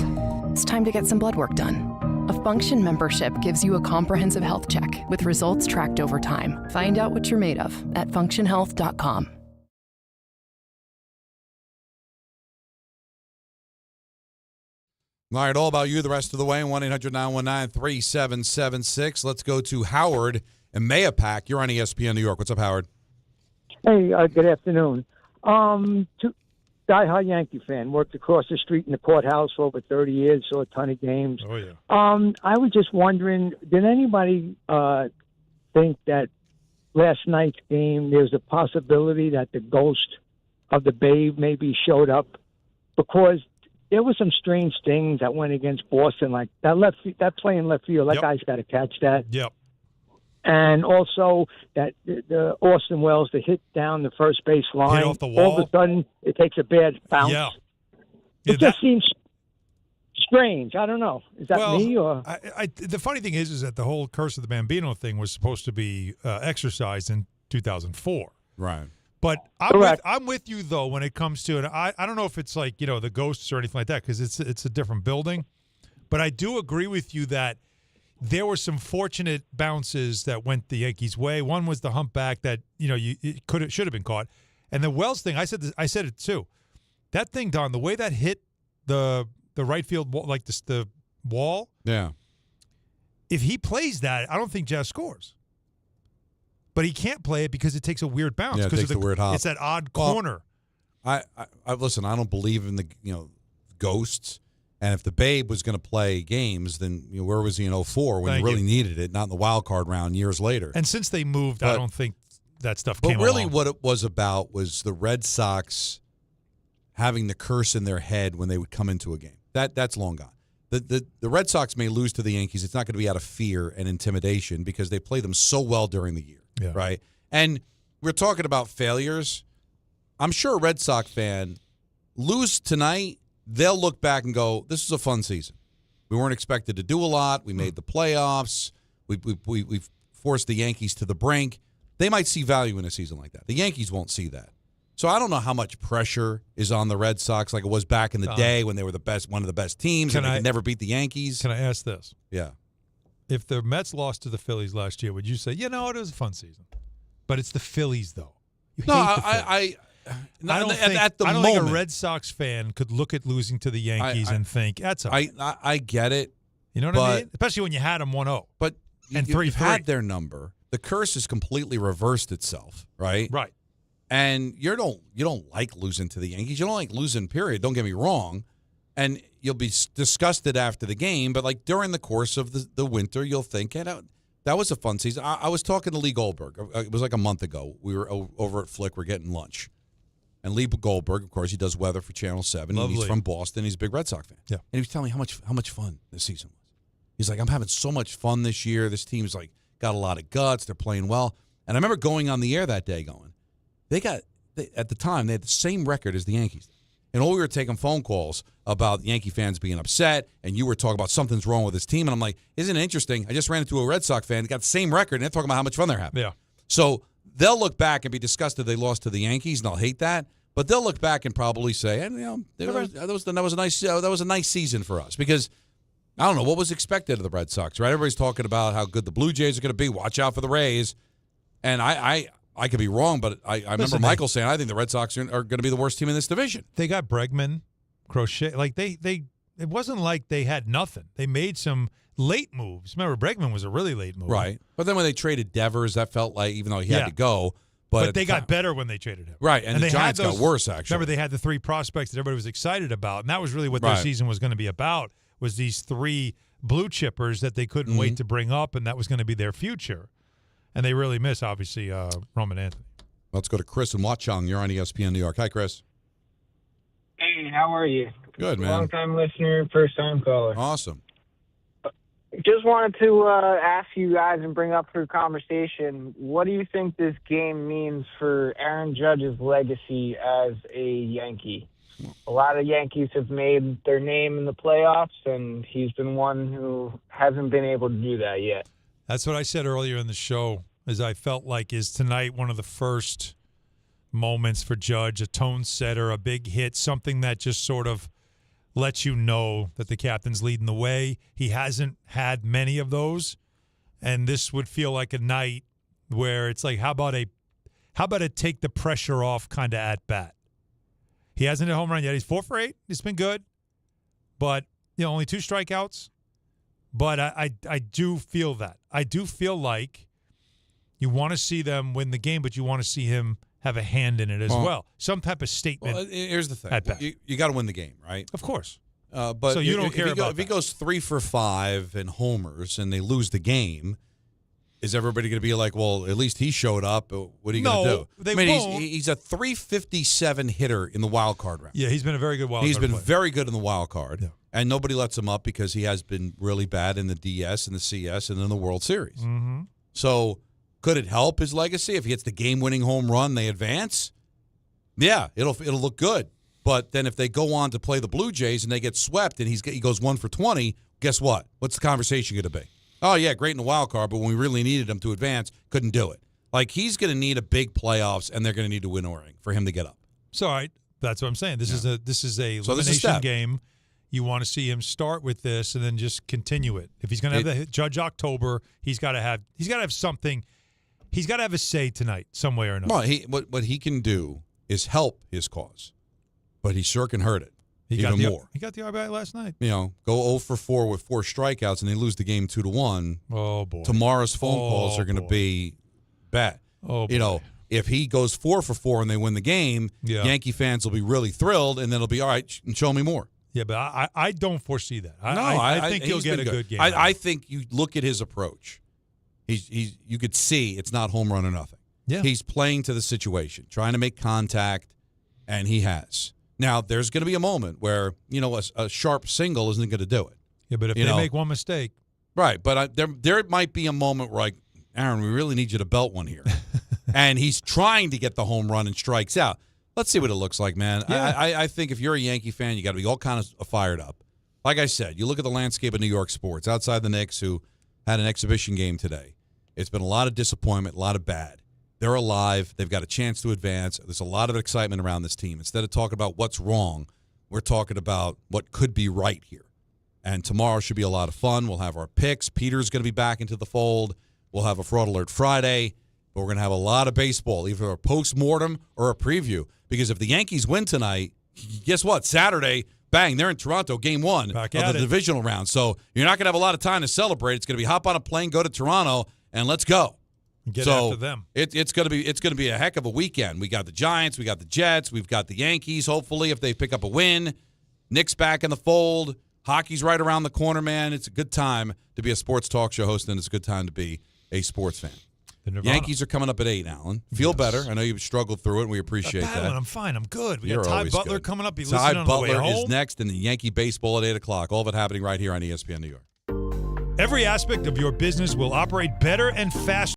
It's time to get some blood work done. A Function membership gives you a comprehensive health check with results tracked over time. Find out what you're made of at functionhealth.com. All right, all about you the rest of the way. 1-800-919-3776. Let's go to Howard and Mayapack. You're on ESPN New York. What's up, Howard? Hey, good afternoon. Die-hard Yankee fan. Worked across the street in the courthouse for over 30 years, saw a ton of games. Oh, yeah. I was just wondering, did anybody think that last night's game, there's a possibility that the ghost of the Babe maybe showed up? Because there were some strange things that went against Boston, like that play in left field. That guy's got to catch that. Yep. And also that the Austin Wells, the hit down the first base line. Hit off the wall. All of a sudden, it takes a bad bounce. Yeah. It just seems strange. I don't know. Is that me or? The funny thing is that the whole Curse of the Bambino thing was supposed to be exercised in 2004. Right. But I'm with you, though, when it comes to it. I don't know if it's like, the ghosts or anything like that because it's a different building. But I do agree with you that there were some fortunate bounces that went the Yankees' way. One was the humpback that, should have been caught. And the Wells thing, I said it too. That thing, Don, the way that hit the right field wall, like the wall. Yeah. If he plays that, I don't think Jazz scores. But he can't play it because it takes a weird bounce. Yeah, it takes the weird hop. It's that odd corner. I listen. I don't believe in the ghosts. And if the Babe was going to play games, then where was he in 2004 when you really needed it? Not in the wild card round years later. And since they moved, I don't think that stuff came. But really, along. what it was about was the Red Sox having the curse in their head when they would come into a game. That's long gone. The Red Sox may lose to the Yankees. It's not going to be out of fear and intimidation because they play them so well during the year. Yeah. Right? And we're talking about failures. I'm sure a Red Sox fan lose tonight, they'll look back and go, this is a fun season. We weren't expected to do a lot. We made the playoffs. We forced the Yankees to the brink. They might see value in a season like that. The Yankees won't see that. So I don't know how much pressure is on the Red Sox like it was back in the day when they were one of the best teams and they could never beat the Yankees. Can I ask this? Yeah. If the Mets lost to the Phillies last year, would you say, it was a fun season? But it's the Phillies, though. I don't think a Red Sox fan could look at losing to the Yankees and think, that's all right. I get it. You know what I mean? Especially when you had them 1-0. But and you've had their number. The curse has completely reversed itself, right? Right. And you don't like losing to the Yankees. You don't like losing, period. Don't get me wrong. And you'll be disgusted after the game, but like during the course of the winter, you'll think, that was a fun season. I was talking to Lee Goldberg. It was like a month ago. We were over at Flick. We're getting lunch. And Lee Goldberg, of course, he does weather for Channel 7. Lovely. He's from Boston. He's a big Red Sox fan. Yeah. And he was telling me how much fun this season was. He's like, I'm having so much fun this year. This team's like got a lot of guts. They're playing well. And I remember going on the air that day going, at the time, they had the same record as the Yankees. And all we were taking phone calls about Yankee fans being upset, and you were talking about something's wrong with his team. And I'm like, isn't it interesting? I just ran into a Red Sox fan, got the same record, and they're talking about how much fun they're having. Yeah. So they'll look back and be disgusted they lost to the Yankees, and they'll hate that. But they'll look back and probably say, that was a nice season for us because I don't know what was expected of the Red Sox, right? Everybody's talking about how good the Blue Jays are going to be. Watch out for the Rays, and I could be wrong, but I remember Michael saying I think the Red Sox are going to be the worst team in this division. They got Bregman, Crochet. Like it wasn't like they had nothing. They made some late moves. Remember, Bregman was a really late move, right? But then when they traded Devers, that felt like even though he had to go. But they got better when they traded him. Right, and the Giants got worse, actually. Remember, they had the 3 prospects that everybody was excited about, and that was really what their season was going to be about, was these 3 blue chippers that they couldn't wait to bring up, and that was going to be their future. And they really miss, obviously, Roman Anthony. Let's go to Chris in Watchung. You're on ESPN New York. Hi, Chris. Hey, how are you? Good, man. Long-time listener, first-time caller. Awesome. Just wanted to ask you guys and bring up for conversation, what do you think this game means for Aaron Judge's legacy as a Yankee? A lot of Yankees have made their name in the playoffs, and he's been one who hasn't been able to do that yet. That's what I said earlier in the show, is I felt like is tonight one of the first moments for Judge, a tone setter, a big hit, something that just sort of lets you know that the captain's leading the way. He hasn't had many of those, and this would feel like a night where it's like, how about a take the pressure off kind of at bat? He hasn't hit a home run yet. He's 4 for 8. It's been good, but only 2 strikeouts. But I do feel that. I do feel like you want to see them win the game, but you want to see him have a hand in it as well. Some type of statement. Well, here's the thing. At bat. You got to win the game, right? Of course. But so you don't care about if he goes 3 for 5 and homers and they lose the game, is everybody going to be like, well, at least he showed up? What are you going to do? They won't. He's a 357 hitter in the wild card round. Yeah, he's been a very good wild card He's been player. very good in the wild card, and nobody lets him up because he has been really bad in the DS and the CS and in the World Series. Mm-hmm. So could it help his legacy if he hits the game-winning home run, they advance? Yeah, it'll look good. But then if they go on to play the Blue Jays and they get swept and he goes 1 for 20, guess what? What's the conversation going to be? Oh, yeah, great in the wild card, but when we really needed him to advance, couldn't do it. Like, he's going to need a big playoffs, and they're going to need to win a ring for him to get up. So, all right, that's what I'm saying. This is a elimination game. You want to see him start with this and then just continue it. If he's going to have the Judge October, he's got to have something. He's got to have a say tonight, some way or another. Well, what he can do is help his cause, but he sure can hurt it. He even more. He got the RBI last night. Go 0 for 4 with 4 strikeouts, and they lose the game 2-1. Oh boy! Tomorrow's phone calls are going to be bad. Oh boy. If he goes 4 for 4 and they win the game, Yankee fans will be really thrilled, and then it'll be all right. Show me more. Yeah, but I don't foresee that. I think he'll get a good game. I think you look at his approach. You could see it's not home run or nothing. Yeah, he's playing to the situation, trying to make contact, and he has. Now, there's going to be a moment where, a sharp single isn't going to do it. Yeah, but if they make one mistake. Right, but there might be a moment where, like, Aaron, we really need you to belt one here. And he's trying to get the home run and strikes out. Let's see what it looks like, man. Yeah. I think if you're a Yankee fan, you got to be all kind of fired up. Like I said, you look at the landscape of New York sports, outside the Knicks, who had an exhibition game today. It's been a lot of disappointment, a lot of bad. They're alive. They've got a chance to advance. There's a lot of excitement around this team. Instead of talking about what's wrong, we're talking about what could be right here. And tomorrow should be a lot of fun. We'll have our picks. Peter's going to be back into the fold. We'll have a Fraud Alert Friday. But we're going to have a lot of baseball, either a post-mortem or a preview. Because if the Yankees win tonight, guess what? Saturday, bang, they're in Toronto, game 1 of the divisional round. So you're not going to have a lot of time to celebrate. It's going to be hop on a plane, go to Toronto, and let's go. Get after them. It's going to be a heck of a weekend. We got the Giants, we got the Jets, we've got the Yankees. Hopefully, if they pick up a win, Knicks back in the fold. Hockey's right around the corner, man. It's a good time to be a sports talk show host, and it's a good time to be a sports fan. Yankees are coming up at 8, Alan. Feel better. I know you've struggled through it, and we appreciate that. I'm fine. I'm good. We You're got Ty always Butler good. coming up. Ty Butler is next, and the Yankee baseball at 8 o'clock. All of it happening right here on ESPN New York. Every aspect of your business will operate better and faster